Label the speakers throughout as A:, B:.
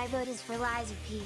A: My vote is for Liza P.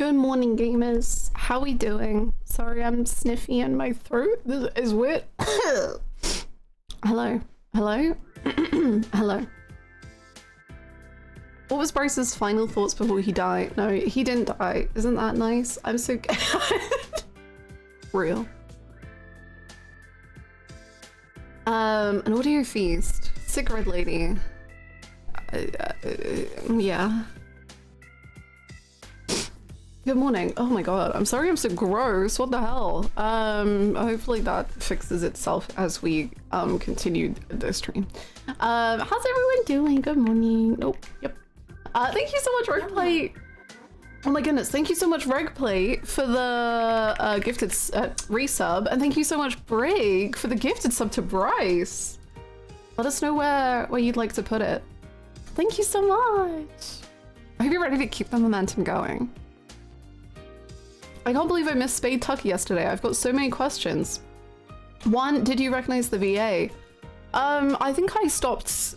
A: Good morning, gamers. How we doing? Sorry, I'm sniffy in my throat. This is weird. Hello. Hello? Hello. What was Bryce's final thoughts before he died? No, he didn't die. Isn't that nice? I'm so real. An audio feast. Cigarette lady. Yeah. Good morning. Oh my god, I'm sorry I'm so gross. What the hell? Hopefully that fixes itself as we continue the stream. How's everyone doing? Good morning. Nope. Yep. Thank you so much, Regplay. Oh my goodness, thank you so much, Regplay, for the gifted resub, and thank you so much, Brig, for the gifted sub to Bryce. Let us know where you'd like to put it. Thank you so much. I hope you're ready to keep the momentum going. I can't believe I missed Spade Tuck yesterday. I've got so many questions. One, did you recognize the VA? I think I stopped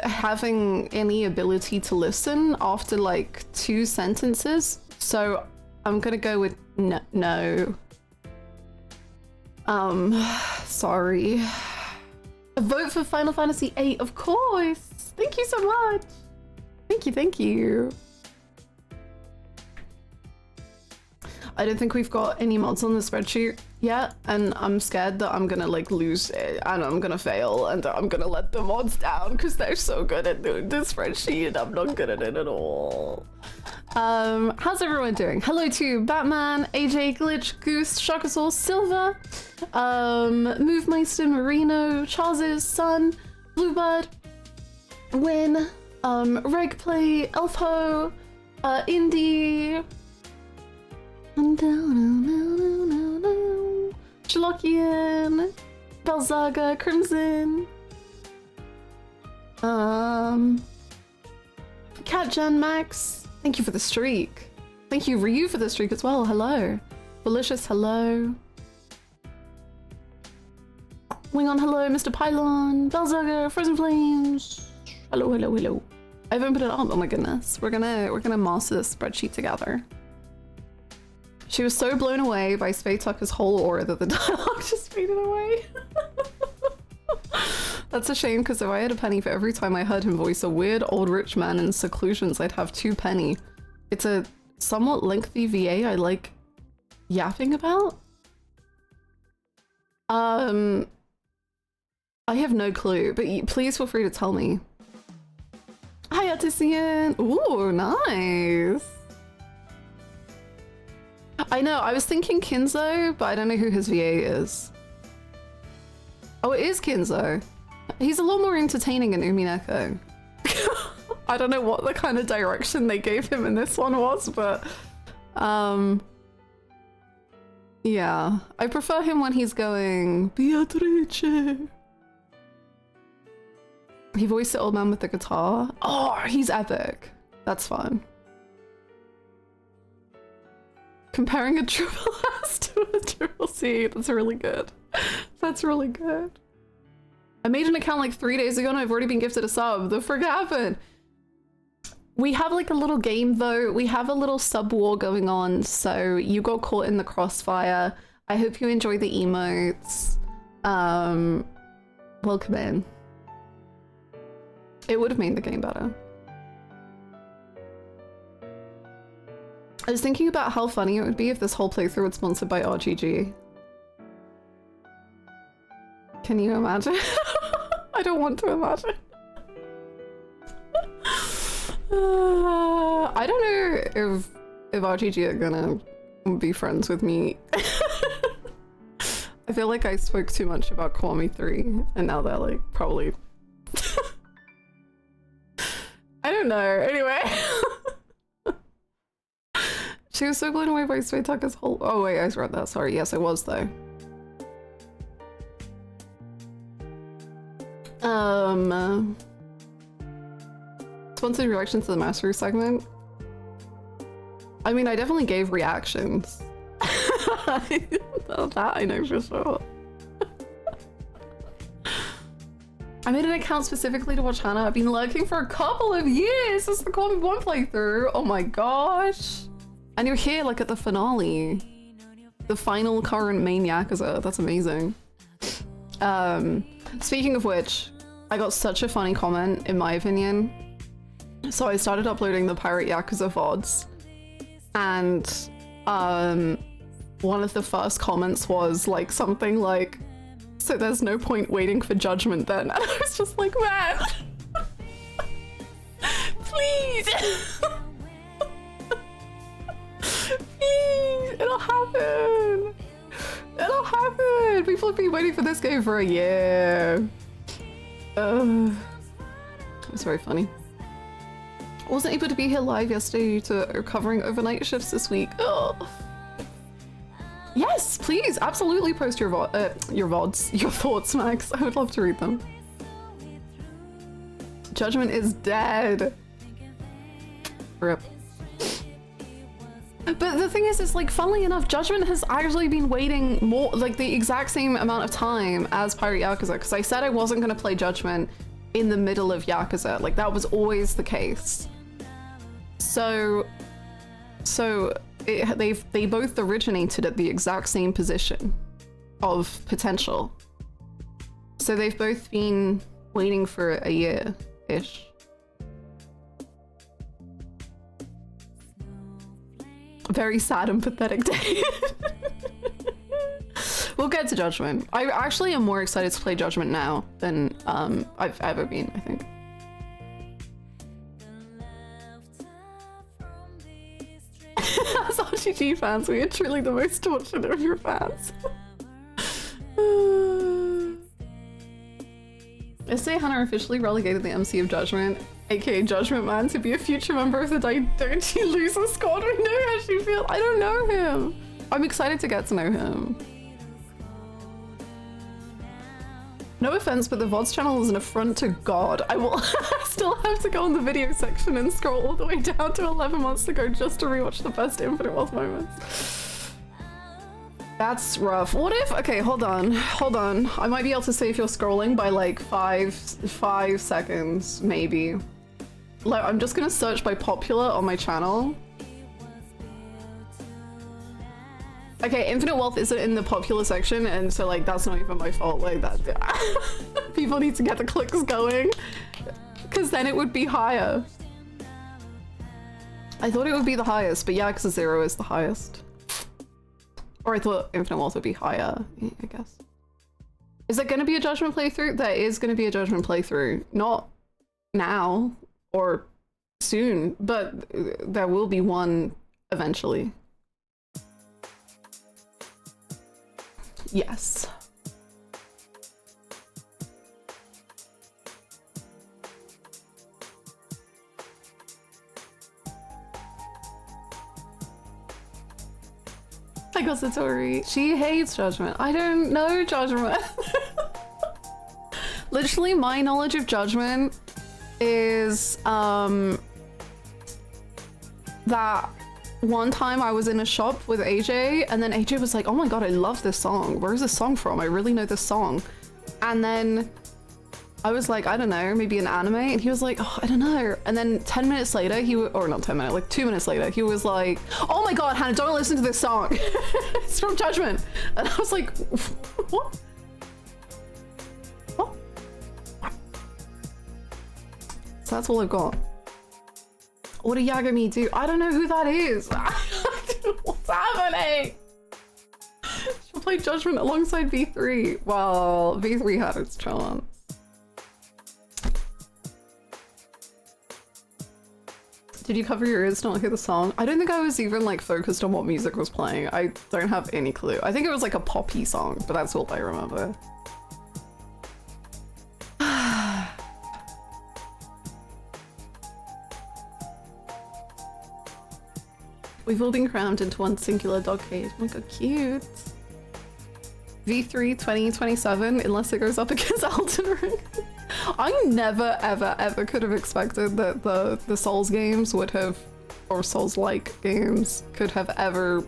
A: having any ability to listen after like 2 sentences. So I'm gonna go with no. Sorry. A vote for Final Fantasy VIII, of course. Thank you so much. Thank you. I don't think we've got any mods on the spreadsheet yet, and I'm scared that I'm gonna like lose it and I'm gonna fail and I'm gonna let the mods down because they're so good at doing the spreadsheet and I'm not good at it at all. How's everyone doing? Hello to Batman, AJ, Glitch, Goose, Shakasaur, Silver, Movemeister, Marino, Charles' Son, Bluebird, Win, Regplay, Elfho, Indie, Shalokian, Belzaga, Crimson, Catjan Max, thank you for the streak. Thank you Ryu for the streak as well, hello. Delicious, hello. Wing on, hello, Mr. Pylon, Belzaga, Frozen Flames, hello. I haven't put it up, oh my goodness. We're gonna master this spreadsheet together. She was so blown away by Spade Tucker's whole aura that the dialogue just faded away. That's a shame, because if I had a penny for every time I heard him voice a weird old rich man in seclusions, I'd have 2 penny. It's a somewhat lengthy VA I like yapping about. I have no clue, but please feel free to tell me. Hi, Artisian. Ooh, nice. I know, I was thinking Kinzo, but I don't know who his VA is. Oh, it is Kinzo. He's a lot more entertaining in Umineko. I don't know what the kind of direction they gave him in this one was, but yeah. I prefer him when he's going, Beatrice. He voiced the old man with the guitar. Oh, he's epic. That's fun. Comparing a triple S to a triple C, that's really good. That's really good. I made an account like 3 days ago and I've already been gifted a sub. The frick happened? We have like a little game though. We have a little sub war going on, so you got caught in the crossfire. I hope you enjoy the emotes. Welcome in. It would have made the game better. I was thinking about how funny it would be if this whole playthrough was sponsored by RGG. Can you imagine? I don't want to imagine. I don't know if RGG are gonna be friends with me. I feel like I spoke too much about Kiwami 3 and now they're like probably... I don't know, anyway. She was so blown away by Spade Tucker's whole— oh wait, I read that, sorry. Yes, I was though. Sponsored reaction to the Mastery segment? I mean, I definitely gave reactions. That I know for sure. I made an account specifically to watch Hannah. I've been lurking for a couple of years since the Kiwami 1 playthrough. Oh my gosh. And you're here like at the finale. The final current main Yakuza. That's amazing. Speaking of which, I got such a funny comment, in my opinion. So I started uploading the Pirate Yakuza VODs. And one of the first comments was like something like, so there's no point waiting for judgment then. And I was just like, man, please. Please, it'll happen. It'll happen. People have been waiting for this game for a year. It was very funny. I wasn't able to be here live yesterday due to covering overnight shifts this week. Oh. Yes, please, absolutely post your VODs, your thoughts, Max. I would love to read them. Judgment is dead. RIP. But the thing is, it's like, funnily enough, Judgment has actually been waiting more, like the exact same amount of time as Pirate Yakuza, because I said I wasn't going to play Judgment in the middle of Yakuza. Like, that was always the case. So they both originated at the exact same position of potential. So they've both been waiting for a year-ish. Very sad and pathetic day. We'll get to Judgment. I actually am more excited to play Judgment now than I've ever been, I think. As RGG fans, we are truly the most tortured of your fans. louiseyhannah officially relegated the MC of Judgment, aka Judgment Man, to be a future member of the Don't You Lose a squad. We know how she feels. I don't know him. I'm excited to get to know him. No offense, but the VODs channel is an affront to God. I will still have to go in the video section and scroll all the way down to 11 months ago just to rewatch the best Infinite Wealth moments. That's rough. What if, okay, hold on. I might be able to say if you're scrolling by like five seconds, maybe. Like, I'm just gonna search by popular on my channel. Okay, Infinite Wealth isn't in the popular section, and so like that's not even my fault. Like that, people need to get the clicks going, because then it would be higher. I thought it would be the highest, but yeah, because 0 is the highest. Or I thought Infinite Wealth would be higher, I guess. Is there going to be a Judgment playthrough? There is going to be a Judgment playthrough. Not now or soon, but there will be one eventually. Yes. I got Satori. She hates Judgment. I don't know Judgment. Literally, my knowledge of Judgment is that one time I was in a shop with AJ, and then AJ was like, oh my god, I love this song. Where is this song from? I really know this song. And then I was like, I don't know, maybe an anime? And he was like, oh, I don't know. And then 10 minutes later, or not 10 minutes, like 2 minutes later, he was like, oh my god, Hannah, don't listen to this song. It's from Judgment. And I was like, what? What? So that's all I've got. What did Yagami do? I don't know who that is. What's happening? She'll play Judgment alongside V3. Well, V3 had its chance. Did you cover your ears to not hear the song? I don't think I was even like focused on what music was playing. I don't have any clue. I think it was like a poppy song, but that's all I remember. We've all been crammed into one singular dog cage. Oh my god, cute. V3 2027, unless it goes up against Elden Ring. I never, ever could have expected that the Souls games would have, or Souls-like games, could have ever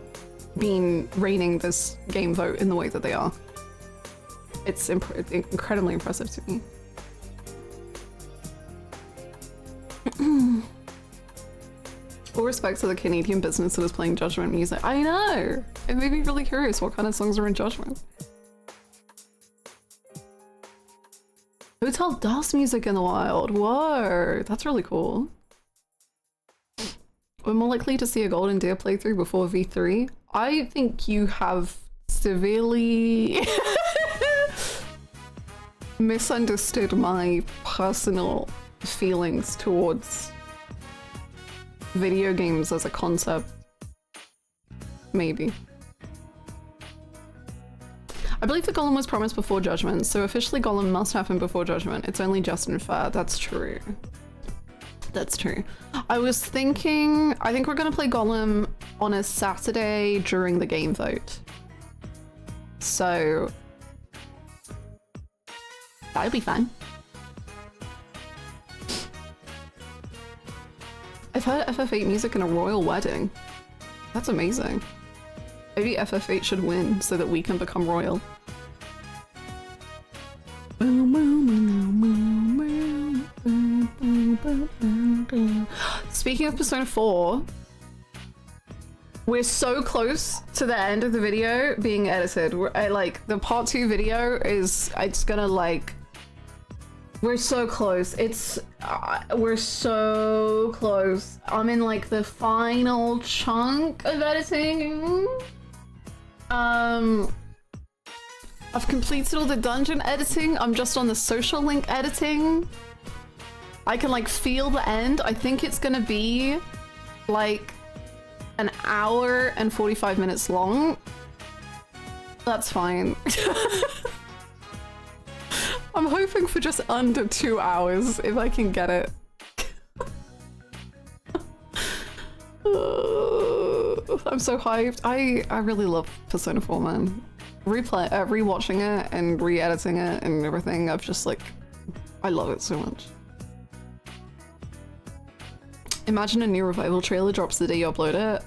A: been reigning this game vote in the way that they are. It's incredibly impressive to me. full respect to the Canadian business that is playing Judgment music. I know! It made me really curious what kind of songs are in Judgment. Hotel Dust music in the wild. Whoa, that's really cool. We're more likely to see a Golden Deer playthrough before V3. I think you have severely misunderstood my personal feelings towards video games as a concept. Maybe. I believe the Golem was promised before Judgment, so officially Golem must happen before Judgment. It's only just and fair. That's true. That's true. I was thinking, I think we're gonna play Golem on a Saturday during the game vote. So that'll be fun. I've heard FF8 music in a royal wedding. That's amazing. Maybe FF8 should win so that we can become royal. Speaking of Persona 4, we're so close to the end of the video being edited. Like, the part 2 video is, it's gonna like, we're so close. It's, we're so close. I'm in like the final chunk of editing. I've completed all the dungeon editing. I'm just on the social link editing. I can like feel the end. I think it's gonna be like an hour and 45 minutes long. That's fine. I'm hoping for just under 2 hours if I can get it. I'm so hyped. I really love Persona 4, man. Rewatching it and re-editing it and everything, I've just like, I love it so much. Imagine a new Revival trailer drops the day you upload it.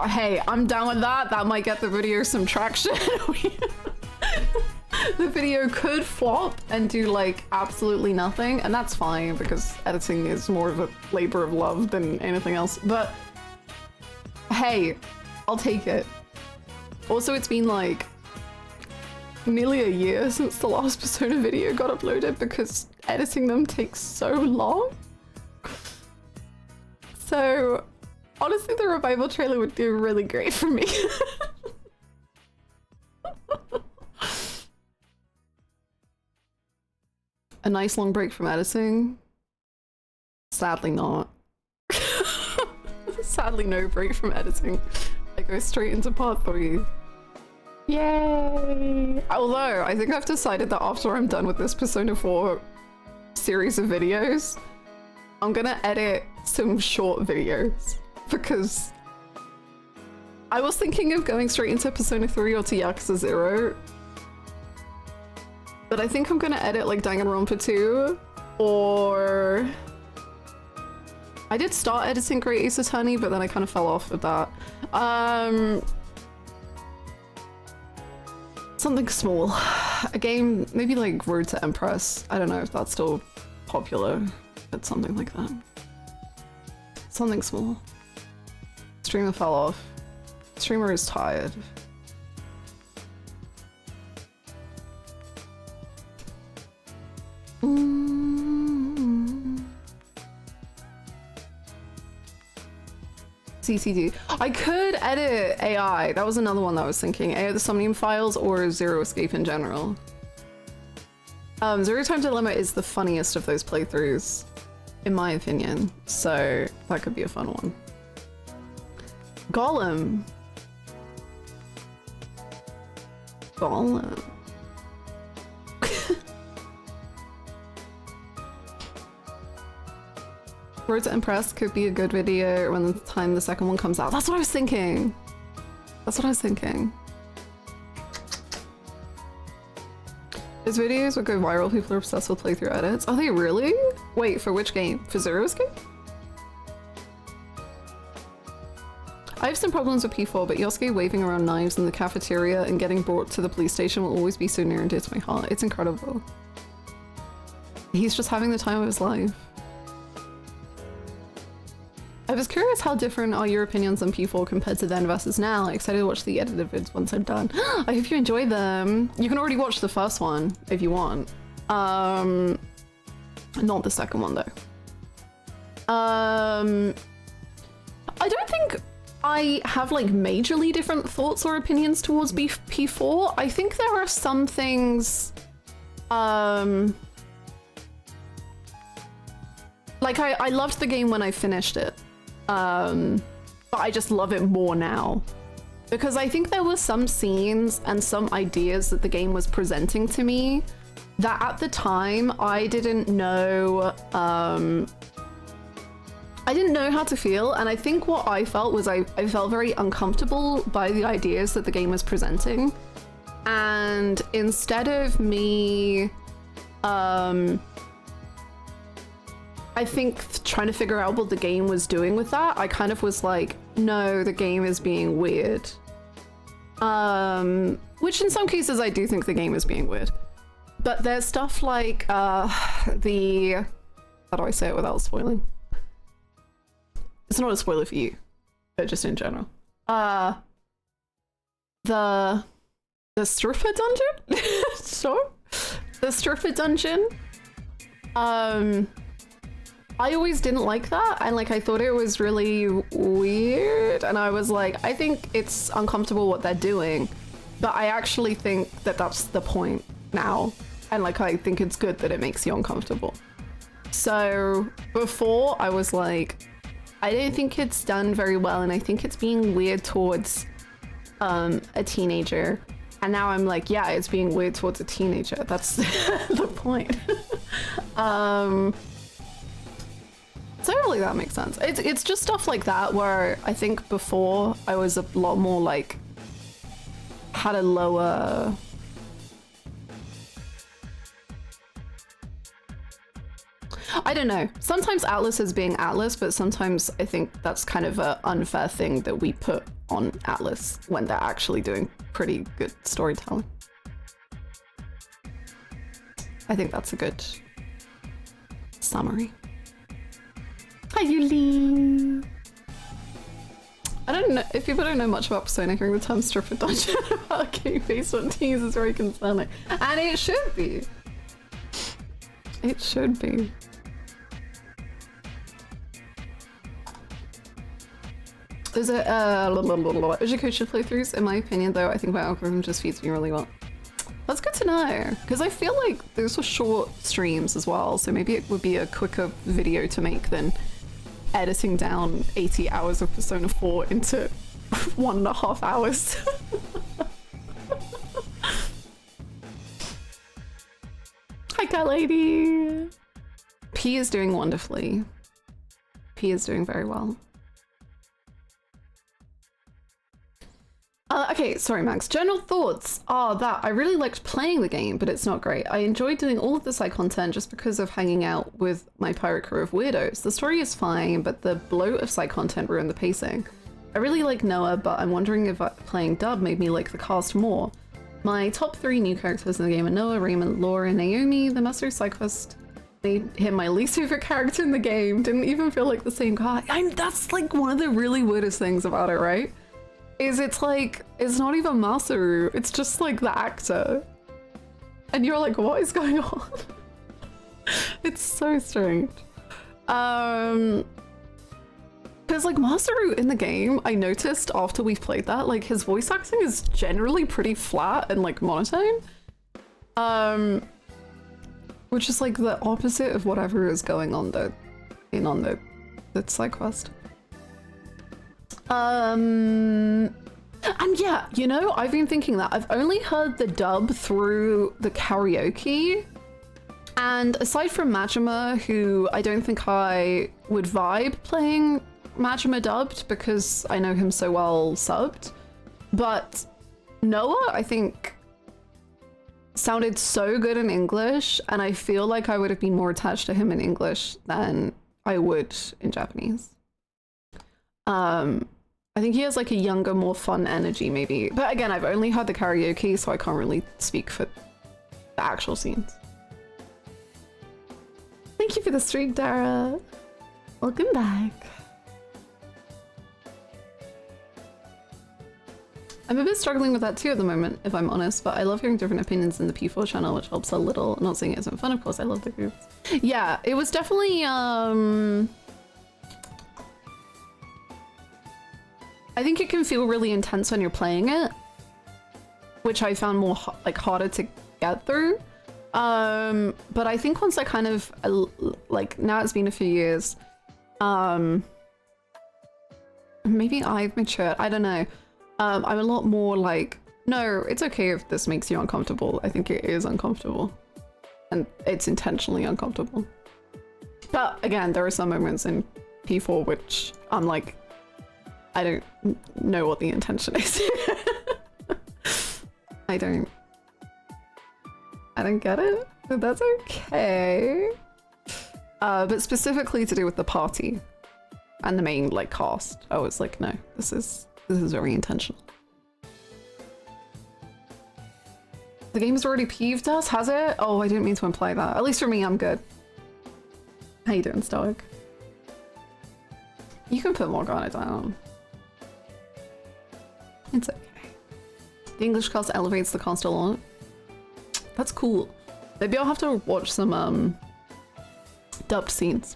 A: Hey, I'm down with that. That might get the video some traction. The video could flop and do like absolutely nothing, and that's fine because editing is more of a labor of love than anything else. But hey, I'll take it. Also, it's been like nearly a year since the last Persona video got uploaded because editing them takes so long. So honestly, the Revival trailer would do really great for me. A nice long break from editing? Sadly not. Sadly no break from editing. I go straight into part 3. Yay! Although, I think I've decided that after I'm done with this Persona 4 series of videos, I'm gonna edit some short videos. Because I was thinking of going straight into Persona 3 or to Yakuza 0. But I think I'm gonna edit like Danganronpa 2, or I did start editing Great Ace Attorney, but then I kind of fell off with that. Something small. A game, maybe like Road to Empress. I don't know if that's still popular, but something like that. Something small. Streamer fell off. Streamer is tired. CCD. I could edit AI. That was another one that I was thinking. AI the Somnium Files or Zero Escape in general. Zero Time Dilemma is the funniest of those playthroughs, in my opinion. So that could be a fun one. Golem. Golem. Road to Impress could be a good video when the time the second one comes out. That's what I was thinking. That's what I was thinking. His videos would go viral. People are obsessed with playthrough edits. Are they really? Wait, for which game? For Zero Escape? I have some problems with P4, but Yosuke waving around knives in the cafeteria and getting brought to the police station will always be so near and dear to my heart. It's incredible. He's just having the time of his life. I was curious how different are your opinions on P4 compared to then versus now. Excited to watch the edited vids once I'm done. I hope you enjoyed them. You can already watch the first one if you want. Not the second one though. I don't think I have like majorly different thoughts or opinions towards P4. I think there are some things like I loved the game when I finished it, but I just love it more now because I think there were some scenes and some ideas that the game was presenting to me that at the time I didn't know how to feel, and I think what I felt was I felt very uncomfortable by the ideas that the game was presenting, and instead of me I think trying to figure out what the game was doing with that, I kind of was like, no, the game is being weird. Which in some cases I do think the game is being weird. But there's stuff like how do I say it without spoiling? It's not a spoiler for you, but just in general. The stripper dungeon? Sure. The stripper dungeon. I always didn't like that, and like I thought it was really weird, and I was like, I think it's uncomfortable what they're doing, but I actually think that that's the point now, and like I think it's good that it makes you uncomfortable. So before I was like, I don't think it's done very well, and I think it's being weird towards a teenager, and now I'm like, yeah, it's being weird towards a teenager. That's the point. So hopefully that makes sense. It's just stuff like that where I think before I was a lot more like had a lower I don't know. Sometimes Atlas is being Atlas, but sometimes I think that's kind of an unfair thing that we put on Atlas when they're actually doing pretty good storytelling. I think that's a good summary. Hi, Yuli! I don't know, if people don't know much about Persona, hearing the term stripper dungeon about a game based on teens is very concerning. And it should be. It should be. Is it, Ujiko should playthroughs? In my opinion, though, I think my algorithm just feeds me really well. That's good to know, because I feel like those were short streams as well, so maybe it would be a quicker video to make than editing down 80 hours of Persona 4 into 1.5 hours. Hi, cat lady! P is doing wonderfully. P is doing very well. Okay, sorry Max. General thoughts are that I really liked playing the game, but it's not great. I enjoyed doing all of the side content just because of hanging out with my pirate crew of weirdos. The story is fine, but the bloat of side content ruined the pacing. I really like Noah, but I'm wondering if playing dub made me like the cast more. My top 3 new characters in the game are Noah, Raymond, Laura, and Naomi. The master side quest made him my least favorite character in the game. Didn't even feel like the same guy. That's like one of the really weirdest things about it, right? It's like, it's not even Masaru, it's just like the actor. And you're like, what is going on? It's so strange. Because like Masaru in the game, I noticed after we've played that, like his voice acting is generally pretty flat and like monotone. Which is like the opposite of whatever is going on the side quest. And yeah, you know, I've been thinking that I've only heard the dub through the karaoke, and aside from Majima, who I don't think I would vibe playing Majima dubbed because I know him so well subbed, but Noah I think sounded so good in English, and I feel like I would have been more attached to him in English than I would in Japanese. I think he has like a younger, more fun energy maybe. But again, I've only heard the karaoke, so I can't really speak for the actual scenes. Thank you for the streak, Dara. Welcome back. I'm a bit struggling with that too at the moment, if I'm honest, but I love hearing different opinions in the P4 channel, which helps a little. I'm not saying it isn't fun, of course, I love the groups. Yeah, it was definitely, I think it can feel really intense when you're playing it, which I found more like harder to get through. But I think once I kind of, like, now it's been a few years, maybe I've matured, I don't know. I'm a lot more like, no, it's okay if this makes you uncomfortable. I think it is uncomfortable. And it's intentionally uncomfortable. But again, there are some moments in P4 which I'm like, I don't know what the intention is. I don't get it, but that's okay. But specifically to do with the party and the main like cast, I was like, no, this is very intentional. The game's already peeved us, has it? Oh, I didn't mean to imply that. At least for me, I'm good. How you doing, Stoic? You can put Morgana down. It's okay. The English cast elevates the cast a lot. That's cool. Maybe I'll have to watch some dubbed scenes.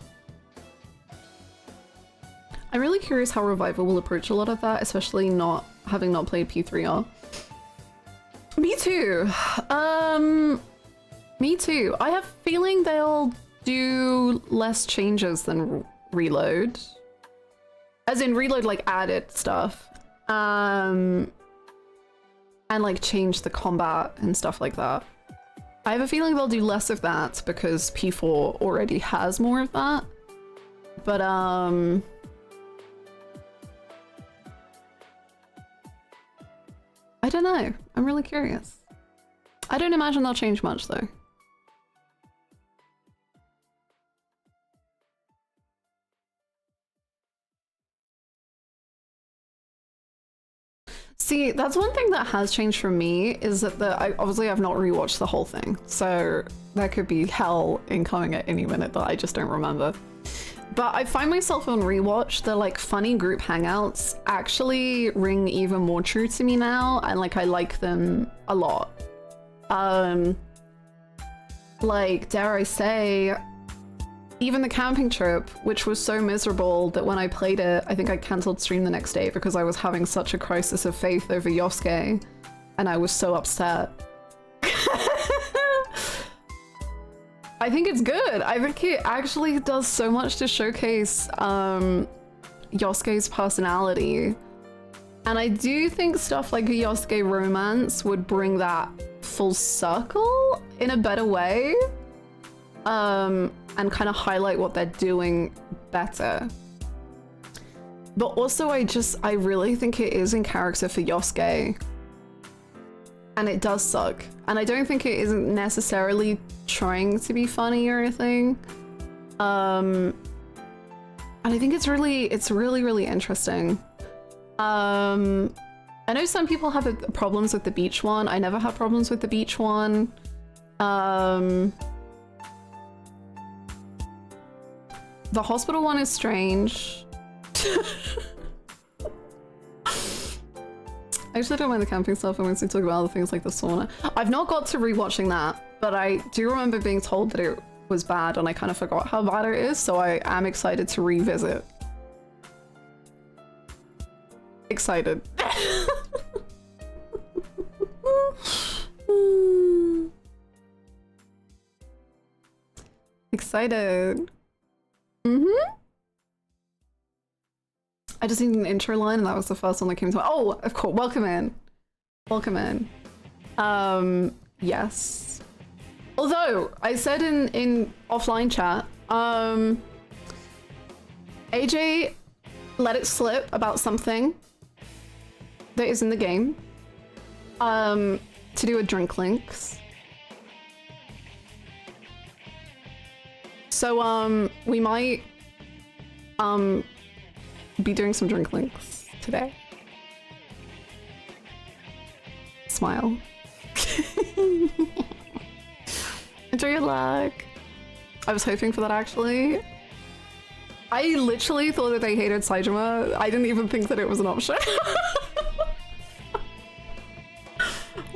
A: I'm really curious how Revival will approach a lot of that, especially having not played P3R. Me too. Me too. I have a feeling they'll do less changes than Reload. As in Reload like added stuff. And like change the combat and stuff like that. I have a feeling they'll do less of that because P4 already has more of that. But I don't know. I'm really curious. I don't imagine they'll change much though. See, that's one thing that has changed for me is that obviously I've not rewatched the whole thing, so there could be hell incoming at any minute that I just don't remember. But I find myself on rewatch, the like funny group hangouts actually ring even more true to me now, and like I like them a lot. Like, dare I say, even the camping trip, which was so miserable that when I played it, I think I cancelled stream the next day because I was having such a crisis of faith over Yosuke, and I was so upset. I think it's good. I think it actually does so much to showcase Yosuke's personality. And I do think stuff like a Yosuke romance would bring that full circle in a better way. And kind of highlight what they're doing better. But also I really think it is in character for Yosuke. And it does suck. And I don't think it isn't necessarily trying to be funny or anything. And I think it's really interesting. I know some people have problems with the beach one. I never had problems with the beach one. The hospital one is strange. I actually don't mind the camping stuff. I mostly talk about other things like the sauna. I've not got to rewatching that, but I do remember being told that it was bad and I kind of forgot how bad it is, so I am excited to revisit. Excited. Excited. I just need an intro line and that was the first one that came to mind. Oh, of course, welcome in. Welcome in. Yes. Although, I said in offline chat, AJ let it slip about something that is in the game, to do with drink links. So, we might, be doing some drink links today. Smile. Enjoy your luck. I was hoping for that actually. I literally thought that they hated Saijima. I didn't even think that it was an option.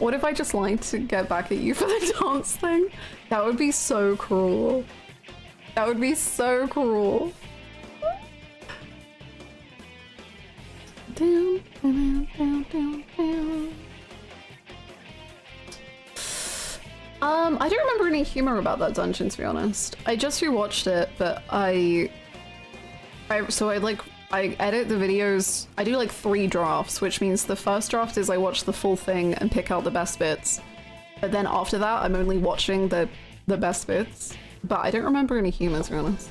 A: What if I just lied to get back at you for the dance thing? That would be so cruel. That would be so cruel. Down, down, down, down, down. I don't remember any humor about that dungeon, to be honest. I just rewatched it, but I edit the videos. I do like 3 drafts, which means the first draft is I watch the full thing and pick out the best bits. But then after that, I'm only watching the best bits. But I don't remember any humor, to be honest.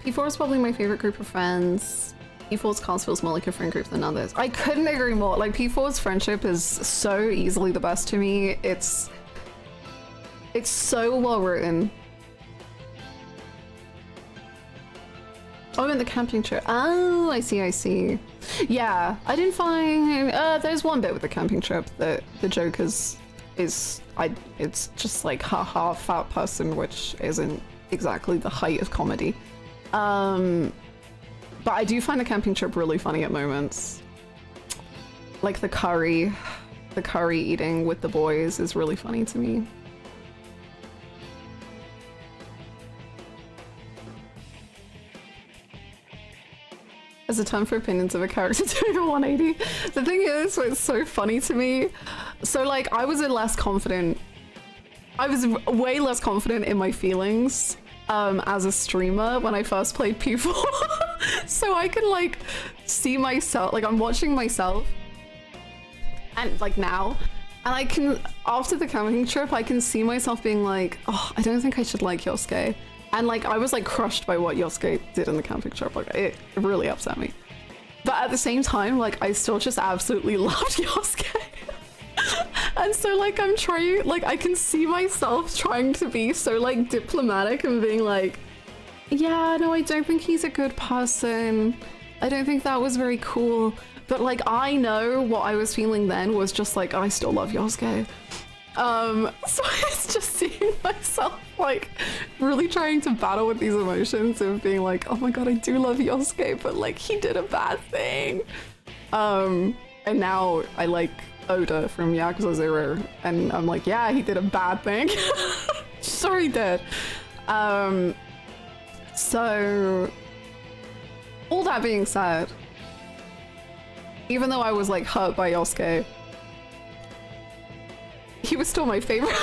A: P4 is probably my favorite group of friends. P4's cast feels more like a friend group than others. I couldn't agree more. Like, P4's friendship is so easily the best to me. It's so well written. Oh, in the camping trip. Oh, I see, I see. Yeah, I didn't find... there's one bit with the camping trip that the joke it's just like, haha, fat person, which isn't exactly the height of comedy. But I do find the camping trip really funny at moments. Like the curry eating with the boys is really funny to me. As a term for opinions of a character doing a 180. The thing is, what's so funny to me, so like I was way less confident in my feelings as a streamer when I first played P4. So I can like see myself, like I'm watching myself and like now, and I can, after the camping trip, I can see myself being like, oh, I don't think I should like Yosuke. And like I was like crushed by what Yosuke did in the camping trip. Like it really upset me. But at the same time, like I still just absolutely loved Yosuke. And so like I'm trying, like I can see myself trying to be so like diplomatic and being like, yeah, no, I don't think he's a good person. I don't think that was very cool. But like I know what I was feeling then was just like, I still love Yosuke. So it's just seeing myself like really trying to battle with these emotions of being like, oh my god, I do love Yosuke, but like he did a bad thing. And now I like Oda from Yakuza 0, and I'm like, yeah, he did a bad thing. Sure he did. So all that being said, even though I was like hurt by Yosuke, he was still my favorite.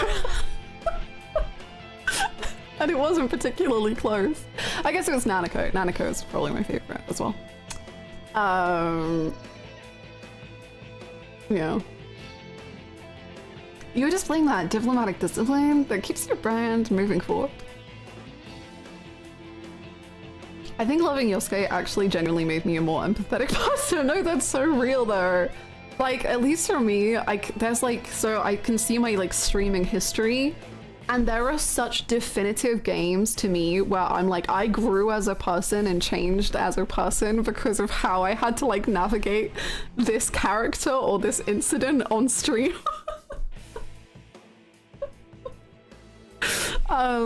A: And it wasn't particularly close. I guess it was Nanako. Nanako is probably my favorite as well. Yeah. You were just playing that diplomatic discipline that keeps your brand moving forward. I think loving Yosuke actually genuinely made me a more empathetic person. No, that's so real though. Like, at least for me, there's like, so I can see my like streaming history, and there are such definitive games to me where I'm like, I grew as a person and changed as a person because of how I had to like navigate this character or this incident on stream.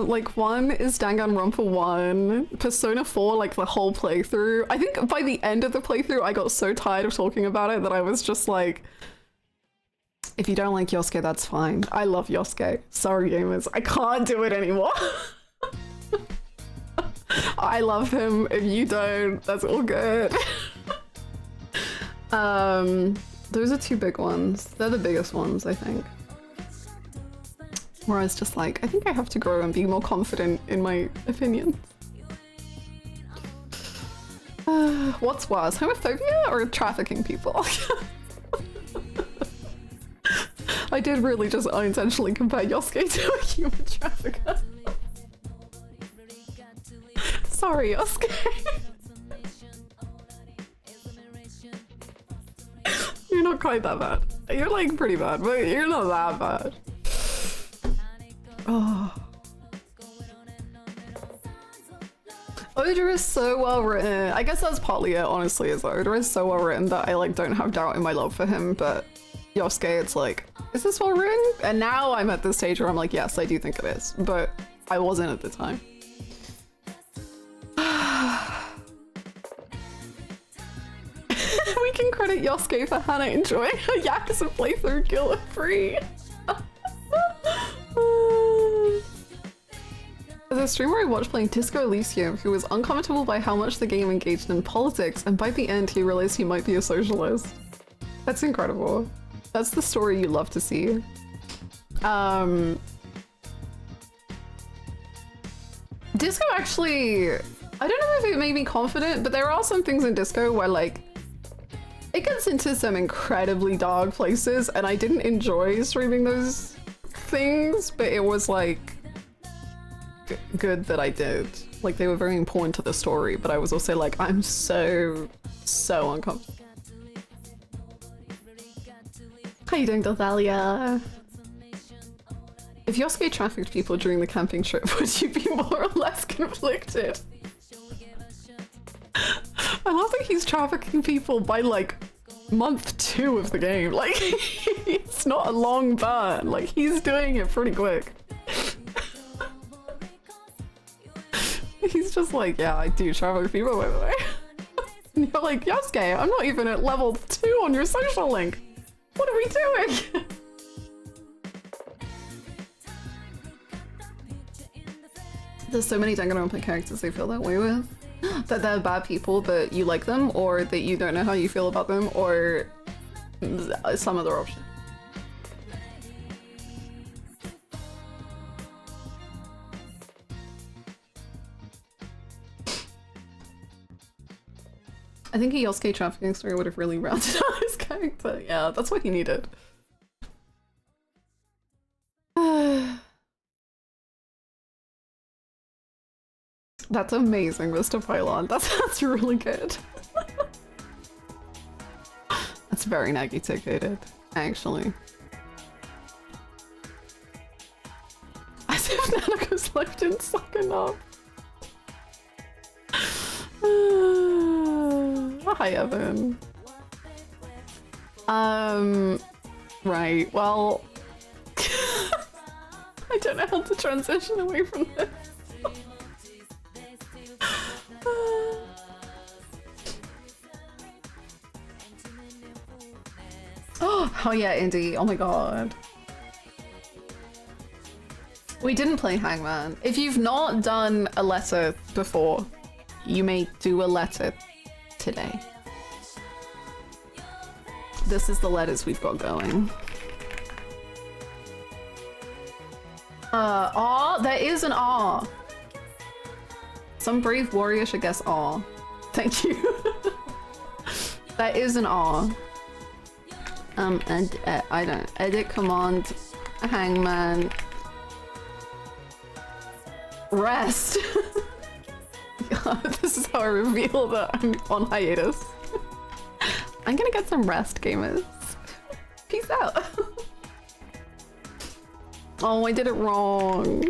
A: Like one is Danganronpa 1, Persona 4, like the whole playthrough. I think by the end of the playthrough, I got so tired of talking about it that I was just like, if you don't like Yosuke, that's fine. I love Yosuke. Sorry, gamers. I can't do it anymore. I love him. If you don't, that's all good. Those are 2 big ones. They're the biggest ones, I think. Where I was just like, I think I have to grow and be more confident in my opinions. What's worse, homophobia or trafficking people? I did really just unintentionally compare Yosuke to a human trafficker. Sorry, Yosuke. You're not quite that bad. You're like pretty bad, but you're not that bad. Oh. Oda is so well written. I guess that's partly it, honestly, is that Oda is so well written that I like don't have doubt in my love for him, but Yosuke, it's like, is this well written? And now I'm at this stage where I'm like, yes, I do think it is, but I wasn't at the time. credit Yosuke for Hannah enjoying her Yakuza playthrough guilt-free. There's a streamer I watched playing Disco Elysium who was uncomfortable by how much the game engaged in politics, and by the end he realized he might be a socialist. That's incredible. That's the story you love to see. Disco actually, I don't know if it made me confident, but there are some things in Disco where like, it gets into some incredibly dark places, and I didn't enjoy streaming those things, but it was like, good that I did. Like, they were very important to the story, but I was also like, I'm so uncomfortable. How you doing, Dothalia? If Yosuke trafficked people during the camping trip, would you be more or less conflicted? I love that he's trafficking people by like month 2 of the game. Like, it's not a long burn. Like, he's doing it pretty quick. He's just like, yeah, I do traffic people, by the way. And you're like, Yosuke, I'm not even at level 2 on your social link. What are we doing? There's so many Danganronpa characters I feel that way with. That they're bad people, but you like them, or that you don't know how you feel about them, or some other option. I think a Yosuke trafficking story would have really rounded out his character. Yeah, that's what he needed. That's amazing, Mr. Pylon. That's really good. That's very Nagito-coded, actually. As if Nanako's life didn't suck enough. Hi, Evan. Right, well... I don't know how to transition away from this. Oh yeah, Indy. Oh my god. We didn't play Hangman. If you've not done a letter before, you may do a letter today. This is the letters we've got going. R? There is an R. Some brave warrior should guess R. Thank you. There is an R. And I don't edit command Hangman rest. God, this is how I reveal that I'm on hiatus. I'm gonna get some rest, gamers. Peace out. Oh, I did it wrong.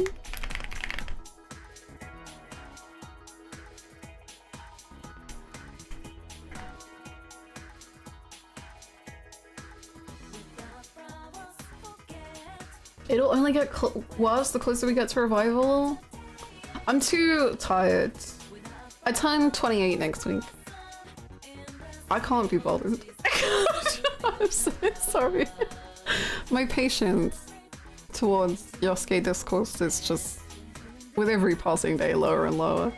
A: It'll only get worse the closer we get to revival. I'm too tired. I turn 28 next week. I can't be bothered. I'm so sorry. My patience towards Yosuke discourse is just, with every passing day, lower and lower.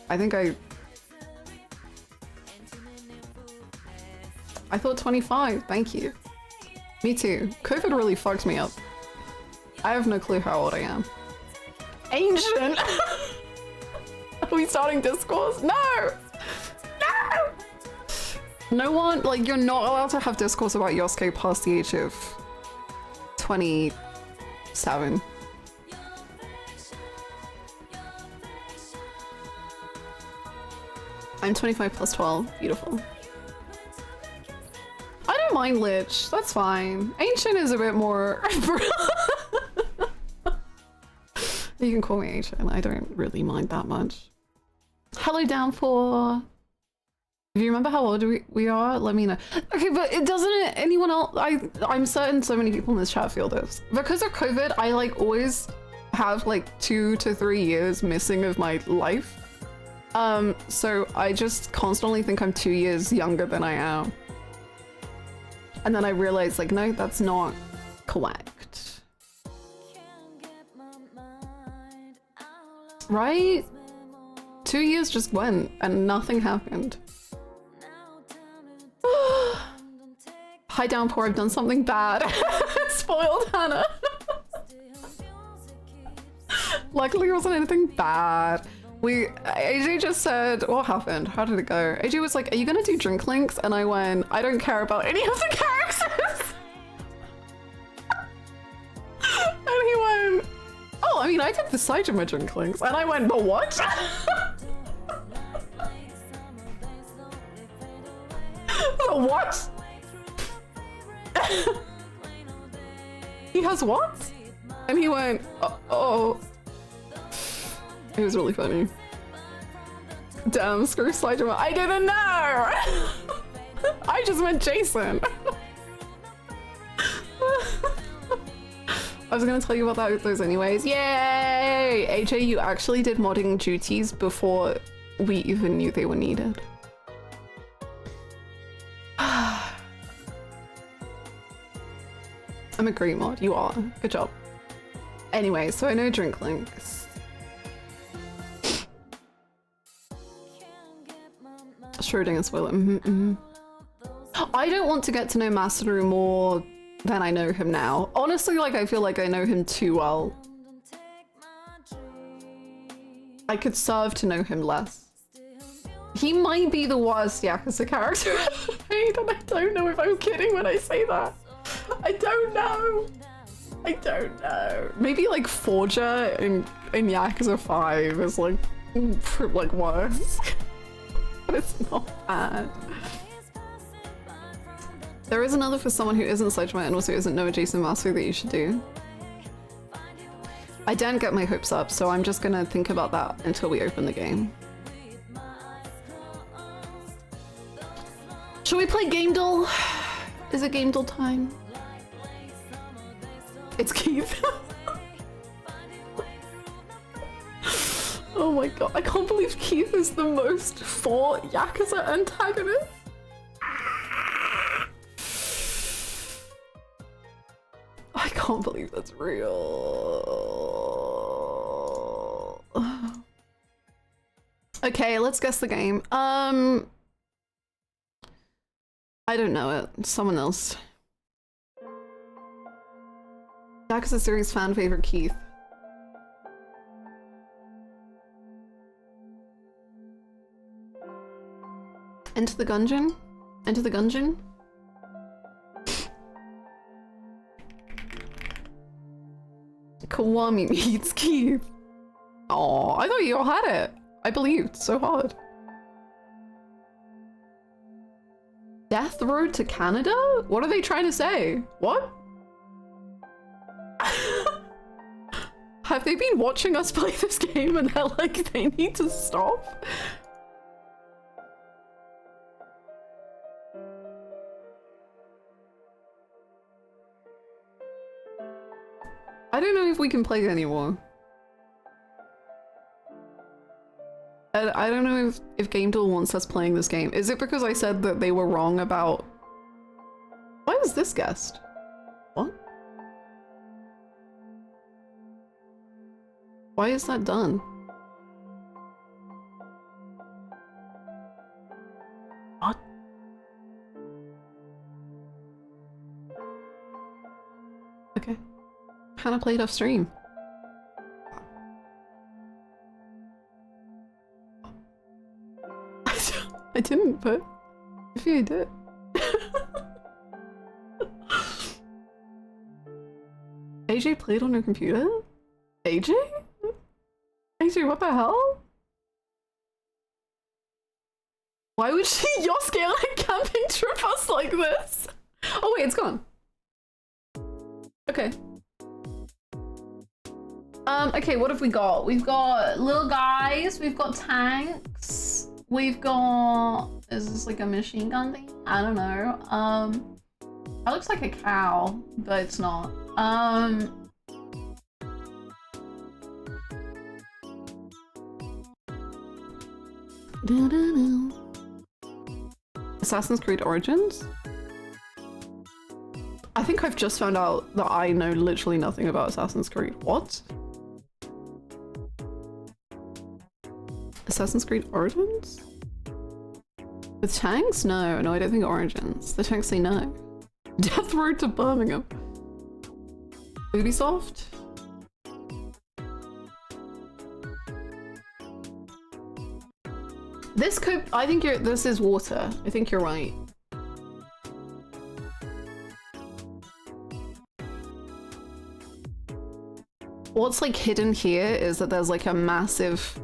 A: I think I thought 25, thank you. Me too. COVID really fucked me up. I have no clue how old I am. Ancient! Are we starting discourse? No! No! No one, like, you're not allowed to have discourse about Yosuke past the age of 27. I'm 25 plus 12. Beautiful. I don't mind Lich. That's fine. Ancient is a bit more... You can call me Ancient. I don't really mind that much. Hello, Downpour. If you remember how old we are, let me know. Okay, but it doesn't anyone else... I'm certain so many people in this chat feel this. Because of COVID, I like always have like 2 to 3 years missing of my life. So I just constantly think I'm 2 years younger than I am. And then I realized, like, no, that's not correct. Right? 2 years just went and nothing happened. Hi downpour, I've done something bad. Spoiled Hannah. Luckily it wasn't anything bad. AJ just said, what happened? How did it go? AJ was like, are you gonna do drink links? And I went, I don't care about any of the characters. And he went, oh, I mean, I did the Saitama drink links. And I went, the what? The what? He has what? And he went, oh. It was really funny. Damn, screw Saitama. I didn't know! I just meant Jason. I was gonna tell you about those anyways. Yay! AJ, you actually did modding duties before we even knew they were needed. I'm a great mod. You are. Good job. Anyway, so I know drink links. Schrodinger's spoiler. I don't want to get to know Masaru more than I know him now. Honestly, like, I feel like I know him too well. I could serve to know him less. He might be the worst Yakuza character I've ever made, and I don't know if I'm kidding when I say that. I don't know. I don't know. Maybe like Forger in Yakuza 5 is like worse. But it's not bad. There is another for someone who isn't Saitama and also isn't Noah Jason Masu that you should do. I don't get my hopes up, so I'm just gonna think about that until we open the game. Should we play Game Duel? Is it Game Duel time? It's Keith. Oh my god, I can't believe Keith is the most for Yakuza antagonist. I can't believe that's real. Okay, let's guess the game. I don't know it. Someone else. Yakuza series fan favorite Keith. Into the Gungeon? Into the Gungeon? Kiwami meets Keith. Oh, I thought you all had it. I believed so hard. Death Road to Canada? What are they trying to say? What? Have they been watching us play this game and they're like, they need to stop? I don't know if we can play anymore. I don't know if Game Duel wants us playing this game. Is it because I said that they were wrong about... Why is this guest? What? Why is that done? What? Okay. Hannah played off stream. I didn't, but maybe I did. AJ played on her computer? AJ? AJ, what the hell? Why would she Yosuke like camping trip us like this? Oh wait, it's gone. Okay. Okay, what have we got? We've got little guys, we've got tanks, we've got... Is this like a machine gun thing? I don't know. That looks like a cow, but it's not. Assassin's Creed Origins? I think I've just found out that I know literally nothing about Assassin's Creed. What? Assassin's Creed Origins? The tanks? No, I don't think Origins. The tanks say no. Death Road to Birmingham. Ubisoft? This could, I think this is water. I think you're right. What's like hidden here is that there's like a massive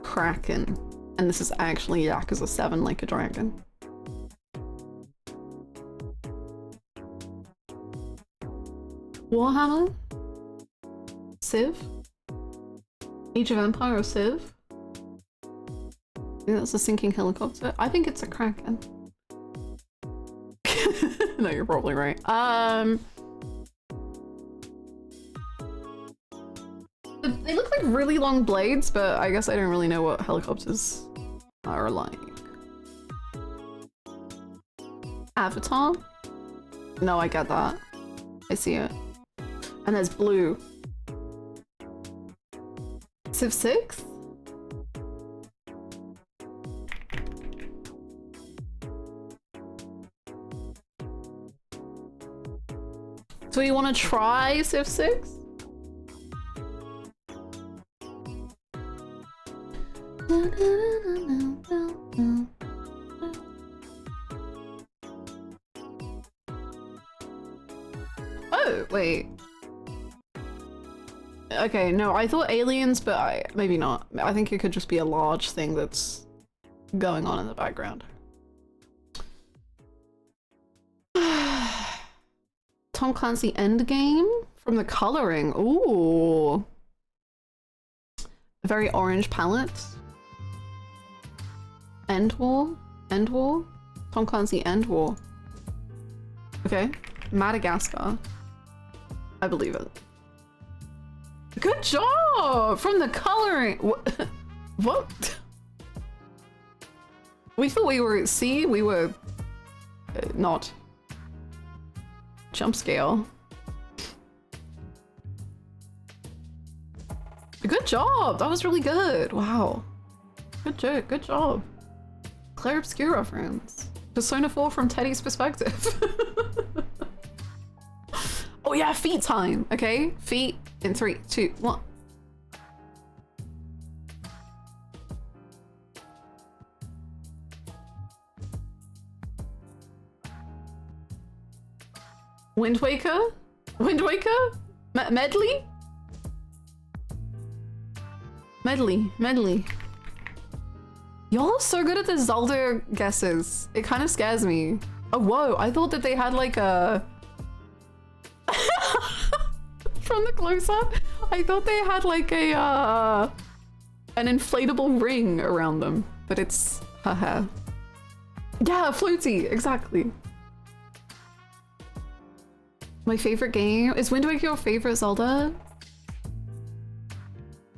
A: kraken, and this is actually Yakuza 7 like a dragon. Warhammer? Civ? Age of Empire or Civ? I think that's a sinking helicopter. I think it's a kraken. No, you're probably right. They look like really long blades, but I guess I don't really know what helicopters are like. Avatar? No, I get that. I see it. And there's blue. Civ 6? So you want to try Civ 6? Oh, wait. Okay, no, I thought aliens, but maybe not. I think it could just be a large thing that's going on in the background. Tom Clancy Endgame from the coloring. Ooh. A very orange palette. End War? End War? Tom Clancy End War. Okay. Madagascar. I believe it. Good job! From the coloring! What? We thought we were, see? We were not. Jump scale. Good job! That was really good. Wow. Good job. Claire Obscura reference. Persona 4 from Teddy's perspective. Oh yeah, feet time. Okay, feet in 3, 2, 1. Wind Waker? Wind Waker? Medley? Medley. Y'all are so good at the Zelda guesses. It kind of scares me. Oh, whoa. I thought that they had like a... From the close-up, I thought they had like a, an inflatable ring around them. But it's... haha. Yeah, floaty. Exactly. My favorite game? Is Wind Waker your favorite Zelda?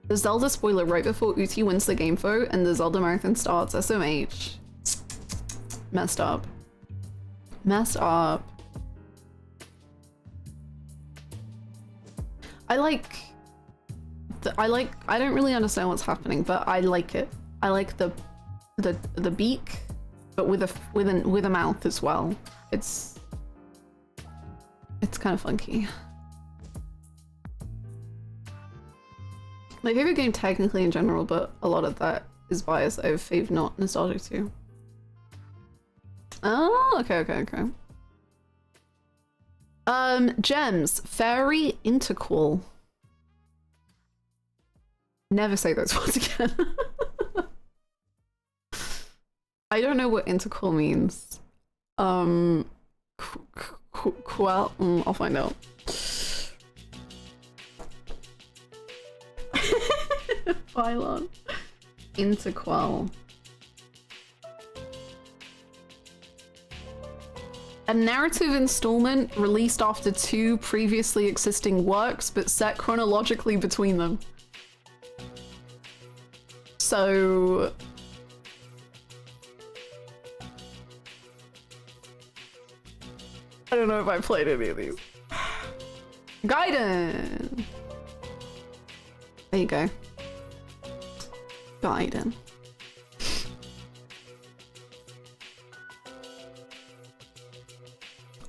A: The Zelda spoiler right before Uti wins the game vote and the Zelda marathon starts. SMH. Messed up. Messed up. I don't really understand what's happening, but I like it. I like the beak, but with a mouth as well. It's kind of funky. My favorite game technically in general, but a lot of that is biased. I have fave not nostalgic too. Oh, okay. Gems. Fairy interqual. Never say those words again. I don't know what interqual means. Well, I'll find out. Phylon. Interqual. A narrative installment released after 2 previously existing works, but set chronologically between them. So, I don't know if I played any of these. Gaiden! There you go. Gaiden.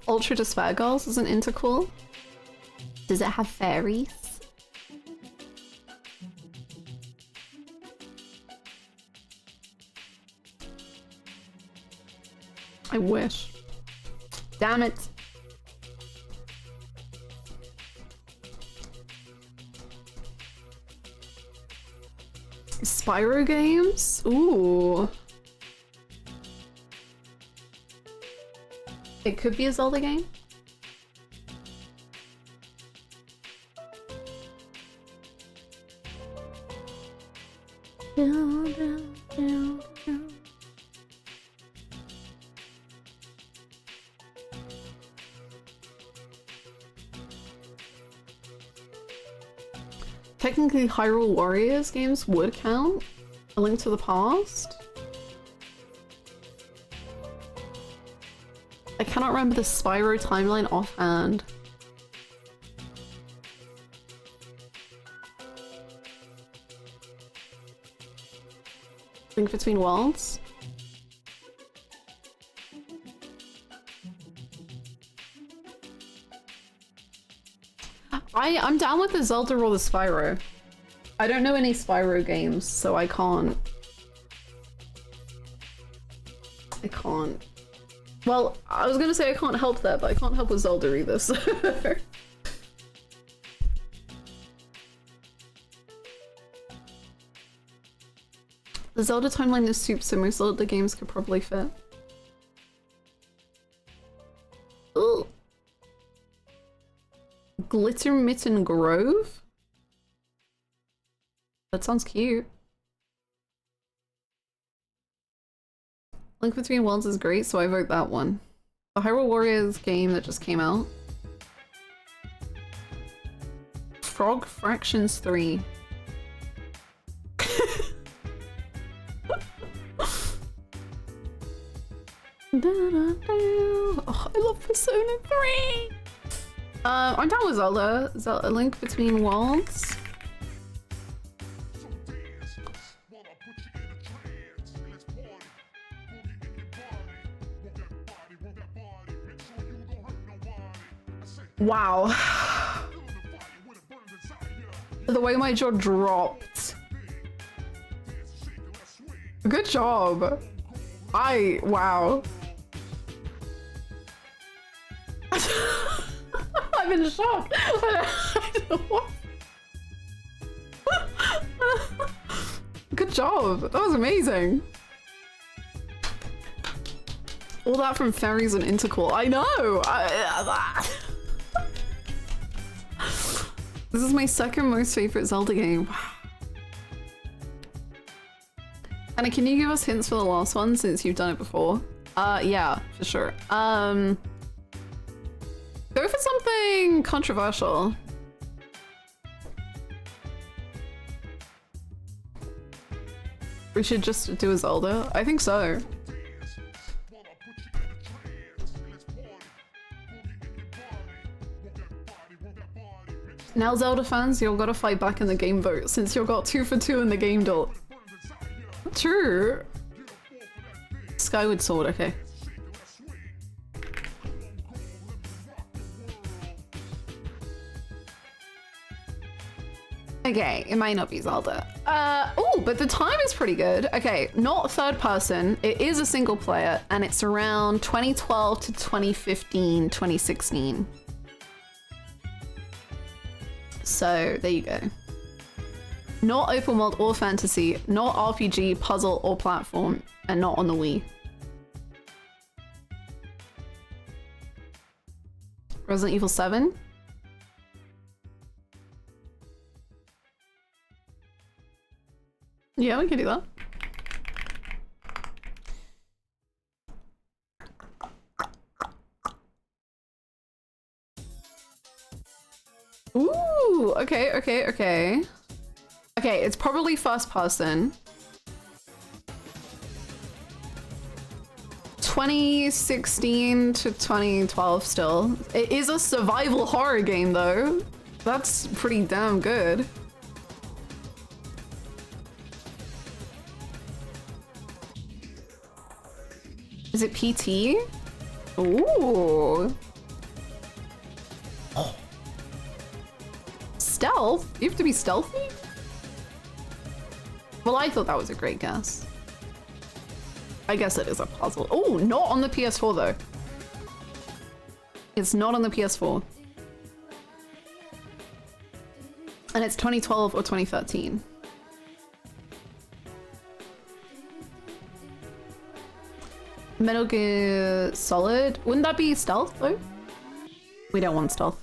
A: Ultra Despair Girls is an intercool. Does it have fairies? I wish. Damn it. Spyro games? Ooh. It could be a Zelda game. Technically, Hyrule Warriors games would count. A Link to the Past. I cannot remember the Spyro timeline offhand. Link Between Worlds. I'm down with the Zelda or the Spyro. I don't know any Spyro games, so I can't. Well, I was gonna say I can't help that, but I can't help with Zelda either, so. The Zelda timeline is soup, so most Zelda games could probably fit. Ooh. Glitter Mitten Grove? That sounds cute. Link Between Worlds is great, so I vote that one. The Hyrule Warriors game that just came out. Frog Fractions 3. Oh, I love Persona 3! I'm down with Zelda. A Link Between Worlds. Wow. The way my jaw dropped. Good job. Wow. I'm in shock. Good job. That was amazing. All that from fairies and intercool. I know. This is my second most favorite Zelda game. Anna, can you give us hints for the last one since you've done it before? Yeah, for sure. Go for something controversial. We should just do a Zelda? I think so. Now Zelda fans, you've got to fight back in the game vote since you got 2 for 2 in the game deal. True. Skyward Sword, okay. Okay, it might not be Zelda. Oh, but the time is pretty good. Okay, not third person. It is a single player, and it's around 2012 to 2015, 2016. So, there you go. Not open world or fantasy, not RPG, puzzle, or platform, and not on the Wii. Resident Evil 7? Yeah, we can do that. Ooh, okay. Okay, it's probably first person. 2016 to 2012 still. It is a survival horror game though. That's pretty damn good. Is it PT? Ooh. Oh. Stealth? You have to be stealthy? Well, I thought that was a great guess. I guess it is a puzzle. Oh, not on the PS4 though. It's not on the PS4. And it's 2012 or 2013. Metal Gear Solid. Wouldn't that be stealth though? We don't want stealth.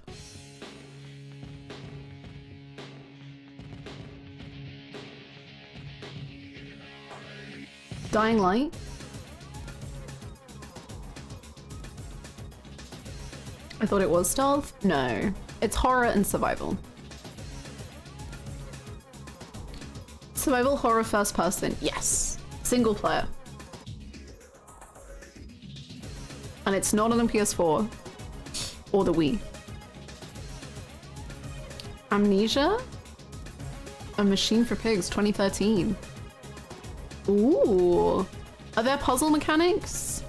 A: Dying Light. I thought it was stealth. No, it's horror and survival. Survival horror first person. Yes. Single player. And it's not on the PS4 or the Wii. Amnesia? A Machine for Pigs, 2013. Ooh. Are there puzzle mechanics?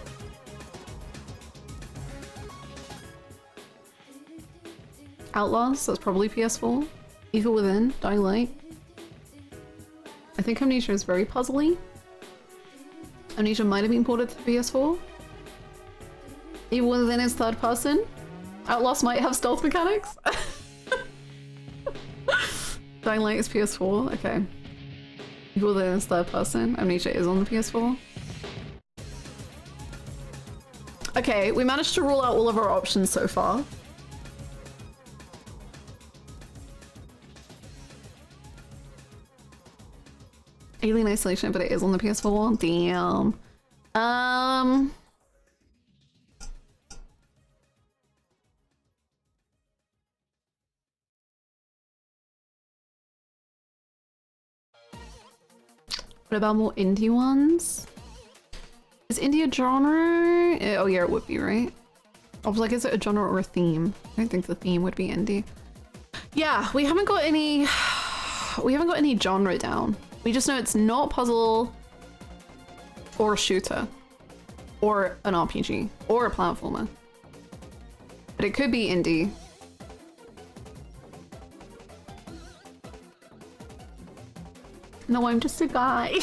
A: Outlaws, that's probably PS4. Evil Within, Dying Light. I think Amnesia is very puzzly. Amnesia might have been ported to PS4. Evil Within is third person. Outlaws might have stealth mechanics. Dying Light is PS4, okay. Evil Within is third person. Amnesia is on the PS4. Okay, we managed to rule out all of our options so far. Alien Isolation, but it is on the PS4. Damn. What about more indie ones? Is indie a genre? Oh yeah, it would be, right? I was like, is it a genre or a theme? I don't think the theme would be indie. Yeah, we haven't got any genre down. We just know it's not puzzle or a shooter or an RPG or a platformer. But it could be indie. No, I'm just a guy.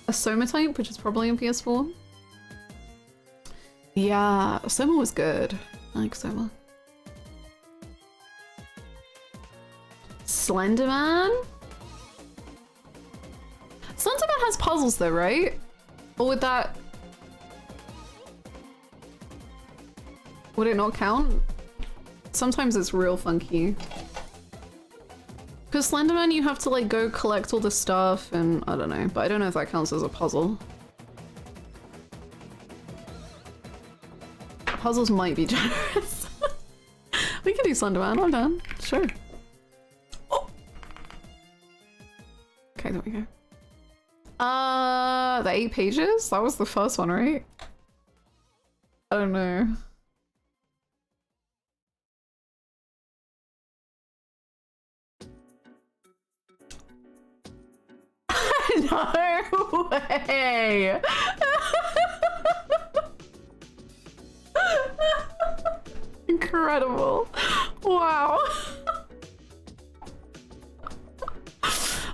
A: A Soma type, which is probably on PS4. Yeah, Soma was good. I like Soma. Slenderman? Slenderman has puzzles though, right? Or would that... would it not count? Sometimes it's real funky. Because Slenderman, you have to like go collect all the stuff and I don't know, but I don't know if that counts as a puzzle. Puzzles might be generous. We can do Slenderman, I'm done. Sure. Oh. Okay, there we go. The 8 pages? That was the first one, right? I don't know. No way! Incredible. Wow.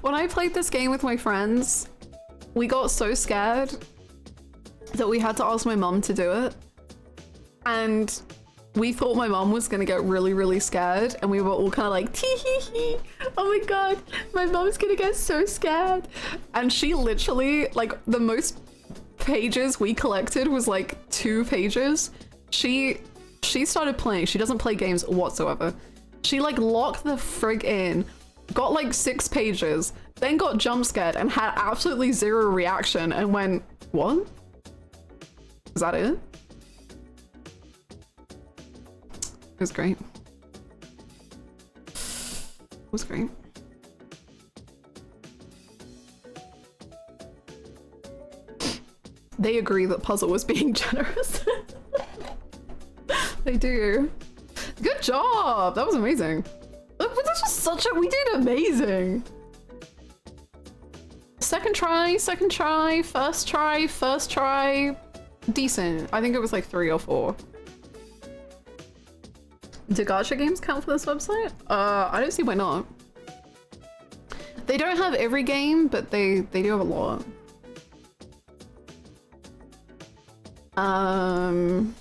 A: When I played this game with my friends, we got so scared that we had to ask my mum to do it. And we thought my mum was gonna get really, really scared, and we were all kind of like, tee hee hee, oh my god, my mum's gonna get so scared. And she literally, like, the most pages we collected was like 2 pages. She started playing. She doesn't play games whatsoever. She like locked the frig in, got like 6 pages, then got jump scared and had absolutely 0 reaction and went, what? Is that it? It was great. It was great. They agree that Puzzle was being generous. They do. Good job! That was amazing. Look, this was such a- we did amazing! Second try, first try. Decent. I think it was like 3 or 4. Do gacha games count for this website? I don't see why not. They don't have every game, but they do have a lot. I'm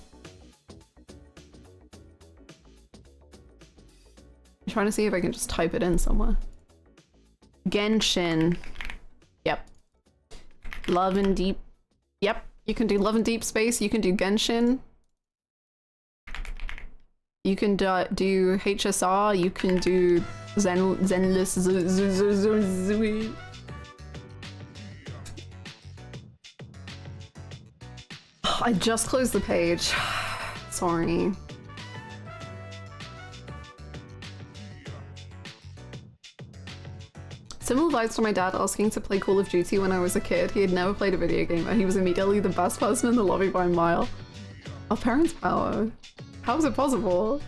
A: trying to see if I can just type it in somewhere. Genshin. Yep. Love and Deep. Yep. You can do Love and Deep Space. You can do Genshin. You can do HSR. You can do Zenless. I just closed the page. Sorry. Similar vibes to my dad asking to play Call of Duty when I was a kid. He had never played a video game and he was immediately the best person in the lobby by a mile. Our parents' power. How is it possible?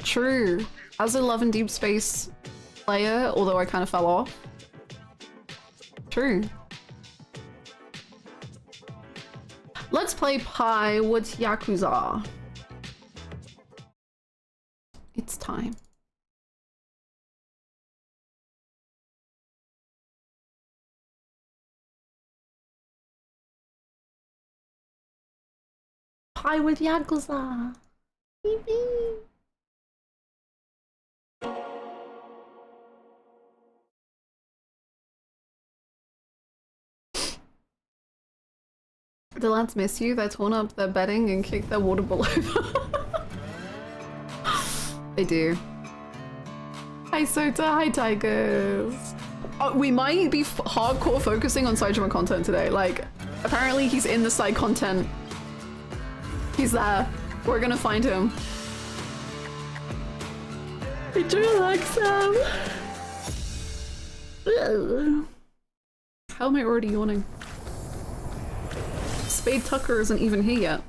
A: True. As a Love and Deep Space player, although I kind of fell off. True. Let's play Pi with Yakuza. It's time. Pi with Yakuza. The lads miss you. They torn up their bedding and kicked their water ball over. They do. Hi Sota, hi Tigers. We might be hardcore focusing on Saijima content today. Like, apparently he's in the side content. He's there. We're gonna find him. Did you like some? How am I already yawning? Spade Tucker isn't even here yet.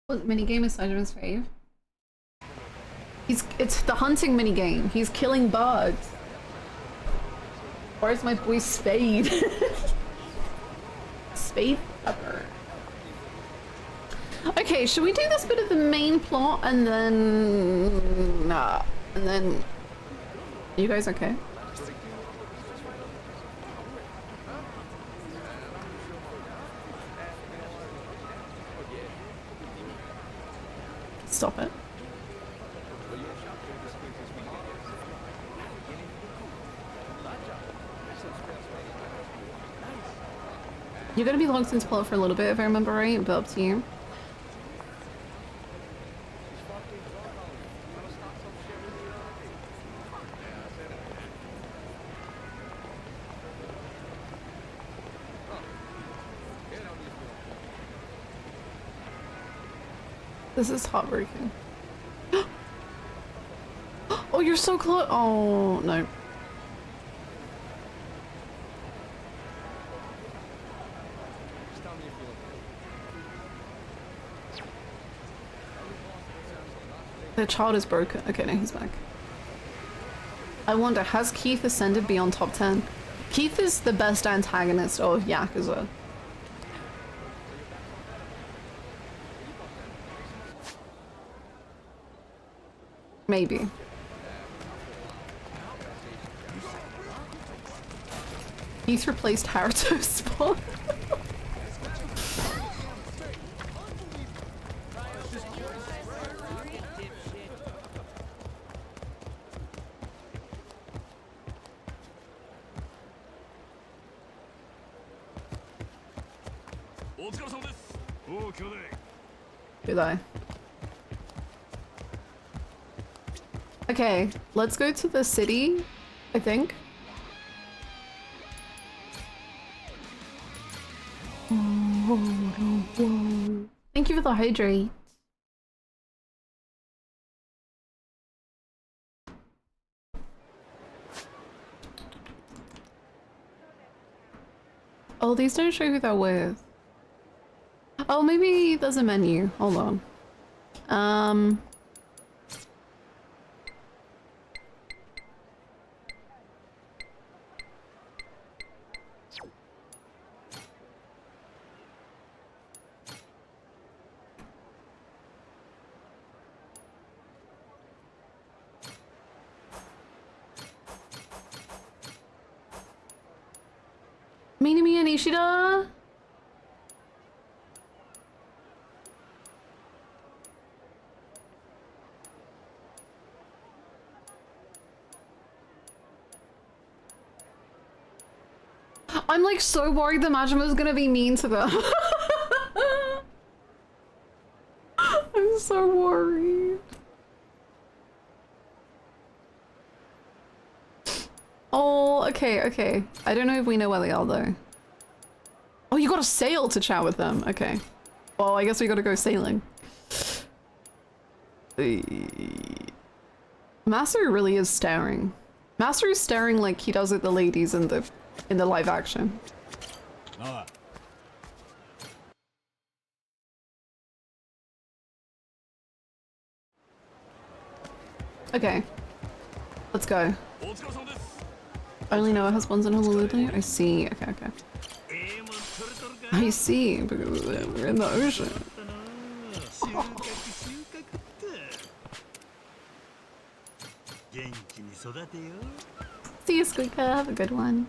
A: What minigame is Sajima's fave? It's the hunting minigame. He's killing birds. Where's my boy Spade? Spade Tucker. Okay, should we do this bit of the main plot and then... Nah. And then... Are you guys okay? Stop it. You're gonna be logged into plot for a little bit if I remember right, but up to you. This is heartbreaking. Oh, you're so close. Oh, no. The child is broken. Okay, no, he's back. I wonder, has Keith ascended beyond top 10? Keith is the best antagonist of Yakuza. Maybe. Keith replaced Haruto's spot. Did I? Okay, let's go to the city, I think. Whoa. Thank you for the hydrate. Oh, these don't show who they're with. Oh, maybe there's a menu. Hold on. Minami and Ishida? I'm like so worried the Majima's gonna be mean to them. I'm so worried. Oh, okay. I don't know if we know where they are though. Oh, you gotta sail to chat with them. Okay. Well, I guess we gotta go sailing. Master really is staring. Master is staring like he does at the ladies in the live action. Okay. Let's go. I only know her husband's in Honolulu. I see. Okay. I see, because we're in the ocean. See you, Squeaker. Have a good one.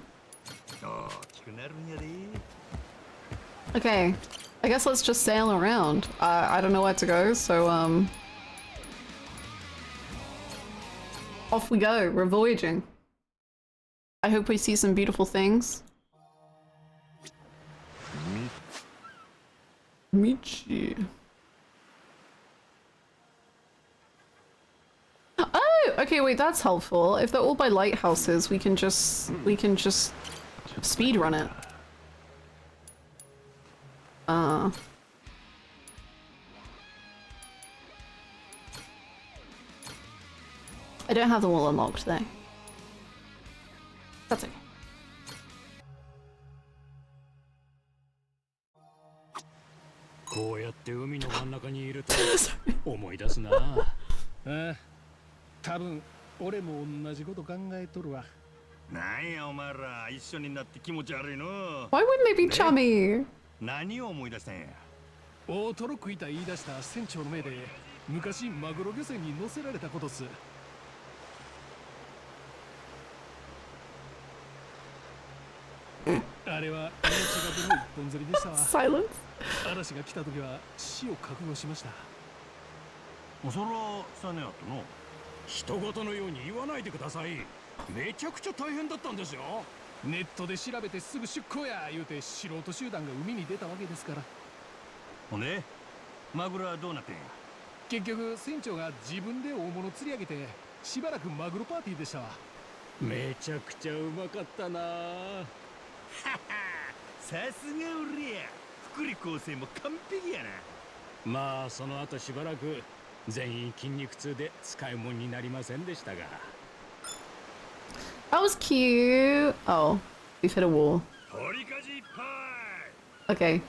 A: Okay. I guess let's just sail around. I don't know where to go, so off we go. We're voyaging. I hope we see some beautiful things. Michi. Oh, okay, wait, that's helpful. If they're all by lighthouses, we can just speed run it. I don't have the wall unlocked though. That's okay.
B: こうやって海の真ん中にいると思い出すな。ああ、多分俺も同じこと考えとるわ。なんやお前ら一緒になって気持ち悪いの。
A: Why wouldn't they be chummy?
B: 何を思い出したんや。大トロ食いた言い出した船長の目で昔マグロ漁船に乗せられたことっす。あれは命がけの一本釣りでしたわ。
A: Silence.
B: 嵐が来た時は死を覚悟しました。そらさねやとの。人事のように言わないでください。めちゃくちゃ大変だったんですよ。ネットで調べてすぐ出港や言うて素人集団が海に出たわけですから。ほんでマグロはどうなってんや。結局船長が自分で大物釣り上げてしばらくマグロパーティーでしたわ。めちゃくちゃうまかったな。さすが俺や。福利厚生も完璧やな。まあその後しばらく全員筋肉痛で使い物になりませんでしたが。
A: That was cute. Oh, we've hit a wall. Okay.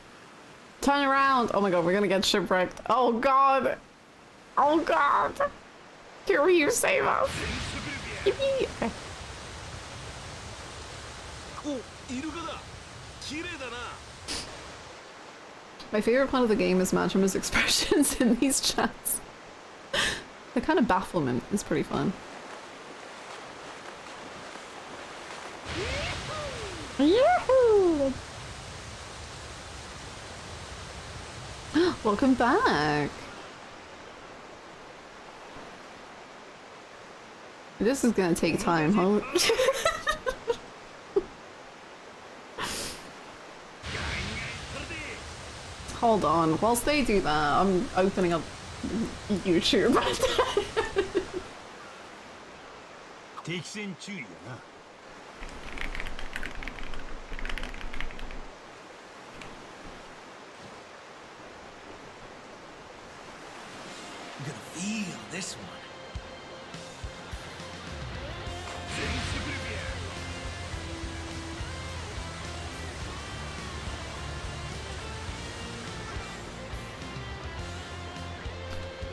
A: Turn around. Oh my god, we're gonna get shipwrecked. Oh god. Oh god. Here you save us. Yippee. Okay. My favorite part of the game is Majima's expressions in these chats. The kind of bafflement is pretty fun. Yahoo! Welcome back. This is gonna take time, huh? Hold on, whilst they do that, I'm opening up YouTube.
B: 敵戦注意やな。
C: Gonna feel this one.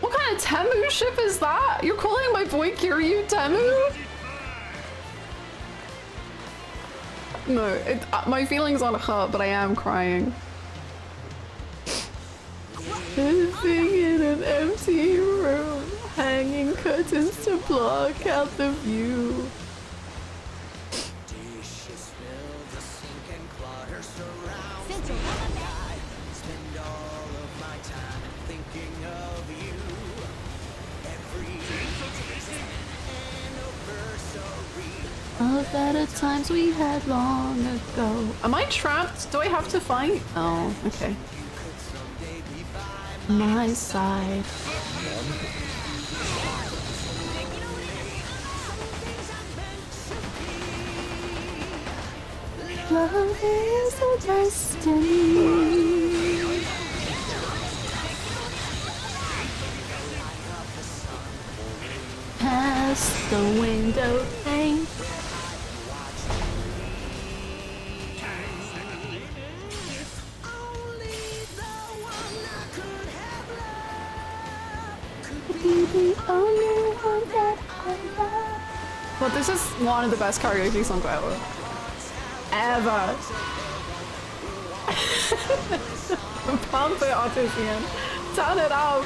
A: What kind of Temu ship is that? You're calling my boy Kiryu Temu? No, my feelings aren't hurt, but I am crying. Sitting in an empty room, hanging curtains to block out the view.
C: Dishes fill the sink and clutter surrounds me. I spend all of my time thinking of you. Every anniversary
A: Of better times we had long ago. Am I trapped? Do I have to fight? Oh, okay. My side. Love is a destiny. Past the window pane. The only one that I love. But this is one of the best karaoke songs ever. Ever. Pump it, Artisan. Turn it up.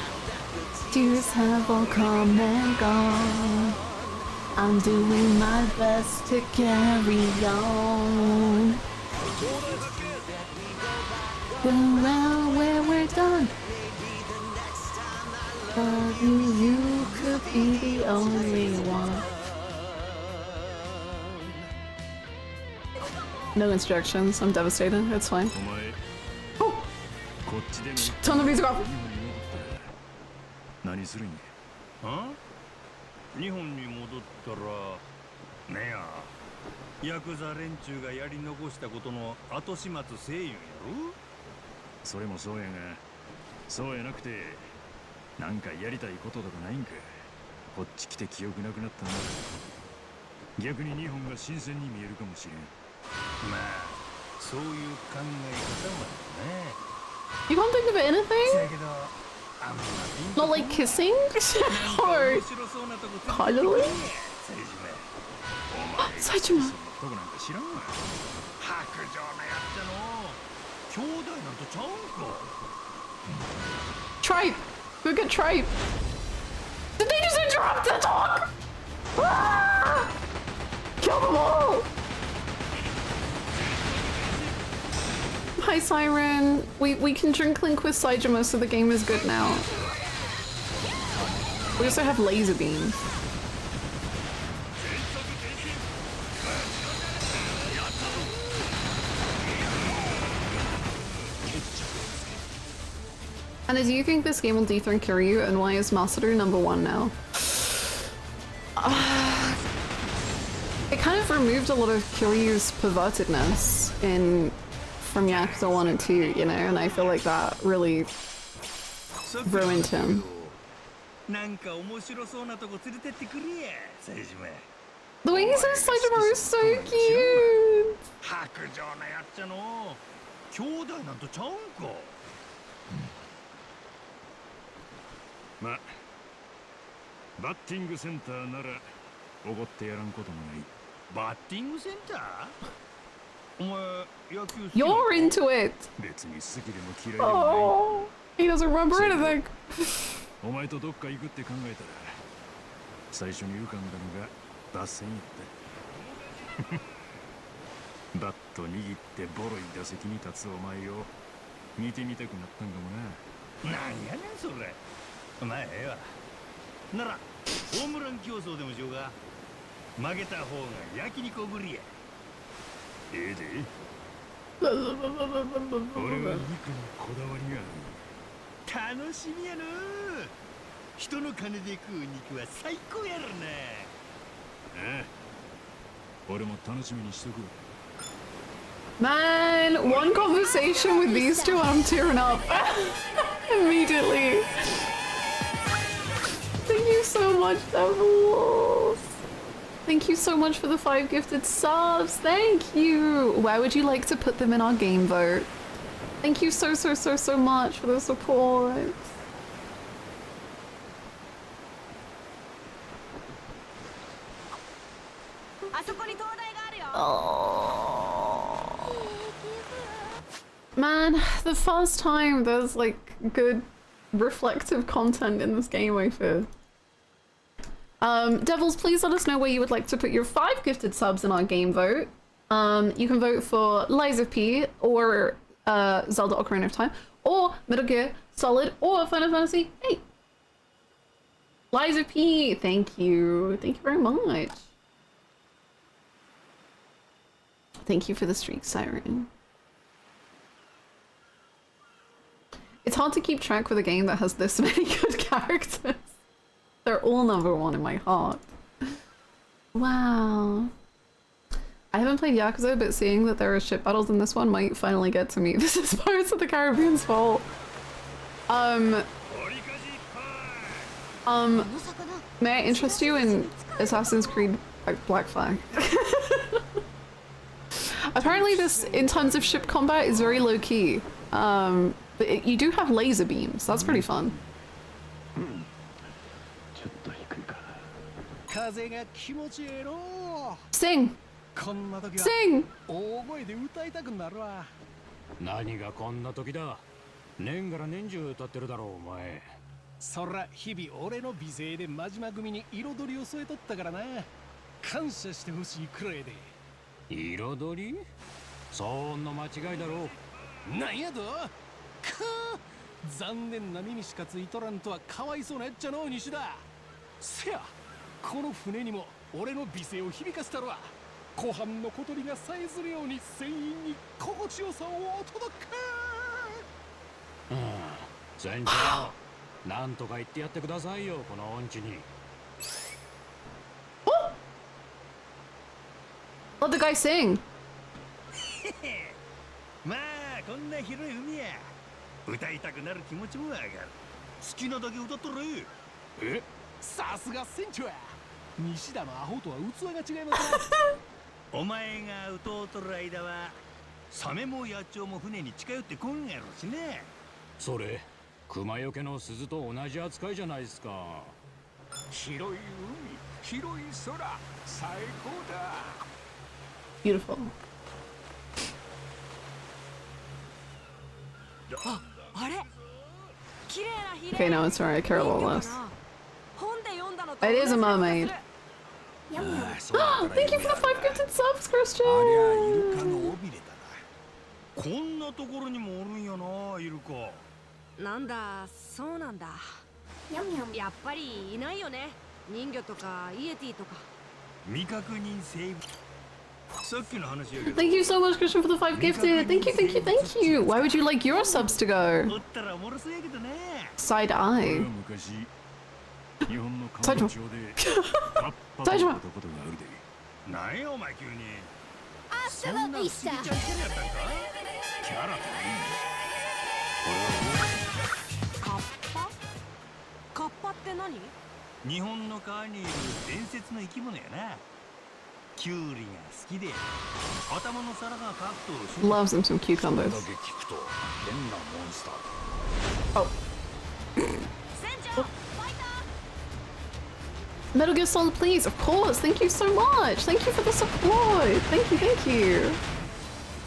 A: Tears have all come and gone. I'm doing my best to carry on. Around where we're done. But you could be the only one. No instructions. I'm devastated. It's fine. Oh! Turn the music off.
B: 何するんや。日本に戻ったらねやヤクザ連中がやり残したことの後始末せえ言うんやろ。それもそうやが、そうやなくてなんかやりたいこととかないんか。こっち来て記憶なくなったな。逆に日本が新鮮に見えるかもしれん。まあそういう考え方もあるね。
A: You can't think of anything? Not like kissing? Or cuddling? Saijima. Tripe! Go get Tripe! Did they just interrupt the talk? Ah! Kill them all! Hi Siren, we can drink Link with Saijima, so the game is good now. We also have laser beams. And do you think this game will dethrone Kiryu, and why is Masaru #1 now? It kind of removed a lot of Kiryu's pervertedness from Yakuza 1 and 2, you know, and I feel like that really ruined him. The way he says Saijima is so cute! You're into it! Oh, he doesn't remember anything.
B: お前とどっか行くって考えたら最初に浮かんだのが脱線やったバット握ってボロい打席に立つお前を見てみたくなったんかもな。なんやねんそれ。まあええわ。ならホームラン競争でもしようが。負けた方が焼肉おごりや。ええで。俺は肉にこだわりがある。楽しみやな。人の金で食う肉は最高やろな。ああ。
A: Man, one conversation with these two and I'm tearing up immediately. Thank you so much, Devils. Thank you so much for the 5 gifted subs. Thank you. Where would you like to put them in our game vote? Thank you so much for the support. Oh. Man, the first time there's like good reflective content in this game, I feel. Devils, please let us know where you would like to put your 5 gifted subs in our game vote. You can vote for Lies of P or Zelda Ocarina of Time, or Metal Gear Solid, or Final Fantasy VIII. Lies of P, thank you. Thank you very much. Thank you for the streak, Siren. It's hard to keep track with a game that has this many good characters. They're all #1 in my heart. Wow. I haven't played Yakuza, but seeing that there are ship battles in this one might finally get to me. This is Pirates of the Caribbean's fault. May I interest you in Assassin's Creed Black Flag? Apparently this, in terms of ship combat, is very low-key. But you do have laser beams. That's pretty fun. Sing! Sing!
B: 何がこんな時だ。年がら年中歌ってるだろうお前。
D: そら日々俺の美声で真島組に彩りを添えとったからな。感謝してほしいくらいで。
B: 彩り？そんな間違いだろう。
D: なんやと？残念な耳しかついとらんとはかわいそうなやっちゃのう西田。せや、この船にも俺の美声を響かせたるわ。湖畔の小鳥がさえずるように船員に心地よさをお届け。
B: 船長、なんとか言ってやってくださいよこの音痴に。
A: Let the guy sing.
E: まあこんな広い海や歌いたくなる気持ちもわかる。好きなだけ歌っとる。
D: え、さすが船長や。西田のアホとは器が違いますね。
E: お前が歌うとる間はサメも野鳥も船に近寄ってこんやろしね。
B: それ熊よけの鈴と同じ扱いじゃないですか。
D: 広い海、広い空、最高だ。
A: Beautiful.
F: あ、あれ。綺麗なヒレ。
A: Okay, no, it's alright. I care a little less.
F: 本で読んだのと。
A: It is a mermaid. Thank you for the 5 gifted subs, Christian.
E: ありゃイルカの尾びれだな。こんなところにもおるんやな、イルカ。
F: なんだ、そうなんだ。やっぱりいないよね。人魚とかイエティとか。
E: 未確認生物。さっきの話やけど。
A: Thank you so much, Christian, for the 5 gifted. Thank you, thank you, thank you. Where would you like your subs to go?
E: おったらおもろそうやけどね。
A: Side eye.
B: 日本の観光庁で
A: 大丈夫。
E: なんやお前急に。
F: そんな過ぎちゃいけなかったんか。
E: キャラといい。
F: カッパ？カッパって何？
E: 日本の川にいる伝説の生き物やな。キュウリが好きで頭の皿がカットを
A: Loves him some cucumbers.
B: だけ聞くと変なモンスター。
A: Oh.
F: 船長、ファイター。
A: Metal Gear Solid, please. Of course. Thank you so much. Thank you for the support. Thank you, thank you.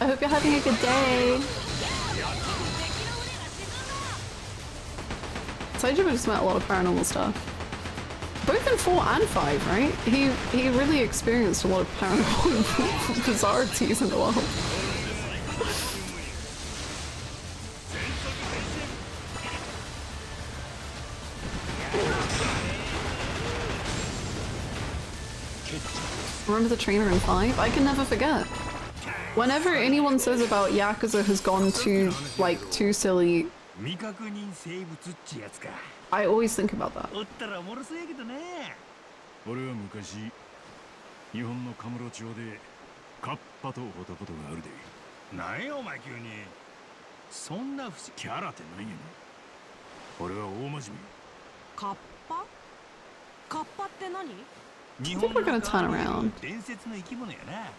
A: I hope you're having a good day. Saijima just met a lot of paranormal stuff. Both in 4 and 5, right? He really experienced a lot of paranormal bizarrities in the world. Remember the trainer in 5? I can never forget. Whenever anyone says about Yakuza has gone too, like, too silly, I always think about that.
B: 日本のカムロ町でカッパと会ったことがあるで。
E: なんやお前急に。そんな不思議。
B: キャラってなんやねん。俺は大真面目。
F: カッパ？カッパって何？
E: 日
A: think we're gonna turn around.
E: 伝説の生き物やな。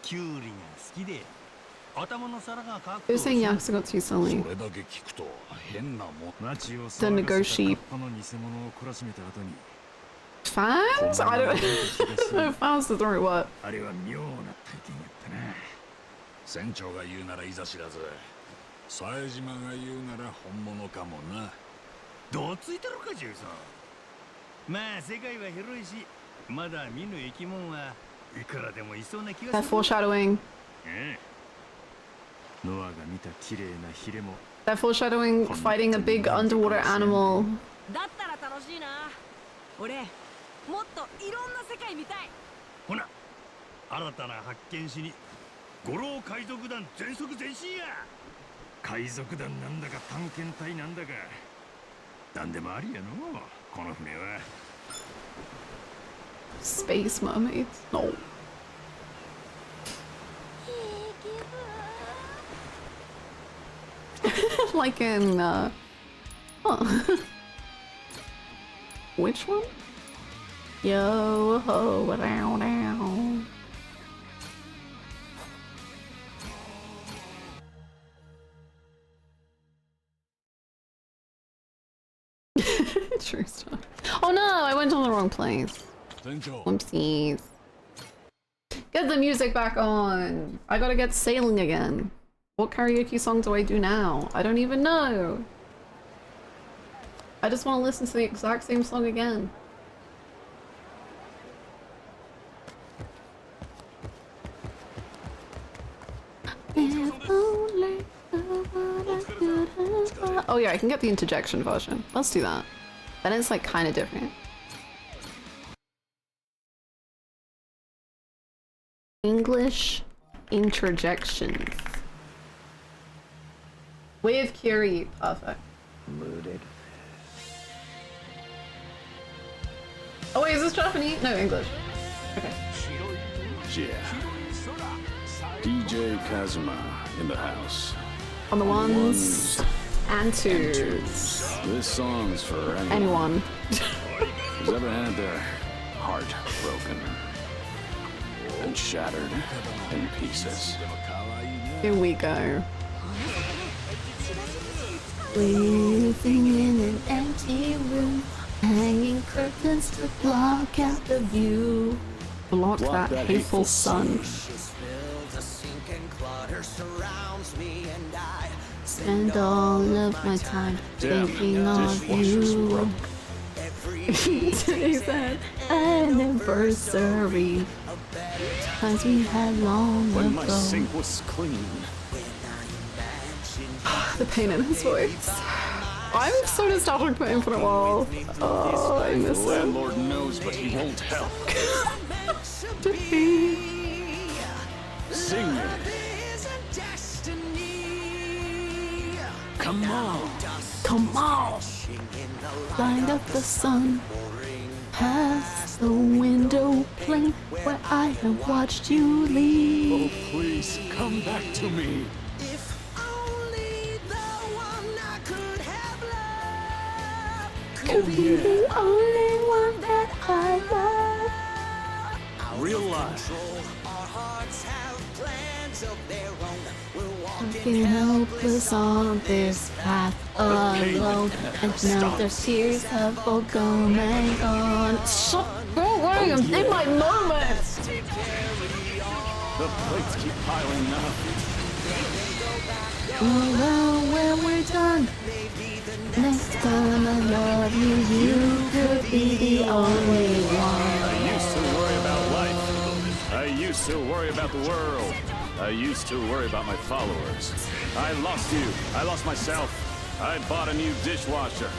E: キュウリが好きで頭の皿がカッ
A: Who's saying Yakuza got too
B: そ
A: silly?
B: れだけ聞くと変なもん。街を
A: The
B: 騒がせた
A: negotiate.
B: カッパの偽物を懲らしめた後に
A: Fans? I don't know. Fans is the right word.
B: あれは妙な体験やったな。船長が言うならいざ知らず、冴島が言うなら本物かもな。
E: どうついてるかジェイさん。まあ世界は広いし、まだ見ぬ生き物はいくらでもいそうな気が
A: They're
E: する。
A: foreshadowing.
B: ノアが見た綺麗なヒレも
A: They're foreshadowing fighting a big underwater animal.
F: だったら楽しいな。俺、もっといろんな世界見たい。
E: ほな、新たな発見しに五郎海賊団全速前進や。
B: 海賊団なんだか探検隊なんだかなんでもありやのこの船は。
A: Space mermaids? No. Like in, huh. Which one? Yo ho down down. True stuff. Oh no, I went to the wrong place.
B: 船長
A: Whoopsies. Get the music back on. I gotta get sailing again. What karaoke song do I do now? I don't even know. I just want to listen to the exact same song again. Oh yeah, I can get the interjection version. Let's do that. Then it's like kind of different. English interjections. With Curie. Perfect.
B: Mooted.
A: Oh wait, is this Japanese? No, English. Okay.
B: Yeah. DJ Kazuma in the house.
A: On the ones and twos.
B: This song's for
A: Anyone.
B: who's ever had their heart broken and shattered in pieces.
A: Here we go. Living in an empty room, hanging curtains to block out the view. Block that hateful sun. Spend all of my time thinking of you. Today's an anniversary. Times we had long
B: When my
A: ago.
B: sink was clean.
A: The pain in his voice. I'm so nostalgic for Infinite World. Oh, I miss
B: The
A: him.
B: landlord knows, but he won't help. Sing it. Come on.
A: Come on! Light up the sun. Past the window pane where I have watched you
B: Oh,
A: leave.
B: please come back to me.
A: Could be the only one that I love.
B: Realize.
A: Walking helpless on this path alone, and now the tears have all gone and gone. Shut away! I'm in my moment.
B: The plates keep piling up.
A: Well, when we're done, next time I love you, you could be the only one.
B: I used to worry about life. I used to worry about the world. I used to worry about my followers. I lost you. I lost myself. I bought a new dishwasher.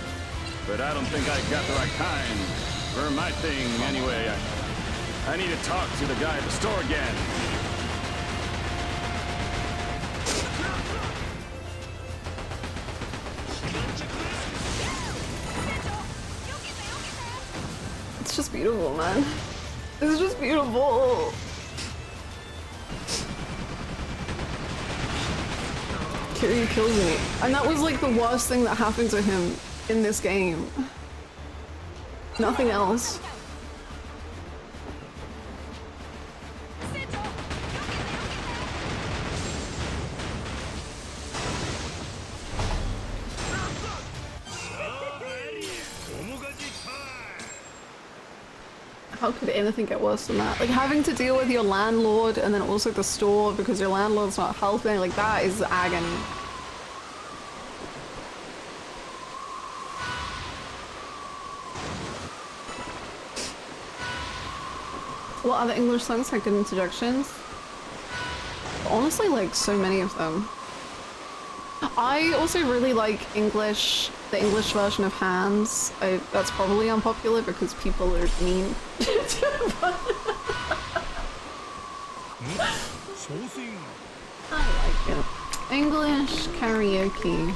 B: But I don't think I got the right kind. For my thing, anyway. I need to talk to the guy at the store again.
A: It's just beautiful, man. It's just beautiful. Kiryu kills me. And that was like the worst thing that happened to him in this game. Nothing else. How could anything get worse than that? Like having to deal with your landlord and then also the store because your landlord's not helping, like that is agony. What other English songs had good interjections? Honestly, like so many of them. I also really like the English version of Hands. That's probably unpopular because people are mean. I like it. English karaoke.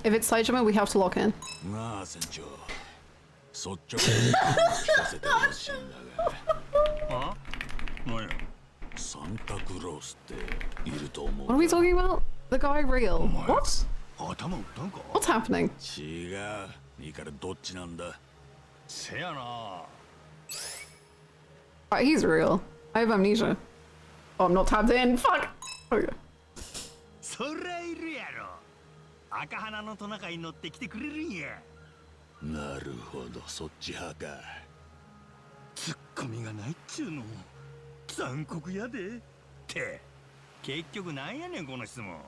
A: If it's Saitama, we have to lock in. What are we talking about? The guy real. What? What's happening? Right, he's real. I have amnesia. Oh, I'm not tapped in. Fuck! Okay.
E: 赤花のトナカイに乗ってきてくれるんや。なるほど、そっち派か。ツッコミがないっちゅうの。残酷やで。って、結局なんやねんこの質問。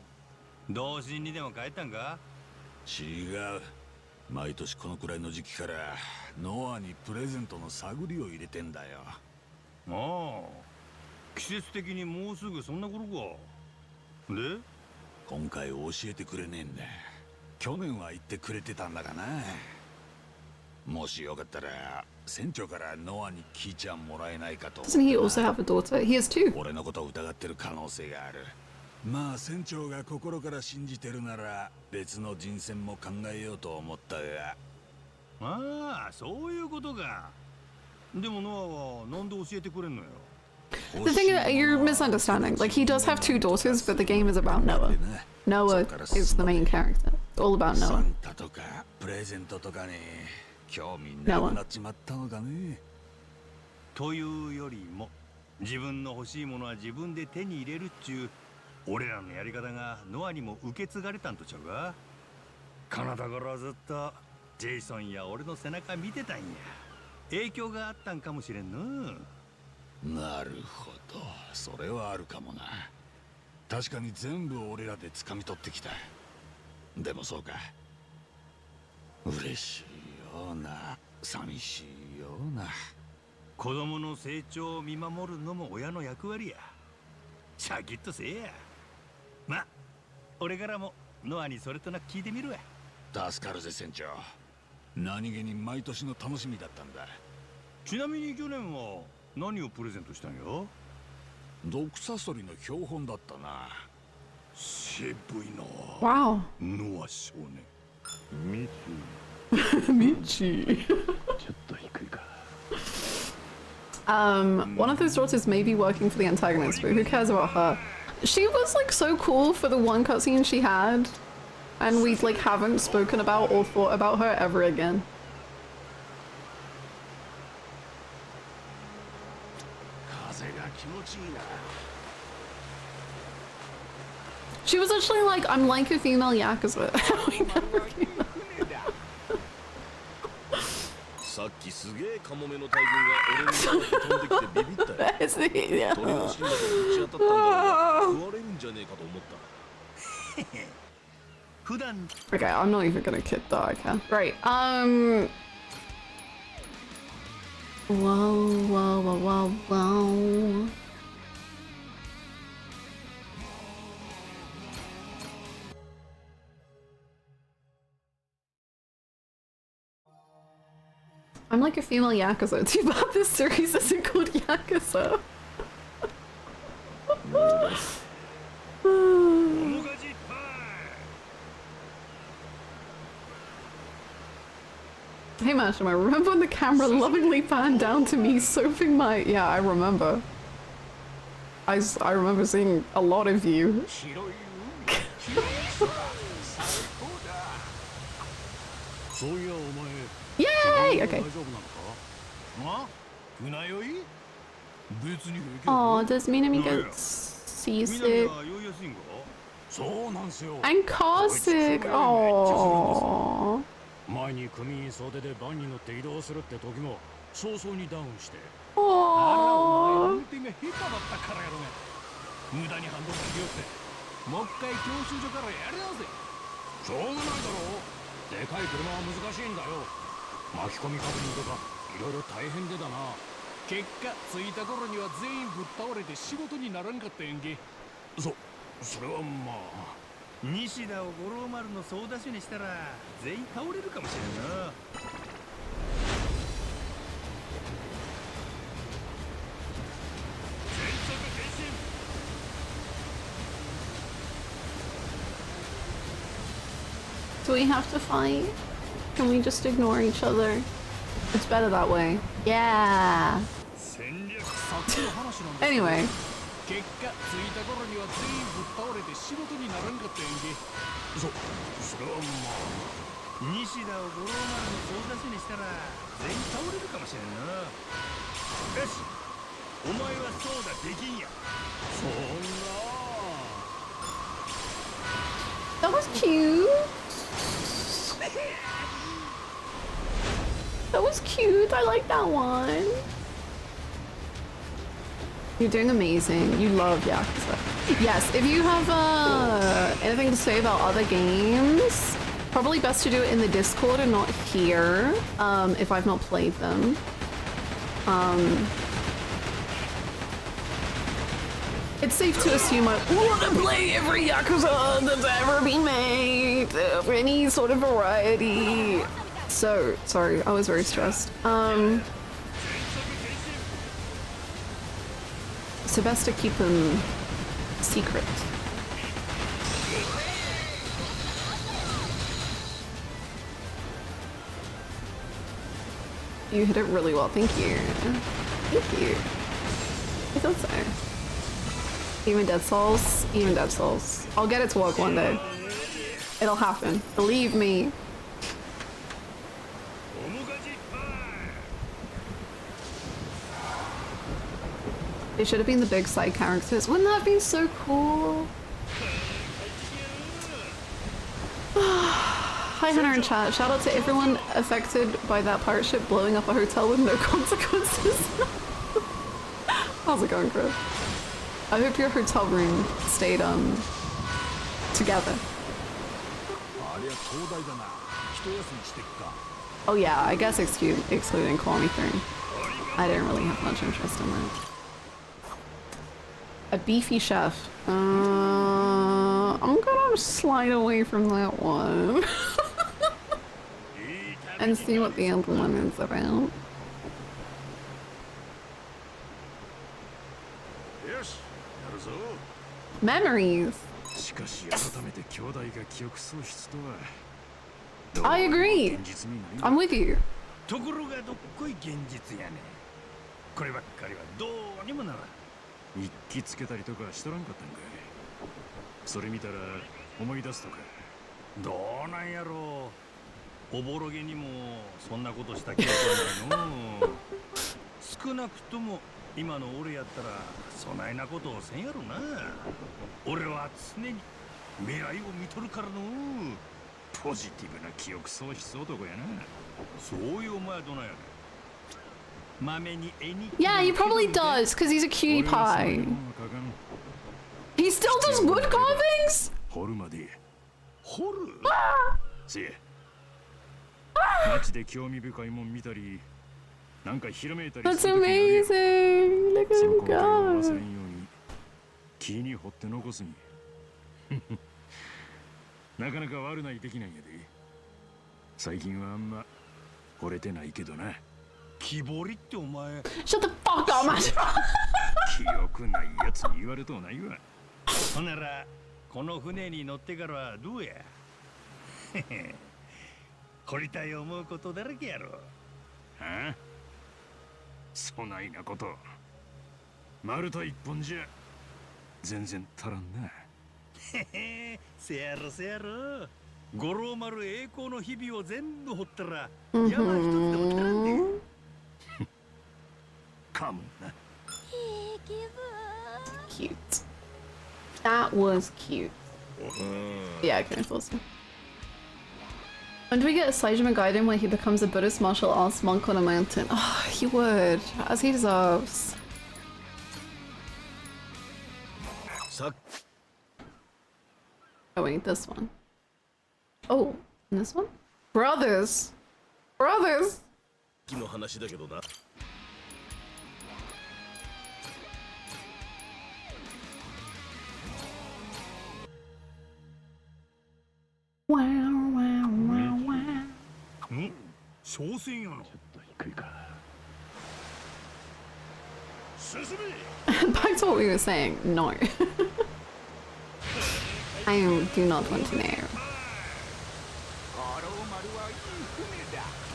E: 童心にでも帰ったんか？違う。毎年このくらいの時期からノアにプレゼントの探りを入れてんだよ。ああ、季節的にもうすぐそんな頃か。で？今回教えてくれねえんだ。去年は言ってくれてたんだがな。もしよかったら船長からノアに聞いちゃもらえないかと。
A: Doesn't he also have a daughter? He has two.
E: 俺のことを疑ってる可能性がある。まあ船長が心から信じてるなら別の人選も考えようと思ったが。ああ、そういうことか。でもノアはなんで教えてくれんのよ。
A: The thing is, you're misunderstanding. Like, he does have two daughters, but the game is about Noah. Noah is the main character. It's all about Noah. Noah.
E: というよりも、自分の欲しいものは自分で手に入れるっちゅう、俺らのやり方がノアにも受け継がれたんとちゃうか？カナダからずっとジェイソンや俺の背中見てたんや。影響があったんかもしれんの。なるほど、それはあるかもな。確かに全部俺らで掴み取ってきた。でもそうか。嬉しいような、寂しいような。子供の成長を見守るのも親の役割や。シャキッとせえや。ま、俺からもノアにそれとなく聞いてみるわ。助かるぜ船長。何気に毎年の楽しみだったんだ。ちなみに去年は何をプレゼントしたんよ？毒サソリの標本だったな。渋いな。
A: Wow.
E: ノア少年。
A: Michi.
D: ちょっと低いか。
A: One of those daughters may be working for the antagonist, but who cares about her? She was like so cool for the one cutscene she had, and we like haven't spoken about or thought about her ever again. She was actually like, I'm like a female Yakuza. We never came up.
G: さっきすげえカモメの大群が俺に飛んできてビビったよ。鳥の死んだとぶち当たったんだろうが食われるんじゃねえかと思った。
E: 普段
A: Okay, I'm not even gonna kid though, I can. Right, Whoa. I'm like a female Yakuza. Too bad this series isn't called Yakuza. Hey Masham, I remember when the camera lovingly panned down to me soaping my... Yeah, I remember. I remember seeing a lot of you. Yay! Okay. Oh, does Minami get seasick? I'm car sick. Oh.
B: 前に組員袖でバンに乗って移動するって時も早々にダウンしてあらお前運転が下手だったからやろね無駄にハンドル切りよってもう一回教習所からやり直せしょうがないだろでかい車は難しいんだよ巻き込み確認とかいろいろ大変でだな結果着いた頃には全員ぶっ倒れて仕事にならんかったやんけそれはまあ
E: 西田を五郎丸の総出しにしたら全員倒れるかもしれんな。全速前進。
A: Do we have to fight? Can we just ignore each other? It's better that way. Yeah. Anyway.
B: 結果着いた頃には全員ぶっ倒れて仕事にならんかったやんけそれはまあ
E: 西田を五郎丸の総出しにしたら全員倒れるかもしれんなよしお前はそうだできんや
B: そんな
A: That was cute. That was cute. I like that one. You're doing amazing. You love Yakuza. Yes, if you have anything to say about other games, probably best to do it in the Discord and not here, if I've not played them. It's safe to assume I want to play every Yakuza that's ever been made, of any sort of variety. So, sorry, I was very stressed. So best to keep them secret. You hit it really well, thank you. Thank you. I thought so. Even Dead Souls? Even Dead Souls. I'll get it to work one day. It'll happen. Believe me. They should have been the big side characters. Wouldn't that have been so cool? Hi Hannah in chat. Shout out to everyone affected by that pirate ship blowing up a hotel with no consequences. How's it going, Chris? I hope your hotel room stayed together. Oh yeah, I guess excluding Kwame 3. I didn't really have much interest in that. A beefy chef. I'm gonna slide away from that one. And see what the other one is about. Memories. I agree. I'm with you.
E: ところがどっこい現実やねこればっかりはどうにもならん
B: 一気つけたりとかしとらんかったんかいそれ見たら思い出すとか
E: どうなんやろうおぼろげにもそんなことした記憶はないの少なくとも今の俺やったらそないなことをせんやろな俺は常に未来を見とるからの
B: ポジティブな記憶喪失男やな
E: そういうお前はどないやね
A: Yeah, he probably does, because he's a cutie pie. He still does wood carvings? That's amazing! Look at him go!
B: なかなか悪ないできないんやで最近はあんま惚れてないけどな
E: 木彫りってお前
A: Shut the fuck up, man!
B: 記憶ないやつに言われとうないわ
E: ほならこの船に乗ってからはどうや掘りたい思うことだらけやろ。
B: はあ、そないなこと丸太一本じゃ全然足らんな。
E: へへ、せやろせやろ。五郎丸栄光の日々を全部掘ったら山一つでも足らんで。
B: かもな。
A: Cute. That was cute. Yeah, I kind of thought so. When do we get a Saijima Gaiden where he becomes a Buddhist martial arts monk on a mountain? Oh, he would, as he deserves. Oh wait, this one. Oh, and this one? Brothers! Brothers! Wow, wow, wow, wow.
E: 商船やの。
A: Back to what we were saying, no. I do not want to know.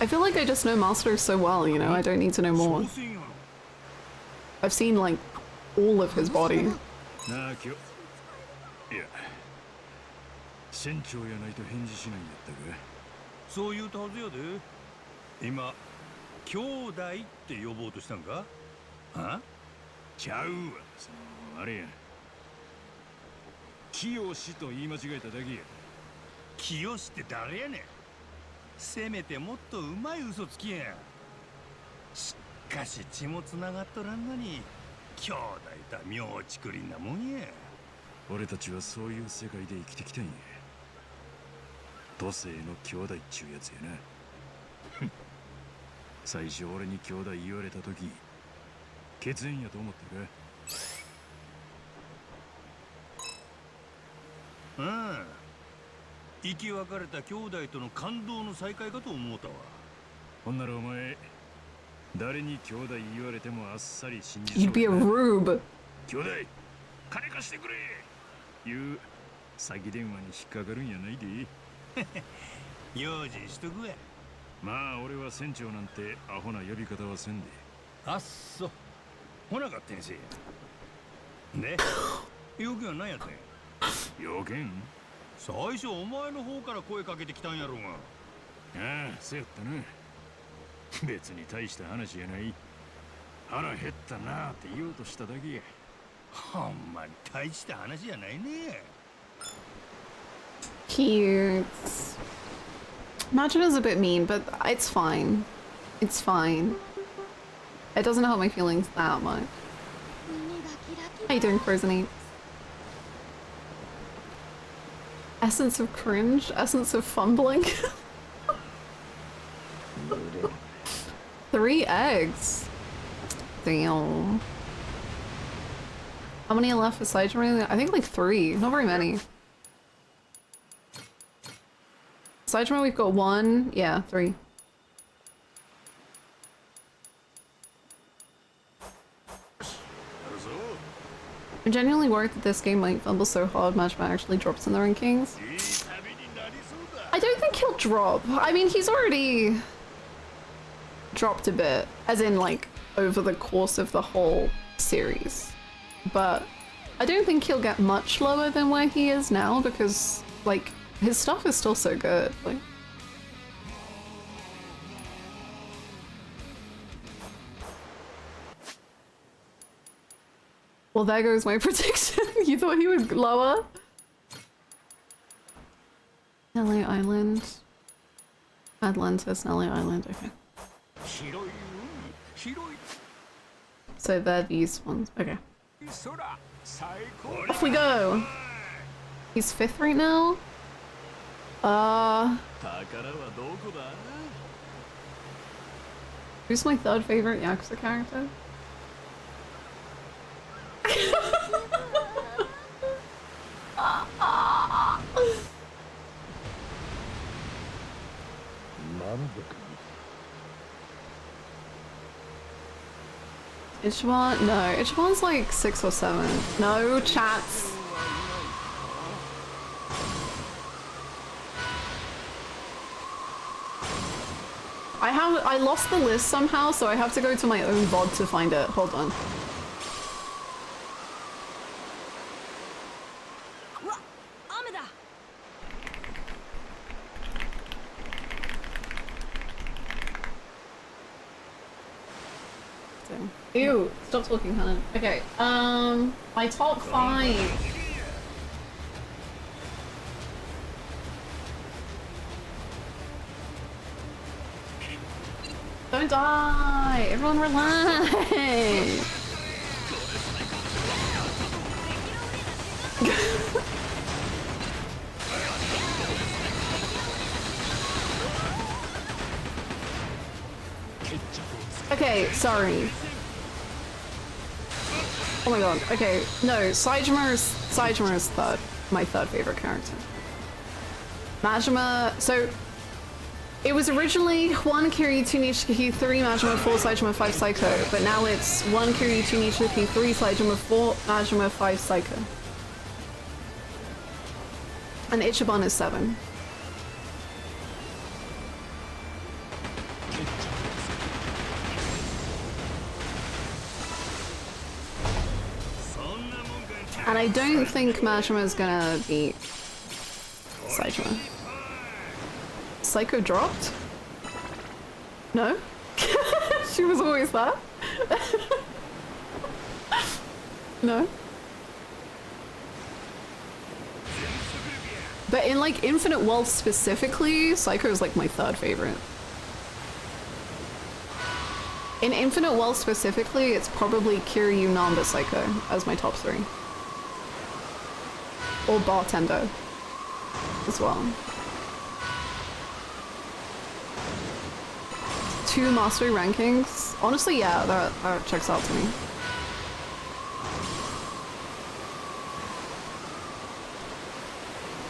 A: I feel like I just know Master so well, you know, I don't need to know more. I've seen, like, all of his body.
B: なあ、今日。いや、船長やないと返事しないんやったか。
E: そう言うたはずやで。今、兄弟って呼ぼうとしたんか？は？
B: ちゃうわ、そのあれや。清と言い間違えただけや。
E: 清って誰やねん。せめてもっとうまい嘘つきや。しかし血もつながっとらんのに兄弟だ妙ちくりんなもんや。
B: 俺たちはそういう世界で生きてきたんや。土星の兄弟っちゅうやつやな。最初俺に兄弟言われた時血縁やと思ったか。
E: うん、生き別れた兄弟との感動の再会かと思うたわ。
B: ほんならお前誰に兄弟言われてもあっさり信じそう。
A: You'd be a rube.
B: 兄弟金貸してくれいう詐欺電話に引っかかるんやないで。
E: 用心しとくわ。
B: まあ俺は船長なんてアホな呼び方はせんで。
E: あっそ、ほなかったんせ。で、要件は何やったんや。
B: 要件？
E: 最初お前の方から声かけてきたんやろうが。
B: ああ、そうやったな。別に大した話やない。腹減ったなって言おうとしただけや。
E: ほんまに大した話じゃないね。
A: Cute. Imagine is a bit mean, but it's fine. It's fine. It doesn't hurt my feelings that much. How you doing, Frozen 8? Essence of cringe? Essence of fumbling? 3 eggs. Damn. How many are left for Saijima? I think like 3. Not very many. Saijima, we've got 1. Yeah, 3. I'm genuinely worried that this game might fumble so hard Majima actually drops in the rankings. I don't think he'll drop. I mean, he's already dropped a bit, as in like over the course of the whole series. But I don't think he'll get much lower than where he is now because like his stuff is still so good. Like, well, there goes my prediction. You thought he would lower? LA Island. Atlantis, LA Island, okay. So they're these ones, okay. Off we go! He's 5th right now? Who's my 3rd favorite Yakuza character? Ichiban? No, Ichiban's like 6 or 7. No, chats. I lost the list somehow, so I have to go to my own VOD to find it. Hold on. Ew, stop talking, Hannah. Okay, my top 5. Don't die! Everyone relax! Okay, sorry. Oh my god, okay. No, Saejima is my third favorite character. Majima, so it was originally 1 Kiryu, 2 Nishiki, 3 Majima, 4 Saejima, 5 Psycho, but now it's 1 Kiryu, 2 Nishiki, 3 Saejima, 4 Majima, 5 Psycho. And Ichiban is 7. And I don't think Majima is gonna beat Saejima. Psycho dropped? No? She was always that? No? But in like Infinite Wealth specifically, Psycho is like my third favorite. In Infinite Wealth specifically, it's probably Kiryu, Namba, Psycho as my top 3. Or Bartender as well. 2 mastery rankings. Honestly, yeah, that checks out to me.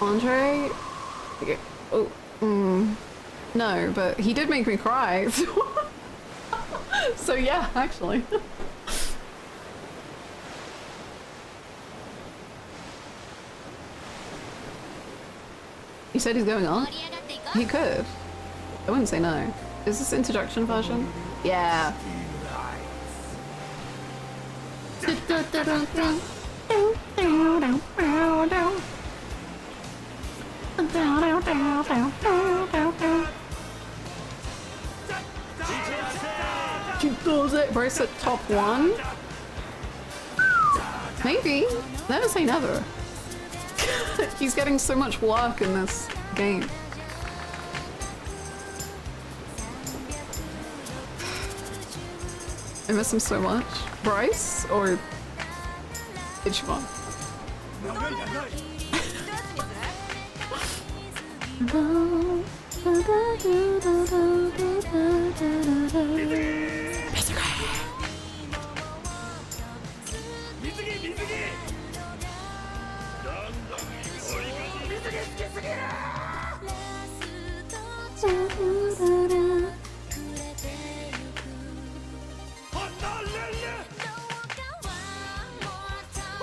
A: Andre? Okay. Oh, no, but he did make me cry. So yeah, actually. You said he's going on? He could. I wouldn't say no. Is this introduction version? Yeah. She does it. Bryce at top 1? Maybe. Never say never. He's getting so much work in this game. I miss him so much. Bryce or Ichiban?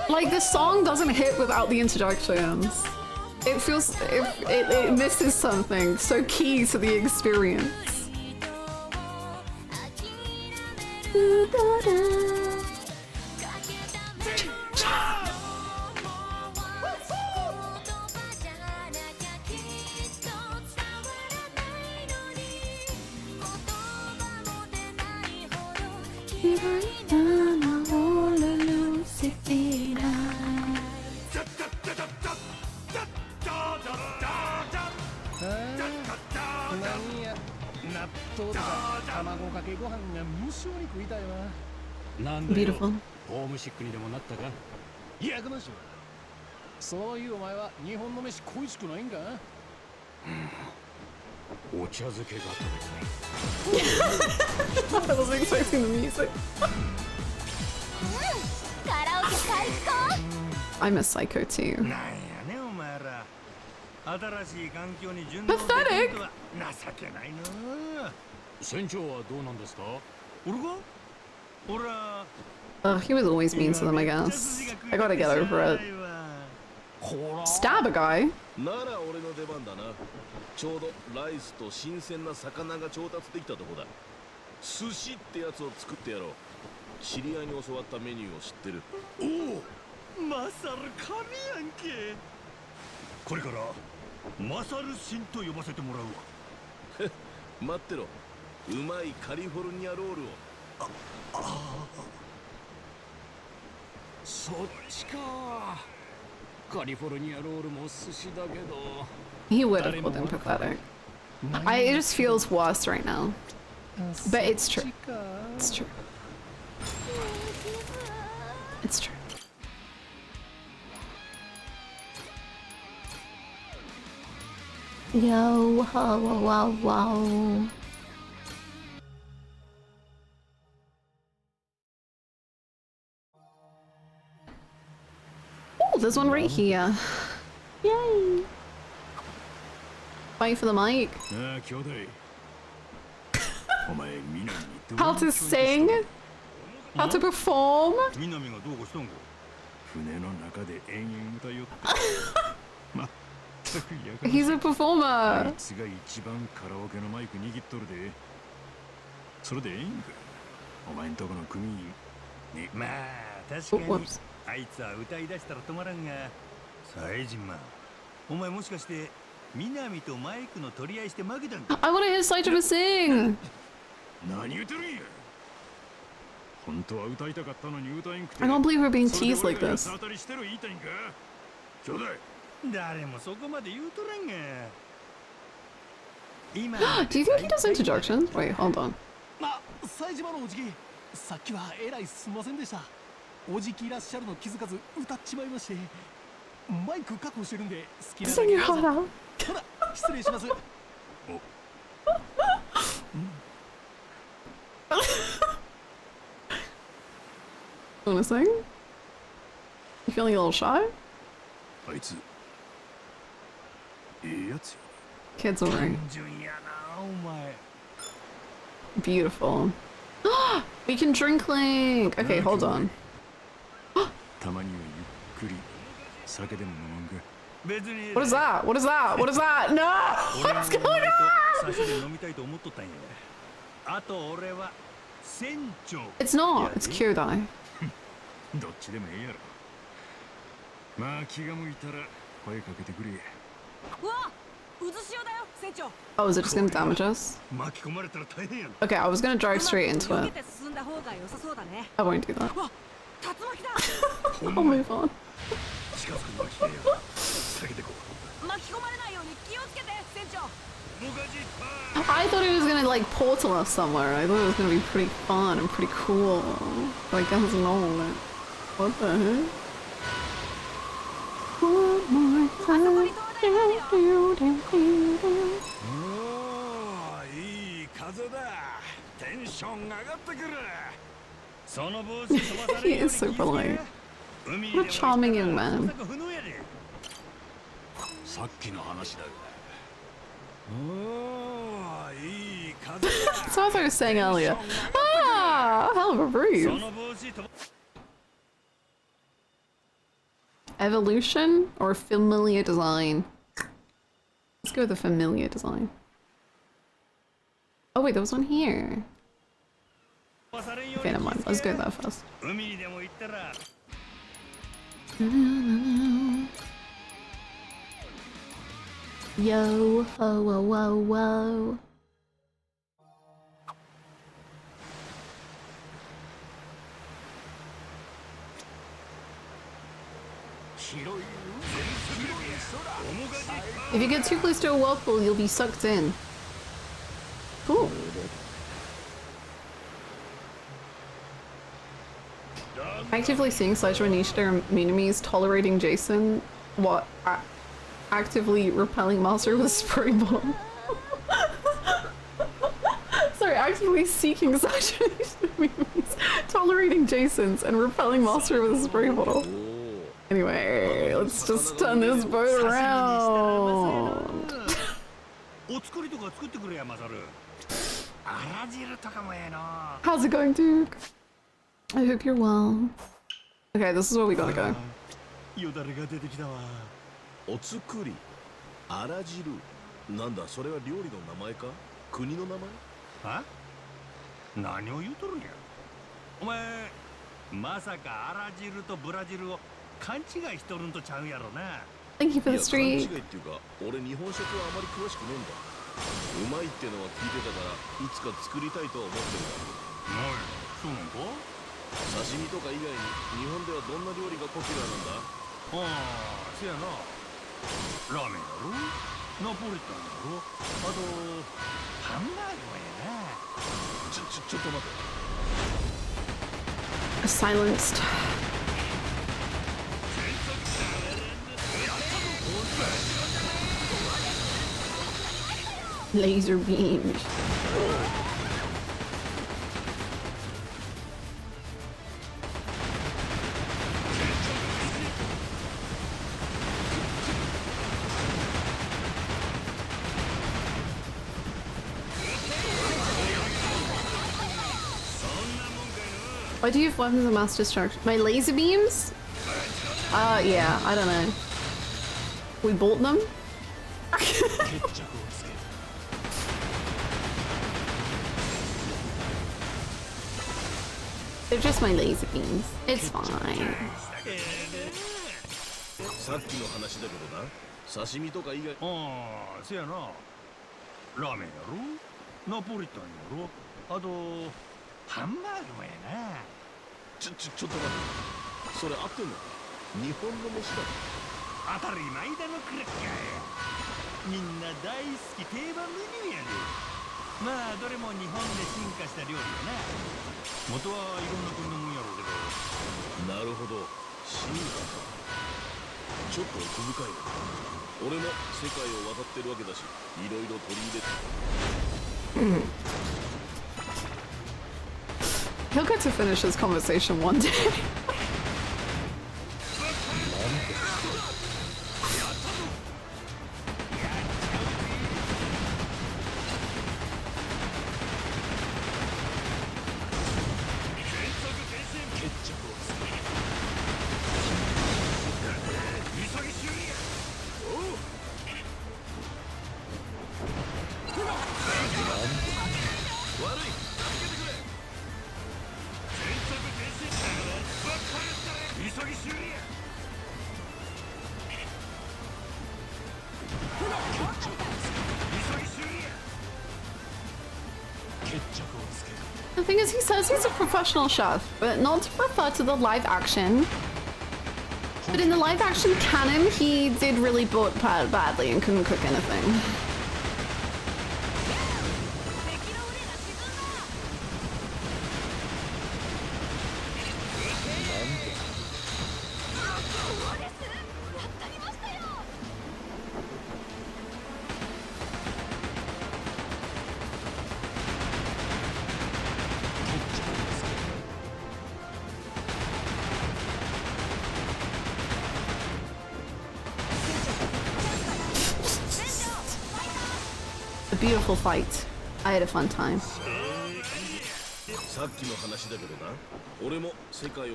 A: Like, this song doesn't hit without the introductions. It feels, it misses something so key to the experience. Beautiful.
D: ホームシックにでもなったか。やかましいわ。そういうお前は日本の飯恋しくないんか。
B: お茶漬けが食べたい。
A: I was expecting the music. I miss Psycho too. Pathetic.
B: 船長はどうなんですか？俺が？俺は。
A: Ugh, he was always mean to them, I guess. I gotta get over it. Stab a guy?
G: なら俺の出番だな。ちょうどライスと新鮮な魚が調達できたとこだ。寿司ってやつを作ってやろう。知り合いに教わったメニューを知ってる。
E: おお、マサル神やんけ。これからマサル神と呼ばせてもらうわ。
G: 待ってろ。うまいカリフォルニアロールを。
D: そっちか。カリフォルニアロールも寿司だけど。
A: He would have called him pathetic. It just feels worse right now. But it's true. It's true. It's true. Yo, ho, wow, wow. Oh, there's one right here. Yay. Fight for the mic. How to sing? How to perform? He's a performer. Whoops.
E: あいつは歌い出したら止まらんが、さえじんまん、お前もしかして南とマイクの取り合いして負けたんか？
A: I want to hear Saito to sing.
E: 何言ってるんや。本当は歌いたかったのに歌えんくて。
A: I can't believe we're being teased like this.
E: 誰もそこまで言うとらんが。今
A: Do you think he does interjections? Wait, hold on.
D: あ、冴島のおじき、さっきはえらいすんませんでした。おじきいらっしゃるの気づかず歌っちまいまして、マイク確保してるんで好きなだ
A: Sing
D: け
A: your heart out.
D: ほら、失礼します。
A: Wanna sing? You feeling a little shy?
E: あいつ、ええやつよ。
A: Kids are right.
E: 純やな、お前。
A: Beautiful. We can drink Link. Okay, hold on.
E: たまにはゆっくり酒でも飲まんか。別に。
A: What is that? What is that? What is that? No! What's going on?
E: 酒で飲みたいと思っとったんや。あと俺は船長。
A: It's not. It's Kyodai.
E: どっちでもええやろ。まあ気が向いたら声かけてくれ。
F: うわ、渦潮だよ、船長。
A: Oh, is it just gonna damage us?
E: 巻き込まれたら大変やろ。
A: Okay, I was gonna drive straight into
F: 避
A: it.
F: けて進んだ方が良さそうだね。
A: I won't do that.
F: うわ、竜巻だ。
A: I'll move on.
E: 近づくのは危険や。避けてこう。
F: 巻き込まれないように気をつけて、船長。
A: I thought it was gonna like portal us somewhere. I thought it was gonna be pretty fun and pretty cool. But I guess not. What the heck? One more time.
E: おー、いい風だ。テンション上がってくる。その帽子飛ばされる
A: He
E: ように
A: is super light. What a charming young man.
E: さっきの話だが。おー、いい風だ。
A: So as I was saying earlier. Ah, hell of a breeze. Evolution or familiar design? Let's go with the familiar design. Oh wait, there was one here. Okay, never mind. Let's go there first. Yo, ho, whoa, whoa, whoa. If you get too close to a whirlpool, you'll be sucked in. Cool. Actively seeing Saito Nishida and Minami's tolerating Jason, what? Actively repelling Master with a spray bottle. Sorry, actively seeking Saito Nishida and Minami's tolerating Jason's and repelling Master with a spray bottle. Anyway, let's just turn this boat around. How's it going, Duke? I hope you're well. Okay, this is where we gotta go.
E: よだれが出てきたわ。
G: お作り、あら汁。なんだそれは料理の名前か、国の名前？
E: は？何を言うとるんや。お前まさかあら汁とブラ汁を勘違いしとるんとちゃうやろな。
A: Thank you for
G: い
A: the
G: や勘違い
A: street.
G: っていうか、俺日本食はあまり詳しくねえんだ。うまいってのは聞いてたから、いつか作りたいとは思ってるんだ。
E: おい、そうなんか？
G: 刺身とか以外に日本ではどんな料理がポピュラーなんだ？
E: ああ、せやな。ラーメンやろ、ナポリタンやろ、あとハンバーグやな。
G: ちょっと待て。
A: Silenced. Laser beams. Why do you have weapons of mass destruction? My laser beams? Yeah, I don't know. We bought them? They're just my laser beams. It's fine.
G: さっきの話だけどな、刺身とか以外。
E: ああ、せやな。ラーメンやろ、ナポリタンやろ、あとハンバーグもやな。
G: ちょっと待って、それ合ってんの？日本の飯だ。
E: 当たり前だのクラッカーや。みんな大好き定番メニューやで。まあどれも日本で進化した料理やな。元はいろんな国のもんやろうけど。
G: なるほど、進化か。ちょっと奥深いな。俺も世界を渡ってるわけだし、いろいろ取り入れて。
A: He'll get to finish this conversation one day. The thing is, he says he's a professional chef, but not to refer to the live action. But in the live action canon, he did really badly and couldn't cook anything. A beautiful fight. I had a fun time.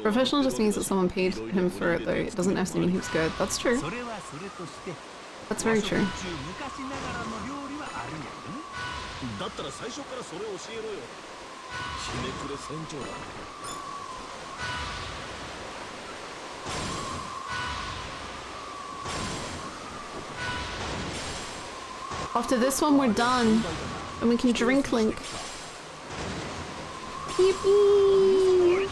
A: Professional just means that someone paid him for it, though. It doesn't necessarily mean he was good. That's true. That's very true. After this one, we're done. And we can drink Link. Yippee!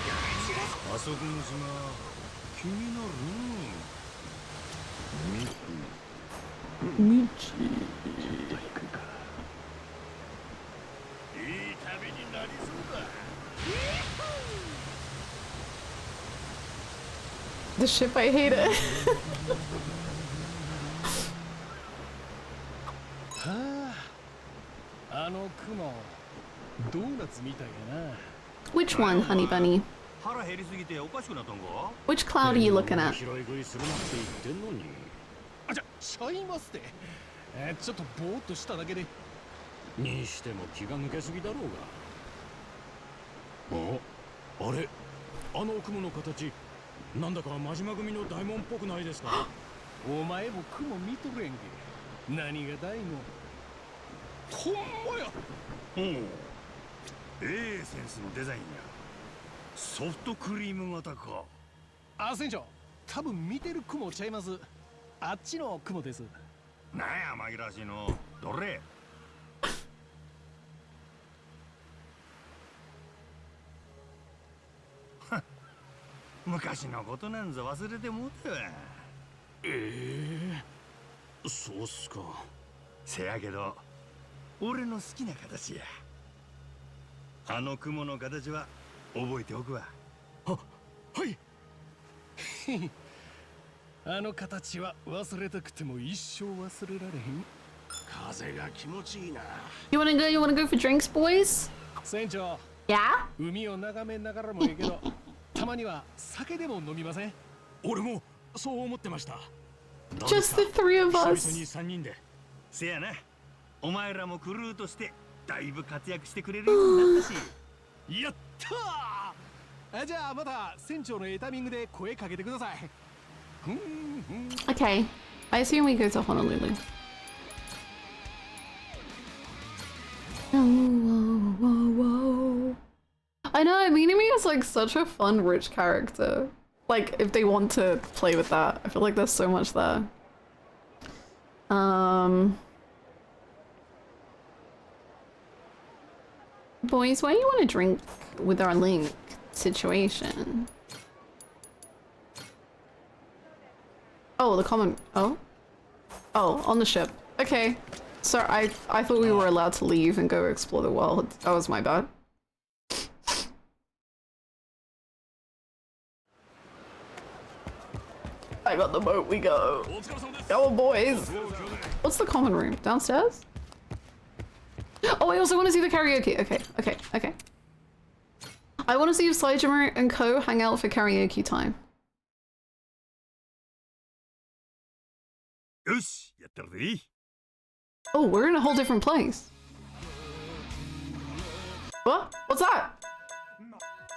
A: Michi. The ship, I hate it. Which one, Honey Bunny? Which cloud are you looking at?
D: ちゃいますって。ちょっとぼーっとしただけで。にしても気が抜けすぎだろうが。あれ、あの雲の形、
B: なんだか真島組の大門っぽくないですか？
D: お前も雲見とれんけ。何が大門。ほんまや。
E: うん。センスのデザインや。ソフトクリーム型か。
D: あ、船長、多分見てる雲ちゃいます。あっちの雲です。
E: なんや紛らわしいの。どれ？昔のことなんぞ忘れてもうたわ。
B: そうっすか。
E: せやけど俺の好きな形や。あの雲の形は覚えておくわ。
B: はい。
D: あの形は忘れたくても一生忘れられへん。
B: 風が気持ちいいな。
A: You wanna go for drinks, boys?
D: 船長、
A: Yeah?
D: 海を眺めながらもいいけど、たまには酒でも飲みません？
B: 俺もそう思ってました。
A: Just the three of
B: 久々
A: us.
B: に3人で。
E: せやな。お前らもクルーとしてだいぶ活躍してくれるようになったし。
D: やったー。じゃあまた船長のタイミングで声かけてください。
A: Okay. I assume we go to Honolulu. Whoa, whoa, whoa. I know, Minami is like such a fun, rich character. Like, if they want to play with that, I feel like there's so much there. Boys, why do you want to drink with our link situation? Oh, the common. Oh, on the ship. Okay. So I thought we were allowed to leave and go explore the world. That was my bad. I got the boat. We go. Oh, boys. What's the common room? Downstairs? Oh, I also want to see the karaoke. Okay. I want to see if Saijima and Co hang out for karaoke time.
E: よし、やったらで。
A: Oh, we're in a whole different place. What? What's that?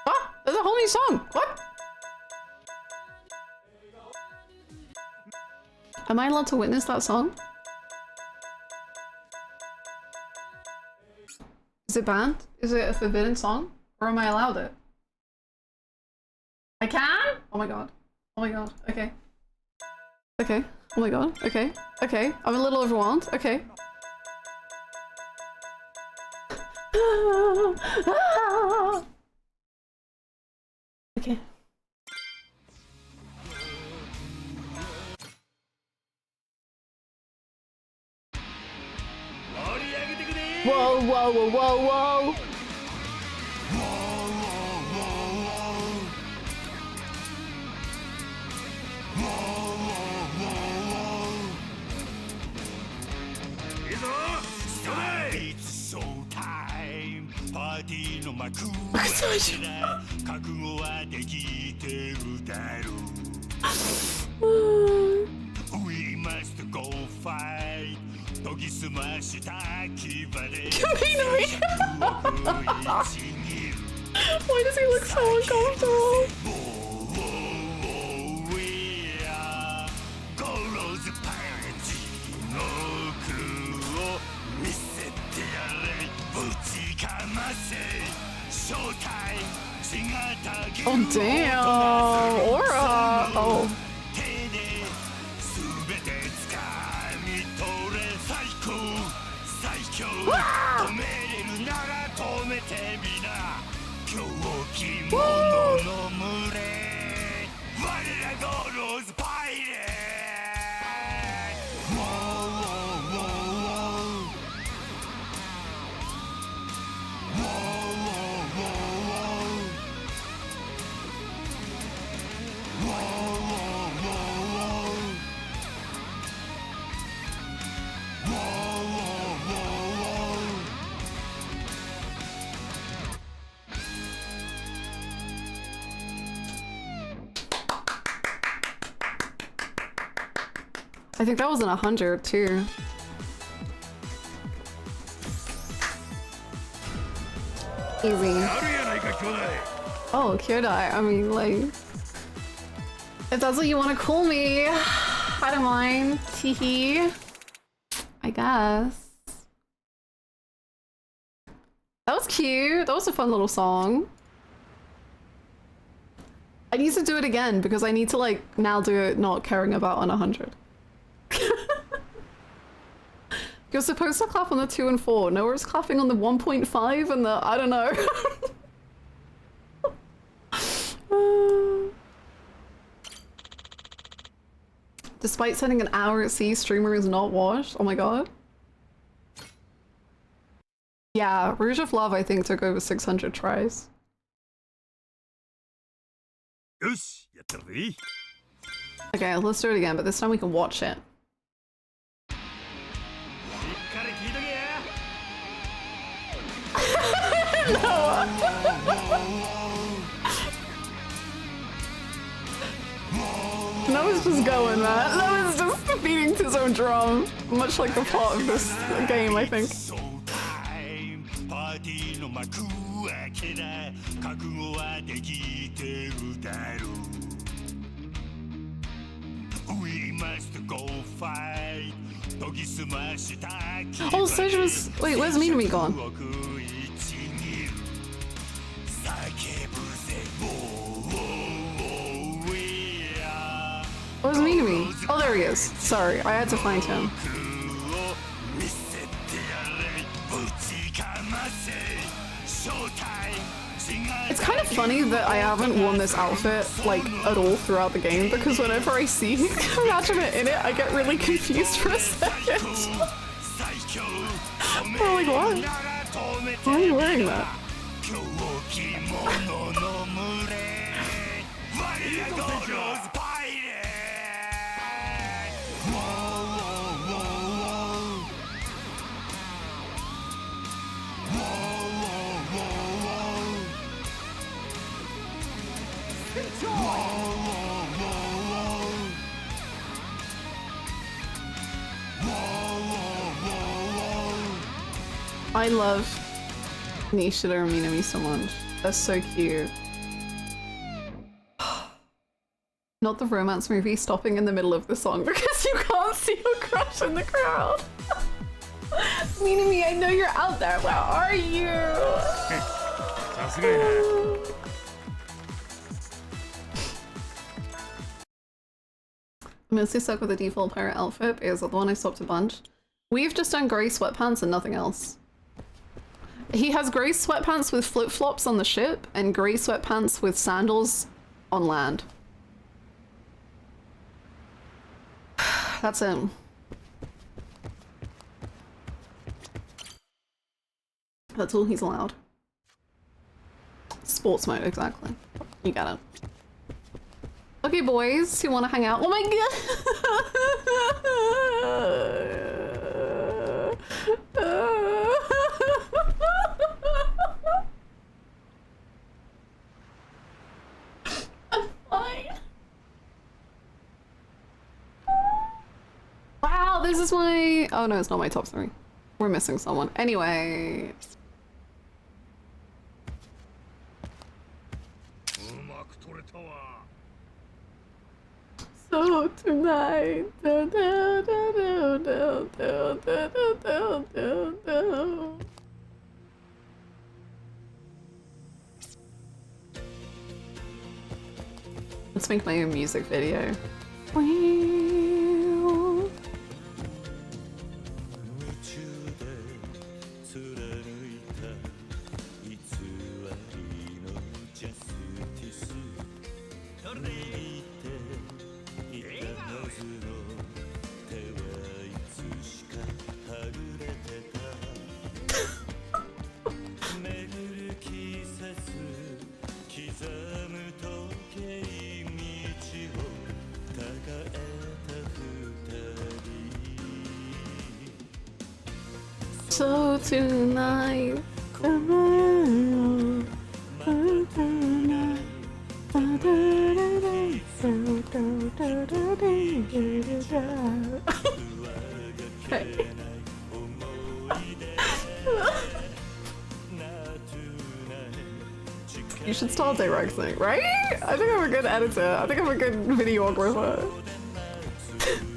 A: What? There's a whole new song. What? Am I allowed to witness that song? Is it banned? Is it a forbidden song? Or am I allowed it? I can? Oh my god. Oh my god. Okay. Okay. Oh my god. Okay. Okay. I'm a little overwhelmed. Okay. Okay. Whoa, whoa, whoa, whoa, whoa.
E: It's showtime. パーティーの幕は覚悟はできてるだろう。We must go fight. 研ぎ澄ました牙で
A: Why does he look so uncomfortable?
E: We are Goros Pirates のクルーを見せてやれぶちかませショータイム血がたぎる
A: Oh damn! Aura! Oh.
E: 手で全て掴み取れ最高最強止めれるなら止めてみな狂気者の群れ我らゴローズパイレー
A: I think that was in 100 too. Easy. Oh, Kyodai. I mean, like, If that's what you want to call me, I don't mind. Teehee. I guess. That was cute. That was a fun little song. I need to do it again because I need to like now do it not caring about on 100. You're supposed to clap on the 2 and 4. Noah's clapping on the 1.5 and the I don't know. Despite sending an hour at sea, streamer is not washed. Oh my god. Yeah, Rouge of Love I think took over 600 tries. Okay, let's do it again, but this time we can watch it. Noah's just going, man. Noah's just beating to his own drum, much like the plot of this game, I think. Oh, Sage was. Wait, where's Minami gone? Where's Minami? Oh, there he is. Sorry, I had to find him. It's kind of funny that I haven't worn this outfit, like, at all throughout the game, because whenever I see Imagine in it, I get really confused for a second. I'm like, what? Why are you wearing that? I love Nishida and Minami so much. They're so cute. Not the romance movie stopping in the middle of the song because you can't see your crush in the crowd. Minami, I know you're out there. Where are you? I'm mostly stuck with the default pirate outfit because the one I swapped a bunch. We've just done grey sweatpants and nothing else. He has grey sweatpants with flip-flops on the ship and grey sweatpants with sandals on land. That's him. That's all he's allowed. Sports mode, exactly. You got it. Okay, boys, you want to hang out? Oh my god! I'm fine. Wow, this is my... Oh no, it's not my top 3. We're missing someone. Anyway... So tonight, do, do, do, do, do, do, do, do, do. Let's make my own music video. So tonight, You should start directing, right? I think I'm a good editor. I think I'm a good videographer.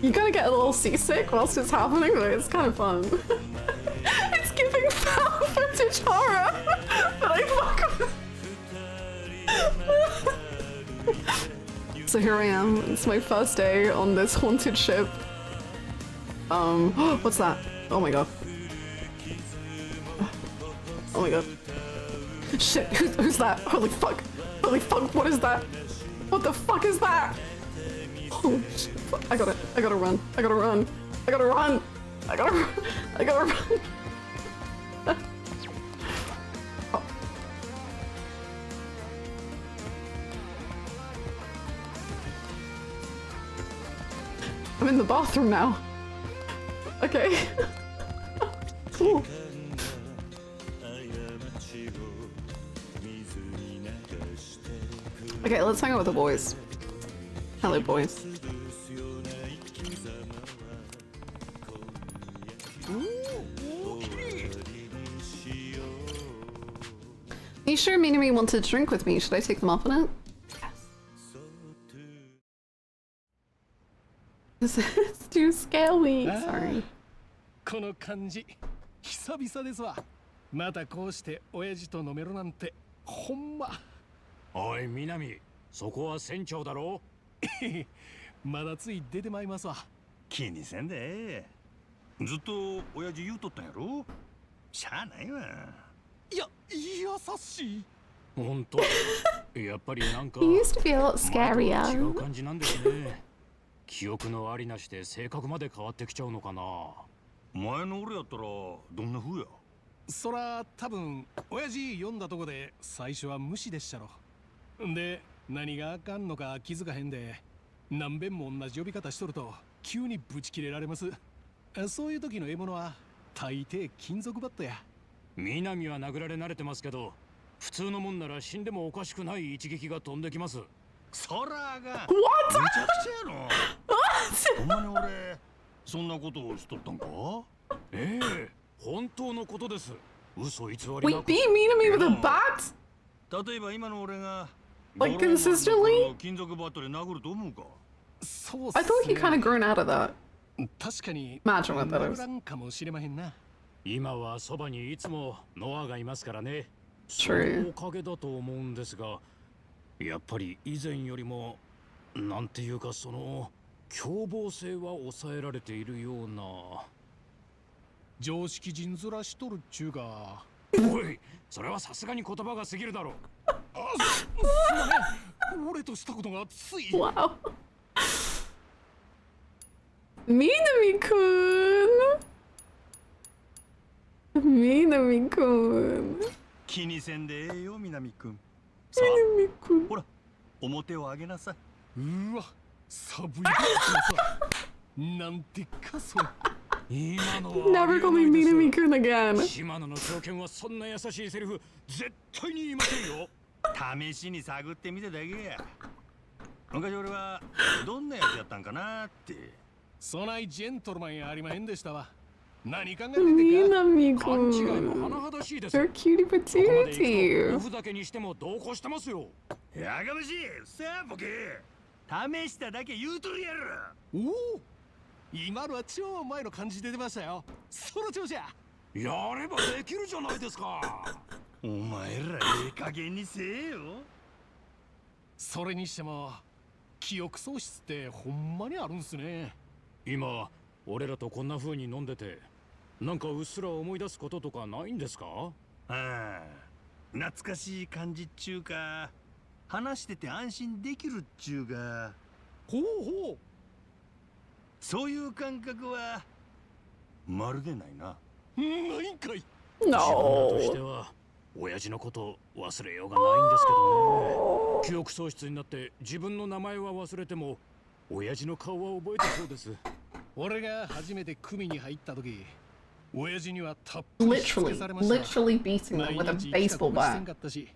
A: You kind of get a little seasick whilst it's happening, but it's kind of fun. It's giving found footage horror, but I fuck with. So here I am. It's my first day on this haunted ship. What's that? Oh my god. Oh my god. Shit, who's that? Holy fuck. Holy fuck, what is that? What the fuck is that? Oh shit, fuck. I gotta run. I gotta run. I gotta run. I gotta run. I gotta run. Oh. I'm in the bathroom now. Okay. Cool. Okay, let's hang out with the boys. Hello, boys. Are you sure Minami wanted to drink with me? Should I take them up on it? Yes. It's too scary. Sorry.
D: この感じ久々ですわ。またこうして親父と飲めるなんてほんま。
B: おい南、そこは船長だろ。
D: まだつい出てまいりますわ。
E: 気にせんで。ずっと親父言うとったんやろ。しゃあないわ。
D: いや、優しい。
B: 本当。やっぱりなんか。
A: He used to be a lot scarier.
B: 違う感じなんですね。記憶のありなしで性格まで変わってきちゃうのかな。
E: 前の俺やったらどんな風や。
D: そら多分親父読んだとこで最初は無視でしたろ。で何があかんのか気づかへんで何遍も同じ呼び方しとると急にブチ切れられます。そういう時の獲物は大抵金属バットや。
B: 南は殴られ慣れてますけど、普通のもんなら死んでもおかしくない一撃が飛んできます。
E: そらがめちゃく
A: What?
E: ちゃやろ。ほんまに俺そんなことをしとったんか。
B: ええ、本当のことです。嘘偽りな
A: Wait,
B: く。
A: beat Minami with a bat?
E: 例えば今の俺が
A: Like consistently?
E: 金属バットで殴ると思うか。
D: そうっす
A: I thought he kind of grown out of that.
D: 確かに
A: Imagine what that
D: 殴
A: is.
D: らんかもしれまへんな。
B: 今はそばにいつもノアがいますからね。そ
A: True.
B: のおかげだと思うんですが、やっぱり以前よりもなんていうかその凶暴性は抑えられているような。
D: 常識人ずらしとるっちゅうが。
B: おい、それはさすがに言葉が過ぎるだろう。
D: すまへん。俺としたことがつい。
A: Wow. Minami-kun! Minami-kun.
E: 気にせんでええよ南くん。さあ
A: Minami-kun.
E: ほら表を上げなさい。
D: うわ、寒いですさ。なんてかそれ。
B: 今のは
A: Never call me Minami-kun again.
B: 島野の長剣はそんな優しいセリフ絶対に言いませんよ。
E: 試しに探ってみただけや。昔俺はどんなやつやったんかなって。
D: そないジェントルマンやありまへんでしたわ。何考えててか。
B: 勘違いも
A: Minami-kun.
B: 甚だしいです。
A: They're cutie
B: ここまで行くと
A: patootie.
B: オフだけにしても同行してますよ。
E: やがましい。さあボケ。試しただけ言うとるやろ。
D: おお、今のは超前の感じで出ましたよ。その調子や。
B: やればできるじゃないですか。
E: お前らええ加減にせえよ。
D: それにしても記憶喪失ってほんまにあるんすね。
B: 今俺らとこんな風に飲んでて、なんかうっすら思い出すこととかないんですか？
E: ああ、懐かしい感じっちゅうか、話してて安心できるっちゅうか。
D: ほうほう。
E: そういう感覚はまるでないな。
D: ないんかい。
B: 自分らとして
A: No.
B: は親父のこと忘れようがないんですけどね。記憶喪失になって自分の名前は忘れても親父の顔は覚えてそうです。
D: 俺が初めて組に入った時、親父にはたっぷりしつけ
A: Literally,
D: されました。
A: literally beating them
D: 毎
A: with a
D: 日
A: baseball
D: 帰宅もせん
A: bat.
D: かったし、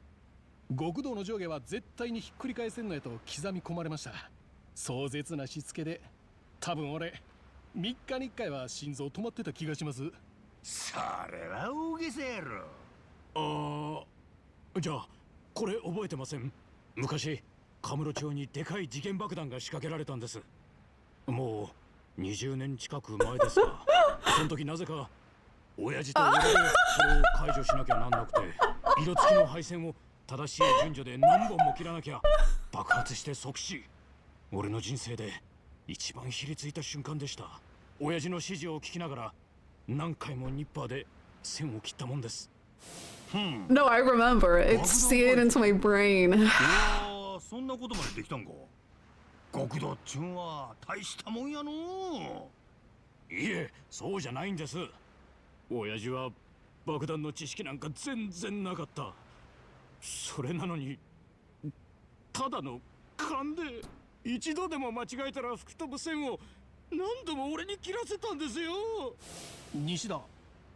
D: 極道の上下は絶対にひっくり返せんのやと刻み込まれました。壮絶なしつけで、多分俺3日に1回は心臓止まってた気がします。
E: それは大げさやろ。
B: じゃあ
D: これ覚えてません？昔カムロ町にでかい時限爆弾が仕掛けられたんです。もう20年近く前ですが、その時なぜか親父と俺でそれを解除しなきゃなんなくて、色付きの配線を正しい順序で何本も切らなきゃ爆発して即死。俺の人生で一番ひりついた瞬間でした。親父の指示を聞きながら何回もニッパーで線を切ったもんです。
A: No, I remember. It's seared into my brain.
E: いやー、そんなことまでできたんか。極道っちゅんは大したもんやの。
D: いえ、そうじゃないんです。親父は爆弾の知識なんか全然なかった。それなのにただの勘で一度でも間違えたら吹き飛ぶ線を何度も俺に切らせたんですよ。西田、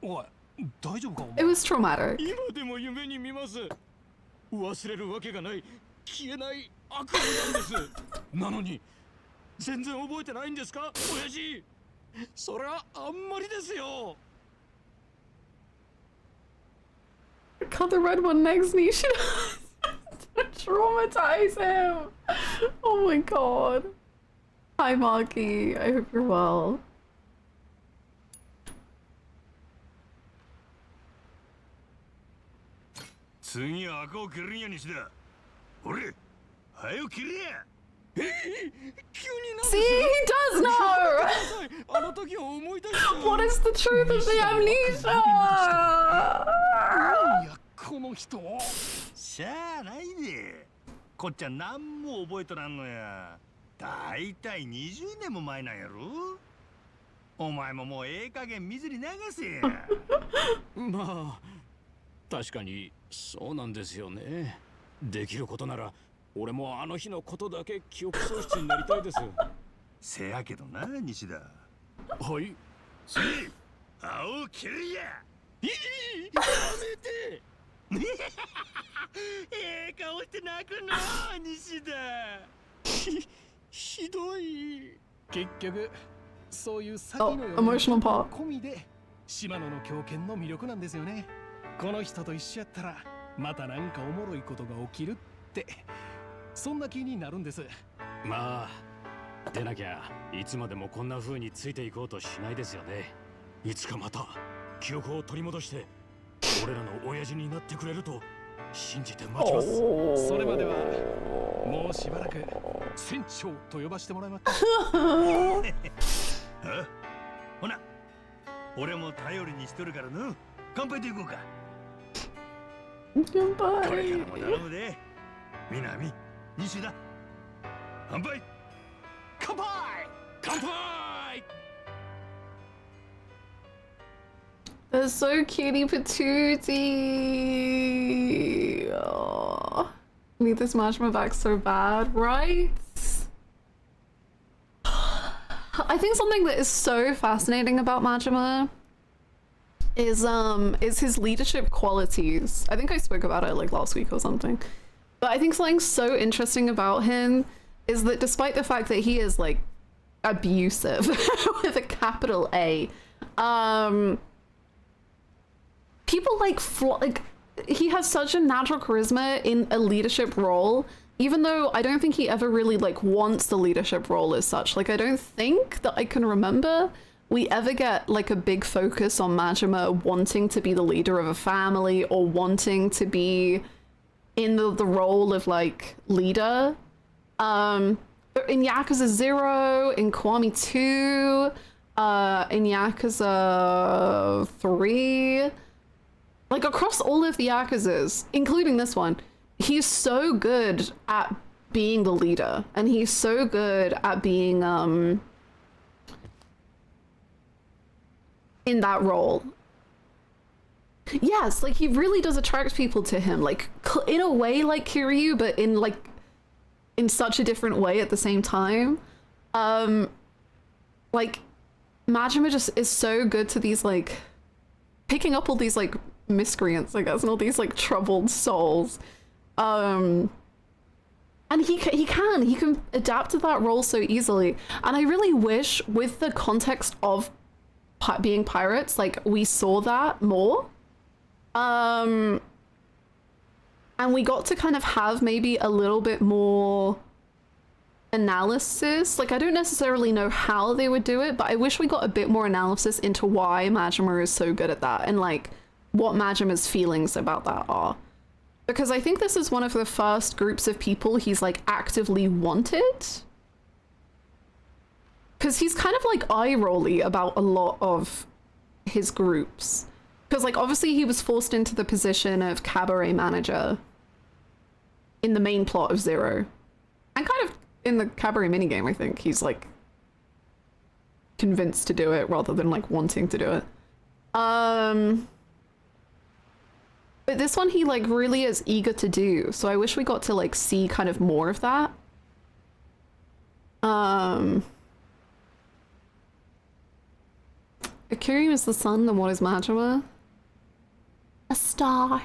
D: おい、大丈夫かお前。
A: It was traumatic.
D: 今でも夢に見ます。忘れるわけがない消えない悪夢なんです。なのに全然覚えてないんですか親父。それはあんまりですよ。
A: Cut the red one next, Nisha. Traumatize him. Oh my god. Hi, Maki. I hope you're well.
E: 次は赤を切るんや西田。俺、早く切れや。
D: 急になん
A: See, he does know.
D: あの時を思い出した。
A: What is the truth of the amnesia?
D: いや、この人。
E: しゃあないで。こっちは何も覚えとらんのや。だいたい20年も前なんやろ。お前ももうええ加減水に流せや。
D: まあ確かにそうなんですよね。できることなら俺もあの日のことだけ記憶喪失になりたいです。
E: せやけどな、西田。
D: はい。
E: 青を切るや。
D: やめて。
E: ええ顔して泣くの、西田。
D: ひどい。結局そういう先
A: Oh,
D: のよう
A: emotional part.
D: 込みで島野の狂犬の魅力なんですよね。この人と一緒やったらまたなんかおもろいことが起きるってそんな気になるんです。まあでなきゃいつまでもこんな風についていこうとしないですよね。いつかまた記憶を取り戻して俺らの親父になってくれると信じて待ちます。それまではもうしばらく船長と呼ばせてもらいます。
E: ほな、俺も頼りにしとるからの。乾杯と行こうか。これからも頼むで。南、西田。乾杯。
D: 乾杯。乾杯。
A: They're so cutie patootie. Oh, I need this Majima back so bad, right? I think something that is so fascinating about Majima is his leadership qualities. I think I spoke about it like last week or something. But I think something so interesting about him is that despite the fact that he is like abusive with a capital A, people like he has such a natural charisma in a leadership role, even though I don't think he ever really like wants the leadership role as such. Like I don't think that I can remember we ever get like a big focus on Majima wanting to be the leader of a family or wanting to be in the role of like leader. In Yakuza 0, in Kiwami 2, in Yakuza 3, like across all of the Yakuzas, including this one, he's so good at being the leader, and he's so good at being in that role. Yes, like he really does attract people to him, like in a way like Kiryu, but in such a different way at the same time. Like Majima just is so good to these like picking up all these like miscreants, I guess, and all these like troubled souls. And he can adapt to that role so easily. And I really wish with the context of being pirates, like we saw that more. And And we got to kind of have maybe a little bit more analysis. Like, I don't necessarily know how they would do it, but I wish we got a bit more analysis into why Majima is so good at that and like what Majima's feelings about that are. Because I think this is one of the first groups of people he's like actively wanted. Because he's kind of like eye-rolly about a lot of his groups. Because like obviously he was forced into the position of cabaret manager in the main plot of Zero. And kind of in the cabaret minigame, I think he's like convinced to do it rather than like wanting to do it. But this one he like really is eager to do, so I wish we got to like see kind of more of that. If Kiryu is the sun, then what is Majima? A star.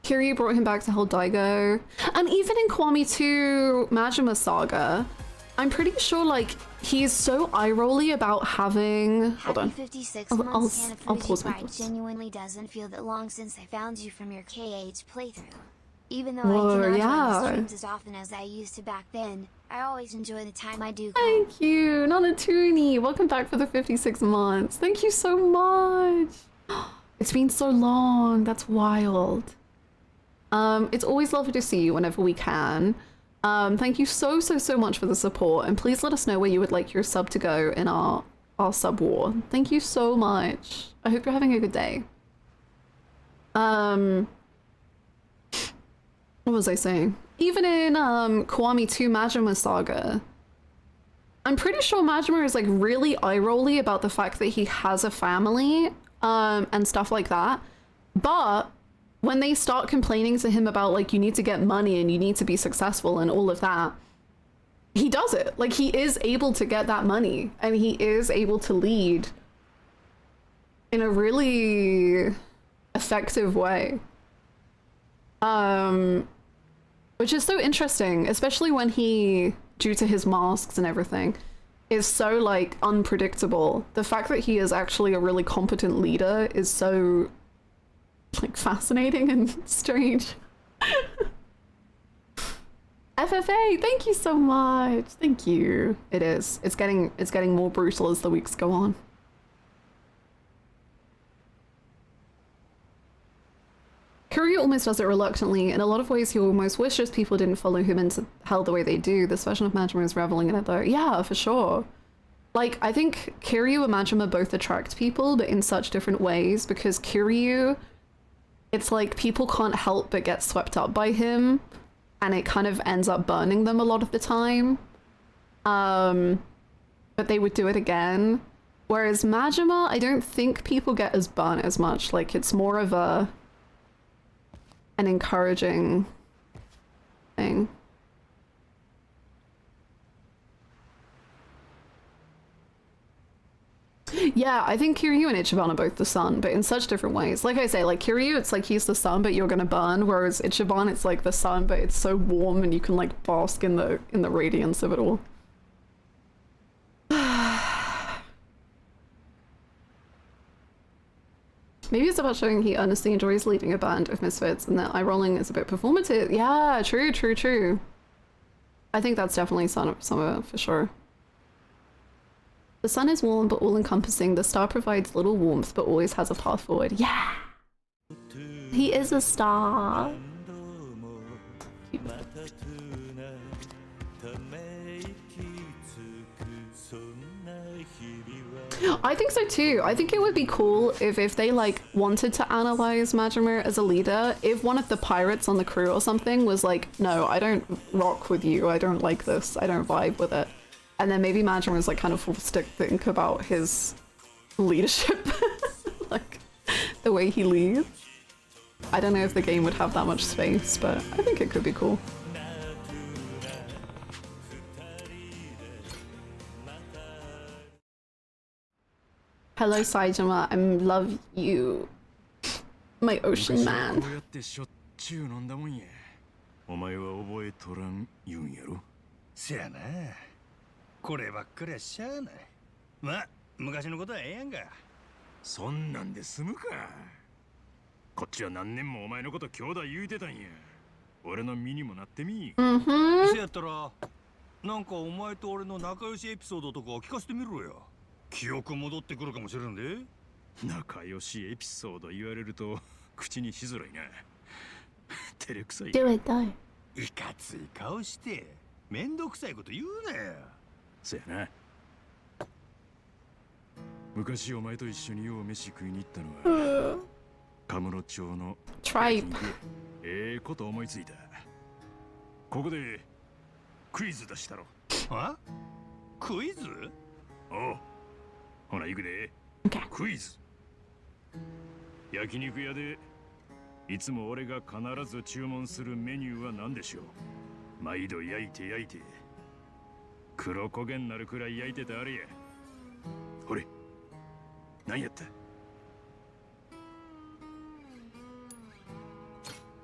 A: Kiryu brought him back to help Daigo. And even in Kiwami 2 Majima Saga, I'm pretty sure like he's so eye-rolly about having... Hold on.
H: 56
A: I'll
H: months
A: pause my
H: Hannah
A: thoughts.
H: genuinely doesn't feel that long since I found you from your KH playthrough. Even though
A: Whoa,
H: I do not join
A: yeah.
H: the streams as often as I used to back then, I always enjoy the time I do.
A: Thank you, Nanatuni. Welcome back for the 56 months. Thank you so much. It's been so long. That's wild. It's always lovely to see you whenever we can. Thank you so much for the support, and please let us know where you would like your sub to go in our sub war. Thank you so much. I hope you're having a good day. What was I saying? Even in Kiwami 2 Majima Saga, I'm pretty sure Majima is like really eye-rolly about the fact that he has a family and stuff like that. But when they start complaining to him about like you need to get money and you need to be successful and all of that, he does it. Like he is able to get that money and he is able to lead in a really effective way. Which is so interesting, especially when he, due to his masks and everything, is so like unpredictable. The fact that he is actually a really competent leader is so like fascinating and strange. FFA, thank you so much. Thank you. It is. It's getting more brutal as the weeks go on. Kiryu almost does it reluctantly. In a lot of ways, he almost wishes people didn't follow him into hell the way they do. This version of Majima is reveling in it though. Yeah, for sure. Like, I think Kiryu and Majima both attract people, but in such different ways, because Kiryu, it's like people can't help but get swept up by him, and it kind of ends up burning them a lot of the time. But they would do it again. Whereas Majima, I don't think people get as burnt as much. Like, it's more of an encouraging thing. Yeah, I think Kiryu and Ichiban are both the sun, but in such different ways. Like I say, like Kiryu, it's like he's the sun, but you're gonna burn, whereas Ichiban, it's like the sun, but it's so warm and you can like bask in the radiance of it all. Maybe it's about showing he earnestly enjoys leading a band of misfits and that eye rolling is a bit performative. Yeah, true. I think that's definitely some of it, for sure. The sun is warm but all-encompassing. The star provides little warmth but always has a path forward. Yeah! He is a star. Cute. I think so too. I think it would be cool if they like wanted to analyze Majima as a leader, if one of the pirates on the crew or something was like, no, I don't rock with you, I don't like this, I don't vibe with it. And then maybe Majima was like kind of forced to think about his leadership, like the way he leads. I don't know if the game would have that much space, but I think it could be cool. Hello Saijima, I love you. My ocean man.
E: お前は覚えとらん言うんやろ。せやな。こればっかりはしゃあない。まあ、昔のことはええやんか。
B: そんなんで済むか。こっちは何年もお前のこと兄弟言うてたんや。俺の身にもなってみ。
E: せやったらなんかお前と俺の仲良しエピソードとか聞かせてみろよ。記憶戻ってくるかもしれんで。
B: 仲良しエピソード言われると口にしづらいな。照れくさい。
A: Do it though.
E: いかつい顔してめんどくさいこと言うなよ。
B: そやな。昔お前と一緒によう飯食いに行ったのはカムロ町の
A: Tripe.
B: ええこと思いついた。ここでクイズ出したろ。
E: は？クイズ？
B: おう。ほな行くで。
A: Okay.
B: クイズ。焼肉屋でいつも俺が必ず注文するメニューは何でしょう。毎度焼いて黒焦げになるくらい焼いてたあれや。ほれ、何やった？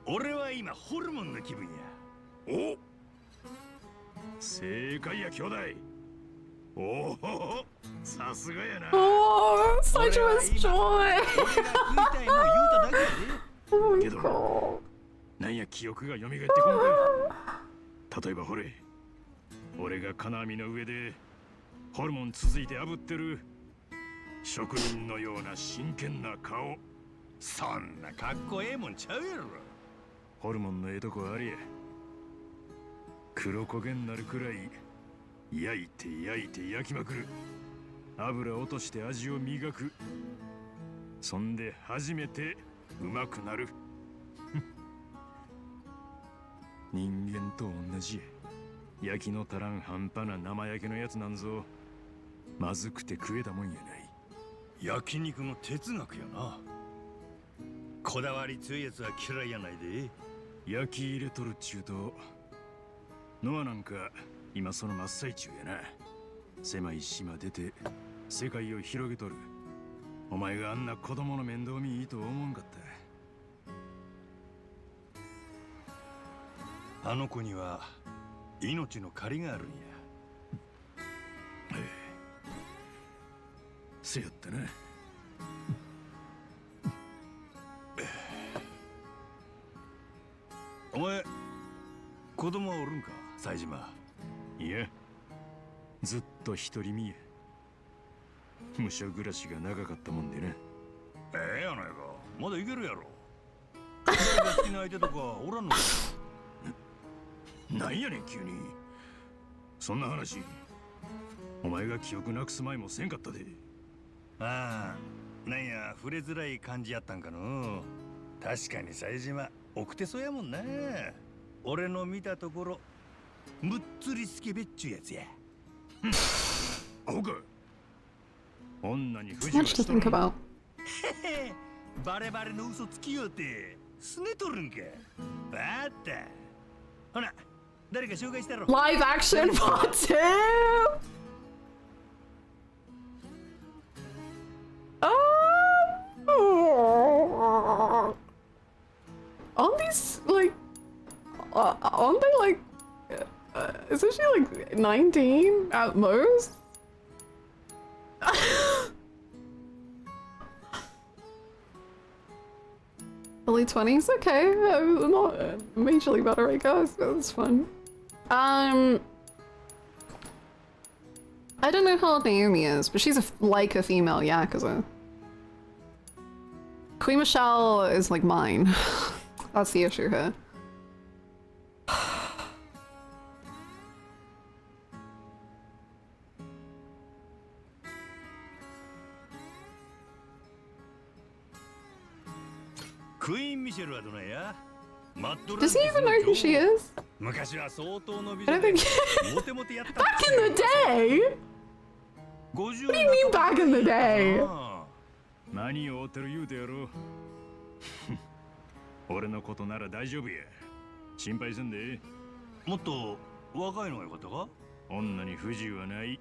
E: 俺は今ホルモンの気分や。
B: お、正解や兄弟。おお、さすがやな。
A: Oh, such was joy.
E: 俺が食いたいの言うただけやで。
A: Oh my
B: けど
A: god.
B: なんや記憶が蘇ってこんか。例えばほれ、俺が金網の上でホルモン続いて炙ってる職人のような真剣な顔。
E: そんなかっこええもんちゃうやろ。
B: ホルモンのええとこあれや。黒焦げになるくらい焼いて焼きまくる。油落として味を磨く。そんで初めてうまくなる。人間と同じや。焼きの足らん半端な生焼けのやつなんぞまずくて食えたもんやない。
E: 焼肉の哲学やな。こだわり強いやつは嫌いやないで。
B: 焼き入れとるっちゅうとノアなんか今その真っ最中やな。狭い島出て世界を広げとる。お前があんな子供の面倒見いいと思わんかった。
E: あの子には命の借りがあるんや。
B: せやったな。
E: お前子供はおるんか、冴島。
B: いや、ずっと独り身や。武者暮らしが長かったもんでな。
E: ええやないか、まだいけるやろ。お前が好きな相手とかおらんのか。
B: なんやねん急に。そんな話お前が記憶なくす前もせんかったで。
E: ああ、なんや触れづらい感じやったんかの。確かに冴島奥手そうやもんな。俺の見たところむっつりスケベっちゅうやつや。
B: アホか。女に不
A: Too
B: 自由
A: much to
B: しとる
A: think about.
E: バレバレの嘘つきよってすねとるんか。あった。ほな誰か紹介したろ。
A: Live action part 2. Aren't these like? Aren't they like? Isn't she like 19 at most? Early 20s? Okay, not majorly better, I guess. That's fun. I don't know how old Naomi is, but she's like a female Yakuza. Queen Michelle is like mine. That's the issue here. Does he even know who she is? I don't think. Back in the day? What do you mean back in the day?
B: 何を追ってる言うてやろ。俺のことなら大丈夫や。心配せんで。
E: もっと若いのがよかったか。
B: 女に不自由はない。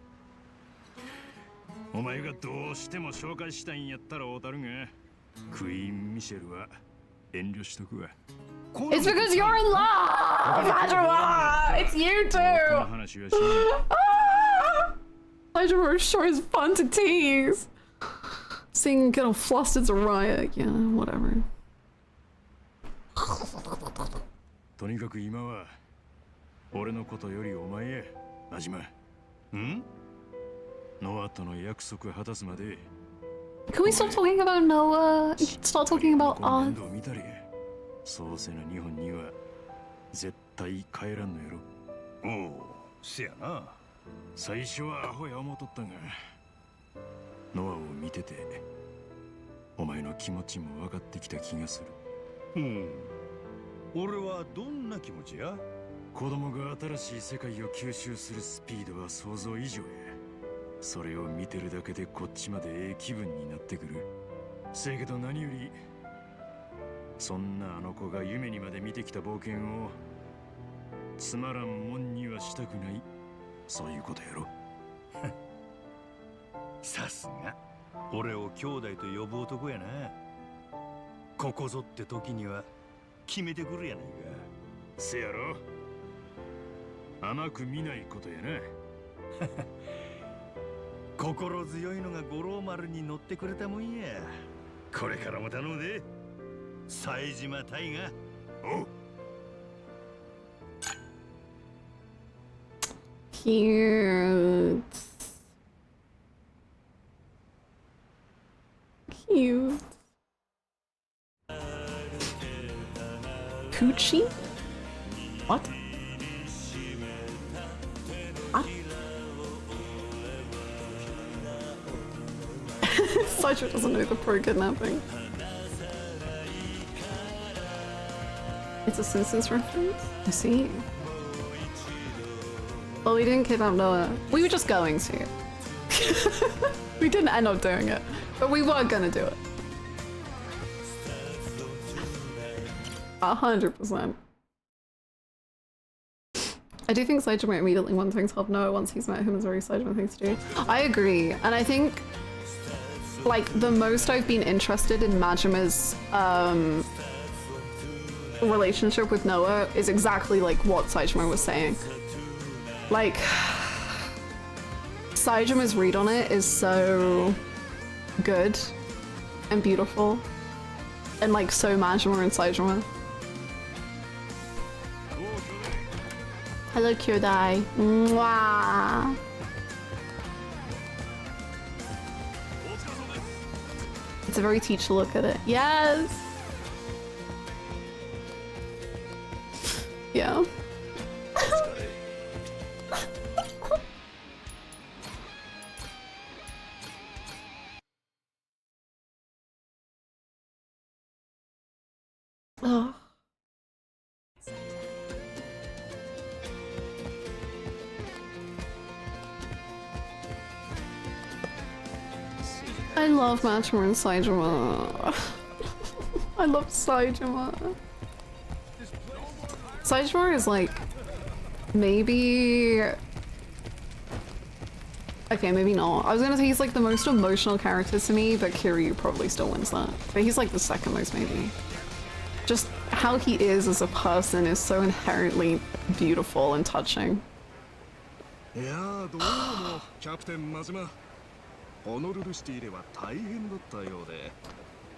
B: お前がどうしても紹介したいんやったらおたるが、クイーン・ミシェルは遠慮しとくわ。
A: It's because you're in love! Hajima! It's you too! Hajima sure is fun to tease. Seeing getting flustered's a riot. Yeah, whatever.
B: とにかく今は俺のことよりお前へ、真島。ん？ノアとの約束果たすまで。
A: Can we stop talking about Noah? Start talking about us.
B: 見たり、そうせな日本には絶対帰らんのやろ。
E: おお、せやな。
B: 最初はアホや思っとったが、ノアを見てて、お前の気持ちも分かってきた気がする。
E: 俺はどんな気持ちや？
B: 子供が新しい世界を吸収するスピードは想像以上や。それを見てるだけでこっちまでええ気分になってくる。せやけど何より、そんなあの子が夢にまで見てきた冒険をつまらんもんにはしたくない。そういうことやろ。
E: さすが俺を兄弟と呼ぶ男やな。ここぞって時には決めてくるやないか。
B: せやろ。甘く見ないことやな。
E: 心強いのが五郎丸に乗ってくれたもんや。これからも頼むで、冴島大河。おう。
A: Cute. Cute. Coochie? What? What? Sideshow doesn't know the pro kidnapping. It's a Simpsons reference? I see. Well, we didn't kidnap Noah. We were just going to. We didn't end up doing it, but we were gonna do it. 100%. I do think Saijima immediately wanting to help Noah once he's met him is very Saijima thing to do. I agree, and I think like the most I've been interested in Majima's relationship with Noah is exactly like what Saijima was saying. Like, Saijima's read on it is so good and beautiful and like so Majima and Saijima. Hello, Kyodai. Mwah. It's a very teacher look at it. Yes! Yeah. Oh. I love Majima and Saijima. I love Saijima. Saijima is like maybe okay, maybe not. I was gonna say he's like the most emotional character to me, but Kiryu probably still wins that. But he's like the second most maybe. Just how he is as a person is so inherently beautiful and touching.
D: Yeah, どうもキャプテン真島。ホノルルシティでは大変だったようで。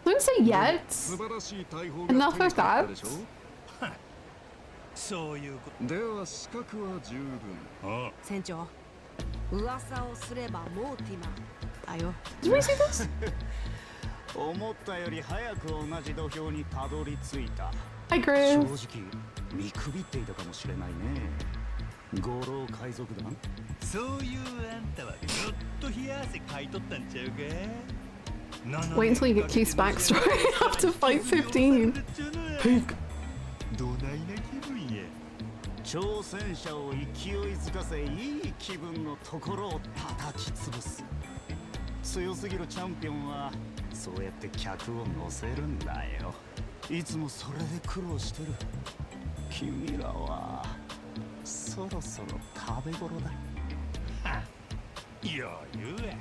A: Don't say yet.
D: 素晴らしい大砲が
A: Enough of that.
E: そういうこと。
D: では資格は十分。
F: 船長、噂をすればモーティマーだよ。
A: Did we see this?
I: 思ったより早く同じ土俵にたどり着いた。
A: Hi,
I: 正
A: Chris.
I: 直見くびっていたかもしれないね。五郎海賊団。
E: そういうあんたはずっと冷や汗かいとったんちゃうか。
A: Wait until you get Keith's backstory after fight 15. Peak.
E: どないな気分や。
I: 挑戦者を勢いづかせいい気分のところを叩き潰す。強すぎるチャンピオンはそうやって客を乗せるんだよ。いつもそれで苦労してる。君らはそろそろ食べ頃だ。
E: 余裕や。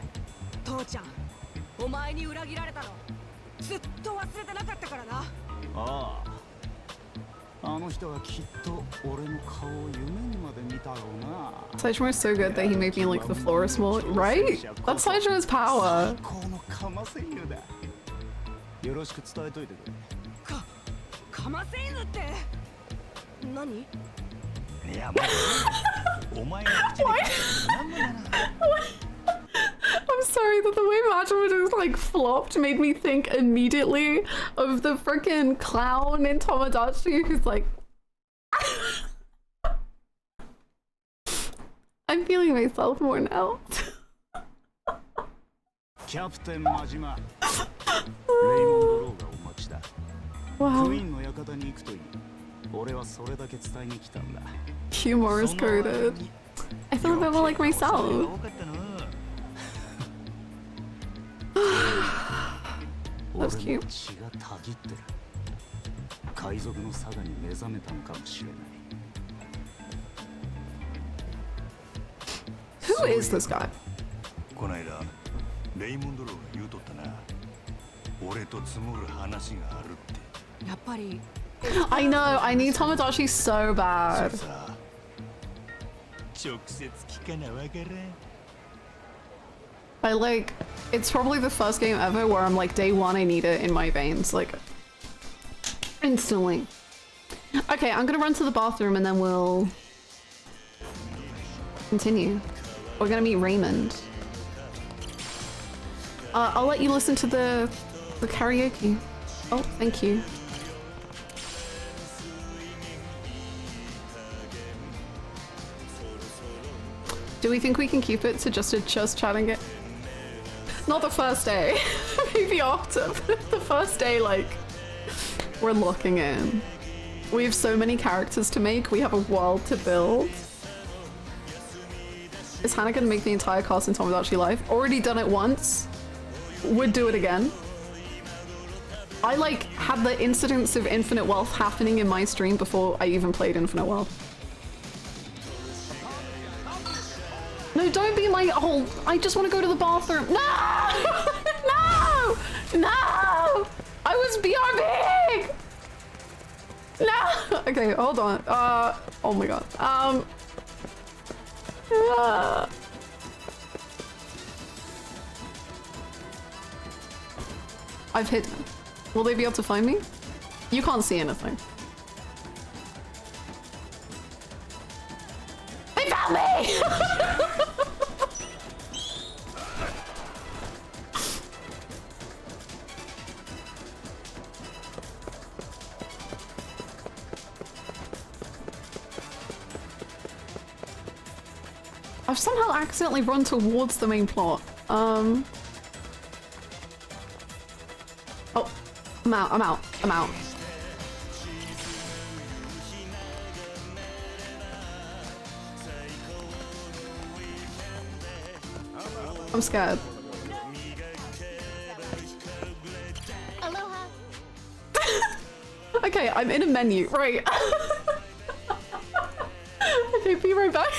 F: 父ちゃん、お前に裏切られたのずっと忘れてなかったからな。
I: ああ、
A: Saitama is so good that he made me like the florist more, right? That's Saitama's power.
I: よろしく伝えといてくれ。
F: かませ犬って何？
E: いやもうお前が口でなんもなら
A: I'm sorry that the way Majima just like flopped made me think immediately of the freaking clown in Tomodachi who's like I'm feeling myself more now.
I: キャプテン真島。レイモンド・ローがお待ちだ。
A: Wow.
I: クイーンの館に行くといい。俺はそれだけ伝えに来たんだ。
A: Humor is coded. I feel a bit more like myself.
I: 俺
A: That's
I: の
A: cute.
I: 血がたぎってる。海賊のサガに目覚めたのかもしれない。
A: Who is this guy?
E: この間レイモンドローが言うとったな。俺と積もる話があるって。
F: やっぱり
A: I know, I need Tomodachi so bad.
E: そうさ。直接聞かなわからん。
A: I like, it's probably the first game ever where I'm like, day one, I need it in my veins, like, instantly. Okay, I'm gonna run to the bathroom and then we'll continue. We're gonna meet Raymond. I'll let you listen to the karaoke. Oh, thank you. Do we think we can keep it to just a just chatting it? Not the first day. Maybe after. The first day, like, we're locking in. We have so many characters to make. We have a world to build. Is Hannah gonna make the entire cast in Tomodachi Life? Already done it once. Would do it again. I like had the incidents of Infinite Wealth happening in my stream before I even played Infinite Wealth. No, don't be my whole. I just want to go to the bathroom. No! No! No! I was BRB! No! Okay, hold on. Oh my god. I've hidden. Will they be able to find me? You can't see anything. They found me! I've somehow accidentally run towards the main plot. Oh, I'm out, I'm out, I'm out. I'm scared.
H: Aloha.
A: Okay, I'm in a menu, right. Okay, be right back.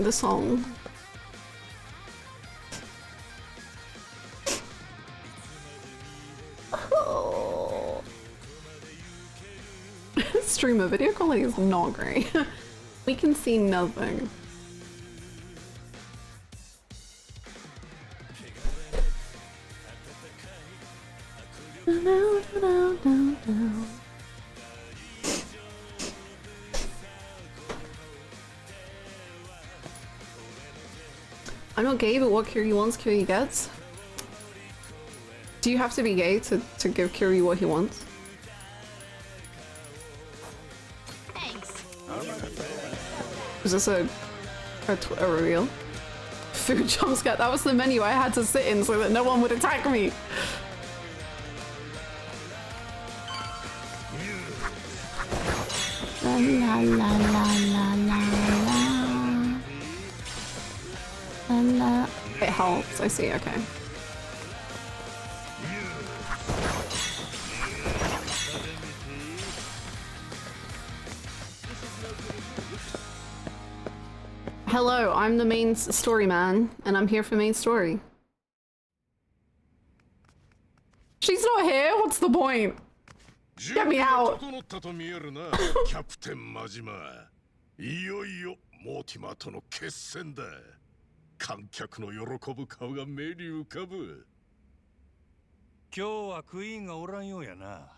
A: the song. Oh. Streamer video quality is not great. We can see nothing. I'm not gay, but what Kiryu wants, Kiryu gets. Do you have to be gay to give Kiryu what he wants?
H: Thanks.
A: Is this a reveal? Food jump scare. That was the menu I had to sit in so that no one would attack me. La la la la la la la la. It helps. I see. Okay. Hello, I'm the main story man, and I'm here for main story. She's not here? What's the point? Get me out!
B: キャプテン真島、いよいよモーティマとの決戦だ。観客の喜ぶ顔が目に浮かぶ。
E: 今日はクイーンがおらんようやな。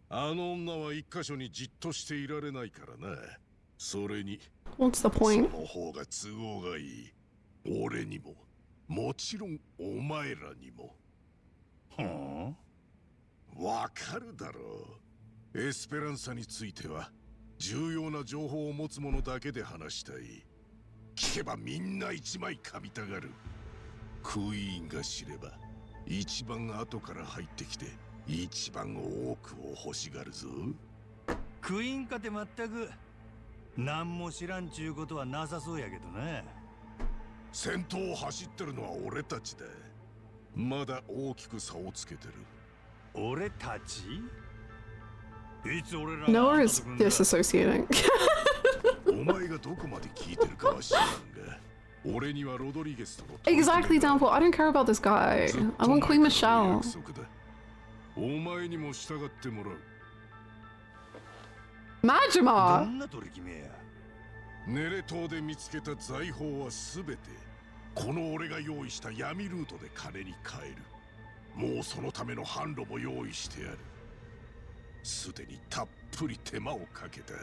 B: あの女は一箇所にじっとしていられないからな。それに、
A: What's the point?
B: その方が都合がいい。俺にも、もちろんお前らにも。わかるだろう。エスペランサについては重要な情報を持つ者だけで話したい。聞けばみんな一枚噛みたがる。クイーンが知れば一番後から入ってきて一番多くを欲しがるぞ。
E: クイーンかて全く何も知らんちゅうことはなさそうやけどな。
B: 先頭を走ってるのは俺たちだ。まだ大きく差をつけてる。
E: 俺たち？いつ俺ら
A: Noah is disassociating.
B: お前がどこまで聞いてるかは知らんが、俺にはロドリゲスとの
A: Exactly, Downfall. I don't care about this guy. I want Queen Michelle.
B: お前にも従ってもらう。
A: Majima!
E: どんな取り決めや。
B: ネレ島で見つけた財宝はすべてこの俺が用意した闇ルートで金に換える。もうそのための販路も用意してやる。すでにたっぷり手間をかけた。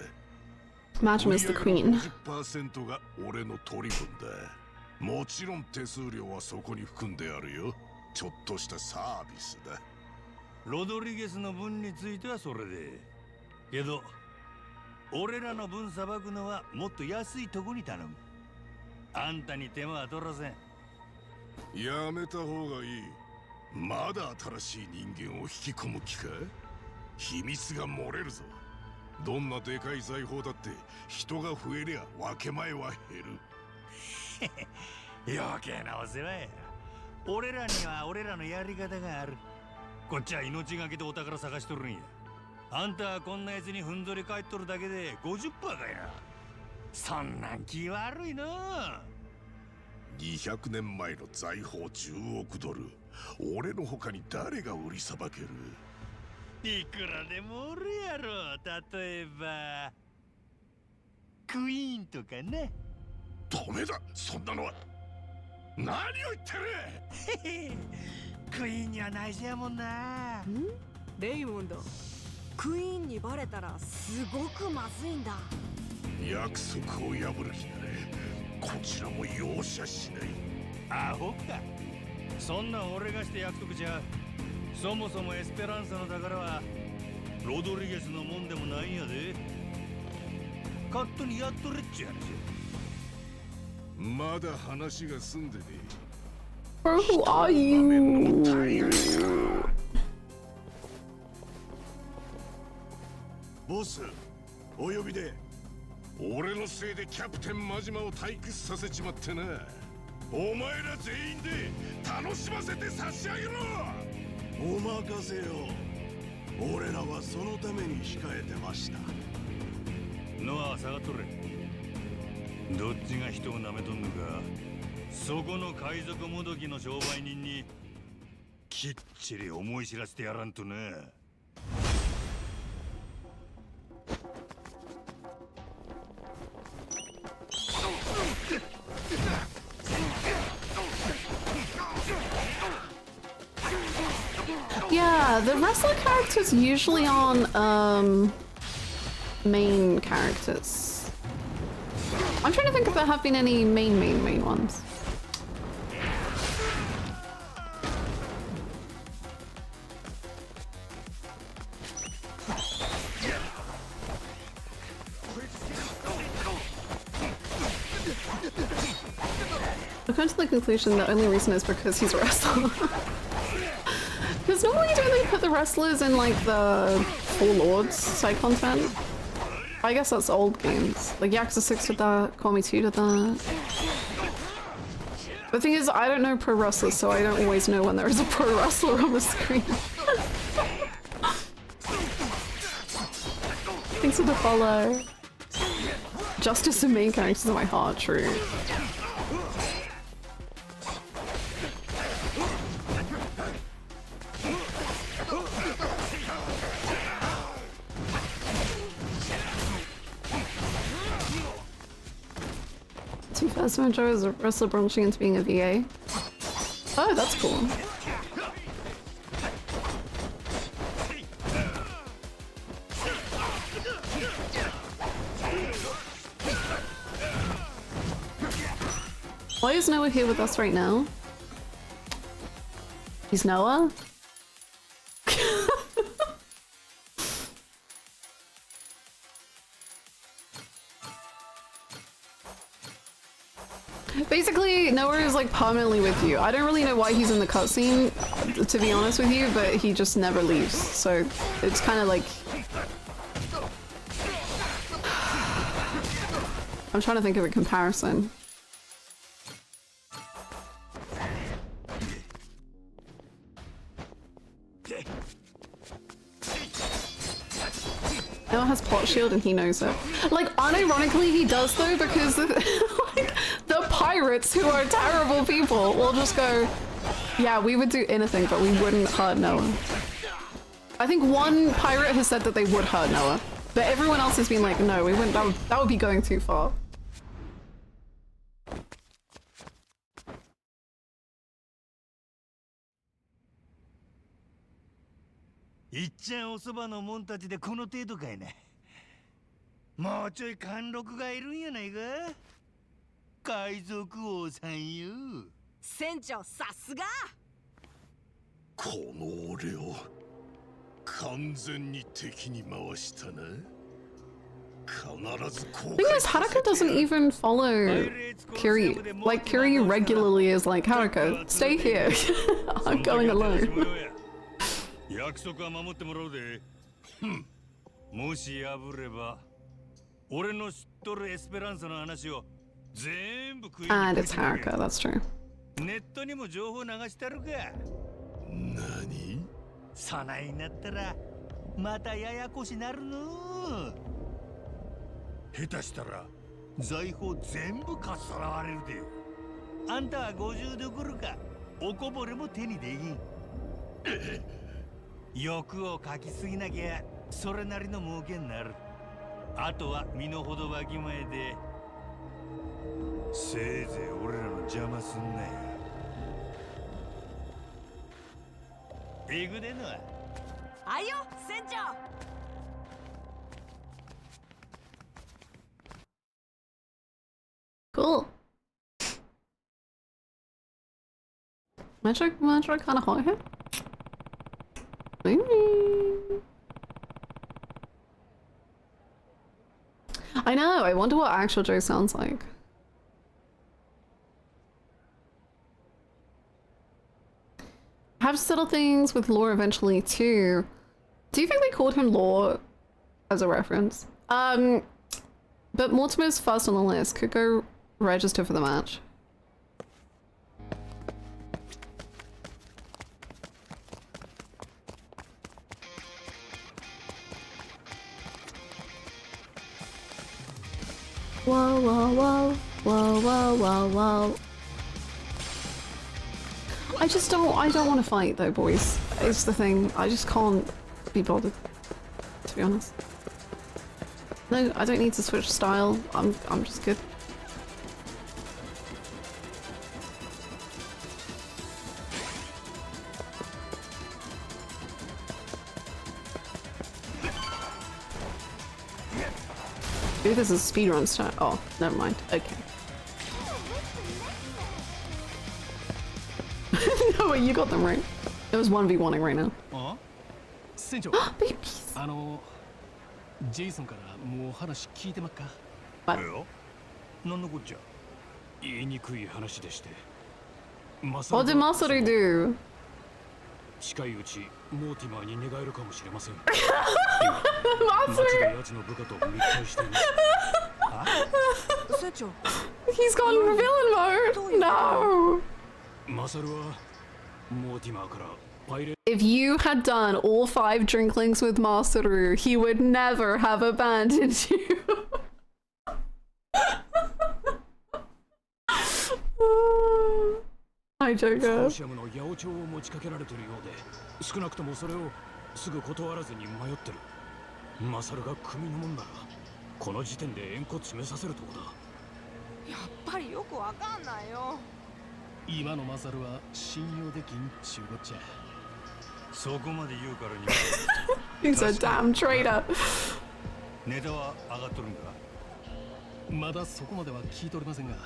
A: Majima is the queen.
B: 50% が俺の取り分だ。もちろん手数料はそこに含んであるよ。ちょっとしたサービスだ。
E: ロドリゲスの分についてはそれで。けど、俺らの分さばくのはもっと安いとこに頼む。あんたに手間は取らせん。
B: やめた方がいい。まだ新しい人間を引き込む気か？秘密が漏れるぞ。どんなでかい財宝だって人が増えりゃ分け前は減
E: る。余計なお世話や。俺らには俺らのやり方がある。こっちは命がけでお宝探しとるんや。あんたはこんなやつにふんぞり返っとるだけで 50% かや。そんなん気悪いな。
B: 200年前の財宝10億ドル。俺の他に誰が売りさばける？
E: いくらでもおるやろ。例えばクイーンとかね。
B: ダメだ、そんなのは。何を言ってる？
E: クイーンには内緒やもんな。
F: レイモンド、クイーンにバレたらすごくまずいんだ。
B: 約束を破る気なれ。こちらも容赦しない。
E: アホか。そんなん俺がして約束じゃ。そもそもエスペランサの宝はロドリゲスのもんでもないんやで。勝手にやっとれっちゅう話や。
B: まだ話が済んでねえ。
A: Bro, who are you?
B: ボス、お呼びで。俺のせいでキャプテン真島を退屈させちまってな。お前ら全員で楽しませて差し上げろ。
I: お任せよ。俺らはそのために控えてました。
E: ノアは下がっとれ。どっちが人を舐めとんのか、そこの海賊もどきの商売人にきっちり思い知らせてやらんとな。
A: Yeah, the wrestler characters usually on main characters. I'm trying to think if there have been any main ones. I've come to the conclusion the only reason is because he's a wrestler. Because normally don't they put the wrestlers in like the Four Lords side content? I guess that's old games. Like Yakuza 6 did that, Call Me 2 did that. The thing is, I don't know pro wrestlers, so I don't always know when there is a pro wrestler on the screen. Thanks for the follow. Justice and main characters in my heart, true. First enjoy is a wrestler branching into being a VA. Oh, that's cool. Why is Noah here with us right now? He's Noah? Basically, Noah is like permanently with you. I don't really know why he's in the cutscene, to be honest with you, but he just never leaves. So it's kind of like... I'm trying to think of a comparison. Noah has plot shield and he knows it. Like, unironically he does though, because like, the pirates, who are terrible people, will just go, yeah, we would do anything, but we wouldn't hurt Noah. I think one pirate has said that they would hurt Noah, but everyone else has been like, no, we wouldn't, that would be going too far.
E: いっちゃんおそばのもんたちでこの程度かいな。もうちょい貫禄がいるんやないか。海賊王さんよ。
F: 船長さすが。
G: この俺を完全に敵に回したな。必ず後悔。
A: The thing is, Haruka doesn't even follow Kiryu. Like, Kiryu regularly is like, Haruka, stay here. I'm going alone.
E: 約束は守ってもらうで。もし破れば、俺の知っとるエスペランサの話を全部食い。
A: And it's Haruka, that's true.
E: ネットにも情報流してるか。
G: 何？
E: そないになったらまたややこしなるの。下手したら財宝全部かっさらわれるで。あんたは50どころかおこぼれも手にできん。欲をかきすぎなきゃそれなりの儲けになる。あとは身の程わきまえでせいぜい俺らの邪魔すんなよ。行くでのは。
F: あいよ船長。
A: Cool. Metro kind of hot here. Maybe. I know, I wonder what actual Joe sounds like. I have to settle things with Law eventually too. Do you think they called him Law as a reference? But Mortimer's first on the list. Could go register for the match. Whoa, whoa, whoa, whoa, whoa, whoa, whoa. I don't want to fight though, boys. It's the thing. I just can't be bothered, to be honest. No, I don't need to switch style. I'm just good. Maybe this is speedrun style. Oh, never mind. Okay. No, wait, you got them right. It was 1v1ing right now. Babies.
D: ジェイソンからもう話聞いてまっか。
E: いや、なんのこっちゃ。
D: 言いにくい話でして。
A: What did Masaru do?
D: 近いうちモーティマーに寝返るかもしれません。
A: Masaru!
D: 奴の部下と密会しています。
F: 船長。
A: He's gone villain mode! No!
D: マサルはモーティマーからパイレ。
A: If you had done all 5 drinklings with Masaru, he would never have abandoned you. Hi, Joker.
D: シアムの八百長を持ちかけられているようで、少なくともそれをすぐ断らずに迷ってる。マサルが組のもんなら、この時点で縁故詰めさせるとこだ。
F: やっぱりよくわかんないよ。
D: 今のマサルは信用できんちゅうこっちゃ。
E: そこまで言うからに。
A: He's a damn traitor.
E: ネタは上がっとるんか。
D: まだそこまでは聞いておりませんが、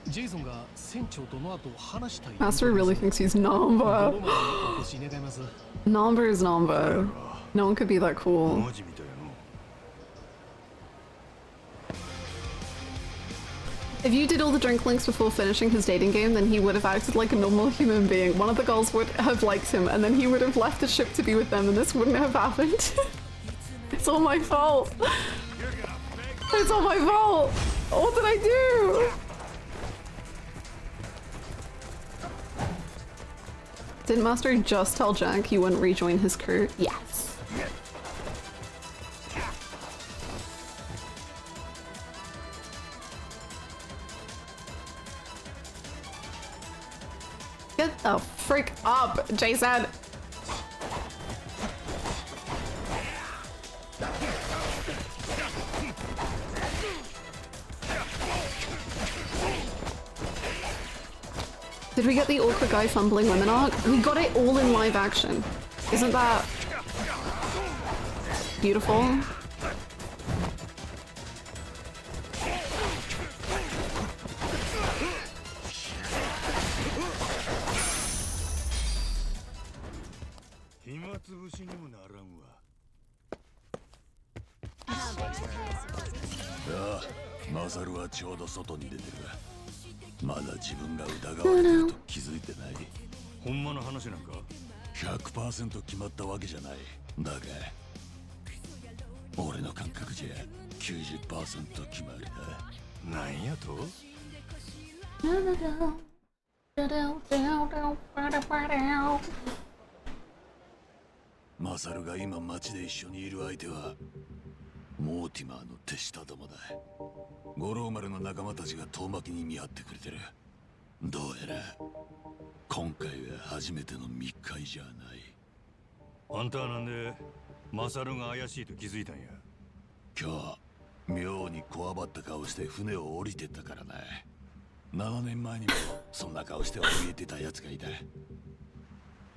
D: ジェイソンが船長との後話したい。
A: Master really thinks he's Namba. Namba is Namba. No one could be that cool. If you did all the drinklings before finishing his dating game, then he would have acted like a normal human being. One of the girls would have liked him, and then he would have left the ship to be with them, and this wouldn't have happened. It's all my fault. It's all my fault. What did I do? Didn't Master just tell Jack he wouldn't rejoin his crew? Yes. Get the frick up, Jason! Did we get the awkward guy fumbling women arc? We got it all in live action. Isn't that beautiful?100%
G: 決まったわけじゃない。だが俺の感覚じゃ 90% 決まるな。なんやと？マサルが今街で一緒にいる相手はモーティマーの手下どもだ。五郎丸の仲間たちが遠巻きに見張ってくれてる。どうやら今回は初めての密会じゃない。
E: あんたはなんでマサルが怪しいと気づいたんや。
G: 今日妙にこわばった顔して船を降りてったからな。7年前にもそんな顔して怯えてたやつがいた。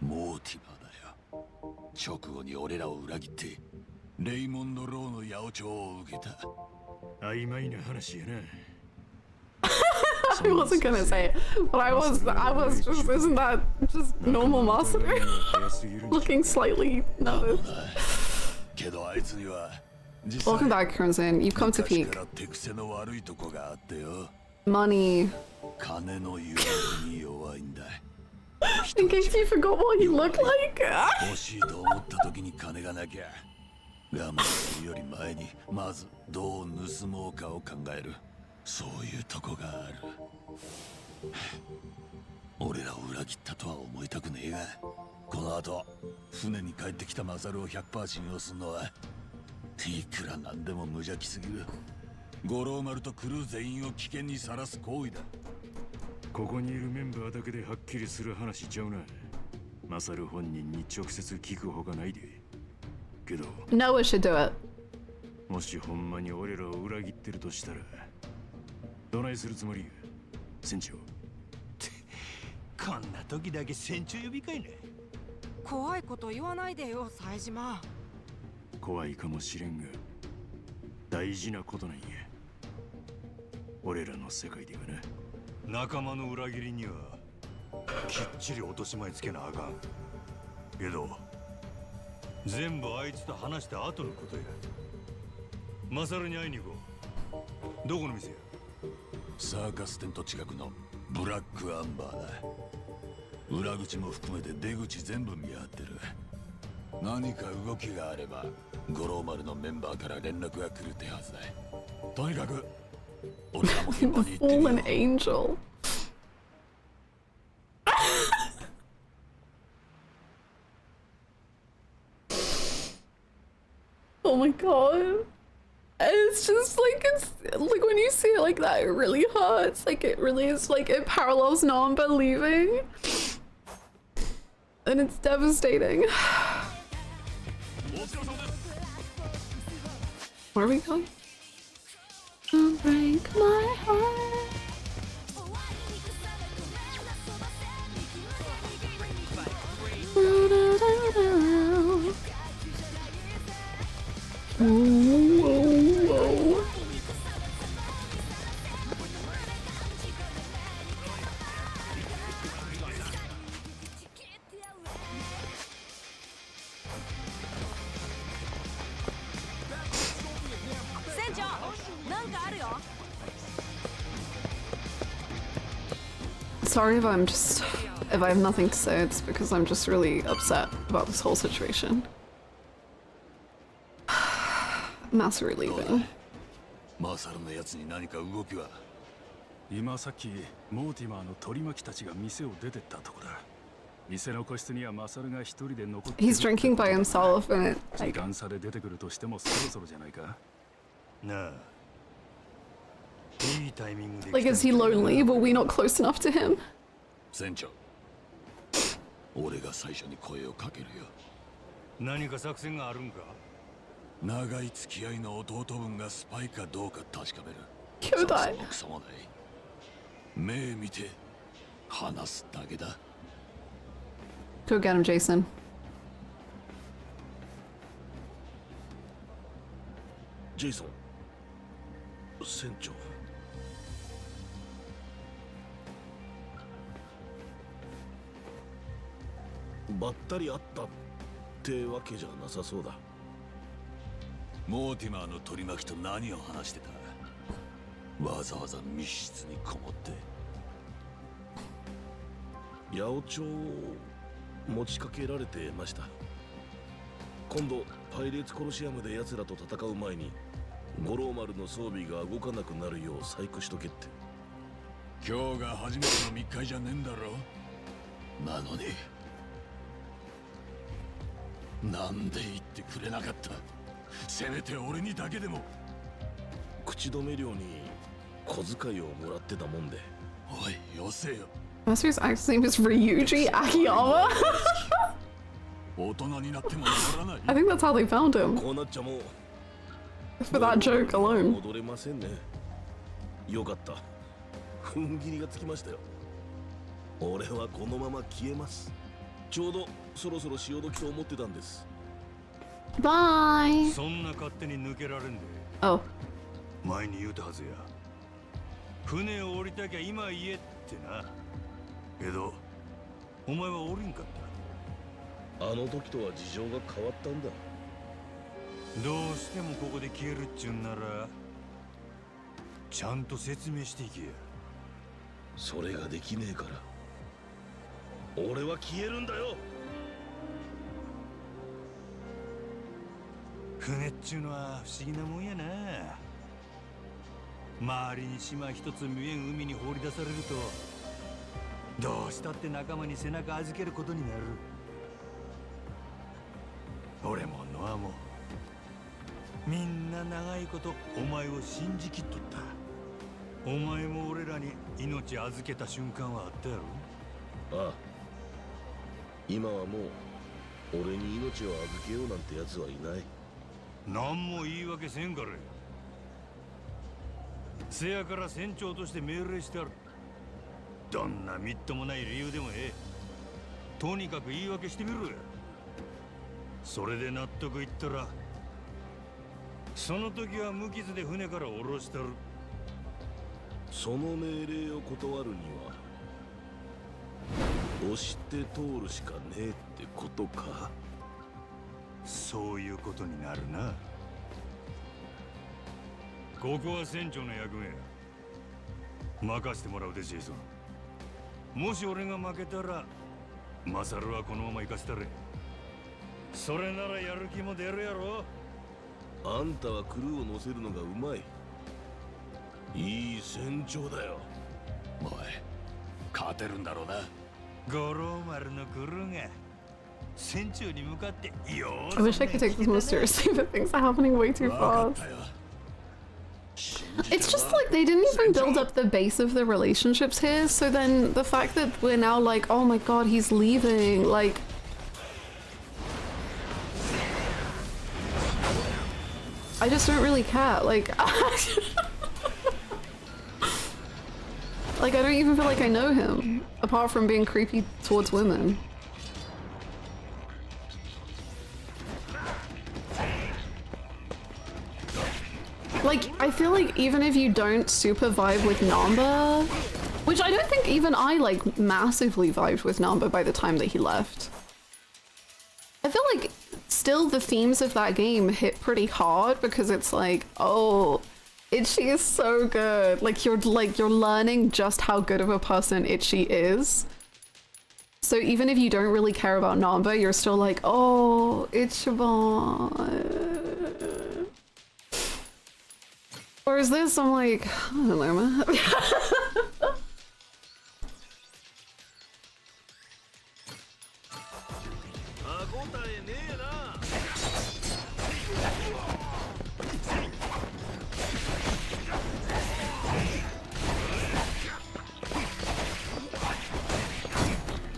G: モーティマーだよ。直後に俺らを裏切ってレイモンド・ローの八百長を受けた。
E: 曖昧な話やな。
A: I wasn't gonna say it, but I was just, isn't that just normal Master? Looking slightly nervous. Welcome back, Crimson. You've come to peak. Money. In case you forgot what he looked like.
G: そういうとこがある。俺らを裏切ったとは思いたくねえが、この後船に帰ってきたマサルを 100% 信用するのはいくらなんでも無邪気すぎる。五郎丸とクルー全員を危険にさらす行為だ。
B: ここにいるメンバーだけではっきりする話ちゃうな。マサル本人に直接聞くほかないで。けど
A: Noah should do it.
B: もしほんまに俺らを裏切ってるとしたらどないするつもりや船長。
E: こんな時だけ船長呼びかいね。
F: 怖いこと言わないでよ冴島。
B: 怖いかもしれんが大事なことなんや。俺らの世界ではな。
E: 仲間の裏切りにはきっちり落とし前つけなあかん。けど全部あいつと話した後のことや。マサルに会いに行こう。どこの店や？
G: サーカステント近くのブラックアンバーだ。裏口も含めて出口全部見張ってる。何か動きがあれば五郎丸のメンバーから連絡が来る手はずだ。とにかく俺らも現場に行ってみよう。
A: Fallen angel. Oh my god. It's just like, it's like when you see it like that, it really hurts. Like it really is, like it parallels non-believing. And it's devastating. Where are we going? Don't break my heart. Whoa, whoa, whoa. Sorry if if I have nothing to say, it's because I'm just really upset about this whole situation. Mass relieving.
G: マサルのやつに何か動きは？
D: 今さっきモーティマーの取り巻きたちが店を出てったとこだ。店の個室にはマサルが一人で残ってる。
A: He's drinking by himself and it
D: 時
A: like
D: 間差で出てくるとしてもそろそろじゃないか。
E: なあ。いいタイミングで。
A: like is he lonely? Were we not close enough to him?
G: 船長、俺が最初に声をかけるよ。
E: 何か作戦があるんか？
G: 長い付き合いの弟分がスパイかどうか確かめる。
A: 兄弟。
G: そもクソもない。目見て話すだけだ。
A: Go get him, Jason.
J: ジェイソン、船長。ばったり会ったってわけじゃなさそうだ。
G: モーティマーの取り巻きと何を話してた？わざわざ密室にこもって。
J: 八百長を持ちかけられてました。今度パイレーツコロシアムで奴らと戦う前に五郎丸の装備が動かなくなるよう細工しとけって。
G: 今日が初めての密会じゃねえんだろ。なのになんで言ってくれなかった？せめて俺にだけでも。
J: 口止め料に小遣いをもらってたもんで。
G: おい、よせよ。
A: Master's actual name is Ryuji Akiyama.
G: 大人になっても治らない。
A: I think that's how they found him.
J: こうなっちゃもう
A: For that joke alone.
J: 戻れませんね。よかった。踏ん切りがつきましたよ。俺はこのまま消えます。ちょうどそろそろ潮時と思ってたんです。
A: Bye.
E: そんな勝手に抜けられんで。
A: Oh.
E: 前に言うたはずや。船を降りたきゃ今言えってな。けどお前は降りんかった。
J: あの時とは事情が変わったんだ。
E: どうしてもここで消えるっちゅうんならちゃんと説明していけや。
J: それができねえから俺は消えるんだよ。
E: 船っちゅうのは不思議なもんやな。周りに島一つ見えん海に放り出されるとどうしたって仲間に背中預けることになる。俺もノアもみんな長いことお前を信じきっとった。お前も俺らに命預けた瞬間はあったやろ。
J: ああ、今はもう俺に命を預けようなんて奴はいない。
E: 何も言い訳せんからや。せやから船長として命令してある。どんなみっともない理由でもええ。とにかく言い訳してみろや。それで納得いったらその時は無傷で船から降ろしたる。
J: その命令を断るには押して通るしかねえってことか。
E: そういうことになるな。ここは船長の役目や。任せてもらうでジェイソン。もし俺が負けたらマサルはこのまま行かせたれ。それならやる気も出るやろ。
J: あんたはクルーを乗せるのがうまい。いい船長だよ。
G: おい、勝てるんだろうな。
E: 五郎丸のクルーが船長に向かってよー。
A: I wish I could take this more seriously, but things are happening way too fast. It's just like they didn't even build up the base of the relationships here, so then the fact that we're now like, oh my god, he's leaving, like... I just don't really care, like... Like, I don't even feel like I know him, apart from being creepy towards women. Like, I feel like even if you don't super vibe with Namba, which I don't think even I, like, massively vibed with Namba by the time that he left. I feel like still the themes of that game hit pretty hard because it's like, oh, Ichi is so good. Like you're learning just how good of a person Ichi is. So even if you don't really care about Namba, you're still like, oh, Ichiban. Whereas this, I'm like, I don't know, man.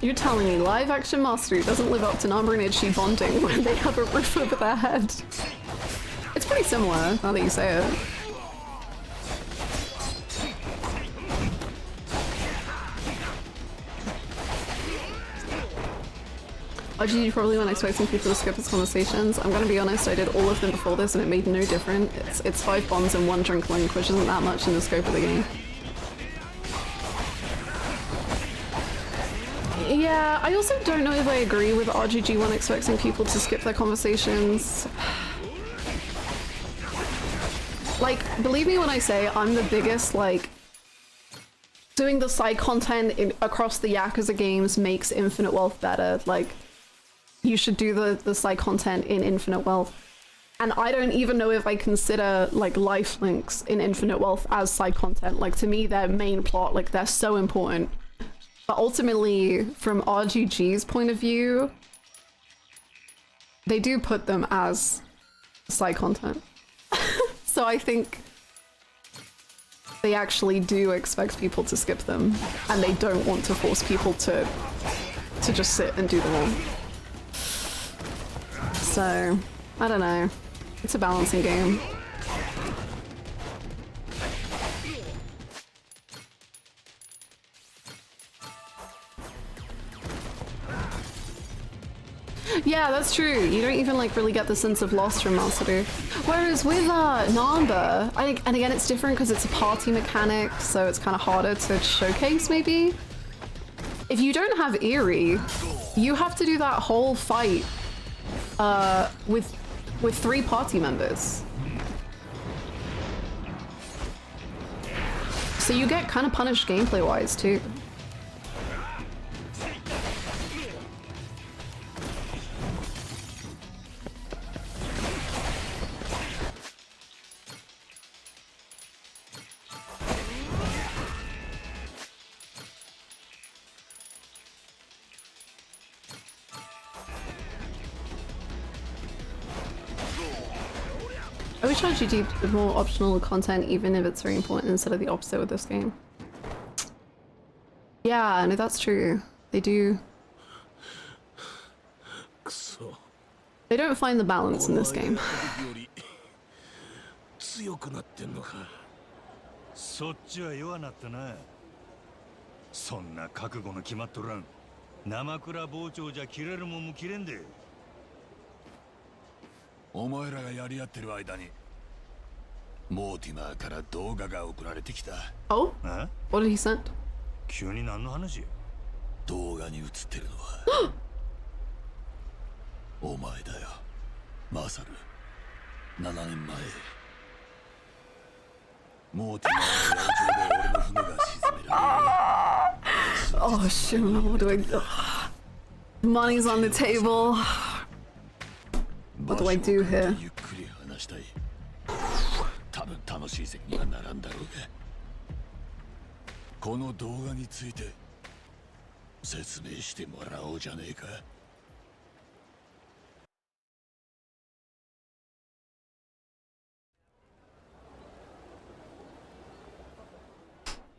A: You're telling me live action mastery doesn't live up to Namba and Ichi bonding when they have a roof over their head? It's pretty similar, now that you say it. RGG probably weren't expecting people to skip his conversations. I'm gonna be honest, I did all of them before this and it made no difference. It's 5 bombs and 1 drink link, which isn't that much in the scope of the game. Yeah, I also don't know if I agree with RGG when expecting people to skip their conversations. Like, believe me when I say I'm the biggest, like, doing the side content across the Yakuza games makes Infinite Wealth better. Like, you should do the side content in Infinite Wealth. And I don't even know if I consider, like, life links in Infinite Wealth as side content. Like, to me, they're main plot. Like, they're so important. But ultimately, from RGG's point of view, they do put them as side content. So I think they actually do expect people to skip them, and they don't want to force people to just sit and do them all. So, I don't know. It's a balancing game. Yeah, that's true. You don't even like really get the sense of loss from Masaru. Whereas with Namba, and again it's different because it's a party mechanic, so it's kind of harder to showcase maybe. If you don't have Eerie, you have to do that whole fight with 3 party members. So you get kind of punished gameplay-wise too. wish RGG did more optional content, even if it's very important, instead of the opposite with this game. Yeah, no, that's true. They do. They don't find the balance in this game.
J: 強くなってんのか。
E: そっちは弱なったな。そんな覚悟の決まっとらん。生倉包丁じゃ切れるもんも切れんで。
G: お前らがやり合ってる間にモーティマーから動画が送られてきた。
A: Oh? What did he send?
E: 急に何の話？
G: 動画に映ってるのはお前だよ、マサル。7年前モーティマーの八百長で俺の船が沈められる。
A: Oh shit, what do I do? Money's on the table. What do I do here?
G: ゆっくり話したい。多分楽しい席にはならんだろうが、この動画について説明してもらおうじゃねえか。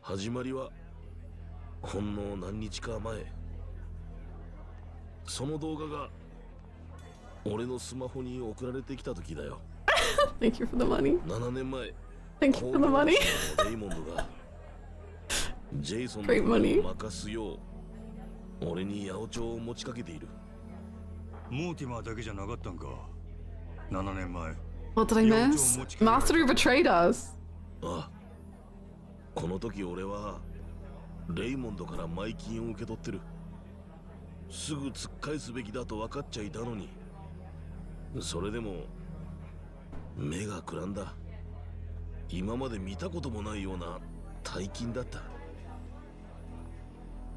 J: 始まりはほんの何日か前。その動画が俺のスマホに送られてきた時だよ。
A: Thank you for the money.
J: 7年前。
A: Thank you for the money.
J: レイモンドがジェイソン
A: Great money.
J: を任すよう俺に八百長を持ちかけている。
E: モーティマーだけじゃなかったんか。7年前。
A: What did I miss? Mastery betrayed us.
J: ああ、この時俺はレイモンドから前金を受け取ってる。すぐ突っ返すべきだと分かっちゃいたのに、それでも目がくらんだ。今まで見たこともないような大金だった。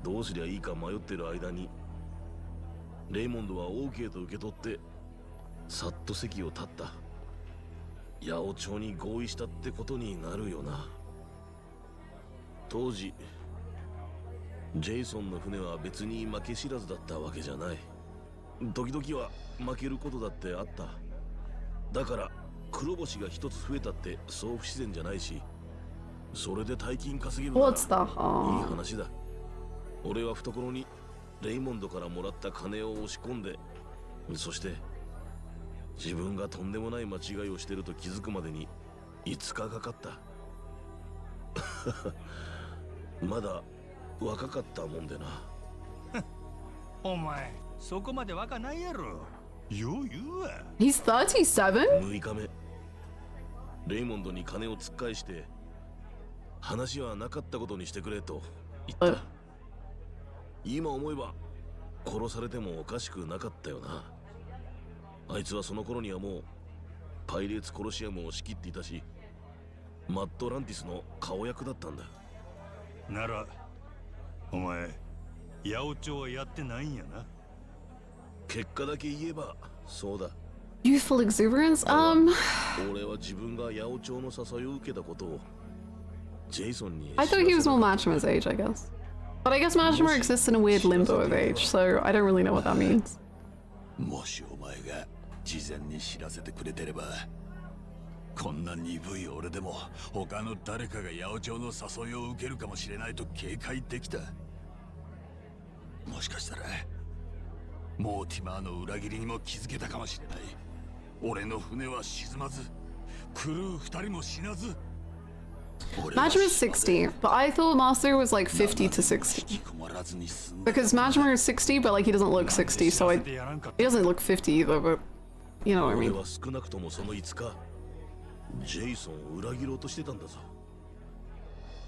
J: どうすりゃいいか迷ってる間にレイモンドは OK と受け取ってさっと席を立った。八百長に合意したってことになるよな。当時ジェイソンの船は別に負け知らずだったわけじゃない。時々は負けることだってあった。だから黒星が一つ増えたってそう不自然じゃないし、それで大金稼げるならいい話だ。俺は懐にレイモンドからもらった金を押し込んで、そして自分がとんでもない間違いをしてると気づくまでに5日かかった。まだ若かったもんでな。
E: お前そこまで若ないやろ。よう言うわ。
A: He's 37?
J: 6日目、レイモンドに金を突っ返して話はなかったことにしてくれと言った。今思えば殺されてもおかしくなかったよな。あいつはその頃にはもうパイレーツコロシアムを仕切っていたし、マッドランティスの顔役だったんだ。
E: ならお前八百長はやってないんやな。
J: 結果だけ言えばそうだ。
A: Youthful exuberance?
J: 俺は自分が八百長の誘いを受けたことをジェイソンに。
A: I thought he was more Machimer's age, I guess. But I guess Machimer exists in a weird limbo of age, so I don't really know what that means.
G: もしお前が事前に知らせてくれてれば、こんな鈍い俺でも他の誰かが八百長の誘いを受けるかもしれないと警戒できた。もしかしたらモーティマーの裏切りにも気づけたかもしれない。俺の船は沈まず、クルー2人も死なず。
A: Machimer is 60, but I thought Master was like 50 to 60. Because Machimer is 60, but like he doesn't look 60, so he doesn't look 50 either, but you know what I mean.
J: 俺は少なくともその5日、ジェイソンを裏切ろうとしてたんだぞ。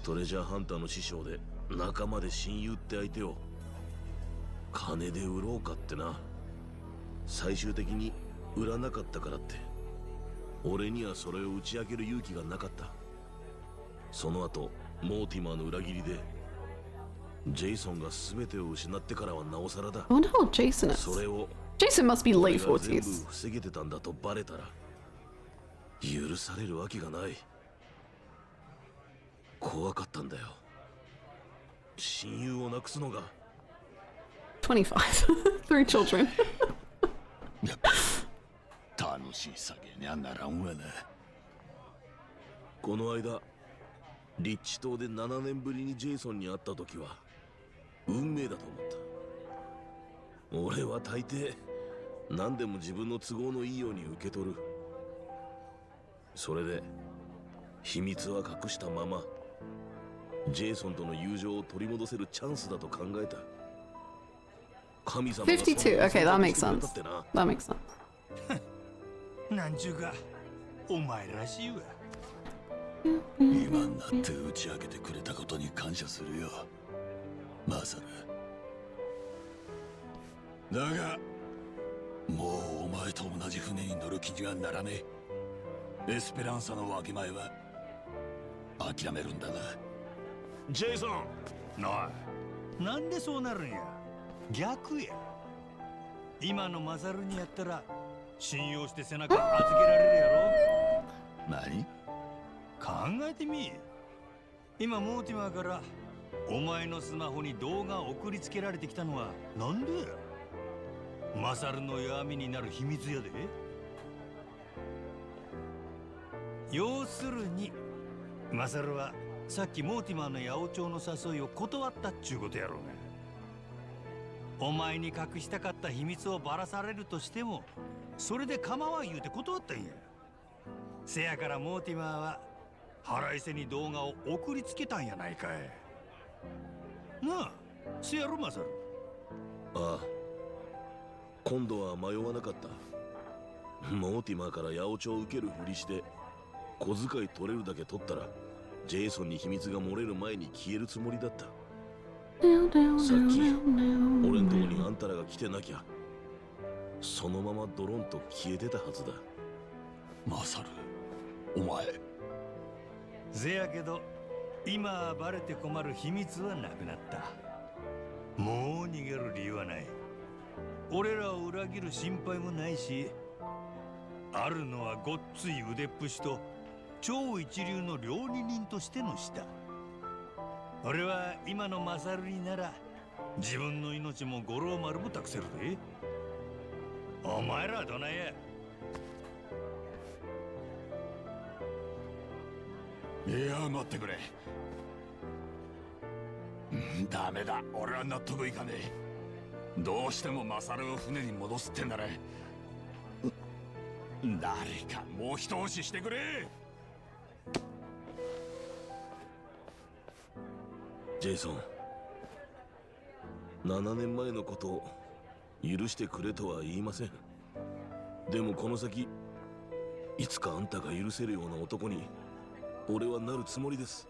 J: トレジャーハンターの師匠で仲間で親友って相手を金で売ろうかってな。最終的に売らなかったからって俺にはそれを打ち明ける勇気がなかった。その後モーティマーの裏切りでジェイソンが全てを失ってからはなおさらだ。
A: I wonder how Jason is.
J: それを
A: Jason must be late
J: 俺が全部
A: 40s.
J: 防げてたんだとバレたら許されるわけがない。怖かったんだよ。親友をなくすのが。
A: 25. 3 children.
G: 楽しい酒にはならんわな。
J: この間リッチ島で7年ぶりにジェイソンに会った時は運命だと思った。俺は大抵何でも自分の都合のいいように受け取る。それで秘密は隠したままジェイソンとの友情を取り戻せるチャンスだと考えた。神様が
A: 52. Okay, that makes sense. That makes sense.
E: なんちゅうかお前らしいわ。
G: 今になって打ち明けてくれたことに感謝するよ、マサル。だがもうお前と同じ船に乗る気にはならねえ。エスペランサの分け前は諦めるんだな。
E: ジェイソン、なあ、なんでそうなるんや。逆や。今のマサルにやったら信用して背中預けられるやろ。
G: 何？
E: 考えてみ。今モーティマーからお前のスマホに動画を送りつけられてきたのはなんでや。マサルの弱みになる秘密やで。要するにマサルはさっきモーティマーの八百長の誘いを断ったっちゅうことやろうが。お前に隠したかった秘密をばらされるとしてもそれで構わん言うて断ったんや。せやからモーティマーは腹いせに動画を送りつけたんやないかい。なあ、せやろマサル。
J: ああ、今度は迷わなかった。モーティマーから八百長を受けるふりして小遣い取れるだけ取ったらジェイソンに秘密が漏れる前に消えるつもりだった。さっき俺んとこにあんたらが来てなきゃそのままドロンと消えてたはずだ。
G: マサル、お前。
E: せやけど今はバレて困る秘密はなくなった。もう逃げる理由はない。俺らを裏切る心配もないし、あるのはごっつい腕っぷしと超一流の料理人としての舌。俺は今のマサルになら自分の命も五郎丸も託せるで。お前らはどないや。
G: いや、待ってくれ。ダメだ、俺は納得いかねえ。どうしてもマサルを船に戻すってなら誰かもう一押ししてくれ。
J: ジェイソン、7年前のことを許してくれとは言いません。でもこの先いつかあんたが許せるような男に俺はなるつもりです。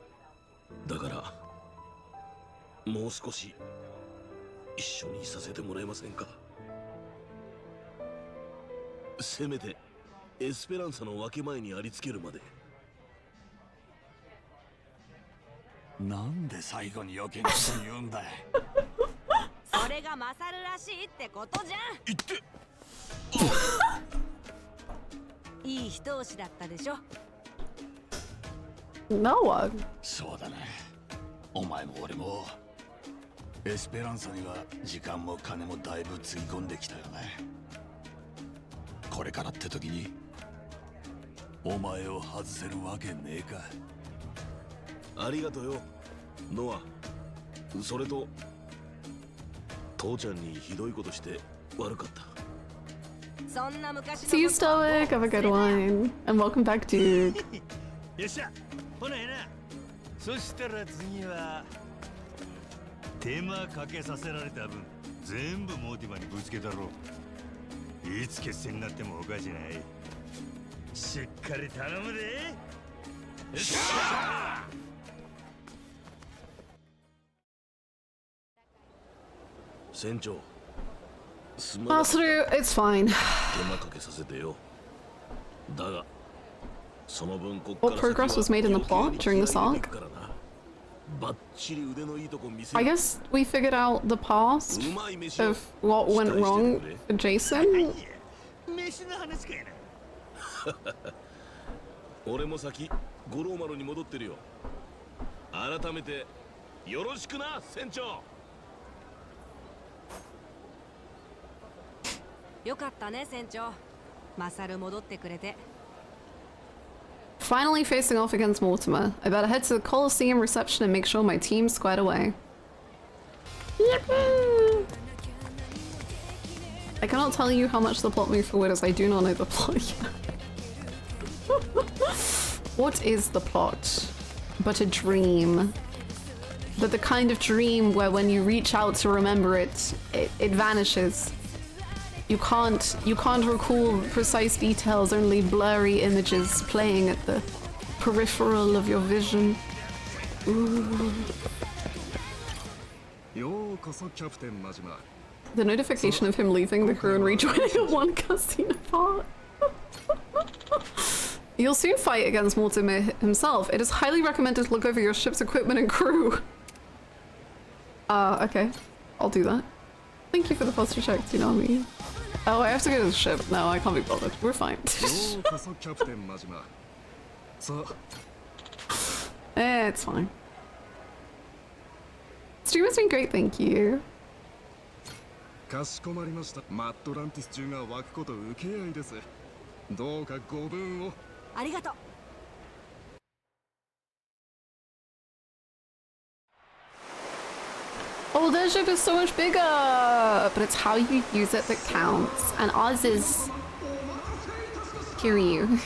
J: だからもう少し一緒にいさせてもらえませんか。せめてエスペランサの分け前にありつけるまで。
G: なんで最後に余計なこと言うんだ。
F: それがマサルらしいってことじゃん。
G: 言って
F: いい一押しだったでしょ。
A: No one.
G: そうだね。お前も俺もエスペランサには時間も金もだいぶつぎ込んできたよね。これからって時にお前を外せるわけねえか。
J: ありがとうよノア。それと父ちゃんにひどいことして悪かった。
F: そんな昔の
A: See you, Stoic. Have a good one. And welcome back, dude.
E: よっしゃ、ほなえな。そしたら次は手間かけさせられた分全部モーティマにぶつけたろう。いつ決戦になってもおかしない。しっかり頼むで。よっしゃー。
J: 船長、すま
A: I'll
J: なかった。
A: through. It's fine.
J: 手間かけさせてよ。だがその分こっ
A: What
J: から
A: progress was made in the plot during the saga?
J: からな。バッチリ腕のいいとこ見せ
A: I
J: る。
A: guess we figured out the past
J: うまい飯を
A: of what went wrong with Jason.
E: 飯の話かいな。
J: 俺も先五郎丸に戻ってるよ。改めてよろしくな船長。
F: よかったね船長。マサル戻ってくれて。
A: Finally facing off against Mortimer. I better head to the Coliseum reception and make sure my team's squared away. Yippee! I cannot tell you how much the plot moved forward as I do not know the plot yet. What is the plot? But a dream. But the kind of dream where when you reach out to remember it, it vanishes. You can't recall precise details, only blurry images playing at the peripheral of your vision. Ooh. The notification of him leaving the crew and rejoining a one cutscene apart. You'll soon fight against Mortimer himself. It is highly recommended to look over your ship's equipment and crew. Okay. I'll do that. Thank you for the posture check, Tsunami. Oh, I have to go to the ship. No, I can't be bothered. We're fine. It's fine. Stream has been great, thank you. Oh, their ship is so much bigger! But it's how you use it that counts. And ours is... Kiryu.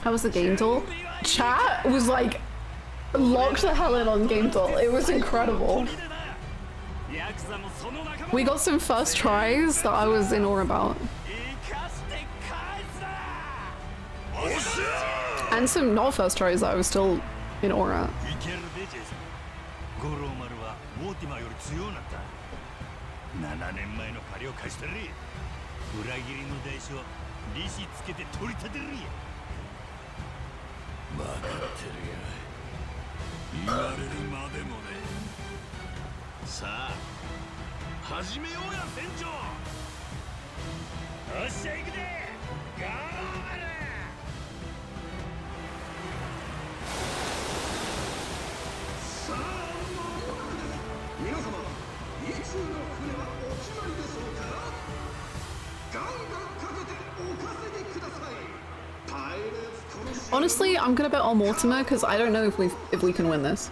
A: How was the game doll? Chat was like locked the hell in on game doll. It was incredible. We got some first tries that I was in awe about. And some not first tries that I was still in awe at. Honestly, I'm gonna bet on Mortimer because I don't know if we can win this.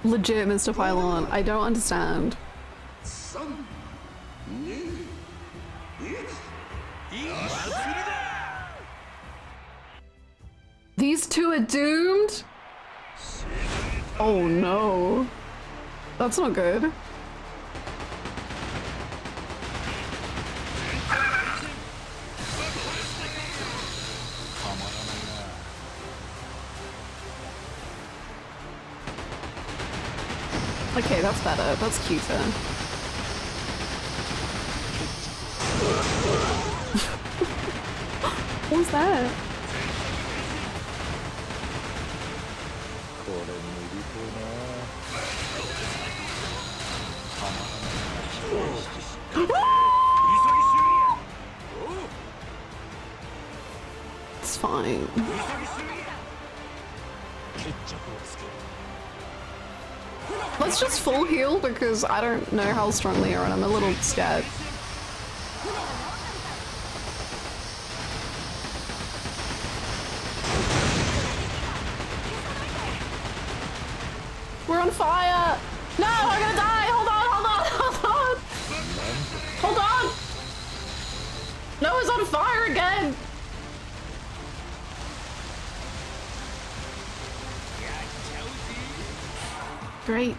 A: Legit, Mr. Pylon, I don't understand. These two are doomed? Oh no. That's not good. Okay, that's better. That's cuter. What was that? It's fine. Let's just full heal because I don't know how strong they are and I'm a little scared. We're on fire! No, I'm gonna die! Hold on, hold on, hold on! Hold on! No, it's on fire again! Great.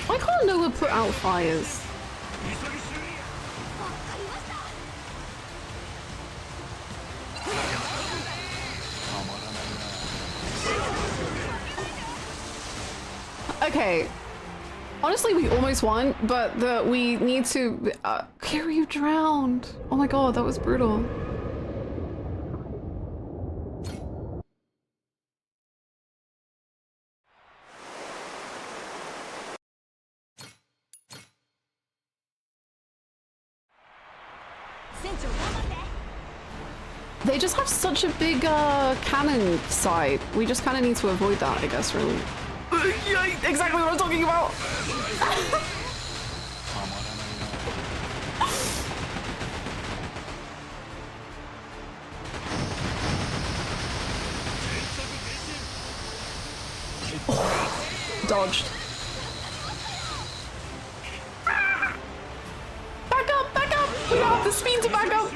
A: Why can't Noah put out fires? Okay. Honestly, we almost won, but we need to... Kiryu drowned! Oh my god, that was brutal. They just have such a big cannon sight. We just kind of need to avoid that, I guess, really. Yeah, exactly what I'm talking about. Oh, dodged. Back up, back up! We don't have the speed to back up.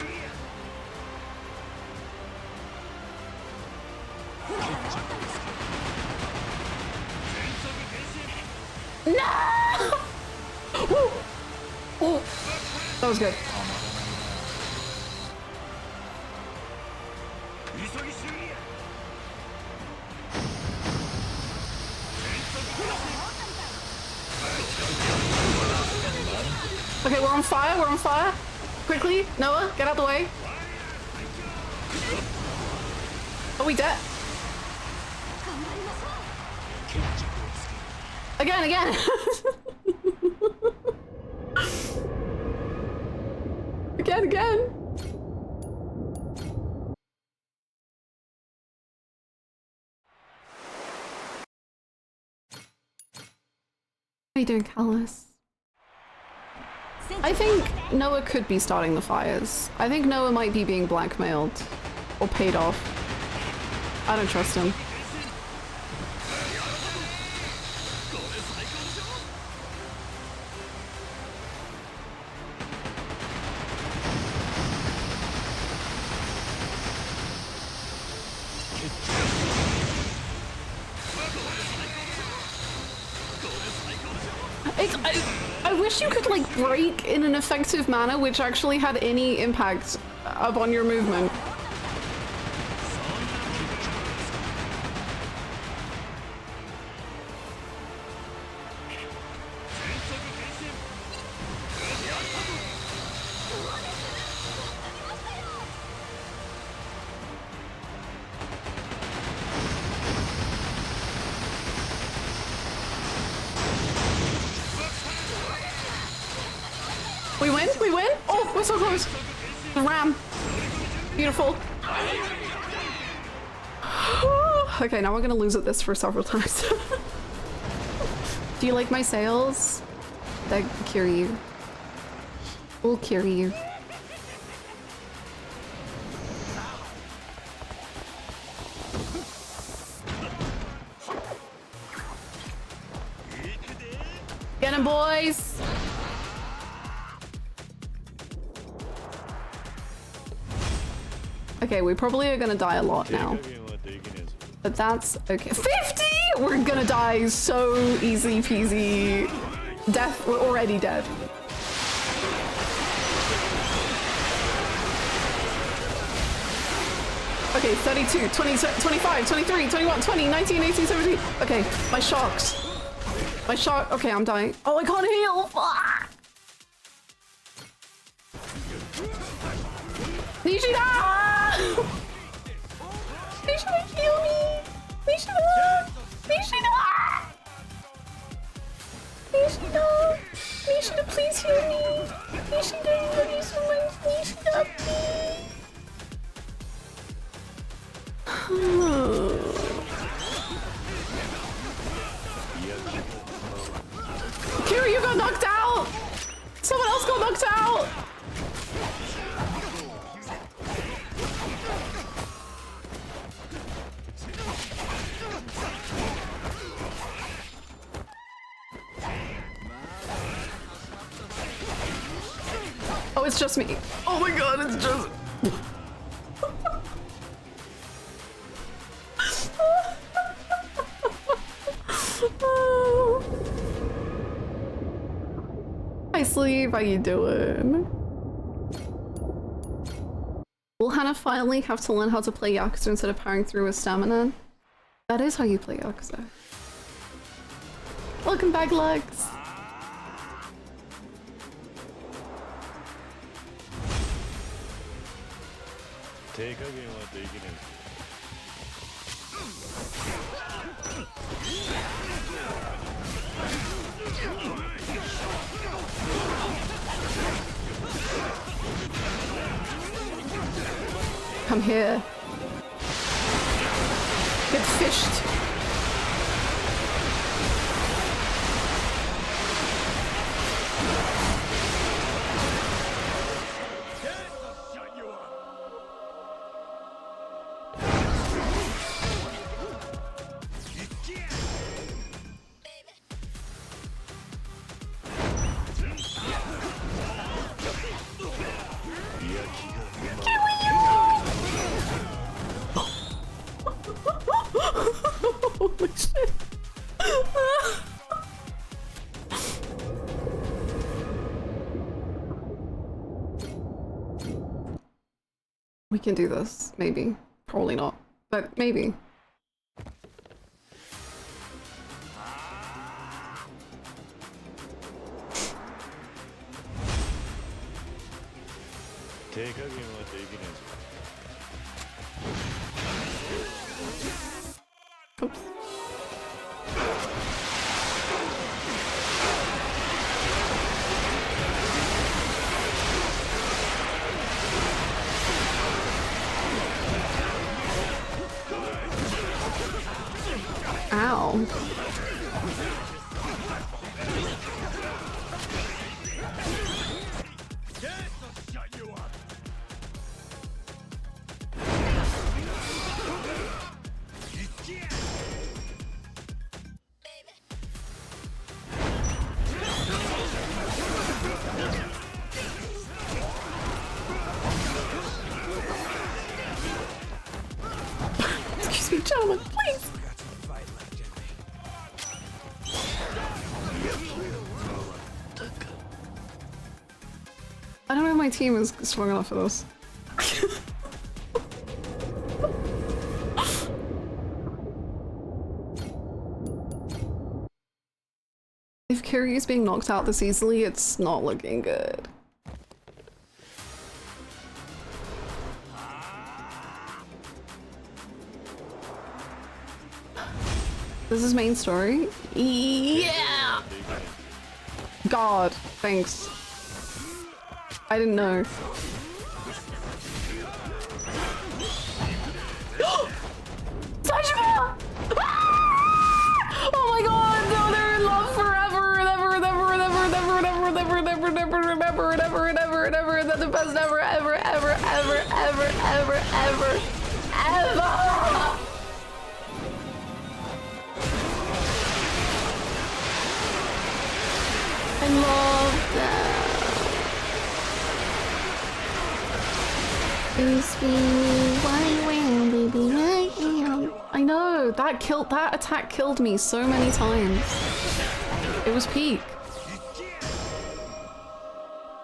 A: No! Woo! Oh, that was good. Okay, we're on fire, we're on fire. Quickly, Noah, get out the way. Are we dead? Again, again. Again. How are you doing, Callus? I think Noah could be starting the fires. I think Noah might be being blackmailed or paid off. I don't trust him. I wish you could like break in an effective manner which actually had any impact upon your movement. We win? Oh, we're so close. The ram. Beautiful. Okay, now we're gonna lose at this for several times. Do you like my sails? That cure you. We'll cure you. Get him, boys! Okay, we probably are gonna die a lot now. But that's okay. 50! We're gonna die so easy peasy. Death, we're already dead. Okay, 32, 20, 25, 23, 21, 20, 19, 18, 17. Okay, my shocks. My shock, okay, I'm dying. Oh, I can't heal, fuck! Nishida! Nishida, heal me! Nishida! Nishida! Nishida! Nishida, please heal me! Nishida, I love you so much! Nishida, please! Kira, you got knocked out! Someone else got knocked out! Oh, it's just me. Oh my god, it's just... Hi, Sleep. How you doing? Will Hannah finally have to learn how to play Yakuza instead of powering through with stamina? That is how you play Yakuza. Welcome back, Lux. come here. Get fished. Holy shit. We can do this, maybe. Probably not, but maybe. Oops. Ow. Excuse me, gentlemen, please. I don't know if my team is strong enough for this. If Kiryu's being knocked out this easily, it's not looking good. This is main story? Yeah! God, thanks. I didn't know. Sajima! Oh my god, no, they're in love forever and ever and ever and ever and ever and ever and ever and ever and ever and ever and ever and ever and ever and they're the best ever, ever, ever, ever, ever, ever, ever, ever! I love that. Baby, I am. I know, that attack killed me so many times. It was peak.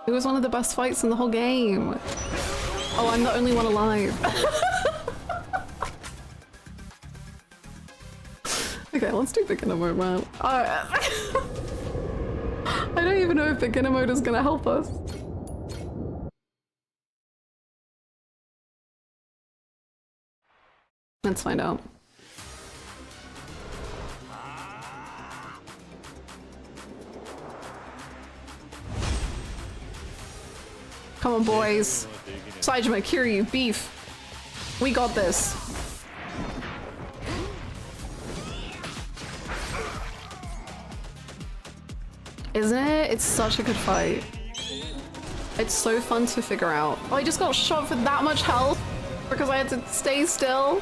A: It was one of the best fights in the whole game. Oh, I'm the only one alive. Okay, let's do beginner mode, man. I don't even know if beginner mode is gonna help us. Let's find out. Come on, boys. Saejima, Kiryu, beef. We got this. Isn't it? It's such a good fight. It's so fun to figure out. Oh, I just got shot for that much health because I had to stay still.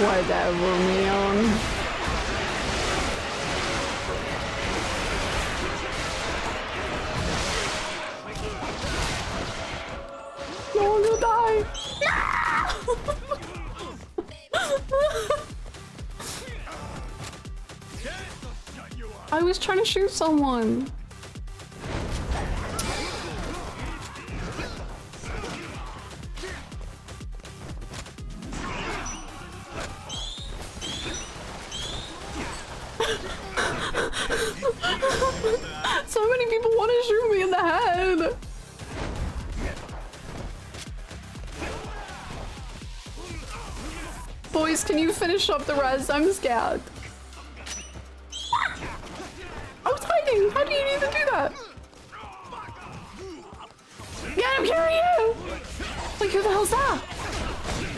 A: Whatever, man. No one will die. I was trying to shoot someone. So many people want to shoot me in the head. Boys, can you finish up the res? I'm scared. I was hiding. How do you even do that? Yeah, I'm Kiryu! Wait, who the hell's that?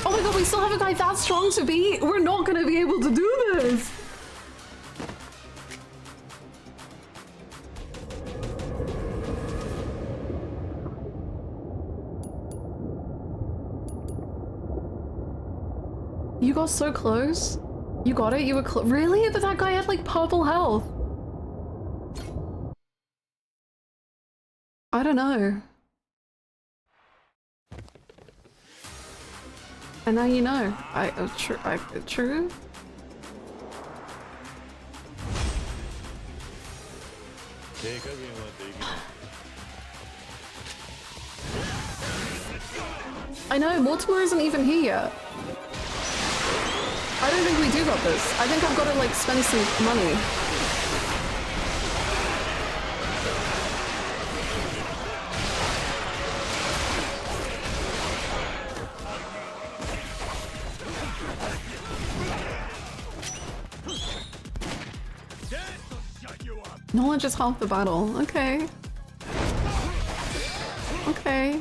A: Oh my god, we still have a guy that strong to beat? We're not gonna be able to do this! You got so close. You got it? You were really? But that guy had like purple health. I don't know. And now you know. True? I know, Mortimer isn't even here yet. I don't think we do got this. I think I've got to like spend some money. Knowledge is half the battle. Okay. Okay.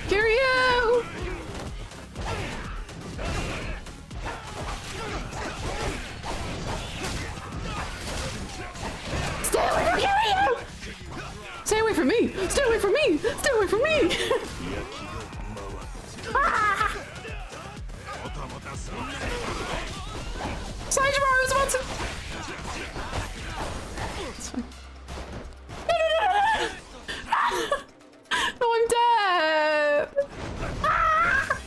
A: Kiryu! Stay away from Kiryu! Stay away from me! Stay away from me! Stay away from me! Ah! Saijima, I was about to... It's fine. No, I'm dead! Ah!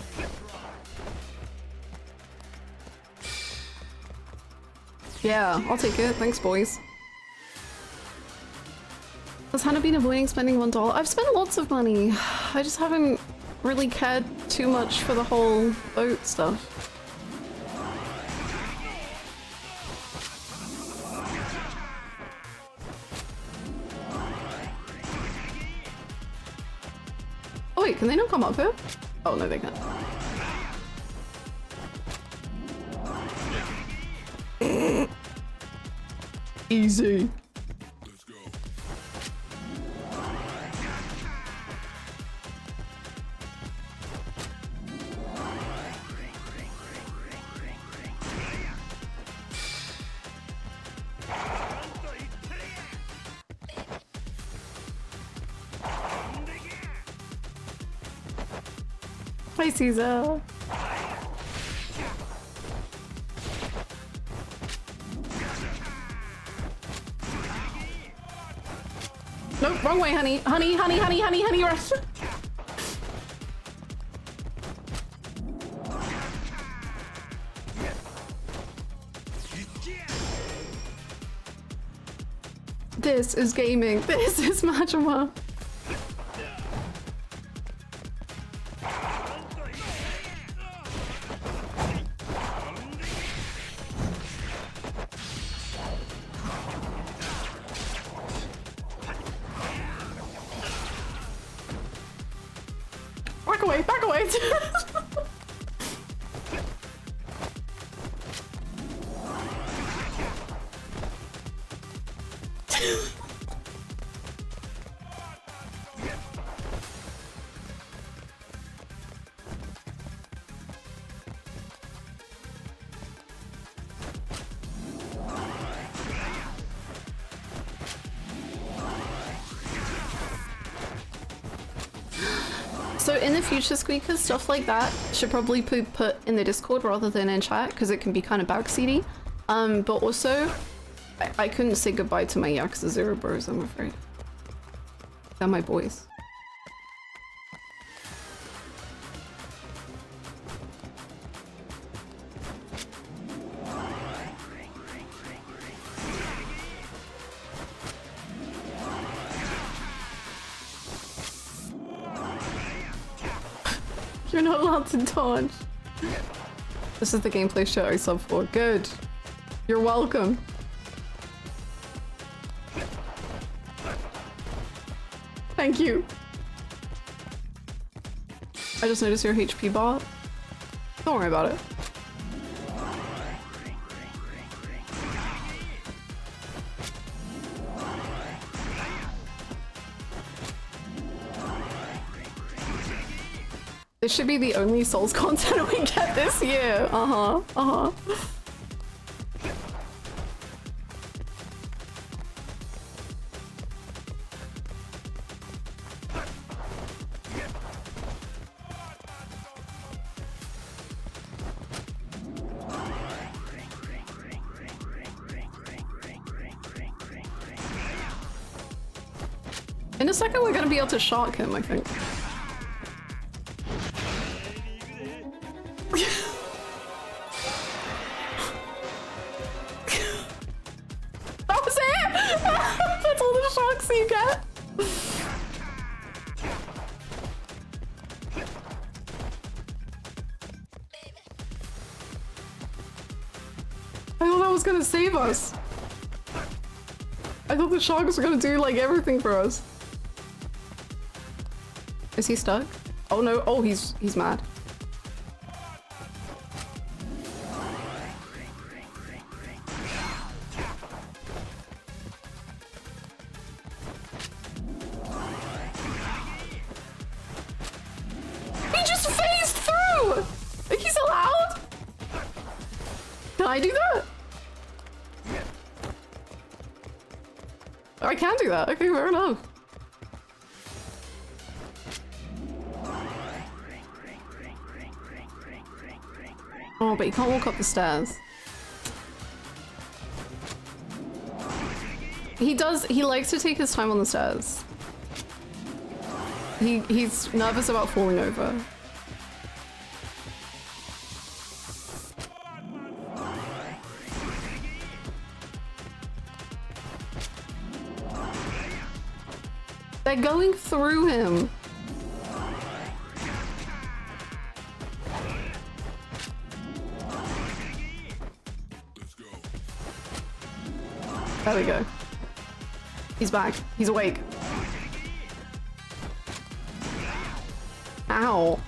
A: Yeah, I'll take it. Thanks, boys. Has Hannah been avoiding spending $1? I've spent lots of money. I just haven't really cared too much for the whole boat stuff. Oh wait, can they not come up here? Oh no, they can't. Easy. Hi, Caesar. Nope, wrong way, honey. Honey, honey, honey, honey, honey, rush. This is gaming. This is Majima. Back away, back away! So in the future, Squeakers, stuff like that should probably be put in the Discord rather than in chat, because it can be kind of backseaty. But also, I couldn't say goodbye to my Yakuza 0 bros, I'm afraid. They're my boys. You're not allowed to dodge. This is the gameplay show I sub for. Good. You're welcome. Thank you. I just noticed your HP bot. Don't worry about it. This should be the only Souls content we get this year. Uh-huh, uh-huh. In a second, we're gonna be able to shark him, I think. That was it! That's all the sharks you get! I thought that was gonna save us. I thought the sharks were gonna do like everything for us. Is he stuck? Oh no, oh he's mad. He just phased through! He's allowed? Can I do that? I can do that, okay, fair enough. Oh, but you can't walk up the stairs. He likes to take his time on the stairs. He's nervous about falling over. They're going through him. There we go. He's back. He's awake. Ow.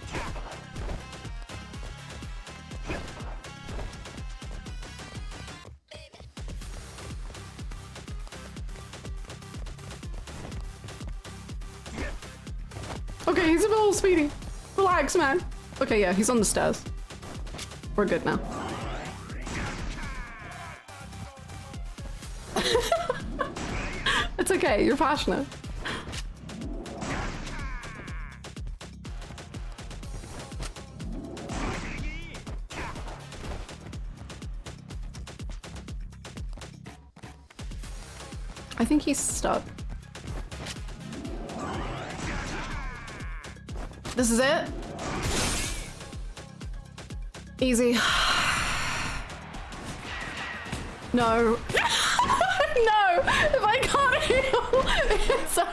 A: Okay, he's a little speedy. Relax, man. Okay, yeah, he's on the stairs. We're good now. It's okay, you're passionate. I think he's stuck. This is it? Easy. No. No! If I can't heal, it's over.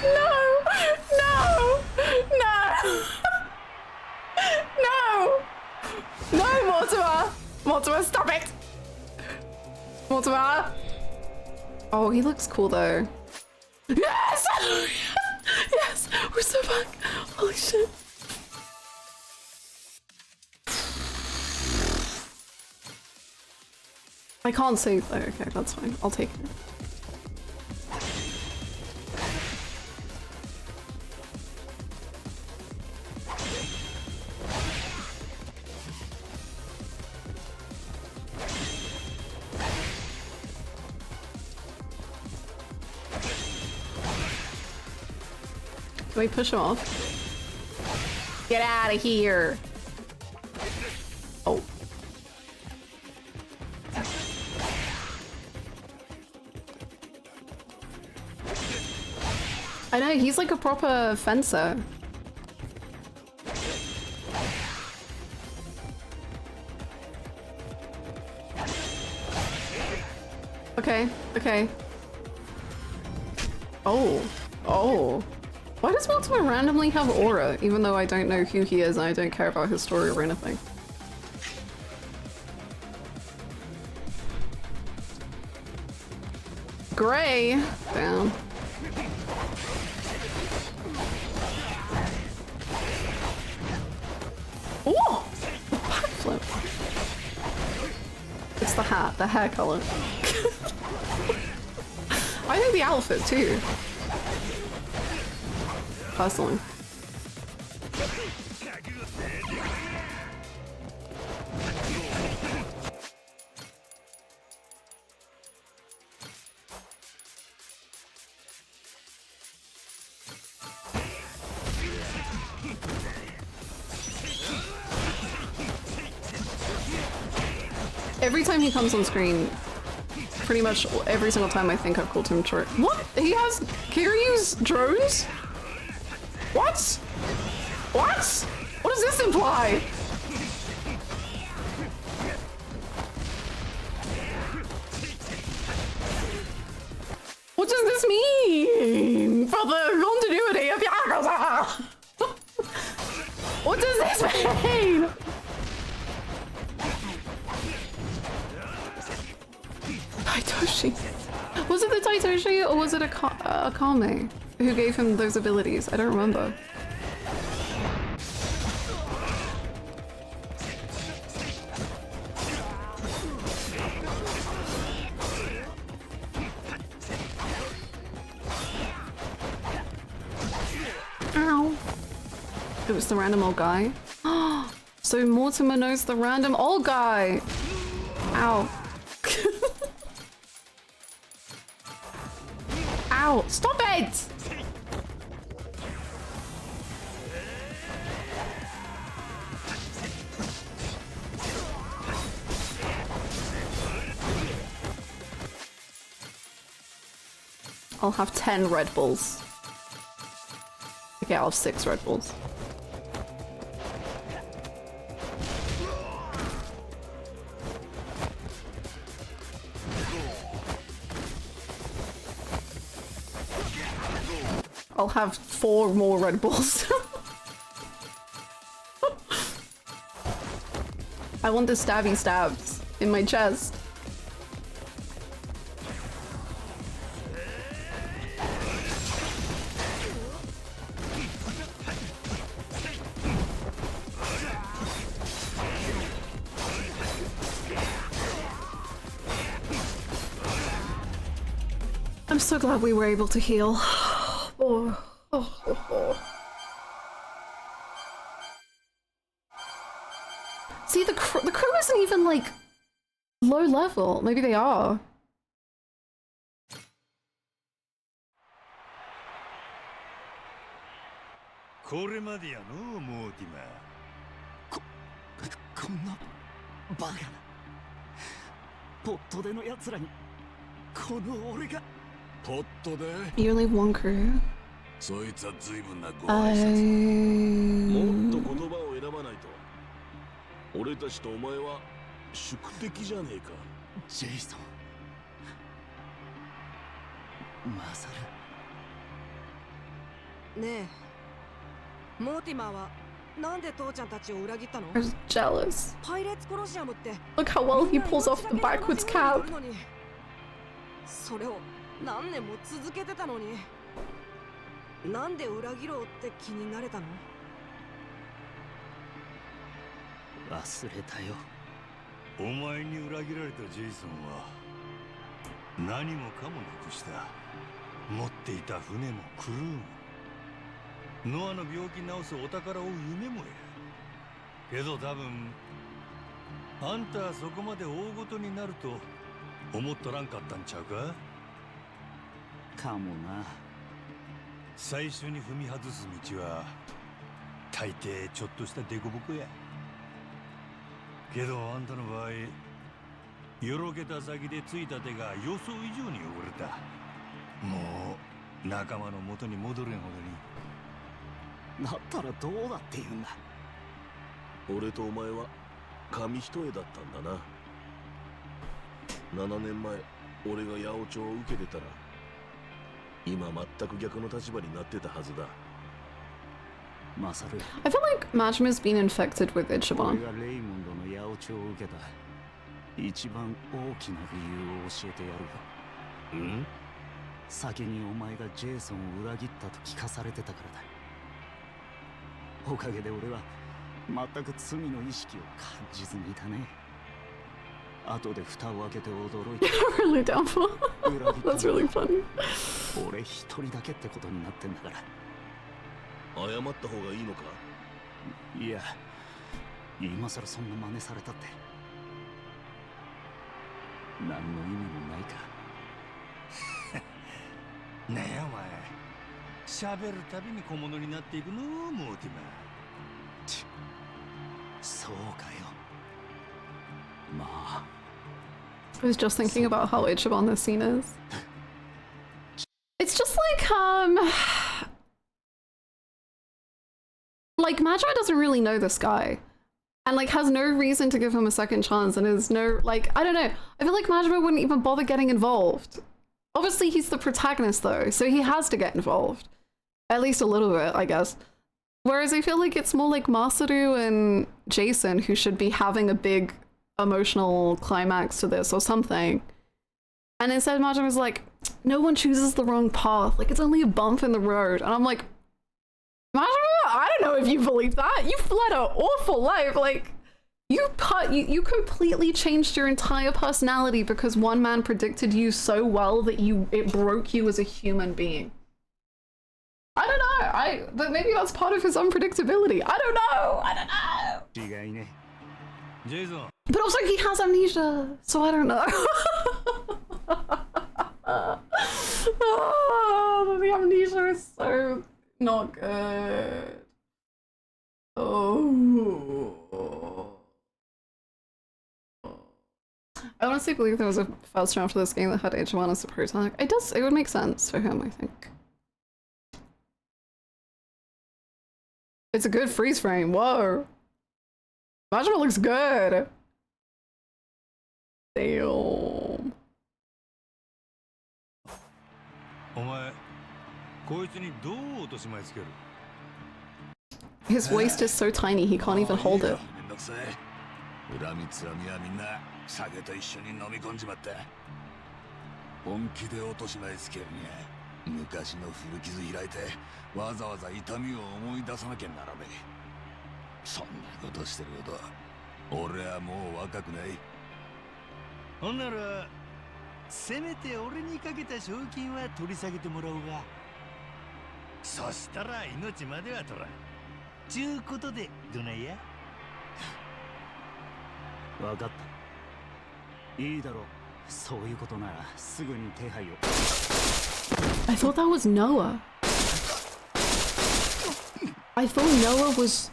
A: No! No! No! No! No, Mortimer! Mortimer, stop it! Mortimer! Oh, he looks cool though. Yes! Yes! We're so back! Holy shit. I can't save though. Okay, that's fine. I'll take it. Can we push him off? Get out of here! Oh. I know, he's like a proper fencer. Okay, okay. Oh, oh. Why does Mortimer randomly have aura, even though I don't know who he is and I don't care about his story or anything? Gray? Damn. Oh! Backflip. It's the hat, the hair color. I think the outfit too. Personally. Every time he comes on screen, pretty much every single time I think I've called him short. What? He has Kiryu's drones? What? What? What does this imply? What does this mean for the continuity of Yakuza? What does this mean? Taitoshi. Was it the Taitoshi or was it Akame who gave him those abilities? I don't remember. Ow. It was the random old guy. So Mortimer knows the random old guy. Ow. Ow! Stop it! I'll have 10 Red Bulls. Okay, I'll have 6 Red Bulls. I'll have 4 more Red Bulls. I want the stabby stabs in my chest. I'm so glad we were able to heal. See, the crew isn't even like low level. Maybe they are.
I: こんなバカなポットでのやつらにこの俺がポットで
A: You only have one crew.
G: そいつは随分なご挨拶。
J: もっと言葉を選ばないと。俺たちとお前は宿敵じゃねえか。
I: ジェイソン。マサ
F: ル。ねえ、モーティマーはなんで父ちゃんたちを裏切ったの？
A: I was jealous.
F: パイレーツコロシアムって
A: Look how well he pulls off the backwards cap.
F: それを何年も続けてたのに、なんで裏切ろうって気になれたの？
I: 忘れたよ。
E: お前に裏切られたジェイソンは何もかもなくした。持っていた船もクルーもノアの病気治すお宝を夢もや。けど多分あんたはそこまで大ごとになると思っとらんかったんちゃうか？
I: かもな。
E: 最初に踏み外す道は大抵ちょっとしたデコボコや。けどあんたの場合よろけた先でついた手が予想以上に汚れた。もう仲間の元に戻れんほどに。
I: だったらどうだって言うんだ。
J: 俺とお前は紙一重だったんだな。7年前俺が八百長を受けてたら今全く逆の立場になってたはずだ。
I: マサル。
A: I feel like Majima's been infected with
I: 俺
A: Ichiban.
I: がレイモンドの八百長を受けた一番大きな理由を教えてやるよ。先にお前がジェイソンを裏切ったと聞かされてたからだ。おかげで俺は全く罪の意識を感じずにいたね。後で蓋を開けて驚いて
A: Really downfall. That's really funny.
I: 俺一人だけってことになってんだから。
J: 謝った方がいいのか？
I: いや、今さらそんな真似されたって何の意味もないか。
E: ねえお前、喋るたびに小物になっていくのモーティマ。
I: そうかよ。まあ。
A: I was just thinking about how Ichiban this scene is. It's just like Magi doesn't really know this guy. And like has no reason to give him a second chance and is no, like, I don't know. I feel like Majima wouldn't even bother getting involved. Obviously he's the protagonist though, so he has to get involved. At least a little bit, I guess. Whereas I feel like it's more like Masaru and Jason who should be having a big emotional climax to this or something. And instead Majima was like, no one chooses the wrong path. Like it's only a bump in the road. And I'm like, Majima, I don't know if you believe that. You've led an awful life. Like you completely changed your entire personality because one man predicted you so well that it broke you as a human being. I don't know. But maybe that's part of his unpredictability. I don't know. But also he has amnesia, so I don't know. Oh, the amnesia is so not good. Oh. I honestly believe there was a first draft for this game that had Ichiban as the protagonist. It would make sense for him, I think. It's a good freeze frame. Whoa. Majima looks good. Damn. His waist is so tiny he can't even hold it.
G: 恨みつらみはみんな酒と一緒に飲み込んじまった。本気で落とし前つけるにゃ昔の古傷開いてわざわざ痛みを思い出さなきゃならねえ。そんなことしてるほど俺はもう若くない。
E: ほんならせめて俺にかけた賞金は取り下げてもらおうが。そしたら命までは取らんちゅうことでどないや。
I: わかった。いいだろう。そういうことならすぐに手配を。
A: I thought that was Noah. I thought Noah was.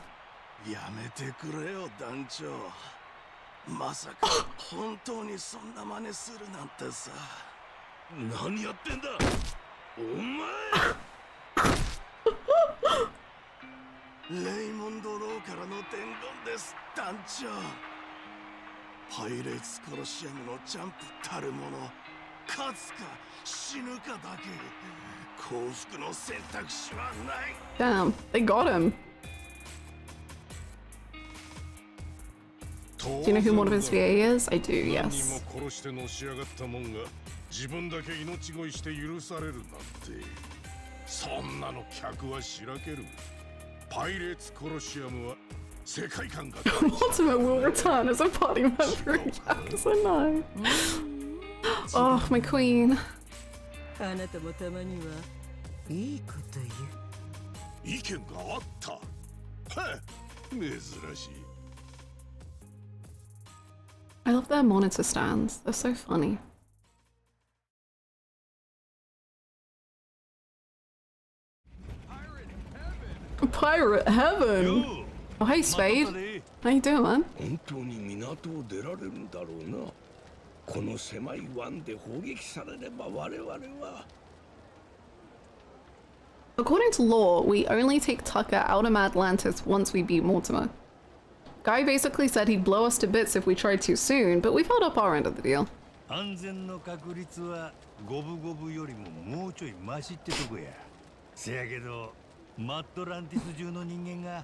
J: やめてくれよ団長。まさか本当にそんな真似するなんてさ。何やってんだお前。レイモンド・ローからの伝言です団長。パイレーツコロシアムのジャンプたるもの、勝つか死ぬかだけ。幸福の選択肢はない。
A: Damn, they got him. Do you know who one of his VA is? I do, yes.
D: 殺してのし上がったもんが自分だけ命乞いして許されるなんて。そんなの客はしらける。パイレーツコロシアムは世界観が。
A: Ultimate will return as a party member in Yakuza 9. Oh, my queen.
F: あなたもたまにはいいこと言う。
J: 意見があった。はっ、珍しい。
A: I love their monitor stands. They're so funny. Pirate heaven. Oh, hey, Spade. How you doing, man?
J: 本当に港を出られるんだろうな。この狭い湾で砲撃されれば我々は。
A: According to law, we only take Tucker out of Atlantis once we beat Mortimer. Guy basically said he'd blow us to bits if we tried too soon, but we've held up our end of the deal.
E: 安全の確率は五分五分よりももうちょいマシってとこや。せやけど、マットランティス中の人間が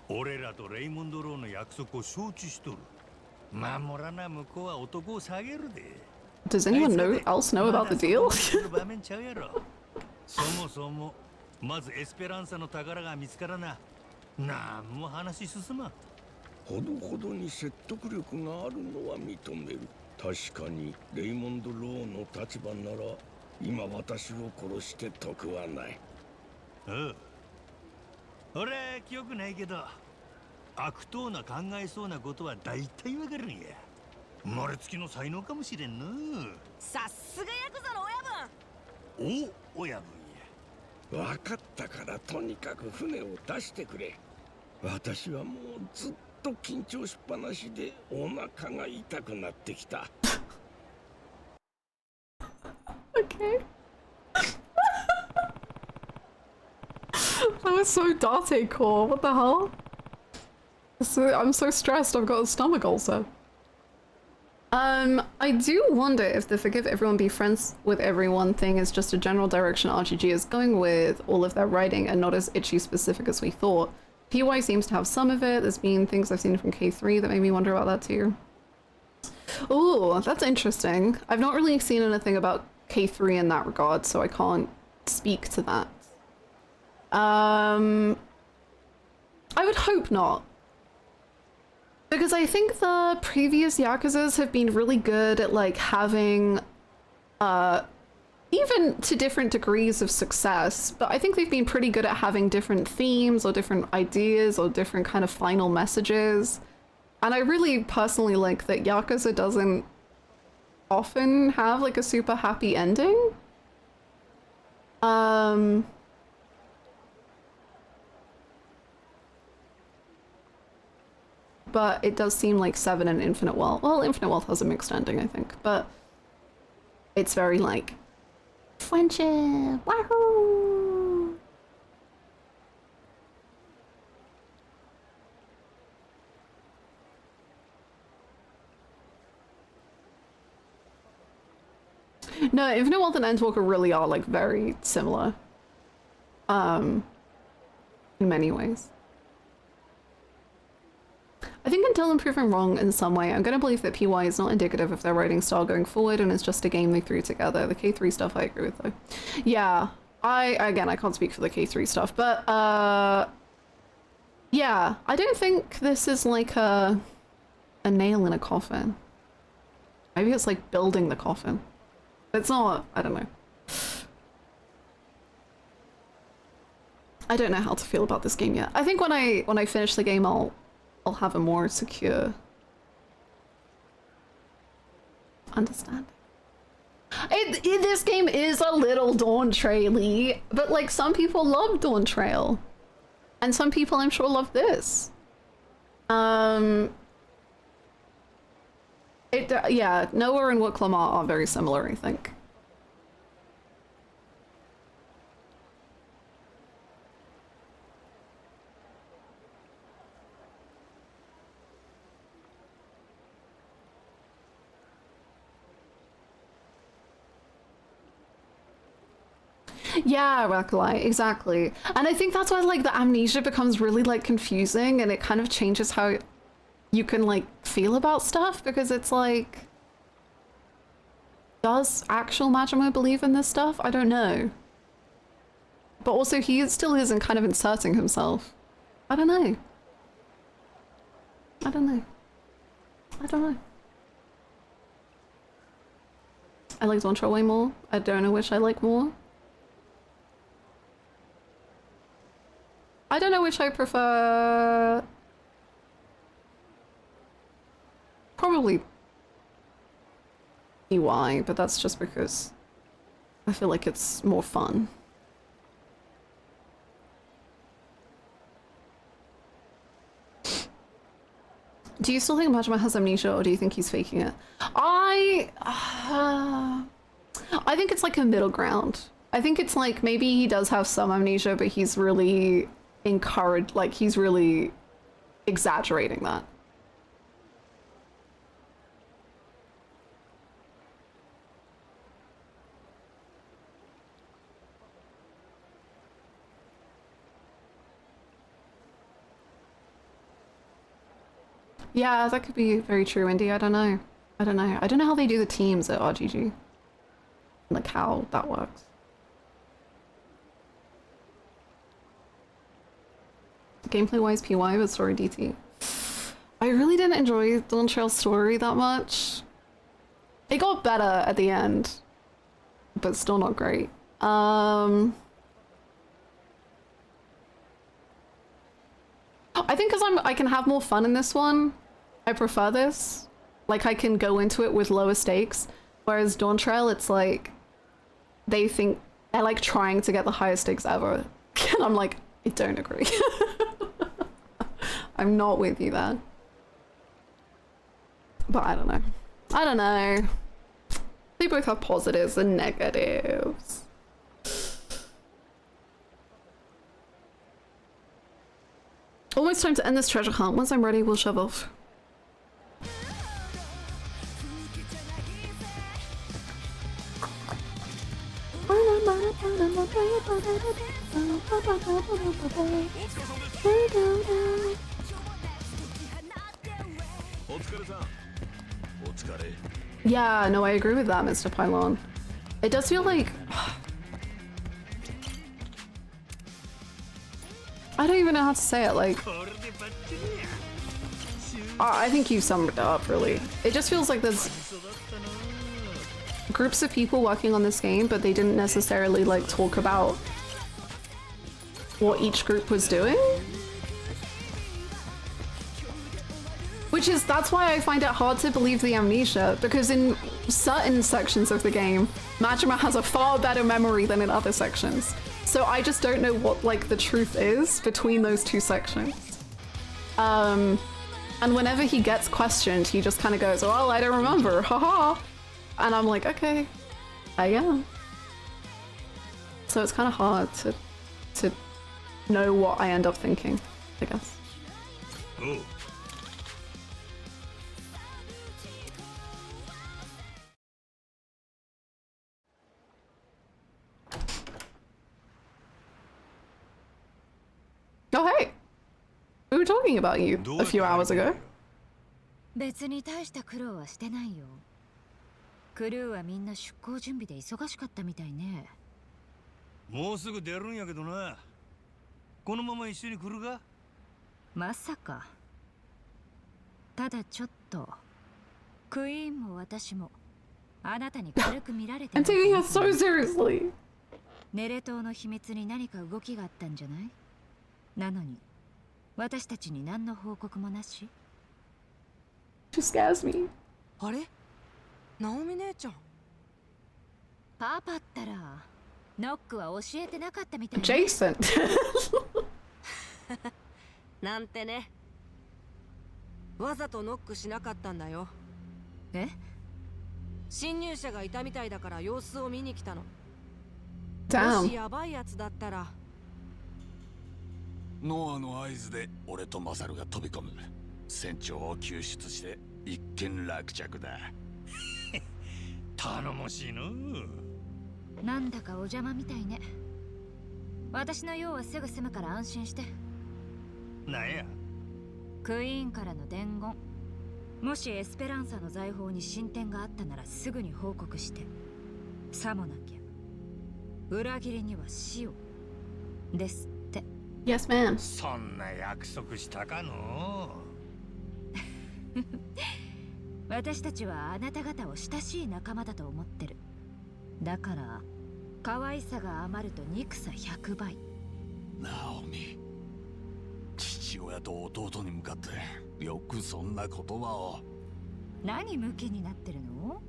E: 俺らとレイモンド・ローの約束を承知しとる。守らな向こうは男を下げるで。
A: Does anyone else know about the deal?
E: 場面ちゃうやろ。そもそもまずエスペランサの宝が見つからな。なんも話進まん。
J: ほどほどに説得力があるのは認める。確かにレイモンド・ローの立場なら今私を殺して得はない。
E: 俺記憶ないけど悪党な考えそうなことは大体わかるんや。生まれつきの才能かもしれんな。
F: さすがヤクザの親分。
E: お親分や。
J: 分かったからとにかく船を出してくれ。私はもうずっと緊張しっぱなしでお腹が痛くなってきた。
A: Okay. That was so Date core. What the hell? I'm so stressed. I've got a stomach ulcer. I do wonder if the forgive everyone, be friends with everyone thing is just a general direction RGG is going with all of their writing and not as itchy specific as we thought. PY seems to have some of it. There's been things I've seen from K3 that made me wonder about that too. Oh, that's interesting. I've not really seen anything about K3 in that regard, so I can't speak to that. I would hope not. Because I think the previous Yakuzas have been really good at like having, even to different degrees of success, but I think they've been pretty good at having different themes or different ideas or different kind of final messages. And I really personally like that Yakuza doesn't often have like a super happy ending. But it does seem like 7 and Infinite Wealth. Well, Infinite Wealth has a mixed ending, I think, but it's very like friendship. Wahoo! No, Infinite Wealth and Endwalker really are like very similar. In many ways. I think until I'm proven wrong in some way, I'm going to believe that PY is not indicative of their writing style going forward and it's just a game they threw together. The K3 stuff I agree with though. Yeah, again, I can't speak for the K3 stuff, but yeah, I don't think this is like a nail in a coffin. Maybe it's like building the coffin. It's not, I don't know. I don't know how to feel about this game yet. I think when I finish the game, I'll have a more secure understanding. This game is a little Dawn Trail-y, but like some people love Dawn Trail, and some people I'm sure love this. Yeah, Noah and Wooklam are very similar, I think. Yeah, Rakalai, exactly. And I think that's why like the amnesia becomes really like confusing and it kind of changes how you can like feel about stuff, because it's like, does actual Majima believe in this stuff? I don't know. But also he still isn't kind of inserting himself. I don't know. I don't know. I don't know. I like Dawn Trail way more. I don't know which I like more. I don't know which I prefer. Probably EY, but that's just because I feel like it's more fun. Do you still think Majima has amnesia, or do you think he's faking it? I think it's like a middle ground. I think it's like maybe he does have some amnesia, but he's really encouraged, like he's really exaggerating that. Yeah, that could be very true, Indy. I don't know. I don't know. I don't know how they do the teams at RGG. Like how that works. Gameplay wise PY, but story DT. I really didn't enjoy Dawn Trail's story that much. It got better at the end, but still not great. I think because I can have more fun in this one, I prefer this. Like, I can go into it with lower stakes, whereas Dawn Trail, it's like they think they're like trying to get the highest stakes ever, and I'm like, I don't agree. I'm not with you there. But I don't know. I don't know. They both have positives and negatives. Almost time to end this treasure hunt. Once I'm ready, we'll shove off. Yeah, no, I agree with that, Mr. Pylon. It does feel like... I don't even know how to say it, like... I think you summed it up, really. It just feels like there's groups of people working on this game, but they didn't necessarily, like, talk about what each group was doing. That's why I find it hard to believe the amnesia, because in certain sections of the game, Majima has a far better memory than in other sections. So I just don't know what, like, the truth is between those two sections. And whenever he gets questioned, he just kind of goes, well, I don't remember, haha. And I'm like, okay, I am. So it's kind of hard to know what I end up thinking, I guess.
E: Ooh.
A: Oh, hey! We were talking about you a few hours ago.
K: 別に大した苦労はしてないよ。クルーはみんな出航準備で忙しかったみたいね。
E: もうすぐ出るんやけどな。このまま一緒に来るか？
K: まさか。ただちょっとクイーンも私もあなたに軽く見られて
A: I'm taking it so seriously.
K: ネレ島の秘密に何か動きがあったんじゃない？なのに私たちに何の報告もなし。
A: She scares me.
F: あれ？ナオミ姉ちゃん。
K: パパったらノックは教えてなかったみたい。
A: Jason.
F: なんてね。わざとノックしなかったんだよ。
K: え？
F: 侵入者がいたみたいだから様子を見に来たの。
A: Damn.
F: もしやばいやつだったら。
G: ノアの合図で俺とマサルが飛び込む。船長を救出して一件落着だ。
E: 頼もしいの。
K: なんだかお邪魔みたいね。私の用はすぐ済むから安心して。
E: なんや？
K: クイーンからの伝言。もしエスペランサの財宝に進展があったならすぐに報告して。さもなきゃ裏切りには死をですって。
A: Yes, ma'am.
E: そんな約束したかの？
K: 私たちはあなた方を親しい仲間だと思ってる。だから可愛さが余ると憎さ100倍。
G: ナオミ、父親と弟に向かってよくそんな言葉を。
K: 何ムキになってるの？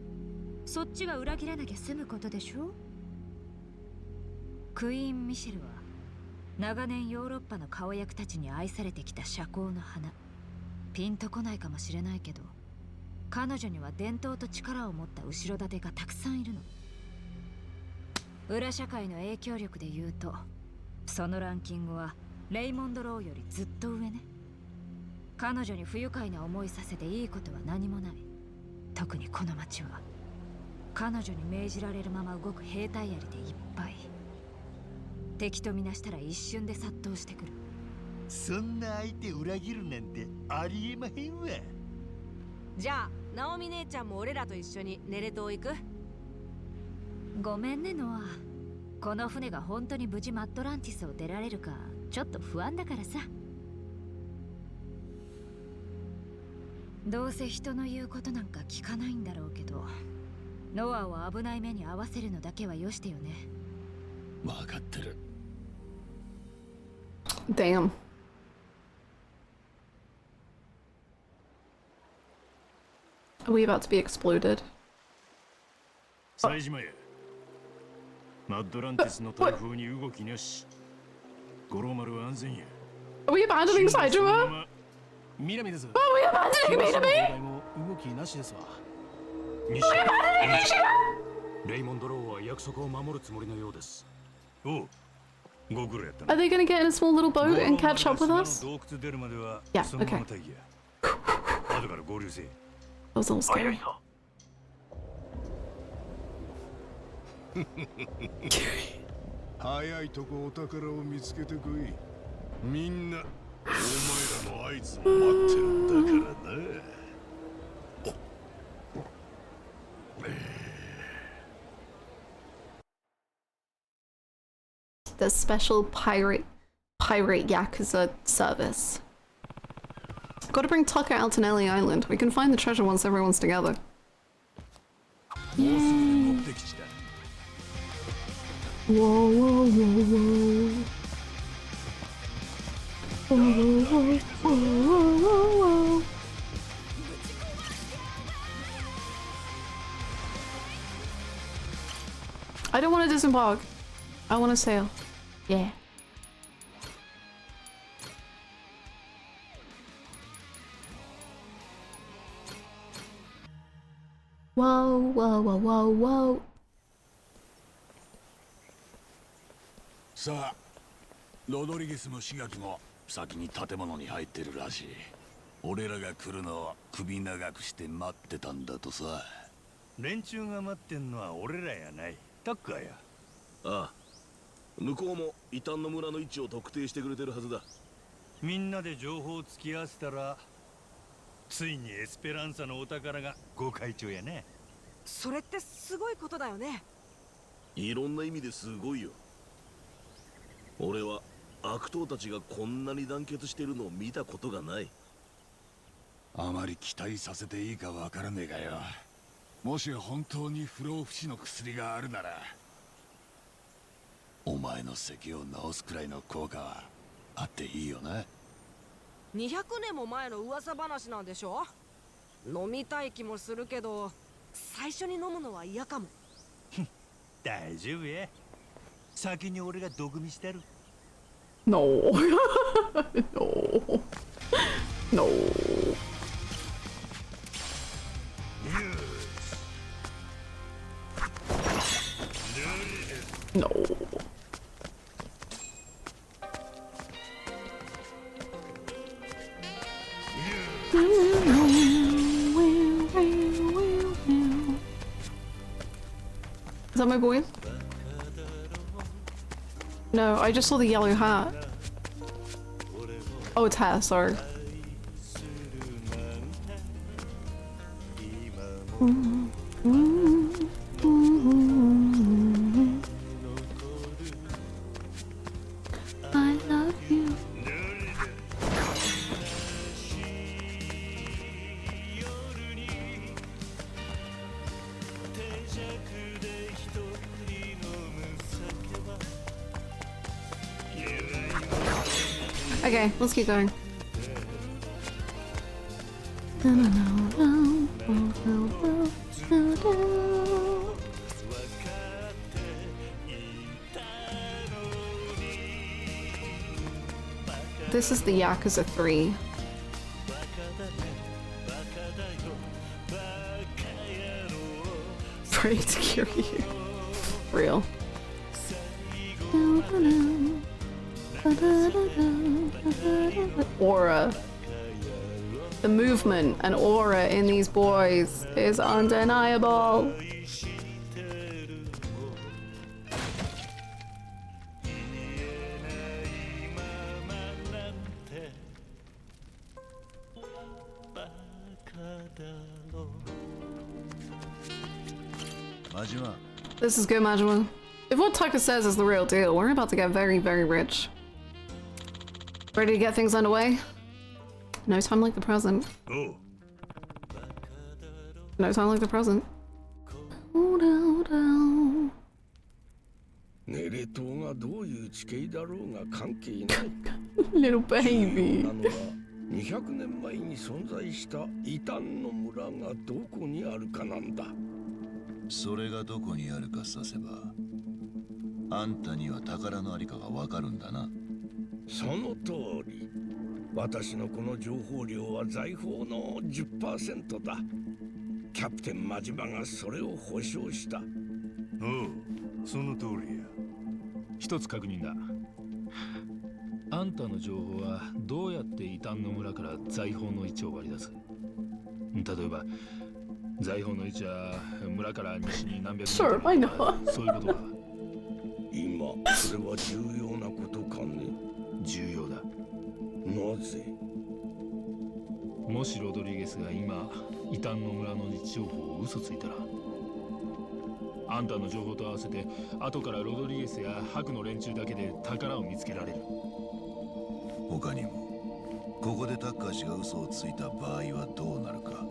K: そっちが裏切らなきゃ済むことでしょ。クイーン・ミシェルは長年ヨーロッパの顔役たちに愛されてきた社交の花。ピンとこないかもしれないけど、彼女には伝統と力を持った後ろ盾がたくさんいるの。裏社会の影響力で言うと、そのランキングはレイモンド・ローよりずっと上ね。彼女に不愉快な思いさせていいことは何もない。特にこの町は彼女に命じられるまま動く兵隊槍でいっぱい。敵とみなしたら一瞬で殺到してくる。
G: そんな相手裏切るなんてありえまへんわ。
F: じゃあナオミ姉ちゃんも俺らと一緒にネレ島行く？
K: ごめんねノア。この船が本当に無事マットランティスを出られるかちょっと不安だからさ。どうせ人の言うことなんか聞かないんだろうけど、ノアを危ない目に遭わせるのだけはよしてよね。
G: 分かってる。
A: Damn. Are we about to be exploded?
B: 冴島へ。マッドランティスの台風に動きなし。五郎丸は安全や。
A: Are we abandoning Saijima?
D: 南です。
A: Are we abandoning Minami?
D: も動きなしですわ。
B: 西レイモンド・ローは約束を守るつもりのようです。おう、ご苦労やったな。
A: Are they gonna get in a small little boat and catch up with us?
B: 洞窟出るまでは
A: Yeah,
B: そのまま
A: okay.
B: 待機や。後から合流せ。
A: That was all scary.
L: 早いとこお宝を見つけてこい。みんなお前らの合図を待ってるんだからな。
A: The special pirate Yakuza service. Got to bring Tucker out to Nelly Island. We can find the treasure once everyone's together. Yay. Whoa, whoa, whoa, whoa. Whoa, whoa, whoa, whoa, whoa, whoa. I don't want to disembark. I want to sail. Yeah. Whoa, whoa, whoa, whoa, whoa.
G: さあ、ロドリゲスもシガキも先に建物に入ってるらしい。俺らが来るのを首長くして待ってたんだとさ。
E: 連中が待ってんのは俺らやない。タッカーや。
J: ああ、向こうも異端の村の位置を特定してくれてるはずだ。
E: みんなで情報を突き合わせたら、ついにエスペランサのお宝がご開帳やね。
F: それってすごいことだよね。
J: いろんな意味ですごいよ。俺は悪党たちがこんなに団結してるのを見たことがない。
G: あまり期待させていいかわからねえがよ。もし本当に不老不死の薬があるなら、お前の咳を治すくらいの効果はあっていいよな。
F: 200年も前の噂話なんでしょ。飲みたい気もするけど、最初に飲むのは嫌かも。
E: 大丈夫や。先に俺が毒味してる。
A: No. No. No. No. Is that my boy? No, I just saw the yellow hat. Oh, it's hair, sorry. I love you. Okay, let's keep going. This is the Yakuza 3. Pray to cure you. Real. Aura. The movement and aura in these boys is undeniable. This is good, Majima. If what Tucker says is the real deal, we're about to get very, very rich. Ready to get things underway? No time like the present.
E: Oh,
A: No time like the present.
D: ネレ島がどういう地形だろうが関係ない。
A: Little baby.
D: なのは200年前に存在した異端の村がどこにあるかなんだ。
G: それがどこにあるかさせば、あんたには宝のありかがわかるんだな。
D: その通り。私のこの情報量は財宝の 10% だ。キャプテンマジマがそれを保証した。おう、
E: その通りや。
D: 一つ確認だ。あんたの情報はどうやって異端の村から財宝の位置を割り出す？例えば財宝の位置は村から西に何百メートルとか、そういうことか。今それは重要なことかね。重要だ。なぜ？もしロドリゲスが今異端の村の位置情報を嘘ついたら、あんたの情報と合わせて後からロドリゲスやハクの連中だけで宝を見つけられる。
G: 他にもここでタッカー氏が嘘をついた場合はどうなるか。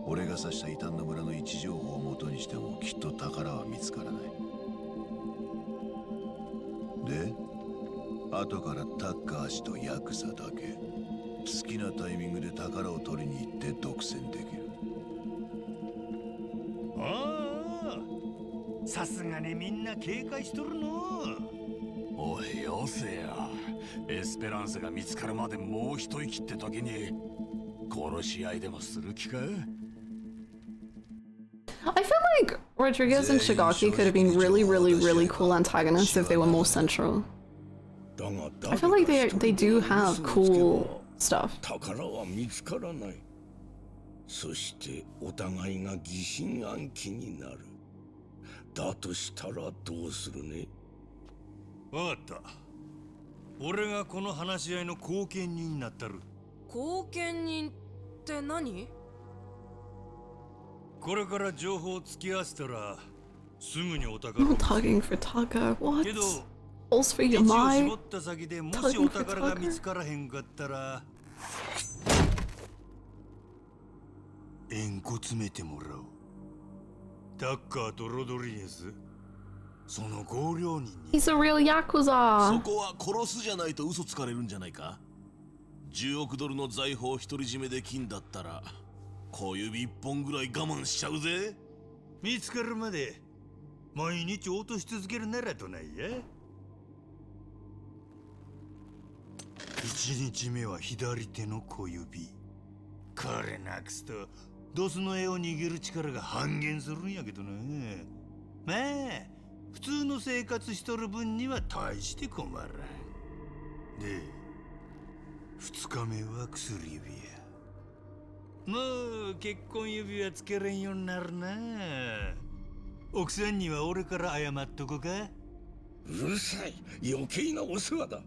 G: 俺が指した異端の村の位置情報を元にしてもきっと宝は見つからない。で、後からタッカー氏とヤクザだけ好きなタイミングで宝を取りに行って独占できる。
E: ああ、さすがにみんな警戒しとるの。
L: おいよせや。エスペランセが見つかるまでもう一息って時に殺し合いでもする気か？
A: I feel like Rodriguez and Shigaki could have been really, really, really cool antagonists if they were more central. I feel like they do have cool stuff.
D: 宝は見つからない。そしてお互いが疑心暗鬼になる。だとしたらどうするね？
E: わかった。俺がこの話し合いの後見人になったる。
F: 後見人って何？
E: これから情報を突き合わせたらすぐにお宝
A: I'm tugging for Taka. What?
E: けど
A: Pulse for your
E: 位置を
A: mind?
E: 絞った先でもしお宝が見つからへんかったら縁こ詰めてもらおう。タッカーとロドリゲス、その合両人に。
A: He's a real Yakuza.
J: そこは殺すじゃないと嘘つかれるんじゃないか。10億ドルの財宝を独り占めできんだったら小指一本ぐらい我慢しちゃうぜ。
E: 見つかるまで毎日落とし続けるならどないや。1日目は左手の小指。これなくすとドスの絵を握る力が半減するんやけどな。まあ普通の生活しとる分には大して困らん。で2日目は薬指や。もう結婚指輪つけれんようになるな。奥さんには俺から謝っとこか。
D: うるさい、余計なお世話だ。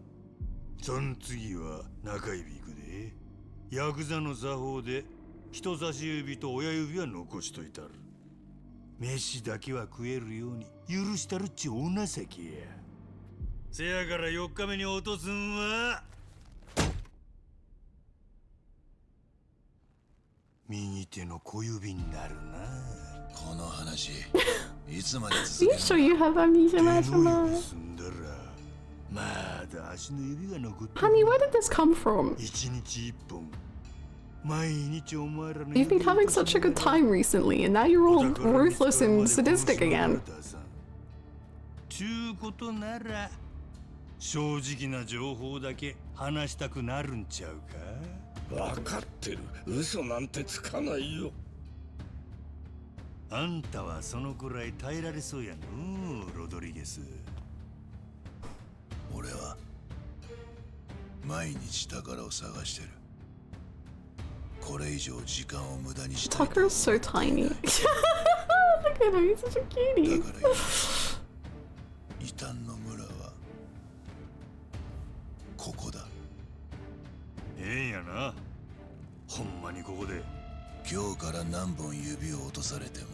E: そん次は中指いくで。ヤクザの作法で人差し指と親指は残しといたる。飯だけは食えるように許したるっちお情けや。せやから4日目に落とすんは右手の小指になるな。
G: この話いつまで
A: Are you sure you have amnesia, Majima?
E: 済んだらまだ足の指が残ってる。
A: Honey, where did this come from?
E: 1日1本毎日お前らの
A: You've been having such a good time recently, and now you're all ruthless and sadistic again.
E: ちゅうことなら正直な情報だけ話したくなるんちゃうか。
D: 分かってる。嘘なんてつかないよ。
E: あんたはそのくらい耐えられそうやのロドリゲス。
G: 俺は毎日宝を探してる。これ以上時間を無駄にしたい。
A: Tucker's so tiny. Look at him, he's such a cutie.
G: だから異端の村はここだ。
E: ええんやな。ほんまにここで。
G: 今日から何本指を落とされても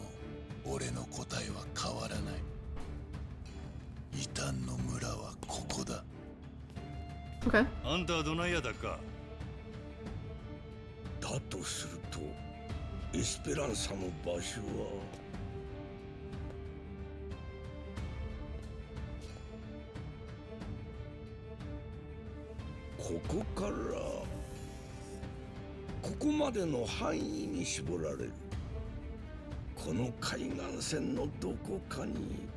G: 俺の答えは変わらない。異端の村はここだ。
A: Okay.
E: あんたはどないやだか。
D: だとすると
J: エスペランサの場所はここからここまでの範囲に絞られる。この海岸線のどこかに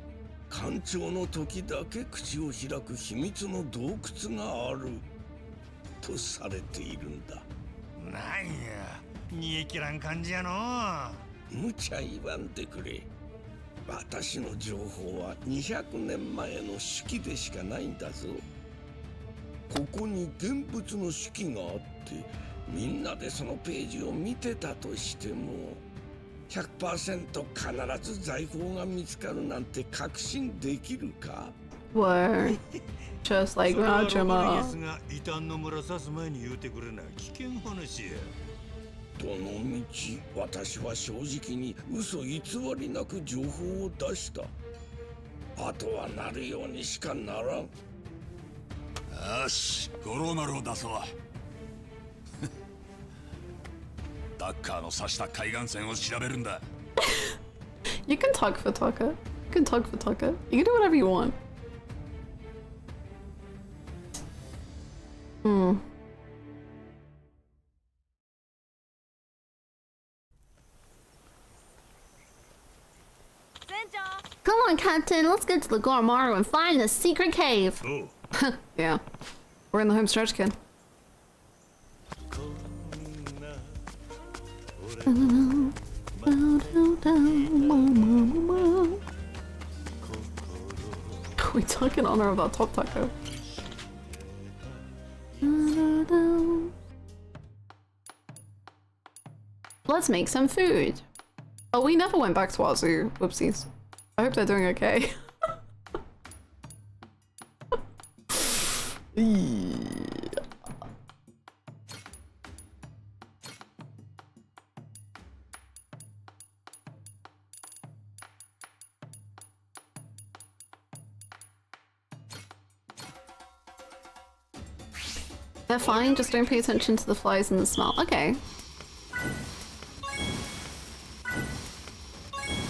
J: 干潮の時だけ口を開く秘密の洞窟があるとされているんだ。
E: なんや煮え切らん感じやの。
J: 無茶言わんでくれ。私の情報は200年前の手記でしかないんだぞ。ここに現物の手記があってみんなでそのページを見てたとしても 100% 必ず財宝が見つかるなんて確信できるか。
A: Word. Just like
E: それはロドリゲ
A: Rajama.
E: スが異端の村刺す前に言うてくれない危険話や。
J: どのみち私は正直に嘘偽りなく情報を出した。あとはなるようにしかならん。
L: よし、五郎丸を出そう。ダッカーの刺した海岸線を調べるんだ。
A: You can tug for Tucker. You can tug for Tucker. You can do whatever you want. Hmm. Come on, Captain. Let's get to the Gormaru and find the secret cave.
E: Oh.
A: Yeah. We're in the home stretch, kid. We took in honor of our top taco. Let's make some food. Oh, we never went back to our zoo. Whoopsies. I hope they're doing okay. They're fine, just don't pay attention to the flies and the smell. Okay.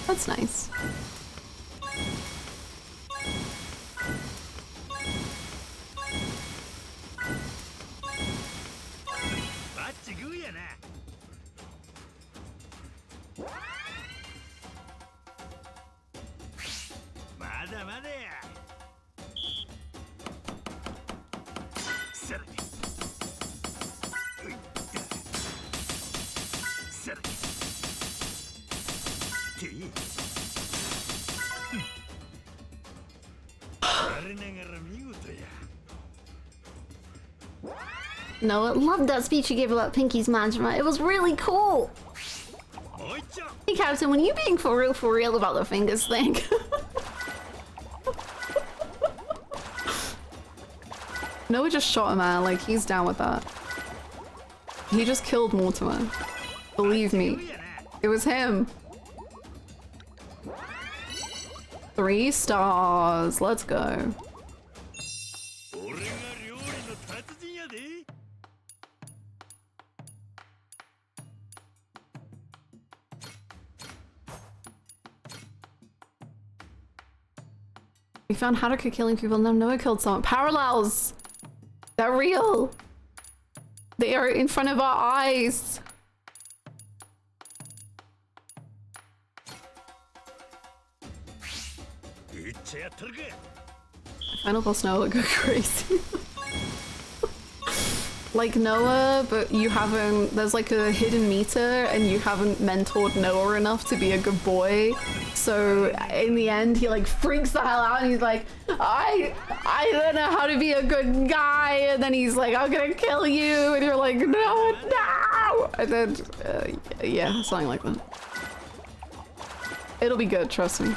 A: That's nice. Noah loved that speech you gave about Pinky's management. It was really cool. Hey, Captain, when are you being for real about the fingers thing? Noah just shot a man, like, he's down with that. He just killed Mortimer. Believe me. It was him. 3 stars. Let's go. We found Haruka killing people. No, Noah killed someone. Parallels! They're real! They are in front of our eyes! Final boss Noah go crazy. Like Noah, but you haven't, there's like a hidden meter and you haven't mentored Noah enough to be a good boy. So in the end, he like freaks the hell out and he's like, I don't know how to be a good guy. And then he's like, I'm gonna kill you. And you're like, no, no. And then, yeah, something like that. It'll be good, trust me.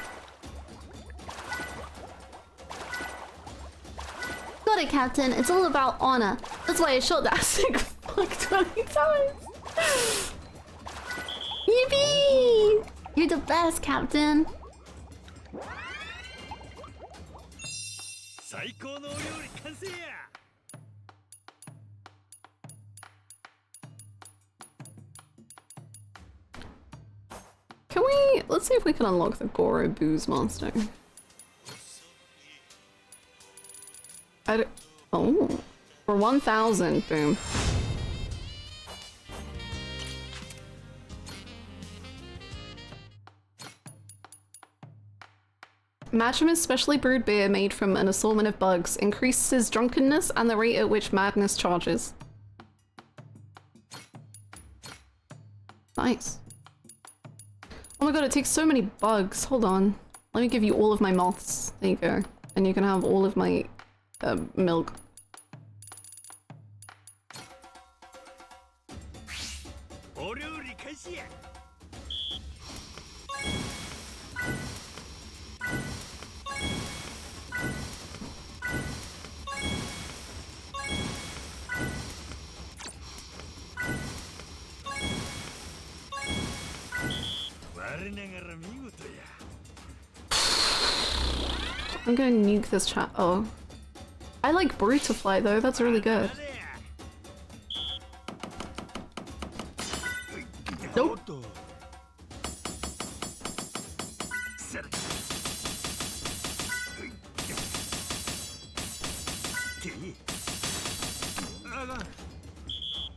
A: Got it, Captain. It's all about honor. That's why I shot that sick fuck 20 times. Yippee! You're the best, Captain. Can we, let's see if we can unlock the Goro Booze Master. Oh, for 1,000, boom. Majima's specially brewed beer made from an assortment of bugs increases drunkenness and the rate at which madness charges. Nice. Oh my god, it takes so many bugs. Hold on. Let me give you all of my moths. There you go. And you can have all of my milk. I'm gonna nuke this chat. Oh. I like Brutafly though, that's really good. Nope.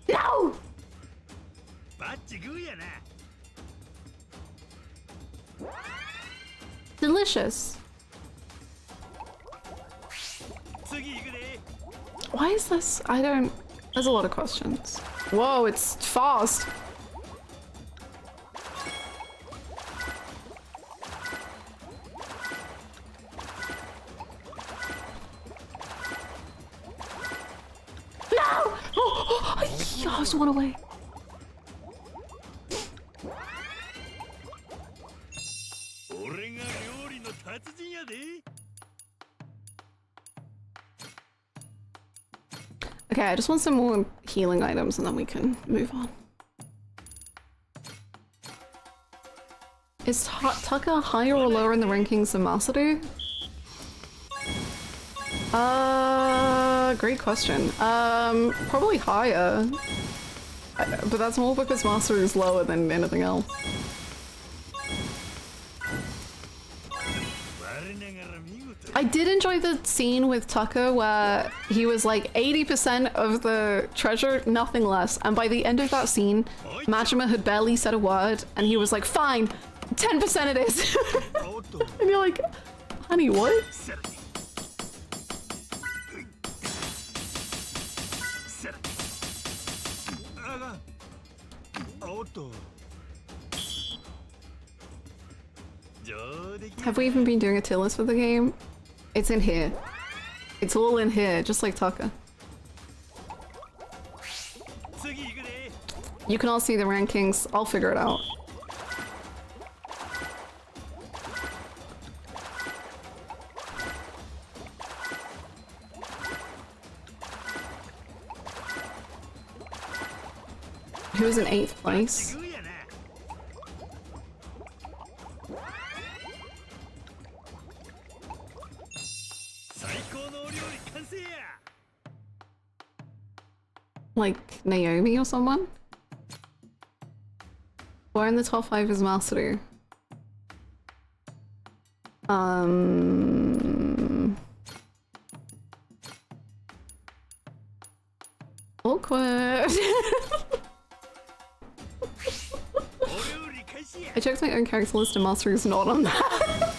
A: No! Delicious. Why is this? I don't... There's a lot of questions. Whoa, it's fast. No! Oh, I just went away. Okay, I just want some more healing items and then we can move on. Is Tucker higher or lower in the rankings than Masaru? Great question. Probably higher. But that's more because Masaru is lower than anything else. I did enjoy the scene with Tucker where he was like 80% of the treasure, nothing less. And by the end of that scene, Majima had barely said a word and he was like, fine, 10% it is. And you're like, honey, what? Have we even been doing a tier list for the game? It's in here. It's all in here, just like Tucker. You can all see the rankings. I'll figure it out. Who's in 8th place? Like Naomi or someone? Where in the top 5 is Masaru? Awkward. I checked my own character list and Masaru's not on that.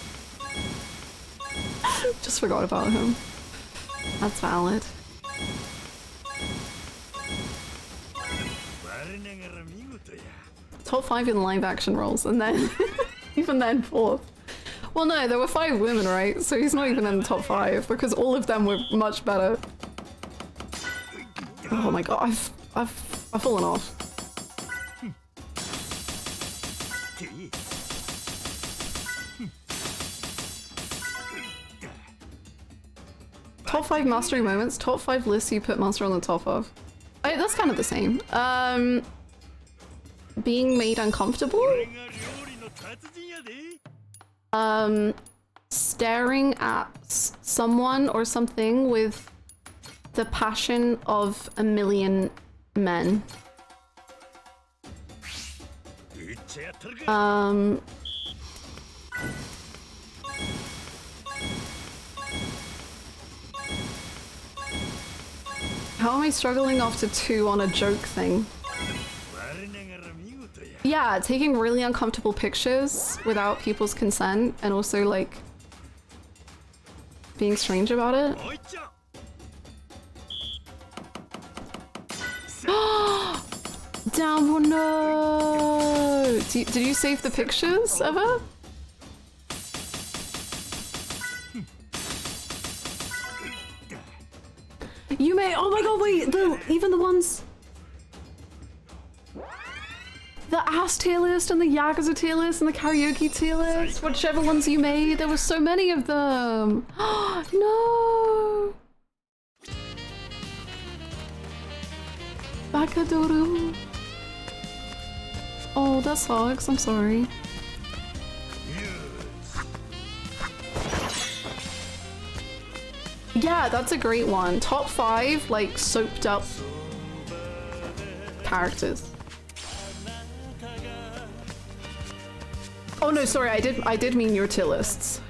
A: Just forgot about him. That's valid. Top 5 in live action roles, and then even then 4th. Well, no, there were 5 women, right? So he's not even in the top 5 because all of them were much better. Oh my god, I've fallen off. Top 5 mastery moments, top 5 lists you put master on the top of. That's kind of the same. Being made uncomfortable? Staring at someone or something with the passion of a million men. How am I struggling after 2 on a joke thing? Yeah, taking really uncomfortable pictures without people's consent and also like being strange about it. Damn, oh no! Did you save the pictures ever? You may. Oh my god! Wait, even the ones, the ass tier list and the Yakuza tier list and the karaoke tier list, whichever ones you made, there were so many of them. No. Bakadoru. Oh, that sucks. I'm sorry. Yeah, that's a great one. Top 5, like, soaped up characters. Oh no, sorry, I did mean your tier lists.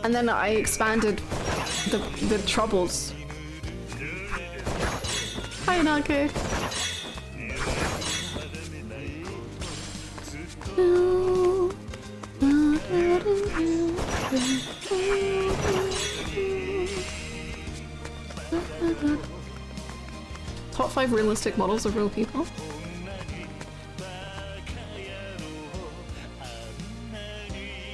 A: And then I expanded the troubles. Hi, Nake. Top 5 realistic models of real people.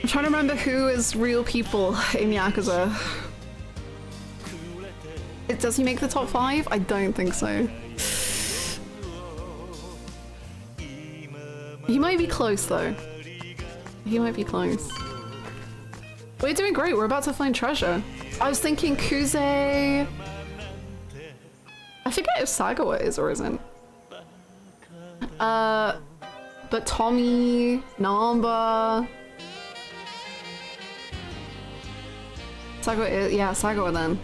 A: I'm trying to remember who is real people in Yakuza. Does he make the top 5? I don't think so. He might be close though. He might be close. We're doing great, we're about to find treasure. I was thinking Kuze... I forget if Sagawa is or isn't. But Tommy, Namba... Sagawa is, yeah, Sagawa then.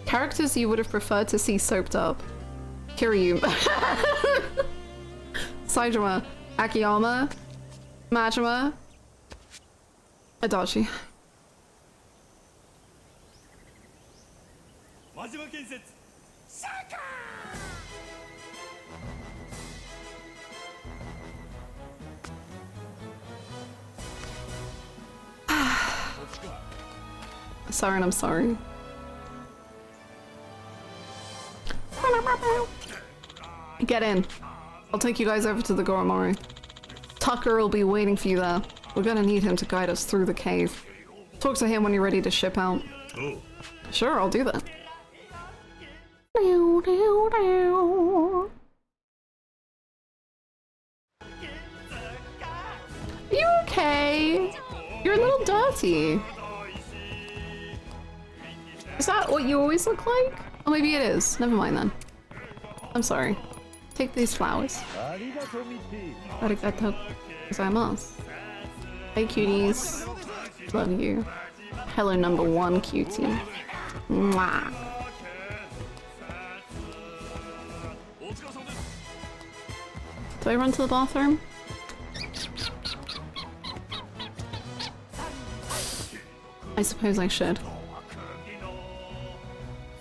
A: Characters you would have preferred to see soaped up. Kiryu. Saijima. Akiyama. Majima. Adachi. Sorry, I'm sorry. Get in. I'll take you guys over to the Goromaru. Tucker will be waiting for you there. We're gonna need him to guide us through the cave. Talk to him when you're ready to ship out. Oh. Sure, I'll do that. You okay? You're a little dirty. Is that what you always look like? Oh, maybe it is. Never mind then. I'm sorry. Take these flowers. Arigatou gozaimasu. Hey cuties. Love you. Hello number 1 cutie. Mwah. Do I run to the bathroom? I suppose I should.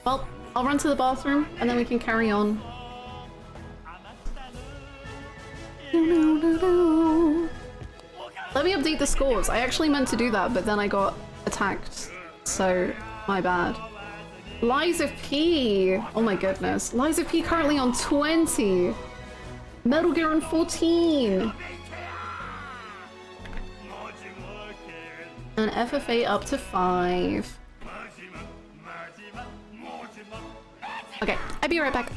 A: Well, I'll run to the bathroom and then we can carry on. Let me update the scores. I actually meant to do that, but then I got attacked. So, my bad. Liza P! Oh my goodness. Liza P currently on 20! Metal Gear on 14! And FFA up to 5. Okay, I'll be right back.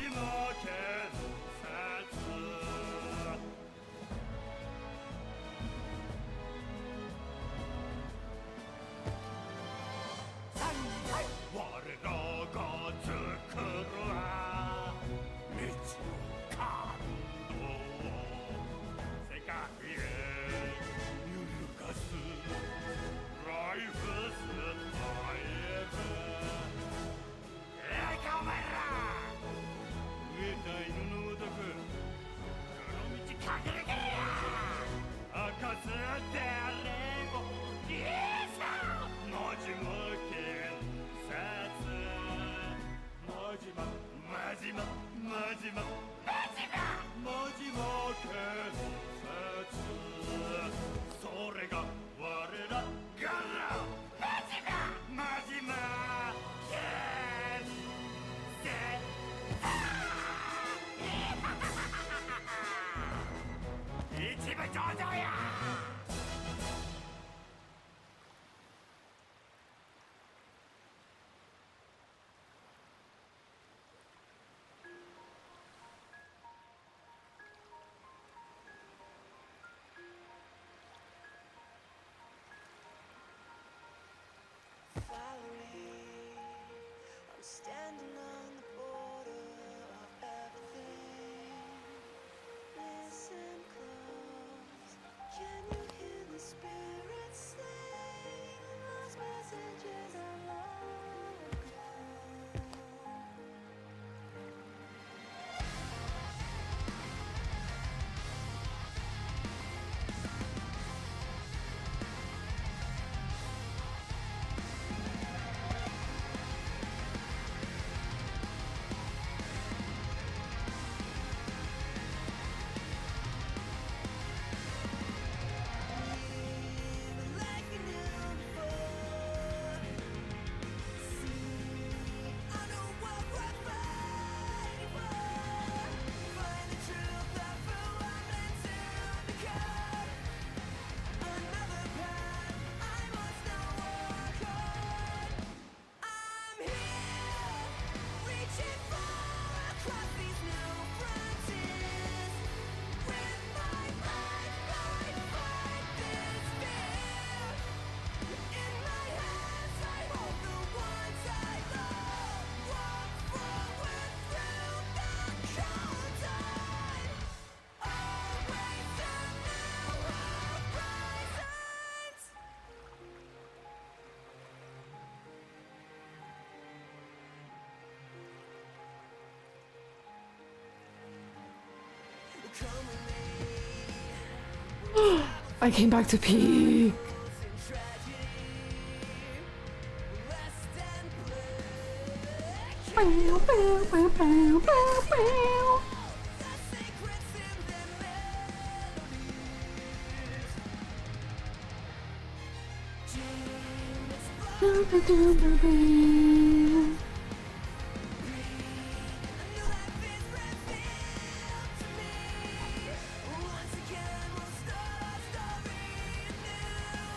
A: I came back to peak.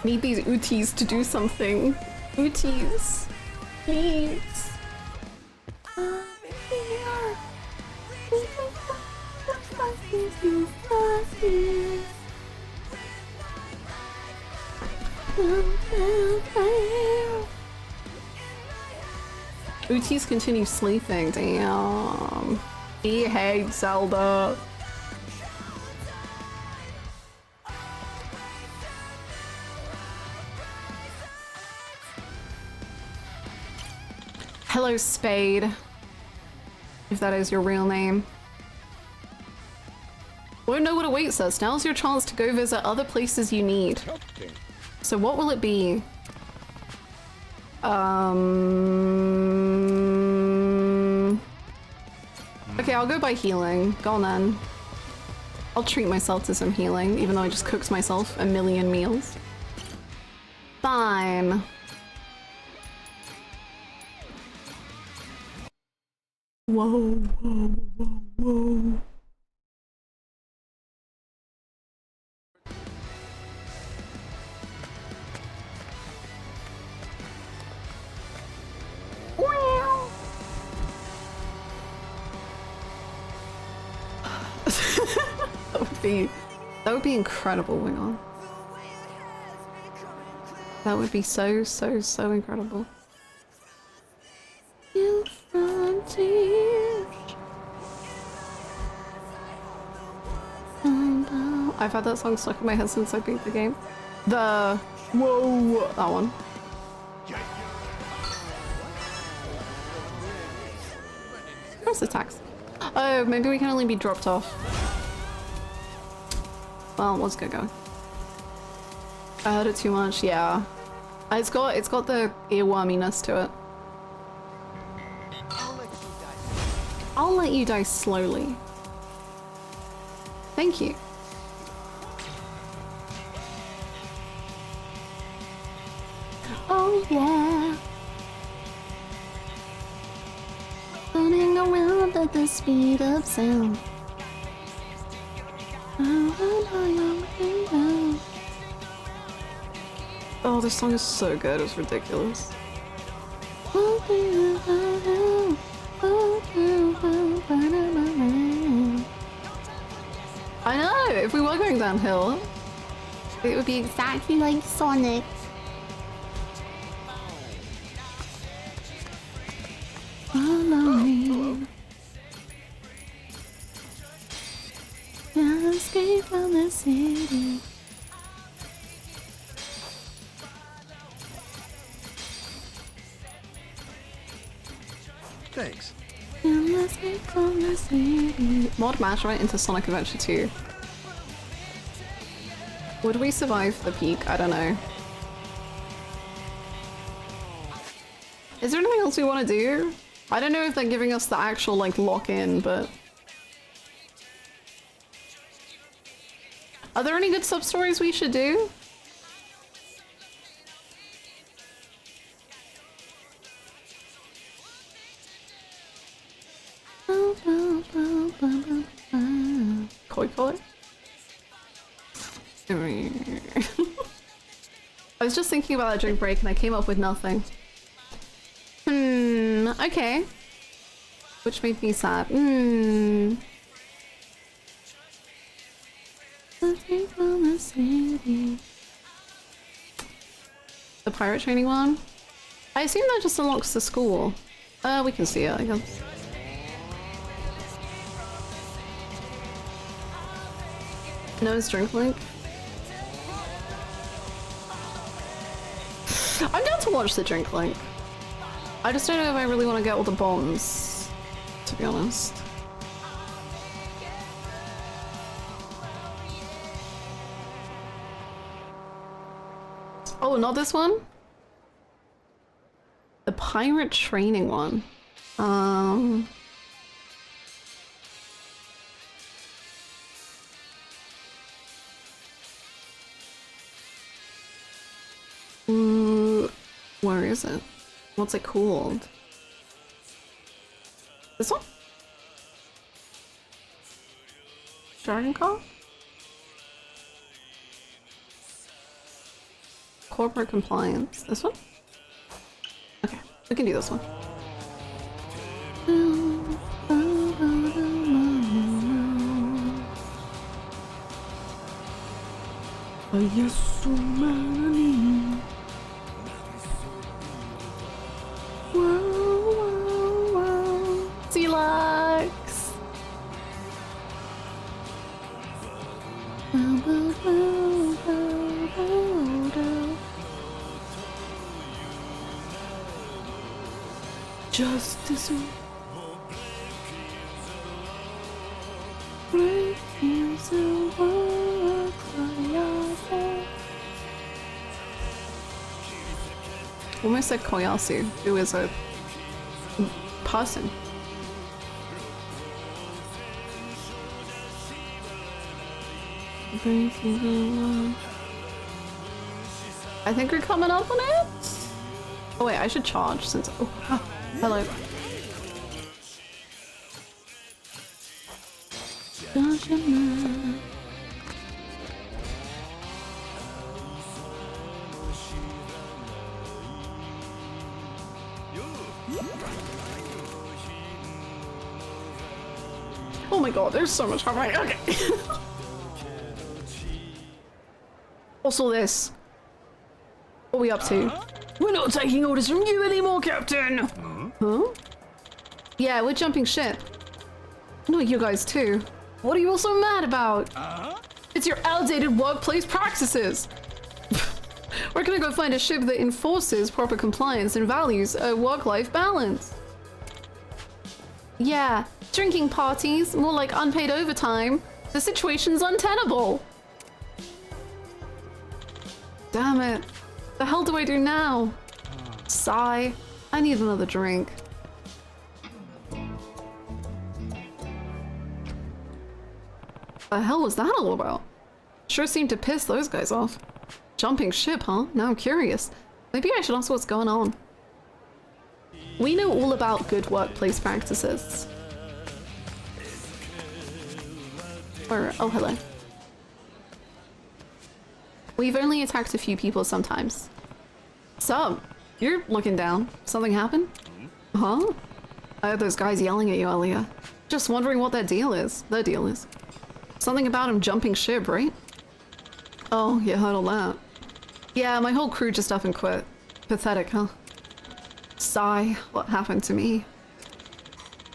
A: Need these UTs to do something. UTs, please. UTs continue sleeping, damn. He hates Zelda. Hello, Spade. If that is your real name. Won't know what awaits us. Now's your chance to go visit other places you need. So what will it be? Okay, I'll go by healing. Go on then. I'll treat myself to some healing, even though I just cooked myself a million meals. Fine. Whoa, whoa, whoa, whoa. That would be incredible, wing on. That would be so incredible. You frontiers. I've had that song stuck in my head since I beat the game. The whoa, that one. Where's the tax? Oh, maybe we can only be dropped off. Well, let's get going. I heard it too much, yeah. It's got the earworminess to it. I'll let you die slowly. Thank you. Oh yeah. Running around at the speed of sound. Oh, this song is so good, it's ridiculous. I know, if we were going downhill, it would be exactly like Sonic. Follow me. Escape from the city.
M: Thanks.
A: Escape from the city. Mod match right into Sonic Adventure 2. Would we survive the peak? I don't know. Is there anything else we want to do? I don't know if they're giving us the actual like lock-in, but are there any good sub-stories we should do? Koi koi? I was just thinking about that during break and I came up with nothing. Okay. Which made me sad. The pirate training one? I assume that just unlocks the school. We can see it, I guess. Noah's Drink Link. I'm down to watch the Drink Link. I just don't know if I really want to get all the bombs, to be honest. Oh, not this one? The pirate training one. Where is it? What's it called? This one? Dragon Call? Corporate compliance. This one? Okay, we can do this one. Celux! Justice breaks the world Koyasu. Almost said Koyasu, who is a person. I think we're coming up on it. Oh wait, I should charge since. Oh, hello. Oh my god, there's so much happening. Okay. Also this. What are we up to? We're not taking orders from you anymore, Captain! Huh? Yeah, we're jumping ship. No, you guys too. What are you all so mad about? It's your outdated workplace practices! Where can I go find a ship that enforces proper compliance and values a work-life balance? Yeah, drinking parties, more like unpaid overtime. The situation's untenable. Damn it. The hell do I do now? Sigh. I need another drink. The hell was that all about? Sure seemed to piss those guys off. Jumping ship, huh? Now I'm curious. Maybe I should ask what's going on. We know all about good workplace practices. Or, oh, hello. We've only attacked a few people sometimes. Sup? You're looking down. Something happened? Huh? I heard those guys yelling at you earlier. Just wondering what that deal is. The deal is. Something about him jumping ship, right? Oh, you heard all that. Yeah, my whole crew just up and quit. Pathetic, huh? Sigh. What happened to me?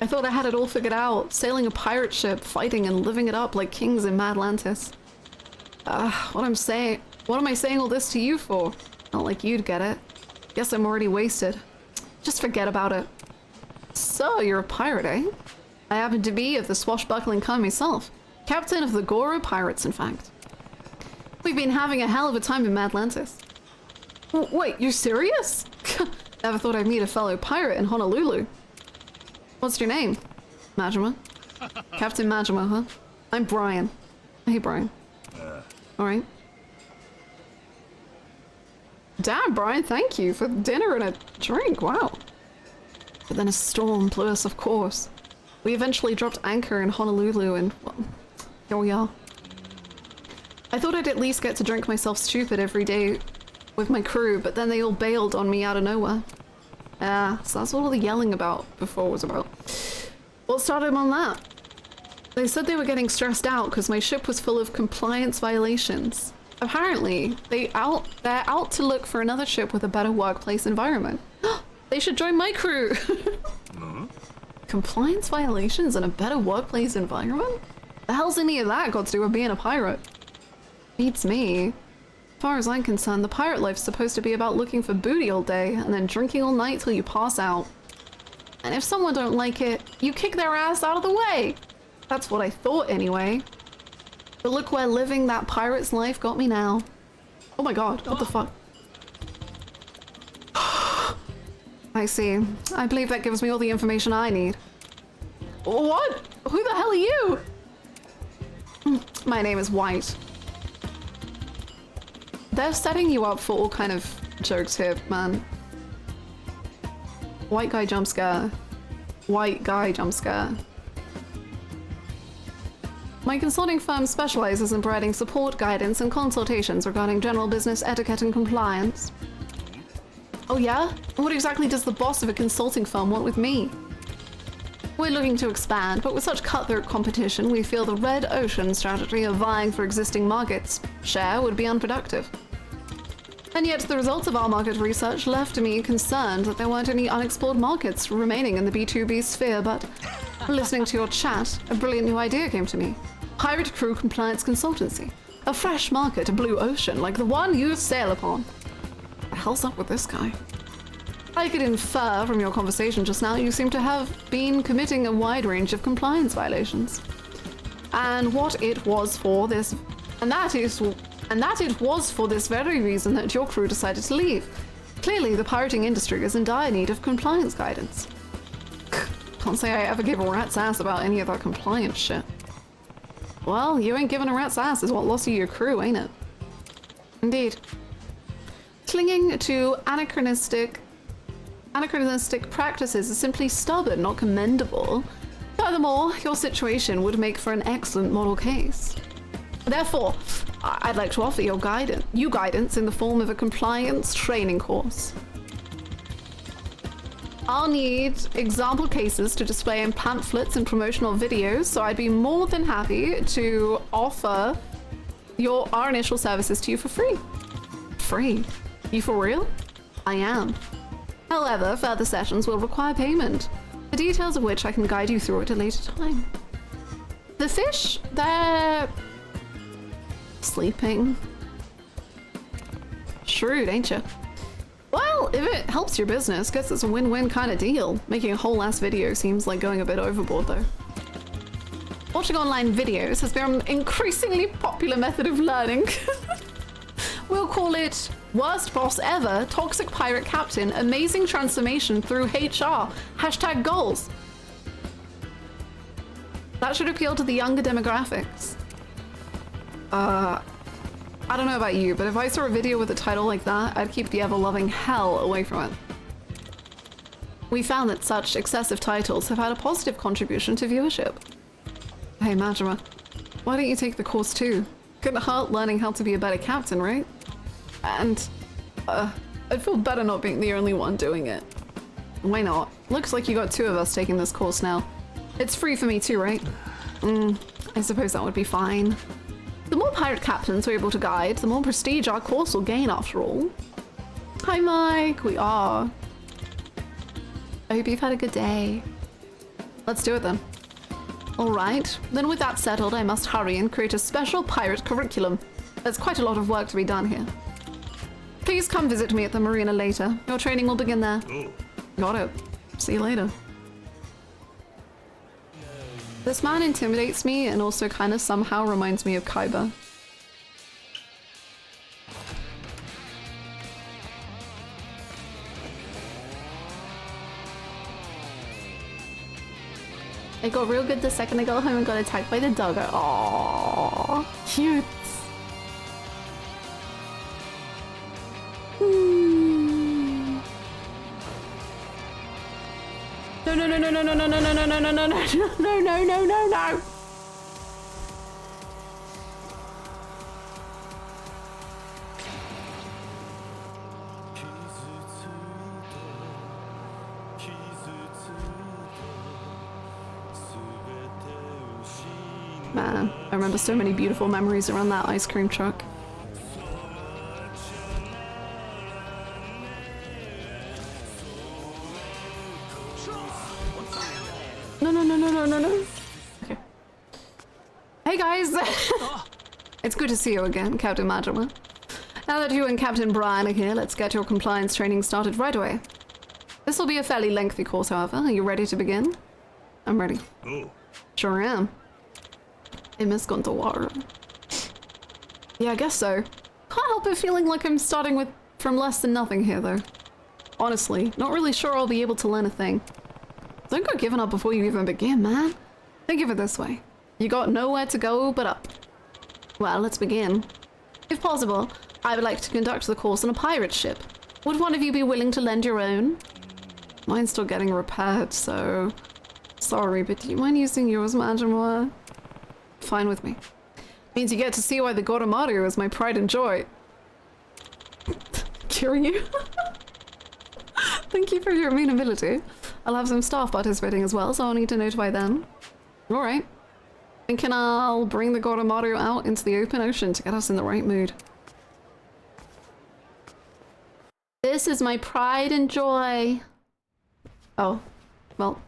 A: I thought I had it all figured out. Sailing a pirate ship, fighting and living it up like kings in Madlantis. What am I saying all this to you for? Not like you'd get it. Guess I'm already wasted. Just forget about it. So, you're a pirate, eh? I happen to be of the swashbuckling kind myself. Captain of the Goro Pirates, in fact. We've been having a hell of a time in Madlantis. Wait, you're serious? Never thought I'd meet a fellow pirate in Honolulu. What's your name? Majima. Captain Majima, huh? I'm Brian. Hey, Brian. Alright. Damn, Brian, thank you for dinner and a drink, wow. But then a storm blew us, of course. We eventually dropped anchor in Honolulu and, well, here we are. I thought I'd at least get to drink myself stupid every day with my crew, but then they all bailed on me out of nowhere. So that's what all the yelling about before was about. What started them on that? They said they were getting stressed out because my ship was full of compliance violations. Apparently, they're out to look for another ship with a better workplace environment. They should join my crew! Compliance violations and a better workplace environment? The hell's any of that got to do with being a pirate? Beats me. As far as I'm concerned, the pirate life's supposed to be about looking for booty all day and then drinking all night till you pass out. And if someone don't like it, you kick their ass out of the way! That's what I thought anyway. But look where living that pirate's life got me now. Oh my god, what the fuck? I see. I believe that gives me all the information I need. What? Who the hell are you? My name is White. They're setting you up for all kind of jokes here, man. White guy jump scare. White guy jump scare. My consulting firm specializes in providing support, guidance, and consultations regarding general business etiquette and compliance. Oh yeah? What exactly does the boss of a consulting firm want with me? We're looking to expand, but with such cutthroat competition, we feel the red ocean strategy of vying for existing markets share would be unproductive. And yet the results of our market research left me concerned that there weren't any unexplored markets remaining in the B2B sphere, but listening to your chat, a brilliant new idea came to me. Pirate crew compliance consultancy. A fresh market, a blue ocean, like the one you sail upon. What the hell's up with this guy? I could infer from your conversation just now you seem to have been committing a wide range of compliance violations. And what it was for this... And that it was for this very reason that your crew decided to leave. Clearly, the pirating industry is in dire need of compliance guidance. Can't say I ever gave a rat's ass about any of that compliance shit. Well, you ain't giving a rat's ass is what lost you your crew, ain't it? Indeed. Clinging to anachronistic practices is simply stubborn, not commendable. Furthermore, your situation would make for an excellent model case. Therefore, I'd like to offer you guidance in the form of a compliance training course. I'll need example cases to display in pamphlets and promotional videos, so I'd be more than happy to offer our initial services to you for free. Free? You for real? I am. However, further sessions will require payment, the details of which I can guide you through at a later time. The fish, they're... sleeping. Shrewd, ain't you? Well, if it helps your business, guess it's a win-win kind of deal. Making a whole ass video seems like going a bit overboard though. Watching online videos has become an increasingly popular method of learning. We'll call it worst boss ever, toxic pirate captain, amazing transformation through HR, #goals. That should appeal to the younger demographics. I don't know about you, but if I saw a video with a title like that, I'd keep the ever-loving hell away from it. We found that such excessive titles have had a positive contribution to viewership. Hey Majima, why don't you take the course too? Couldn't hurt learning how to be a better captain, right? And, I'd feel better not being the only one doing it. Why not? Looks like you got 2 of us taking this course now. It's free for me too, right? I suppose that would be fine. The more pirate captains we're able to guide, the more prestige our course will gain after all. Hi Mike, we are. I hope you've had a good day. Let's do it then. Alright, then with that settled, I must hurry and create a special pirate curriculum. There's quite a lot of work to be done here. Please come visit me at the marina later. Your training will begin there. Got it. See you later. This man intimidates me and also kind of somehow reminds me of Kaiba. It got real good the second I got home and got attacked by the doggo. Aww, cute. No, no, no, no, no, no, no, no, no, no, no, no, no, no, no, no, no, no, no. Man, I remember so many beautiful memories around that ice cream truck. No, no, no, no, no, no, no. Okay. Hey guys! It's good to see you again, Captain Majima. Now that you and Captain Brian are here, let's get your compliance training started right away. This will be a fairly lengthy course, however. Are you ready to begin? I'm ready.
E: Oh.
A: Sure am. I miss Gontawaru. Yeah, I guess so. Can't help but feeling like I'm starting from less than nothing here, though. honestly. Not really sure I'll be able to learn a thing. Don't go giving up before you even begin, man. Think of it this way. You got nowhere to go but up. Well, let's begin. If possible, I would like to conduct the course on a pirate ship. Would one of you be willing to lend your own? Mine's still getting repaired, so... Sorry, but do you mind using yours, Majima? Fine with me. Means you get to see why the Goromaru is my pride and joy. Kiryu? Thank you for your amenability. I'll have some staff participating as well, so I'll need to notify them. Alright. Thinking I'll bring the Goromaru out into the open ocean to get us in the right mood. This is my pride and joy. Oh, well.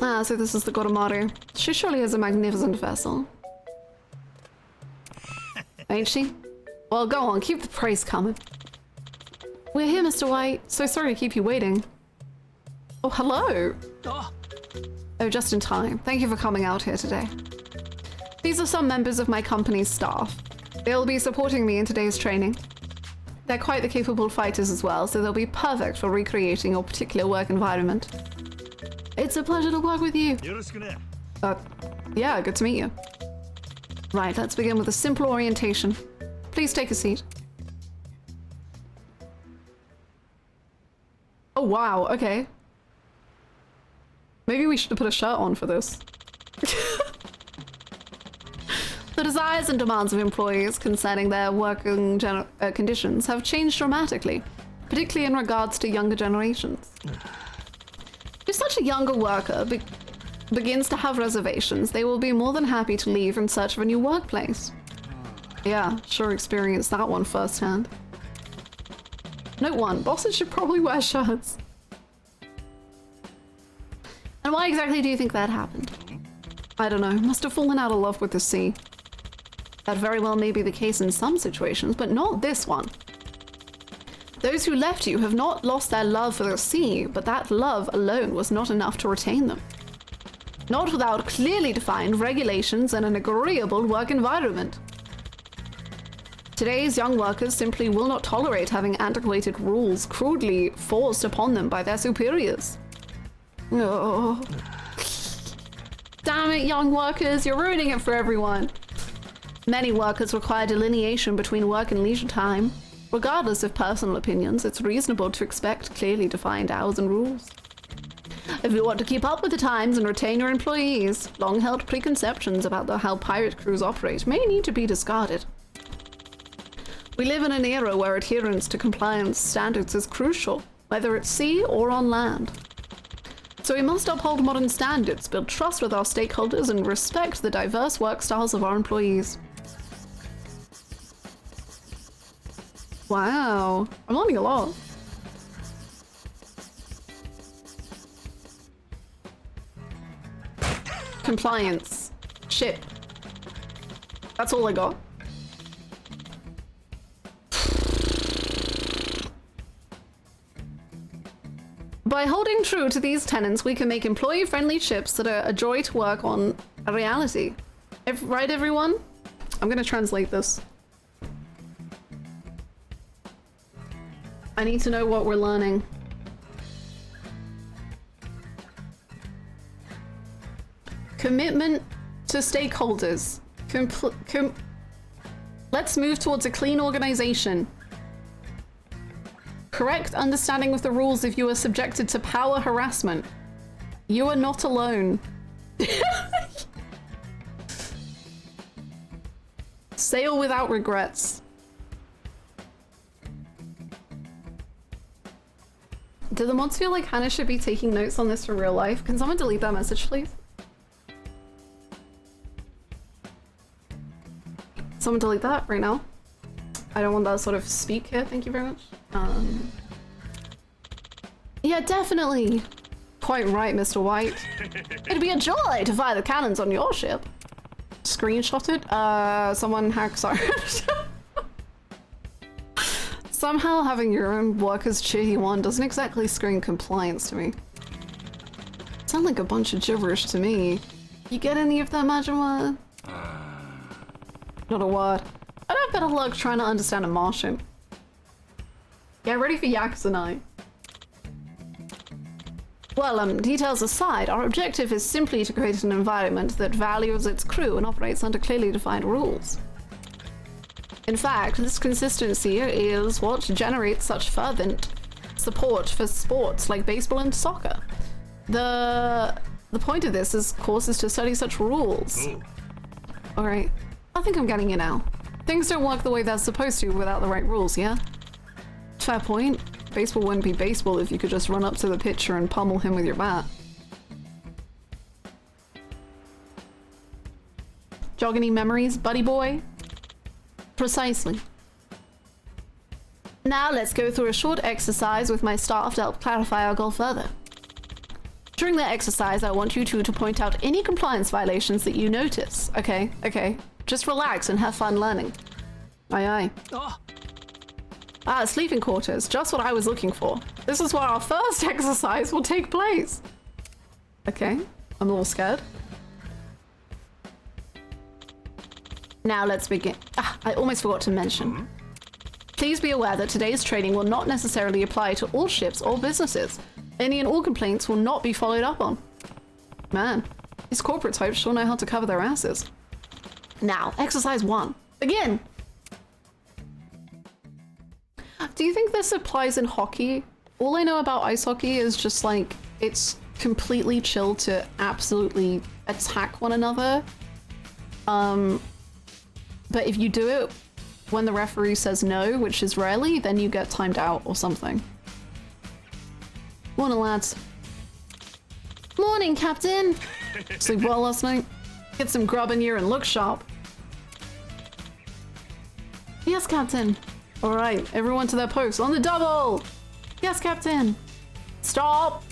A: Ah, so this is the Goromaru. She surely is a magnificent vessel. Ain't she? Well, go on, keep the praise coming. We're here, Mr. White. So sorry to keep you waiting. Oh, hello. Oh, just in time. Thank you for coming out here today. These are some members of my company's staff. They'll be supporting me in today's training. They're quite the capable fighters as well, so they'll be perfect for recreating your particular work environment. It's a pleasure to work with you. Yeah, good to meet you. Right, let's begin with a simple orientation. Please take a seat. Oh wow, okay. Maybe we should have put a shirt on for this. The desires and demands of employees concerning their working conditions have changed dramatically, particularly in regards to younger generations. If such a younger worker begins to have reservations, they will be more than happy to leave in search of a new workplace. Yeah, sure experienced that one firsthand. Note 1, bosses should probably wear shirts. And why exactly do you think that happened? I don't know, must have fallen out of love with the sea. That very well may be the case in some situations, but not this one. Those who left you have not lost their love for the sea, but that love alone was not enough to retain them. Not without clearly defined regulations and an agreeable work environment. Today's young workers simply will not tolerate having antiquated rules crudely forced upon them by their superiors. Oh. Damn it, young workers, you're ruining it for everyone. Many workers require delineation between work and leisure time. Regardless of personal opinions, it's reasonable to expect clearly defined hours and rules. If you want to keep up with the times and retain your employees, long-held preconceptions about how pirate crews operate may need to be discarded. We live in an era where adherence to compliance standards is crucial, whether at sea or on land. So we must uphold modern standards, build trust with our stakeholders, and respect the diverse work styles of our employees. Wow, I'm learning a lot. Compliance. Shit. That's all I got. By holding true to these tenets, we can make employee-friendly ships that are a joy to work on a reality. Right, everyone? I'm gonna translate this. I need to know what we're learning. Commitment to stakeholders. Let's move towards a clean organization. Correct understanding of the rules if you are subjected to power harassment. You are not alone. Sail without regrets. Do the mods feel like Hannah should be taking notes on this for real life? Can someone delete that message, please? Someone delete that right now. I don't want that sort of speak here, thank you very much. Yeah, definitely. Quite right, Mr. White. It'd be a joy to fire the cannons on your ship. Screenshotted? Someone hacked, sorry. Somehow having your own workers cheer you on doesn't exactly scream compliance to me. Sound like a bunch of gibberish to me. You get any of that, Majima? Not a word. I'd have better luck trying to understand a Martian. Get ready for Yakuza night. Well, details aside, our objective is simply to create an environment that values its crew and operates under clearly defined rules. In fact, this consistency is what generates such fervent support for sports like baseball and soccer. The point of this, of course, is to study such rules. Alright, I think I'm getting it now. Things don't work the way they're supposed to without the right rules, yeah? Fair point. Baseball wouldn't be baseball if you could just run up to the pitcher and pummel him with your bat. Jog any memories, buddy boy? Precisely. Now let's go through a short exercise with my staff to help clarify our goal further. During the exercise, I want you two to point out any compliance violations that you notice. Okay, okay. Just relax and have fun learning. Aye, aye. Ah, sleeping quarters. Just what I was looking for. This is where our first exercise will take place. Okay, I'm a little scared. Now let's begin. Ah, I almost forgot to mention. Please be aware that today's training will not necessarily apply to all ships or businesses. Any and all complaints will not be followed up on. Man, these corporate types sure know how to cover their asses. Now, exercise 1. Begin! Do you think this applies in hockey? All I know about ice hockey is just like, it's completely chill to absolutely attack one another. But if you do it when the referee says no, which is rarely, then you get timed out or something. Morning, lads. Morning, Captain. Sleep well last night? Get some grub in you and look sharp. Yes, Captain. All right, everyone to their posts. On the double! Yes, Captain! Stop!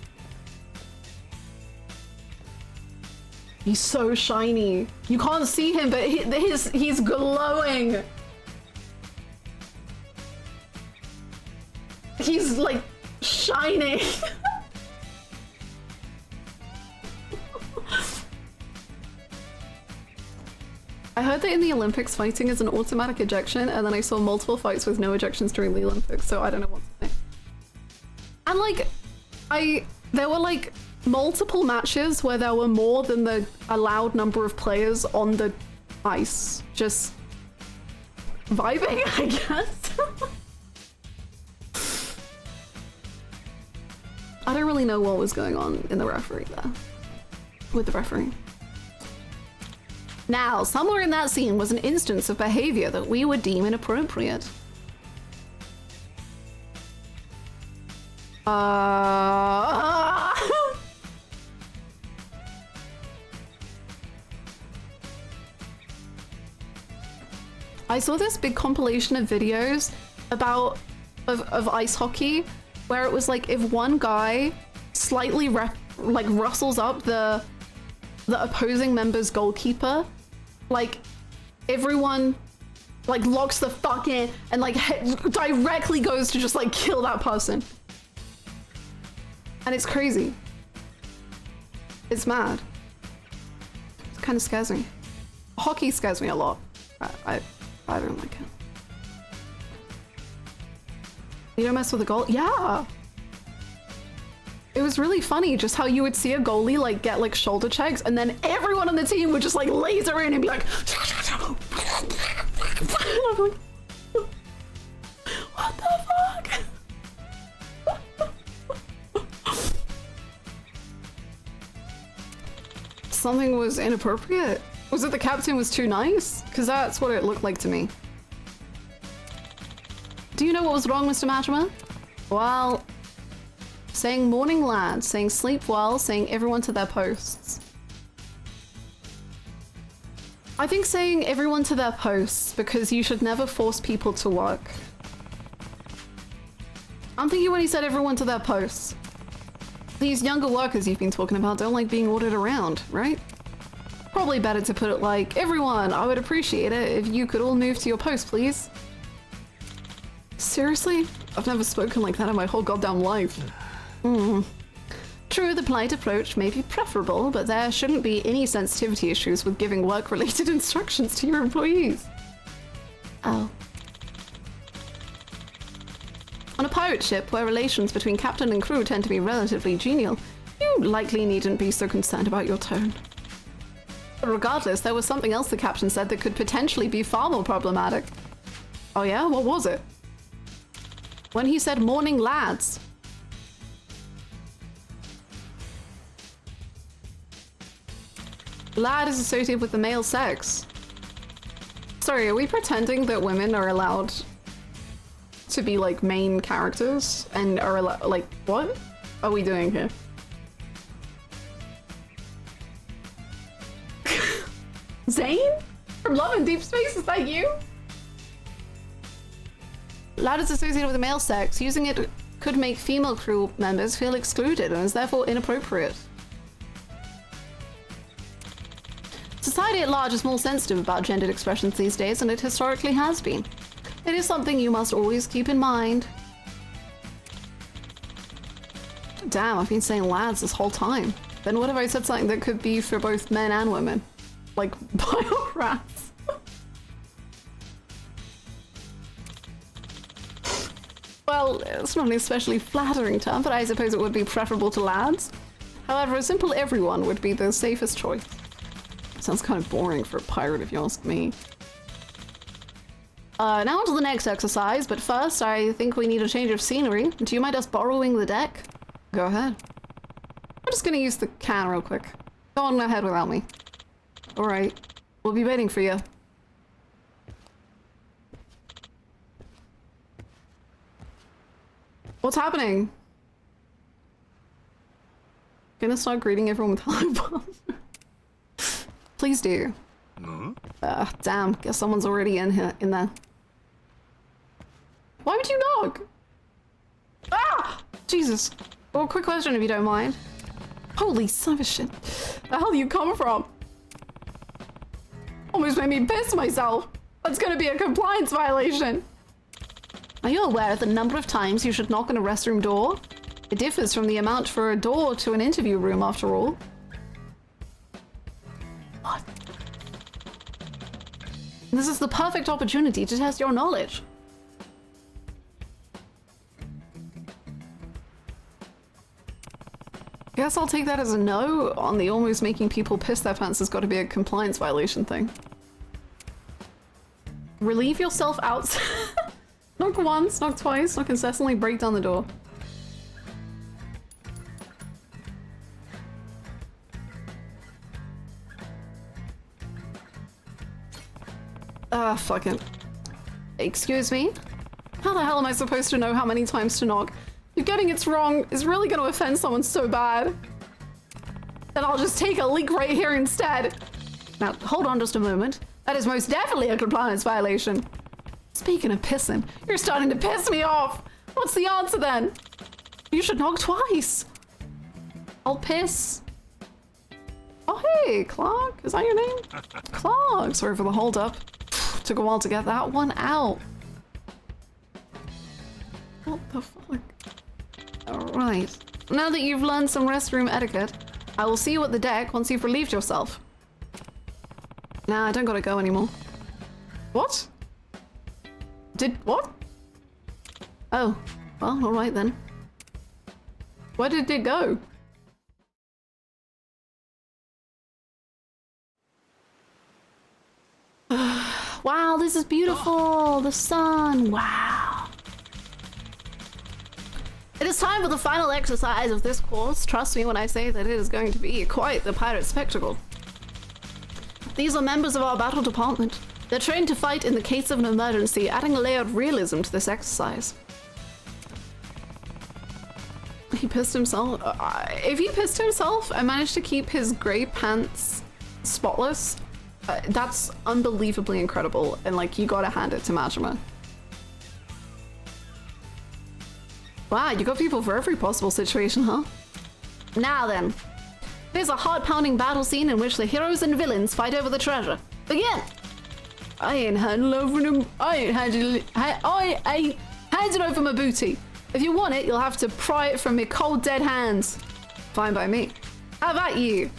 A: He's so shiny. You can't see him, but he's glowing. He's like shining. I heard that in the Olympics, fighting is an automatic ejection, and then I saw multiple fights with no ejections during the Olympics, so I don't know what to say. And like, there were like multiple matches where there were more than the allowed number of players on the ice, just vibing, I guess. I don't really know what was going on in the referee there, with the referee. Now, somewhere in that scene was an instance of behavior that we would deem inappropriate. I saw this big compilation of videos about of ice hockey where it was like if one guy slightly rustles up the opposing member's goalkeeper, like everyone like locks the fuck in and like directly goes to just like kill that person. And it's crazy. It's mad. It kind of scares me. Hockey scares me a lot. I don't like it. You don't mess with the goal? Yeah. It was really funny just how you would see a goalie like get like shoulder checks and then everyone on the team would just like laser in and be like what the fuck? Something was inappropriate? Was it the captain was too nice? Because that's what it looked like to me. Do you know what was wrong, Mr. Majima? Well, saying morning lads, saying sleep well, saying everyone to their posts. I think saying everyone to their posts because you should never force people to work. I'm thinking when he said everyone to their posts. These younger workers you've been talking about don't like being ordered around, right? Probably better to put it like, everyone, I would appreciate it if you could all move to your post, please. Seriously? I've never spoken like that in my whole goddamn life. True, the polite approach may be preferable, but there shouldn't be any sensitivity issues with giving work-related instructions to your employees. Oh. On a pirate ship where relations between captain and crew tend to be relatively genial, you likely needn't be so concerned about your tone. But regardless, there was something else the captain said that could potentially be far more problematic. Oh yeah? What was it? When he said morning lads. Lad is associated with the male sex. Sorry, are we pretending that women are allowed to be like main characters and are allowed, like, what are we doing here? Zane? From Love and Deep Space, is that you? Lad is associated with the male sex. Using it could make female crew members feel excluded and is therefore inappropriate. Society at large is more sensitive about gendered expressions these days, and it historically has been. It is something you must always keep in mind. Damn, I've been saying lads this whole time. Then what if I said something that could be for both men and women? Like biorats. Well, it's not an especially flattering term, but I suppose it would be preferable to lads. However, a simple everyone would be the safest choice. Sounds kind of boring for a pirate if you ask me. Now on to the next exercise, but first I think we need a change of scenery. Do you mind us borrowing the deck? Go ahead. I'm just gonna use the can real quick. Go on ahead without me. Alright, we'll be waiting for you. What's happening? Gonna start greeting everyone with hello bombs. Please do. Damn, guess someone's already in there. Why would you knock? Ah! Jesus. Well, quick question if you don't mind. Holy son of a shit. The hell you come from? Almost made me piss myself. That's gonna be a compliance violation. Are you aware of the number of times you should knock on a restroom door? It differs from the amount for a door to an interview room, after all. What? This is the perfect opportunity to test your knowledge. Guess I'll take that as a no on the almost making people piss their pants has got to be a compliance violation thing. Relieve yourself out. Knock once, knock twice, knock incessantly, break down the door. Fuck it. Excuse me? How the hell am I supposed to know how many times to knock? You're getting it wrong is really gonna offend someone so bad. Then I'll just take a leak right here instead. Now, hold on just a moment. That is most definitely a compliance violation. Speaking of pissing, you're starting to piss me off. What's the answer then? You should knock twice. I'll piss. Oh, hey, Clark. Is that your name? Clark. Sorry for the hold up. Took a while to get that one out. What the fuck? Alright. Now that you've learned some restroom etiquette, I will see you at the deck once you've relieved yourself. Nah, I don't gotta go anymore. What? What? Oh. Well, alright then. Where did it go? Wow, this is beautiful! The sun! Wow! It is time for the final exercise of this course. Trust me when I say that it is going to be quite the pirate spectacle. These are members of our battle department. They're trained to fight in the case of an emergency, adding a layer of realism to this exercise. He pissed himself? If he pissed himself and managed to keep his grey pants spotless, that's unbelievably incredible, and like, you gotta hand it to Majima. Wow, you got people for every possible situation, huh? Now then, there's a heart-pounding battle scene in which the heroes and villains fight over the treasure. Begin! I ain't handing over my booty. If you want it, you'll have to pry it from your cold dead hands. Fine by me. How about you?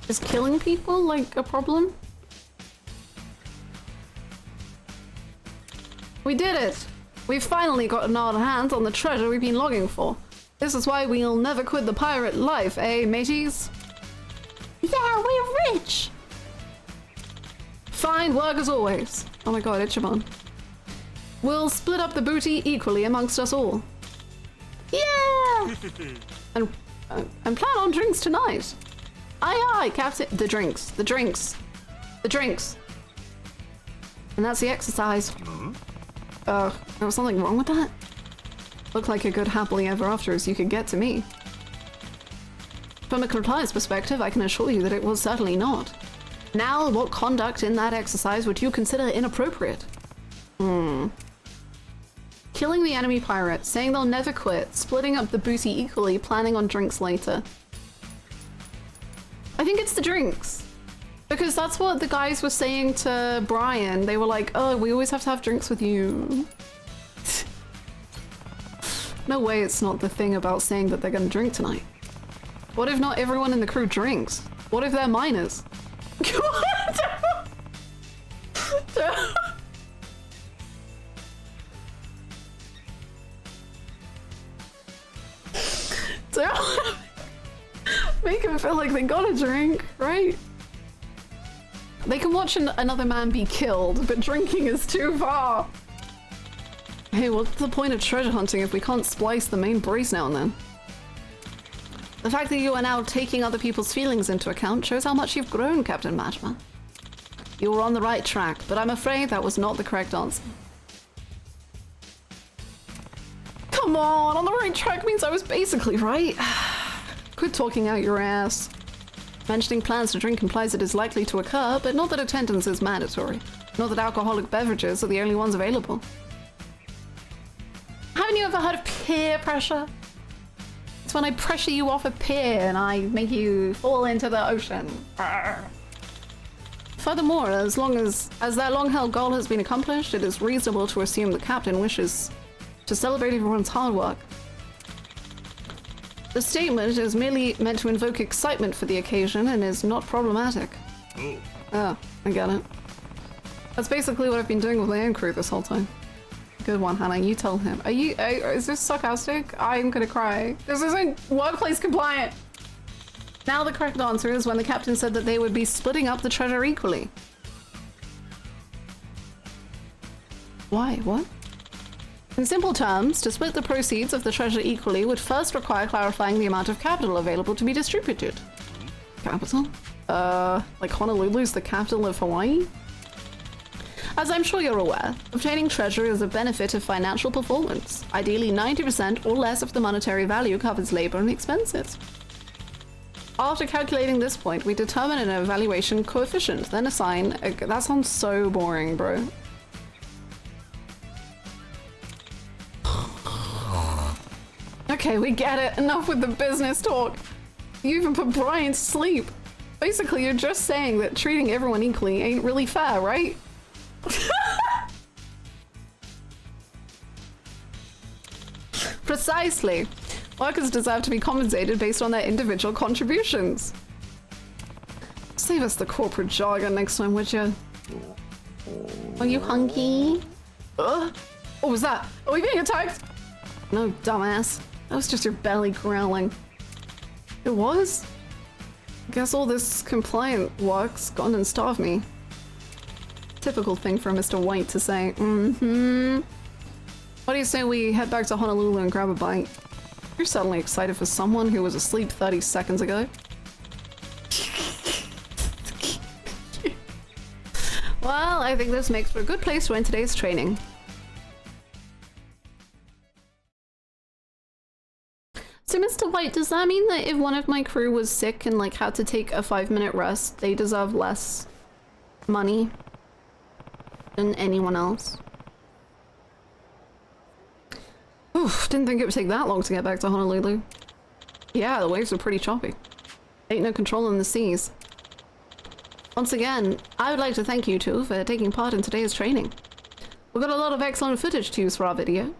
A: Is killing people like a problem? We did it! We've finally gotten our hands on the treasure we've been longing for. This is why we'll never quit the pirate life, eh, mateys? Yeah, we're rich! Fine work as always. Oh my god, Ichiban. We'll split up the booty equally amongst us all. Yeah! and plan on drinks tonight. Aye aye, Captain. The drinks. And that's the exercise. There was something wrong with that? Looked like a good happily ever after as you could get to me. From a compliance perspective, I can assure you that it was certainly not. Now, what conduct in that exercise would you consider inappropriate? Killing the enemy pirate, saying they'll never quit, splitting up the booty equally, planning on drinks later. I think it's the drinks. Because that's what the guys were saying to Brian. They were like, oh, we always have to have drinks with you. No way it's not the thing about saying that they're gonna drink tonight. What if not everyone in the crew drinks? What if they're minors? Make them feel like they gotta drink, right? They can watch another man be killed, but drinking is too far. Hey, what's the point of treasure hunting if we can't splice the main brace now and then? The fact that you are now taking other people's feelings into account shows how much you've grown, Captain Matchman. You were on the right track, but I'm afraid that was not the correct answer. Come on the right track means I was basically right. Quit talking out your ass. Mentioning plans to drink implies it is likely to occur, but not that attendance is mandatory. Not that alcoholic beverages are the only ones available. Haven't you ever heard of peer pressure? It's when I pressure you off a pier and I make you fall into the ocean. Furthermore, as that long-held goal has been accomplished, it is reasonable to assume the captain wishes to celebrate everyone's hard work. The statement is merely meant to invoke excitement for the occasion and is not problematic. Oh, I get it. That's basically what I've been doing with my own crew this whole time. Good one, Hannah. You tell him. Is this sarcastic? I'm gonna cry. This isn't workplace compliant. Now the correct answer is when the captain said that they would be splitting up the treasure equally. Why? What? In simple terms, to split the proceeds of the treasure equally would first require clarifying the amount of capital available to be distributed. Capital? Like Honolulu's the capital of Hawaii? As I'm sure you're aware, obtaining treasure is a benefit of financial performance. Ideally, 90% or less of the monetary value covers labor and expenses. After calculating this point, we determine an evaluation coefficient, then assign that sounds so boring, bro. Okay, we get it. Enough with the business talk. You even put Brian to sleep. Basically, you're just saying that treating everyone equally ain't really fair, right? Precisely. Workers deserve to be compensated based on their individual contributions. Save us the corporate jargon next time, would you? Are you hungry? What was that? Are we being attacked? No, dumbass. That was just your belly growling. It was? Guess all this compliant work's gone and starved me. Typical thing for Mr. White to say. What do you say we head back to Honolulu and grab a bite? You're suddenly excited for someone who was asleep 30 seconds ago. Well, I think this makes for a good place to end today's training. So Mr. White, does that mean that if one of my crew was sick and like had to take a 5-minute rest, they deserve less money than anyone else? Oof, didn't think it would take that long to get back to Honolulu. Yeah, the waves were pretty choppy. Ain't no control in the seas. Once again, I would like to thank you two for taking part in today's training. We've got a lot of excellent footage to use for our video.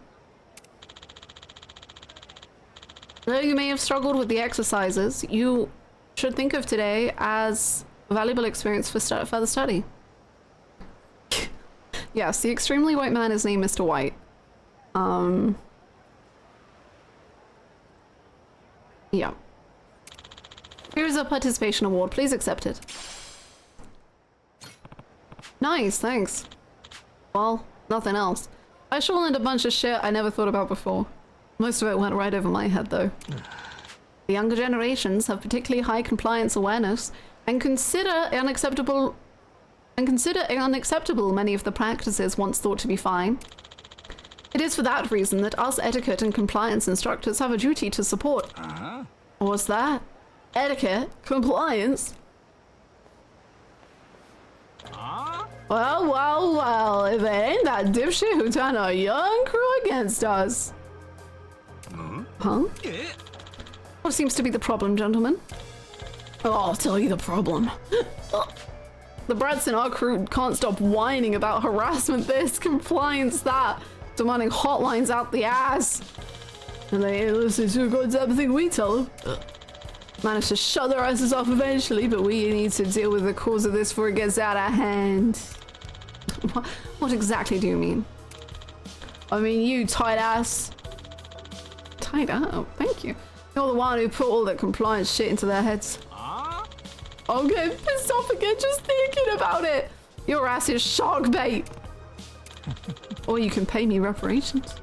A: Though you may have struggled with the exercises, you should think of today as a valuable experience for further study. Yes, the extremely white man is named Mr. White. Yeah. Here's a participation award. Please accept it. Nice, thanks. Well, nothing else. I sure learned a bunch of shit I never thought about before. Most of it went right over my head, though. The younger generations have particularly high compliance awareness and consider unacceptable many of the practices once thought to be fine. It is for that reason that us etiquette and compliance instructors have a duty to support. What's that? Etiquette? Compliance? Well, if it ain't that dipshit who turned our young crew against us. Huh? What seems to be the problem, gentlemen? Oh, I'll tell you the problem. The brats in our crew can't stop whining about harassment this, compliance that, demanding hotlines out the ass. And they ain't listen to a goddamn thing we tell them. Managed to shut their asses off eventually, but we need to deal with the cause of this before it gets out of hand. What exactly do you mean? I mean, you tight ass. Tight ass? Thank you. You're the one who put all that compliance shit into their heads. I'm getting pissed off again just thinking about it. Your ass is shark bait. Or you can pay me reparations.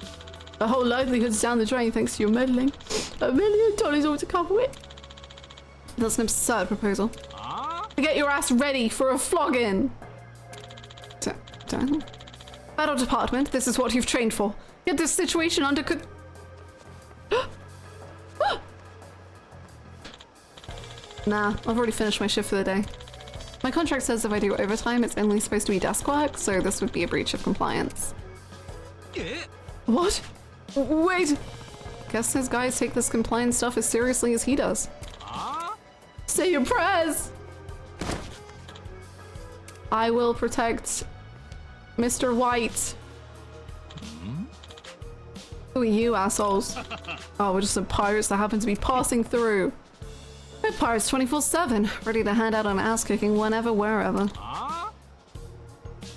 A: The whole livelihood's down the drain thanks to your meddling. $1 million ought to cover it. That's an absurd proposal. Get your ass ready for a flogging. Battle department, this is what you've trained for. Get this situation under Nah, I've already finished my shift for the day. My contract says if I do overtime, it's only supposed to be desk work, so this would be a breach of compliance. What? Wait! Guess those guys take this compliance stuff as seriously as he does. Say your prayers! I will protect Mr. White. Who are you, assholes? Oh, we're just some pirates that happen to be passing through. We're pirates 24/7, ready to hand out an ass-kicking whenever, wherever.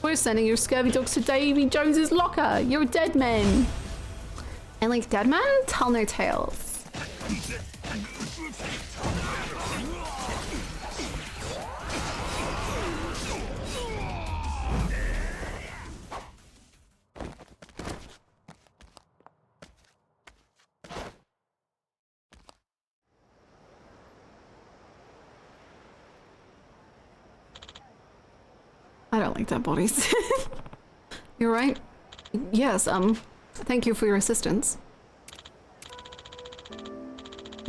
A: We're sending your scurvy dogs to Davy Jones's locker. You're dead men. And like dead men, tell no tales. I don't like dead bodies. You're right. Yes, thank you for your assistance.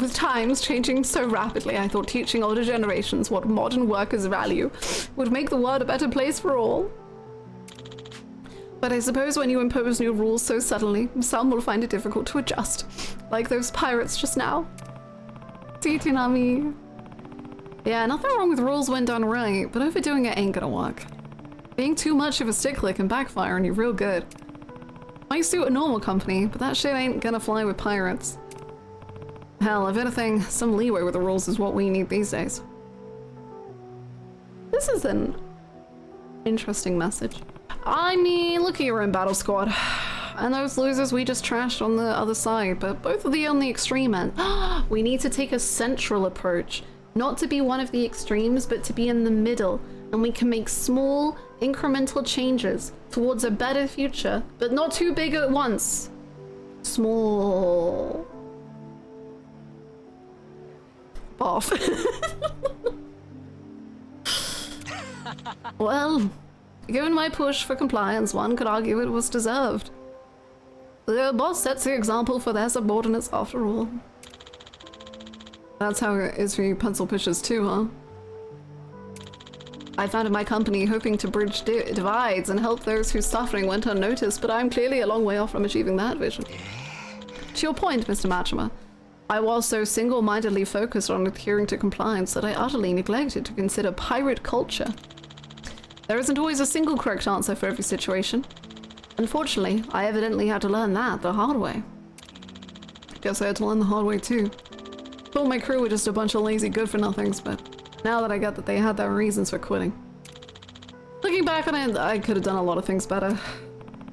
A: With times changing so rapidly, I thought teaching older generations what modern workers value would make the world a better place for all. But I suppose when you impose new rules so suddenly, some will find it difficult to adjust. Like those pirates just now. Titinami. Yeah, nothing wrong with rules when done right, but overdoing it ain't gonna work. Being too much of a stickler can backfire on you real good. Might suit a normal company, but that shit ain't gonna fly with pirates. Hell, if anything, some leeway with the rules is what we need these days. This is an interesting message. I mean, look at your own battle squad. And those losers we just trashed on the other side, but both of the on the extreme end. We need to take a central approach. Not to be one of the extremes, but to be in the middle. And we can make small, incremental changes towards a better future, but not too big at once. Small. Off. Well, given my push for compliance, one could argue it was deserved. The boss sets the example for their subordinates after all. That's how it is for you pencil pushers too, huh? I founded my company hoping to bridge divides and help those whose suffering went unnoticed, but I'm clearly a long way off from achieving that vision. To your point, Mr. Machima, I was so single-mindedly focused on adhering to compliance that I utterly neglected to consider pirate culture. There isn't always a single correct answer for every situation. Unfortunately, I evidently had to learn that the hard way. Guess I had to learn the hard way too. Thought my crew were just a bunch of lazy good-for-nothings, but now that I get that they had their reasons for quitting. Look Looking back on it, I could have done a lot of things better.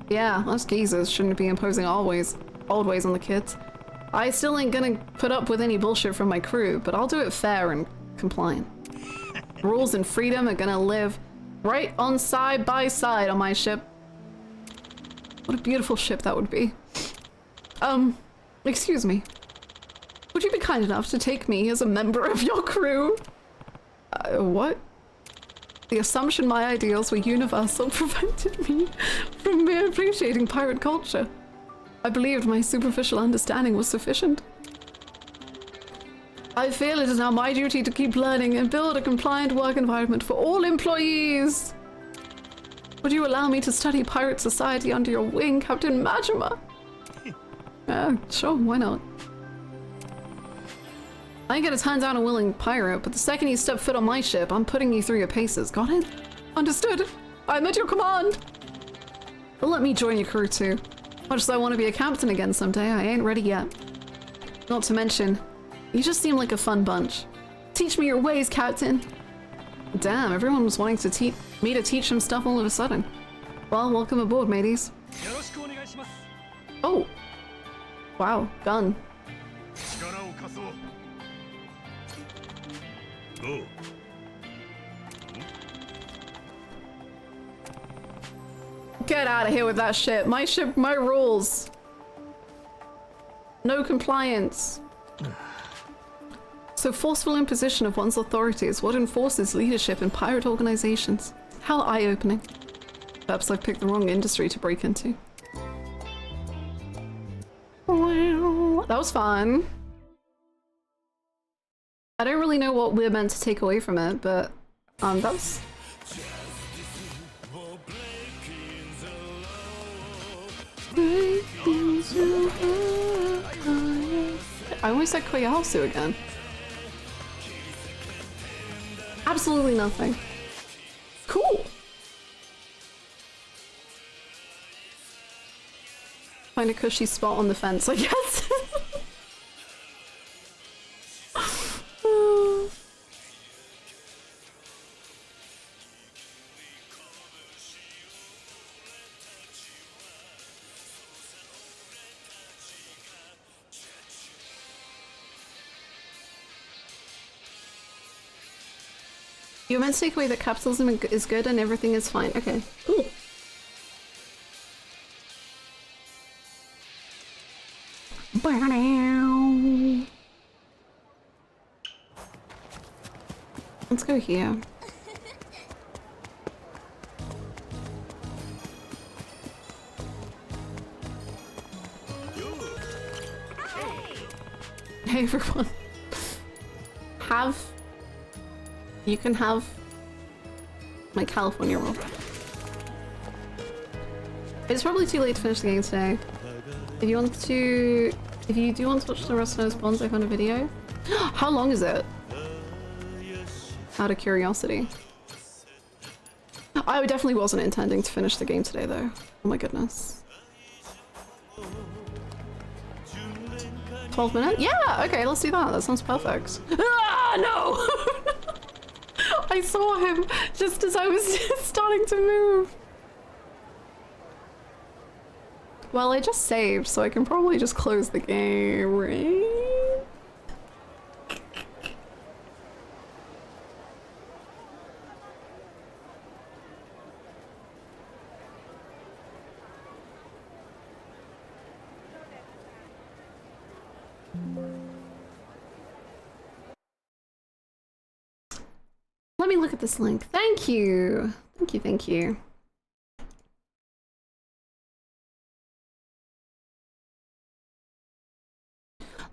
A: Yeah, us geezers shouldn't be imposing old ways on the kids. I still ain't gonna put up with any bullshit from my crew, but I'll do it fair and compliant. Rules and freedom are gonna live right on side by side on my ship. What a beautiful ship that would be. Excuse me. Would you be kind enough to take me as a member of your crew? What? The assumption my ideals were universal prevented me from mere appreciating pirate culture. I believed my superficial understanding was sufficient. I feel it is now my duty to keep learning and build a compliant work environment for all employees. Would you allow me to study pirate society under your wing, Captain Majima? Sure, why not? I ain't gonna turn down a willing pirate, but the second you step foot on my ship, I'm putting you through your paces. Got it? Understood. I'm at your command. But let me join your crew too. Much as I want to be a captain again someday, I ain't ready yet. Not to mention, you just seem like a fun bunch. Teach me your ways, Captain. Damn, everyone was wanting to teach me to teach them stuff all of a sudden. Well, welcome aboard, mateys. Oh. Wow, gun. Get out of here with that shit. My ship, my rules. No compliance. So forceful imposition of one's authority is what enforces leadership in pirate organizations. How eye-opening. Perhaps I've picked the wrong industry to break into. Wow, that was fun. I don't really know what we're meant to take away from it, but that was... I almost said Koyasu again. Absolutely nothing. Cool. Find a cushy spot on the fence, I guess. You're meant to take away that capitalism is good and everything is fine. Okay, cool. Let's go here. Hey everyone. You can have my California roll. It's probably too late to finish the game today. If you do want to watch the rest of those bonds, I found a video. How long is it? Out of curiosity. I definitely wasn't intending to finish the game today though. Oh my goodness. 12 minutes? Yeah, okay, let's do that. That sounds perfect. Ah, no! I saw him just as I was starting to move. Well, I just saved, so I can probably just close the game, right? Let me look at this link. Thank you. Thank you, thank you.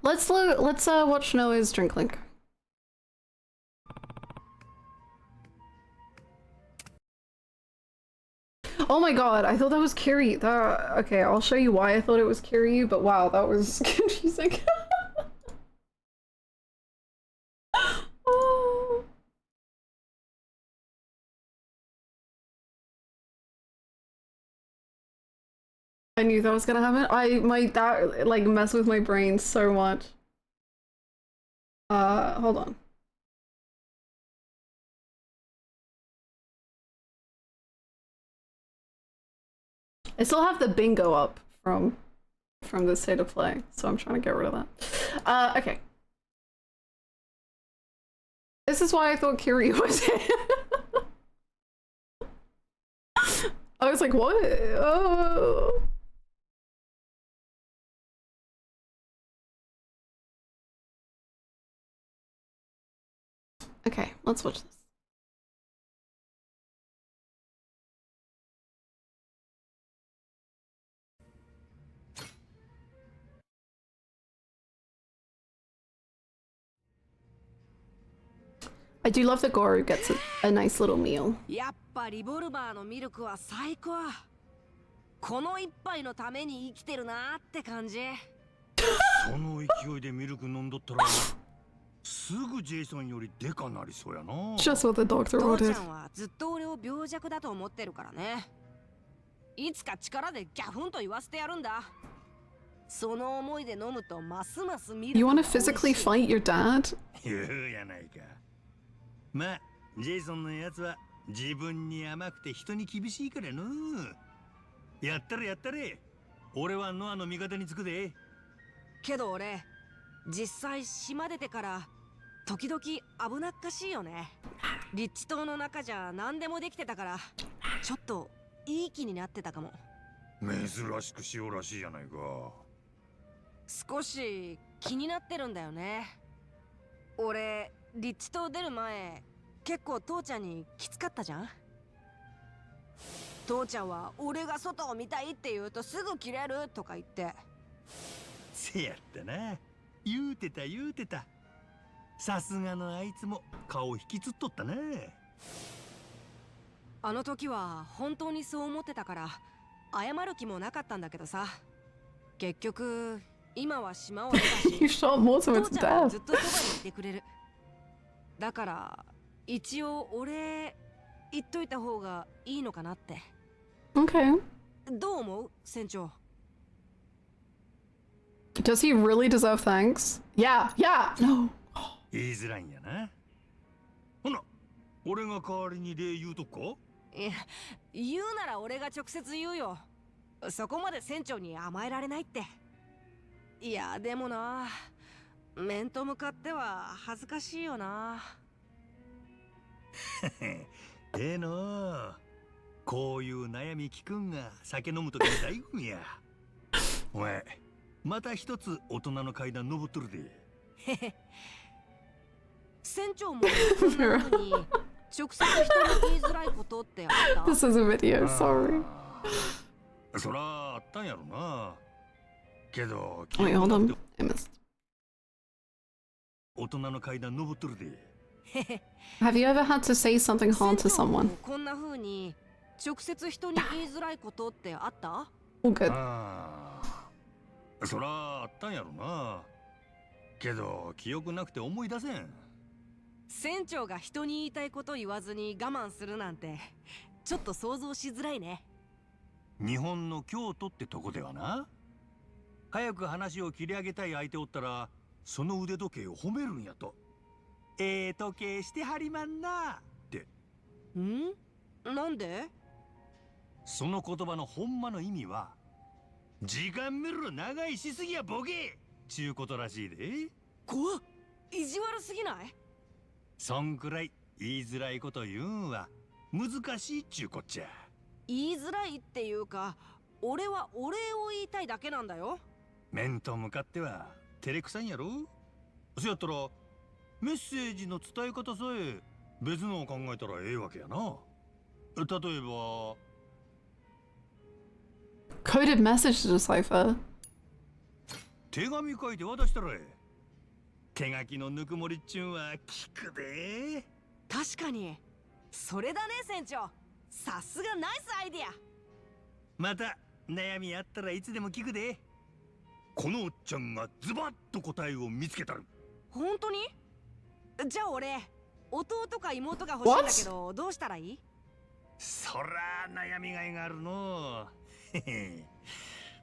A: Let's watch Noah's drink link. Oh my god, I thought that was Kiryu. Okay, I'll show you why I thought it was Kiryu, but wow, that was confusing. Oh. I knew that was gonna happen. That like messed with my brain so much. Hold on. I still have the bingo up from the state of play, so I'm trying to get rid of that. Okay. This is why I thought Kiri was here. I was like, what? Oh. Okay, let's watch this. I do love that Goro gets a nice little meal.
F: やっぱリボルバーのミルクは最高。この一杯のために生きてるなって感じ。
E: その勢いでミルク飲んどったらすぐジェイソンよりデカなりそうやな。
A: Just what the doctor
F: 父
A: ordered.
F: ちゃんはずっと俺を病弱だと思ってるからね。いつか力でギャフンと言わせてやるんだ。その思いで飲むとますますミルク。
A: You want to physically fight your dad?
E: 言うやないか。まあジェイソンのやつは自分に甘くて人に厳しいからの。やったれやったれ。俺はノアの味方につくで。
F: けど俺実際島出てから時々危なっかしいよね。リッチ島の中じゃ何でもできてたからちょっといい気になってたかも。
E: 珍しく塩らしいやないか。
F: 少し気になってるんだよね。俺リッチ島出る前結構父ちゃんにきつかったじゃん。父ちゃんは俺が外を見たいって言うとすぐ切れるとか言って。
E: せやったな。言うてた言うてた。さすがのあいつも顔引きつっとったな。
F: あの時は本当にそう思ってたから謝る気もなかったんだけどさ。結局今は島を出たし
A: You shot Mortimer
F: 父
A: to
F: ちゃんは
A: death.
F: ずっとそばにいてくれる。だから一応俺言っといた方がいいのかなって。
A: Okay.
F: どう思う船長。
A: Does he really deserve thanks? Yeah, yeah. No.
E: 言いづらいんやな。ほな、俺が代わりに礼言うとくか？
F: いや、言うなら俺が直接言うよ。そこまで船長に甘えられないって。いや、でもな、面と向かっては恥ずかしいよな。
E: ええの。こういう悩み聞くんが酒飲むときの醍醐味や。お前、また一つ大人の階段登っとるで。
F: へへ。船長もこんな風に直接人に言いづらいことってあった？
A: This is a video, sorry.
E: そらあったんやろな。けど、
A: Wait, hold on. I missed.
E: 大人の階段登っとるで。
A: Have you ever had to say something hard to someone?
F: こんな風に直接人に言いづらいことってあった？
A: All good.
E: そらあったんやろな。けど記憶なくて思い出せん。
F: 船長が人に言いたいこと言わずに我慢するなんてちょっと想像しづらいね。
E: 日本の京都ってとこではな、早く話を切り上げたい相手おったらその腕時計を褒めるんやと。時計してはりまんなって。
F: ん？なんで？
E: その言葉のほんまの意味は、時間見ろ長いしすぎやボケちゅうことらしいで。
F: 怖っ、意地悪すぎない？
E: そんくらい言いづらいこと言うんは難しいっちゅうこっちゃ。
F: 言いづらいっていうか、俺はお礼を言いたいだけなんだよ。
E: 面と向かっては照れくさいんやろ。そやったらメッセージの伝え方さえ別のを考えたらええわけやな。例えば
A: Coded message to decipher.
E: 手紙書いて渡したらええ。手書きのぬくもりっちゅうんは効くで。
F: 確かにそれだね船長。さすがナイスアイディア。
E: また悩みあったらいつでも聞くで。このおっちゃんがズバッと答えを見つけたる。
F: 本当に？じゃあ俺弟か妹が欲しいんだけどどうしたらいい？
E: そら悩みがいがあるの。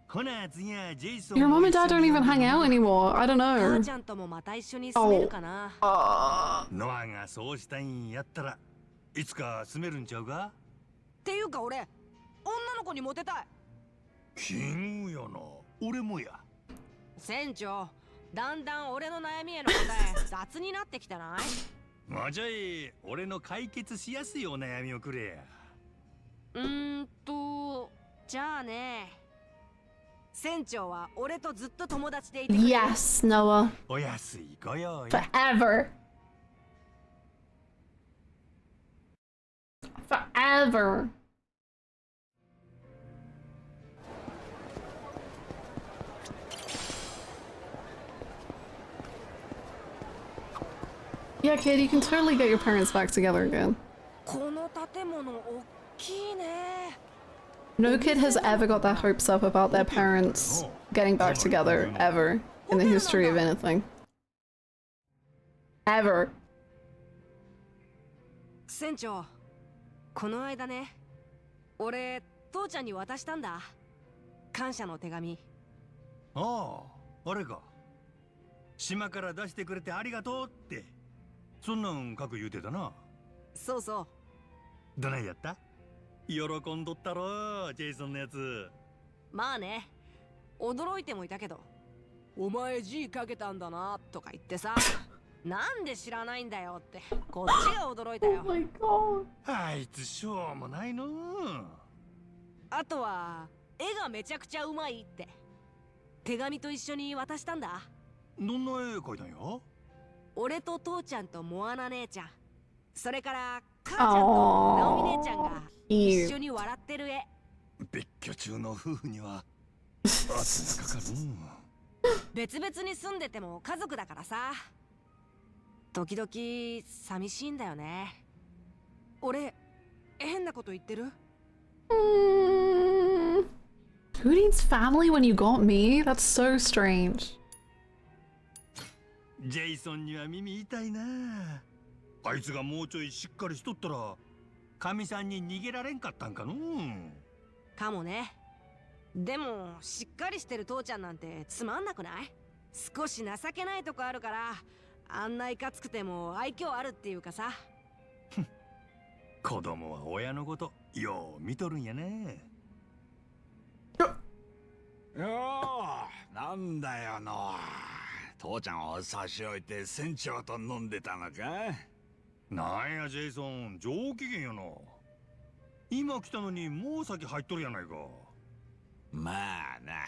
E: ほな次はジェイソン。
A: Your mom and dad don't even hang out anymore. I don't know.
F: 母ちゃんともまた一緒に住めるかな。
E: ノアがそうしたいんやったらいつか住めるんちゃうか？
F: っていうか俺女の子にモテたい。
E: 奇遇やな。俺もや。
F: 船長、だんだん俺の悩みへの答え雑になってきたない？
E: まあじゃあ俺の解決しやすいお悩みをくれや。
F: じゃあね、船長は俺とずっと友達でいてくれる？
A: Yes, Noah.
E: お安いご用意。
A: Forever. Forever. Yeah, kid, you can totally get your parents back together again.
F: この建物大きいね。
A: No kid has ever got their hopes up about their parents getting back together, ever, in the history of anything. Ever.
F: 船長、この間ね、俺父ちゃんに渡したんだ。感謝の手紙。
E: ああ、あれか。島から出してくれてありがとうって。そんなん書く言うてたな。
F: そうそう。
E: どないやった？喜んどったろ、ジェイソンのやつ。
F: まあね、驚いてもいたけど、お前字書けたんだなとか言ってさ、なんで知らないんだよってこっちが驚いたよ。
A: Oh my god.
E: あいつしょうもないの。
F: あとは絵がめちゃくちゃうまいって手紙と一緒に渡したんだ。
E: どんな絵描いたんよ？
F: 俺と父ちゃんとモアナ姉ちゃん、それから母ちゃんとナオミ姉ちゃんが一緒に笑ってる絵。
E: 別居中の夫婦には圧がかかる。
F: 別々に住んでても家族だからさ、時々寂しいんだよね。俺変なこと言ってる？
A: Who needs family when you got me? That's so strange.
E: ジェイソンには耳痛いな。あいつがもうちょいしっかりしとったら神さんに逃げられんかったんかの。
F: かもね。でもしっかりしてる父ちゃんなんてつまんなくない？少し情けないとこあるから、あんないかつくても愛嬌あるっていうかさ。
E: 子供は親のことよう見とるんやね。
L: よう、なんだよの。父ちゃんを差し置いて船長と飲んでたのか？
E: なんやジェイソン、上機嫌やな。今来たのにもう先入っとるやないか。
L: まあな。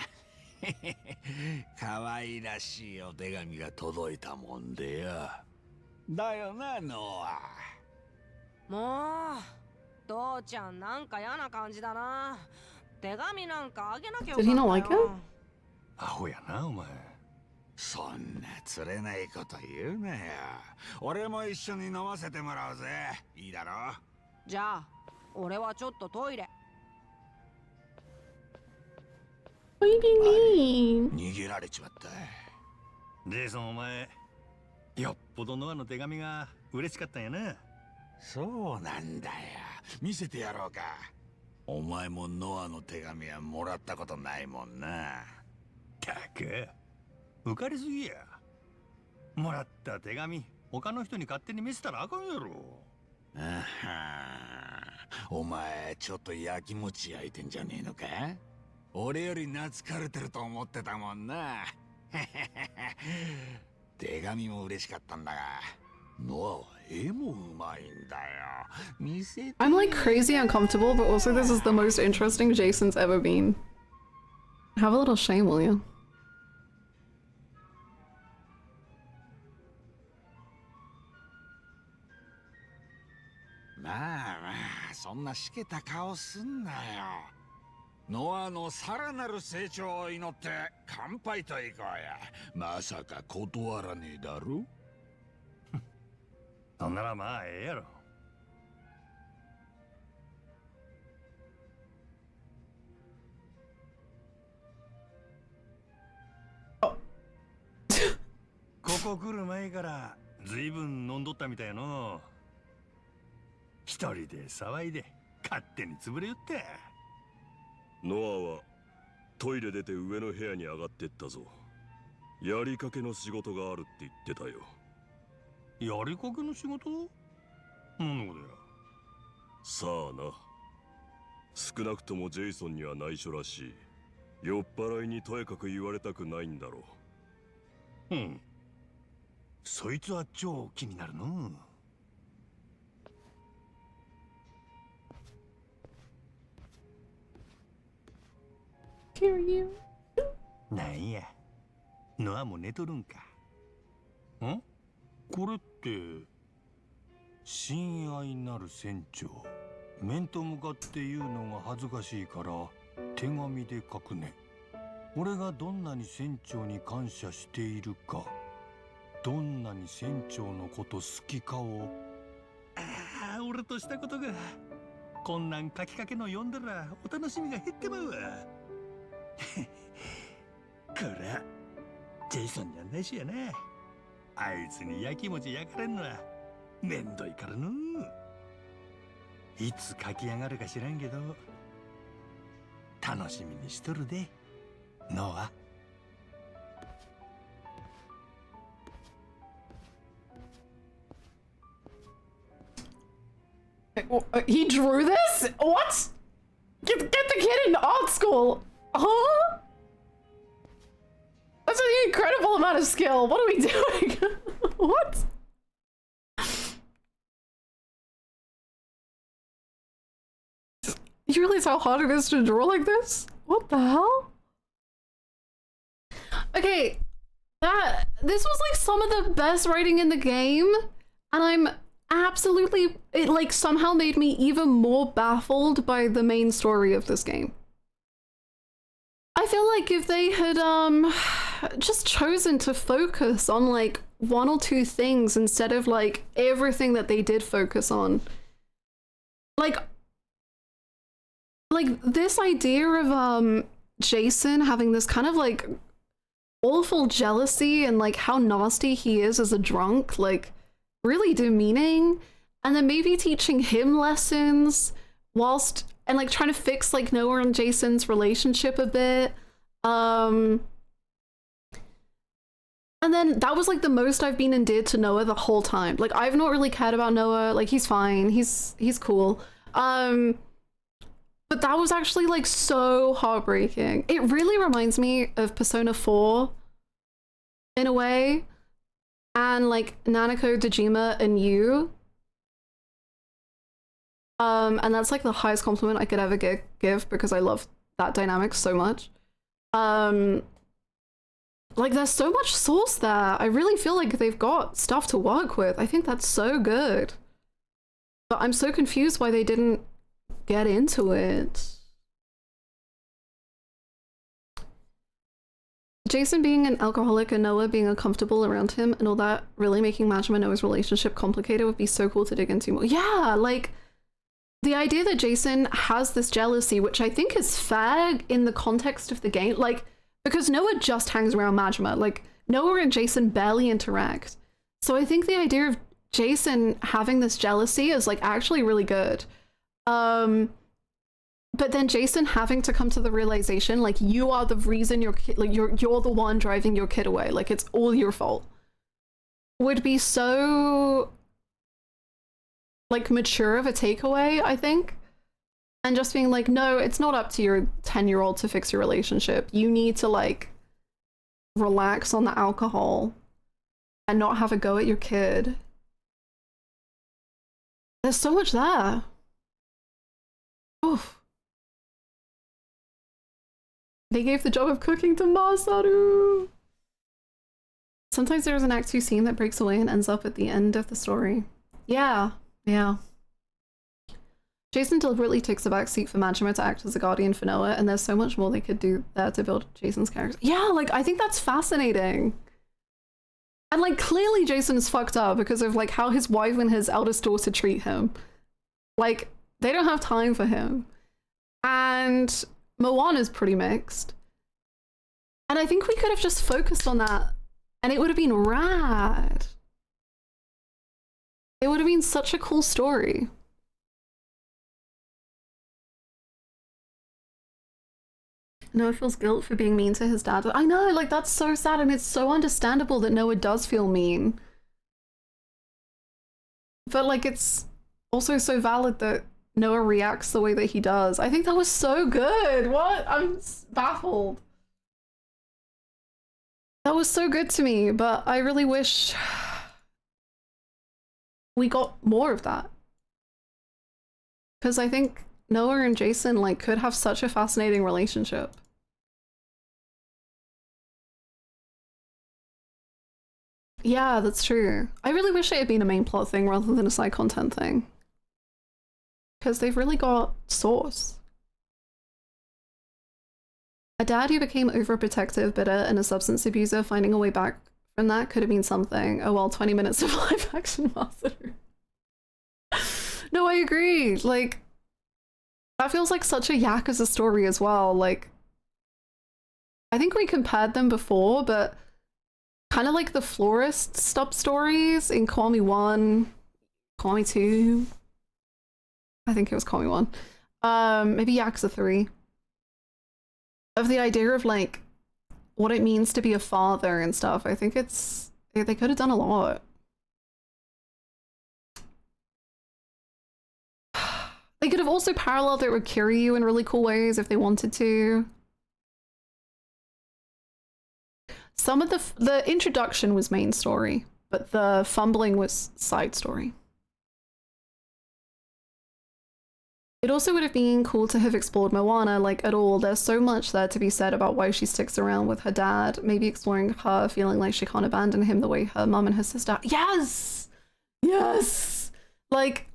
L: 可愛らしいお手紙が届いたもんでよ。だよな、ノア。
F: もう父ちゃんなんか嫌な感じだな。手紙なんかあげなきゃよかったよ。
A: Did he not like it?
E: アホやなお前。
L: そんな釣れないこと言うなよ。俺も一緒に飲ませてもらうぜ。いいだろ？
F: じゃあ俺はちょっとトイレ。
A: What do you mean?
L: 逃げられちまった。
E: ジェイソンお前、よっぽどノアの手紙が嬉しかったんやな。
L: そうなんだよ。見せてやろうか。お前もノアの手紙はもらったことないもんな。
E: たく浮かれすぎや。もらった手紙他の人に勝手に見せたらあかんやろ。
L: あはお前ちょっとやきもち焼いてんじゃねえのか？俺より懐かれてると思ってたもんな。手紙も嬉しかったんだが、ノアは絵もうまいんだよ。見せて。
A: I'm like crazy uncomfortable, but also this is the most interesting Jason's ever been. Have a little shame, will you?
L: まあまあ、そんなしけた顔すんなよ。ノアのさらなる成長を祈って乾杯といこうや。まさか断らねえだろ？
E: そんならまあええやろ。ここ来る前からずいぶん飲んどったみたいやの。一人で騒いで勝手に潰れよって。
J: ノアはトイレ出て上の部屋に上がってったぞ。やりかけの仕事があるって言ってたよ。
E: やりかけの仕事？何のことや。
J: さあな。少なくともジェイソンには内緒らしい。酔っ払いにとやかく言われたくないんだろ
E: う。そいつは超気になるの。なんや、ノアも寝とるんか。ん？これって親愛なる船長、面と向かって言うのが恥ずかしいから手紙で書くね。俺がどんなに船長に感謝しているか、どんなに船長のこと好きかを。俺としたことが。こんなん書きかけの読んだらお楽しみが減ってまうわ。こらジェイソンにはないしやな。あいつにやきもち焼かれんのはめんどいからの。いつ書き上がるか知らんけど楽しみにしとるで、ノア。
A: He drew this? What? Get the kid in art school. Huh? That's an incredible amount of skill. What are we doing? What? You realize how hard it is to draw like this? What the hell? Okay, this was like some of the best writing in the game, and I'm absolutely, it like somehow made me even more baffled by the main story of this game. I feel like if they had just chosen to focus on like one or two things instead of like everything that they did focus on, like this idea of Jason having this kind of like awful jealousy and like how nasty he is as a drunk, like really demeaning, and then maybe teaching him lessons whilst and like trying to fix like Noah and Jason's relationship a bit. And then that was like the most I've been endeared to Noah the whole time. Like I've not really cared about Noah, like he's fine, he's cool. But that was actually like so heartbreaking. It really reminds me of Persona 4 in a way. And like Nanako, Dejima, and you. And that's like the highest compliment I could ever give because I love that dynamic so much. Like there's so much source there. I really feel like they've got stuff to work with. I think that's so good. But I'm so confused why they didn't get into it. Jason being an alcoholic and Noah being uncomfortable around him and all that really making Majima and Noah's relationship complicated would be so cool to dig into more. Yeah, like the idea that Jason has this jealousy, which I think is fair in the context of the game, like because Noah just hangs around Majima, like Noah and Jason barely interact. So I think the idea of Jason having this jealousy is like actually really good. But then Jason having to come to the realization, like you are the reason your kid, like you're the one driving your kid away, like it's all your fault, would be so like mature of a takeaway, I think. And just being like, no, it's not up to your 10-year-old to fix your relationship. You need to like relax on the alcohol and not have a go at your kid. There's so much there. Oof. They gave the job of cooking to Masaru. Sometimes there's an Act 2 scene that breaks away and ends up at the end of the story. Yeah, yeah. Jason deliberately takes a backseat for Majima to act as a guardian for Noah, and there's so much more they could do there to build Jason's character. Yeah, like, I think that's fascinating. And, like, clearly Jason is fucked up because of, like, how his wife and his eldest daughter treat him. Like, they don't have time for him. And Moana's pretty mixed. And I think we could have just focused on that, and it would have been rad. It would have been such a cool story. Noah feels guilt for being mean to his dad. I know, like, that's so sad, and it's so understandable that Noah does feel mean. But, like, it's also so valid that Noah reacts the way that he does. I think that was so good. What? I'm baffled. That was so good to me, but I really wish we got more of that. Because I think Noah and Jason like could have such a fascinating relationship. Yeah, that's true. I really wish it had been a main plot thing rather than a side content thing. Because they've really got sauce. A dad who became overprotective, bitter, and a substance abuser, finding a way back from that could have been something. Oh well, 20 minutes of live action master. No, I agree. Like, that feels like such a Yakuza story as well. Like, I think we compared them before, but kind of like the florist stop stories in Kiwami 1, Kiwami 2. I think it was Kiwami 1. Maybe Yakuza 3. Of the idea of like what it means to be a father and stuff. I think it's, they could have done a lot. They could have also paralleled it with Kiryu in really cool ways if they wanted to. Some of the introduction was main story, but the fumbling was side story. It also would have been cool to have explored Moana, like, at all. There's so much there to be said about why she sticks around with her dad, maybe exploring her feeling like she can't abandon him the way her mum and her sister. Yes! Yes! Like,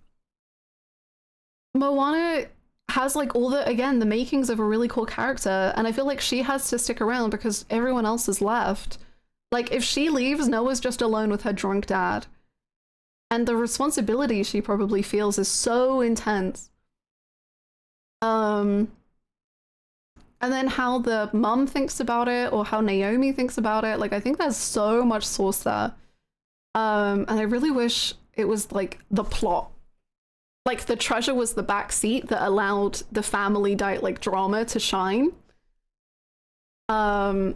A: Moana has like all the, again, the makings of a really cool character, and I feel like she has to stick around because everyone else is left. Like, if she leaves, Noah's just alone with her drunk dad. And the responsibility she probably feels is so intense. And then how the mum thinks about it, or how Naomi thinks about it, like, I think there's so much source there. And I really wish it was like the plot. Like, the treasure was the back seat that allowed the family like drama to shine. Rather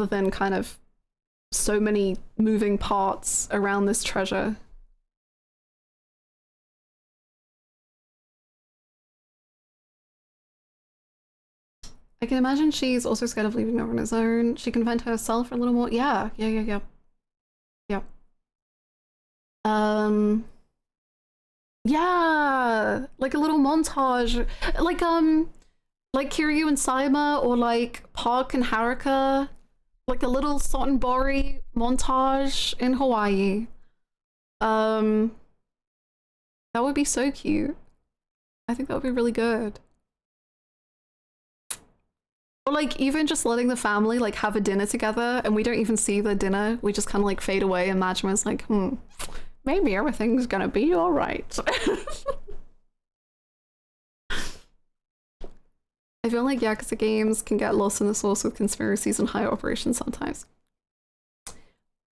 A: than kind of so many moving parts around this treasure. I can imagine she's also scared of leaving Noah on his own. She can vent herself a little more. Yeah. Yeah. Yeah, like a little montage, like Kiryu and Saima, or like Park and Haruka, like a little Sotenbori montage in Hawaii. That would be so cute. I think that would be really good. Or like even just letting the family like have a dinner together, and we don't even see the dinner. We just kind of like fade away, and Majima's like, maybe everything's gonna be all right. I feel like Yakuza games can get lost in the source with conspiracies and higher operations sometimes.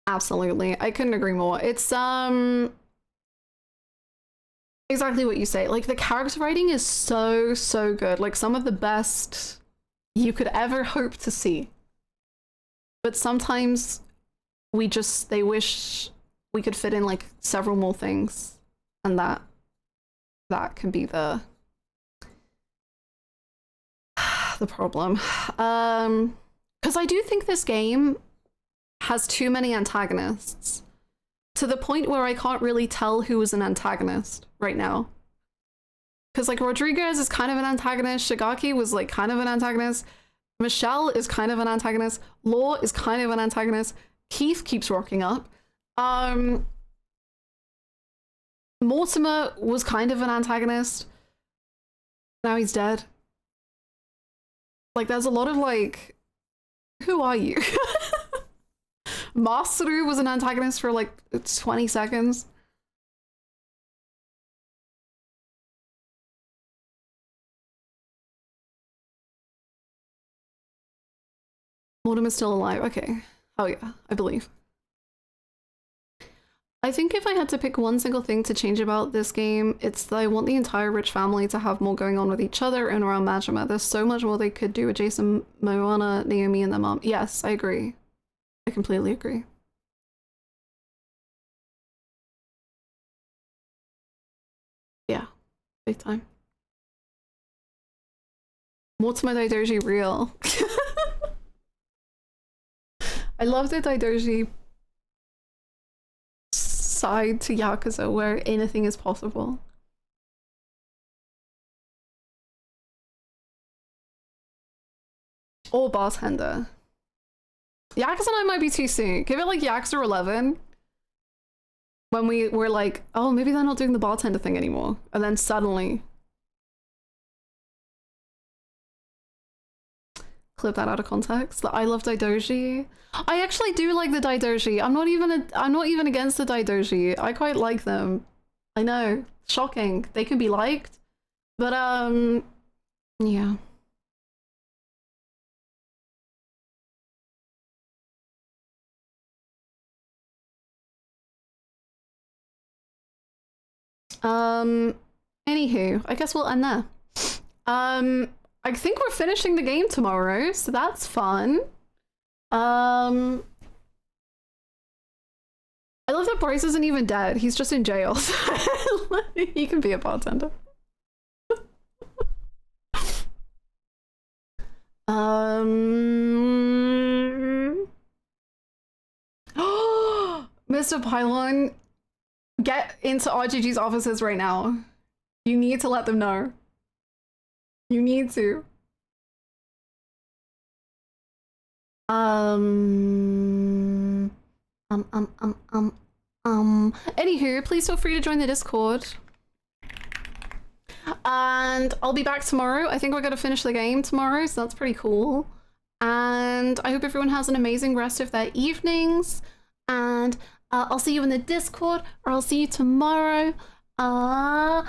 A: Absolutely, I couldn't agree more. It's exactly what you say. Like, the character writing is so good. Like, some of the best you could ever hope to see. But sometimes they wish we could fit in like several more things, and that can be the problem. Because I do think this game has too many antagonists, to the point where I can't really tell who is an antagonist right now. Because like Rodriguez is kind of an antagonist, Shigaki was like kind of an antagonist, Michelle is kind of an antagonist, Law is kind of an antagonist, Keith keeps rocking up. Mortimer was kind of an antagonist. Now he's dead. Like, there's a lot of like, who are you? Masaru was an antagonist for like 20 seconds. Mortimer's still alive. Okay. Oh yeah, I believe. I think if I had to pick one single thing to change about this game, it's that I want the entire Rich family to have more going on with each other and around Majima. There's so much more they could do with Jason, Moana, Naomi, and their mom. Yes, I agree. I completely agree. Big time. What's my Daidoji real? I love the Daidoji side to Yakuza where anything is possible. Or bartender. Yakuza 9 might be too soon. Give it like Yakuza 11. When we were like, oh, maybe they're not doing the bartender thing anymore. And then suddenly... Clip that out of context. The I love Daidoji. I actually do like the Daidoji. I'm not even against the Daidoji. I quite like them. I know. Shocking. They can be liked. But yeah. Anywho, I guess we'll end there. I think we're finishing the game tomorrow, so that's fun. I love that Bryce isn't even dead. He's just in jail. He can be a bartender. Mr. Pylon, get into RGG's offices right now. You need to let them know. You need to. Anywho, please feel free to join the Discord. And I'll be back tomorrow. I think we're gonna finish the game tomorrow, so that's pretty cool. And I hope everyone has an amazing rest of their evenings. And I'll see you in the Discord, or I'll see you tomorrow. Bye!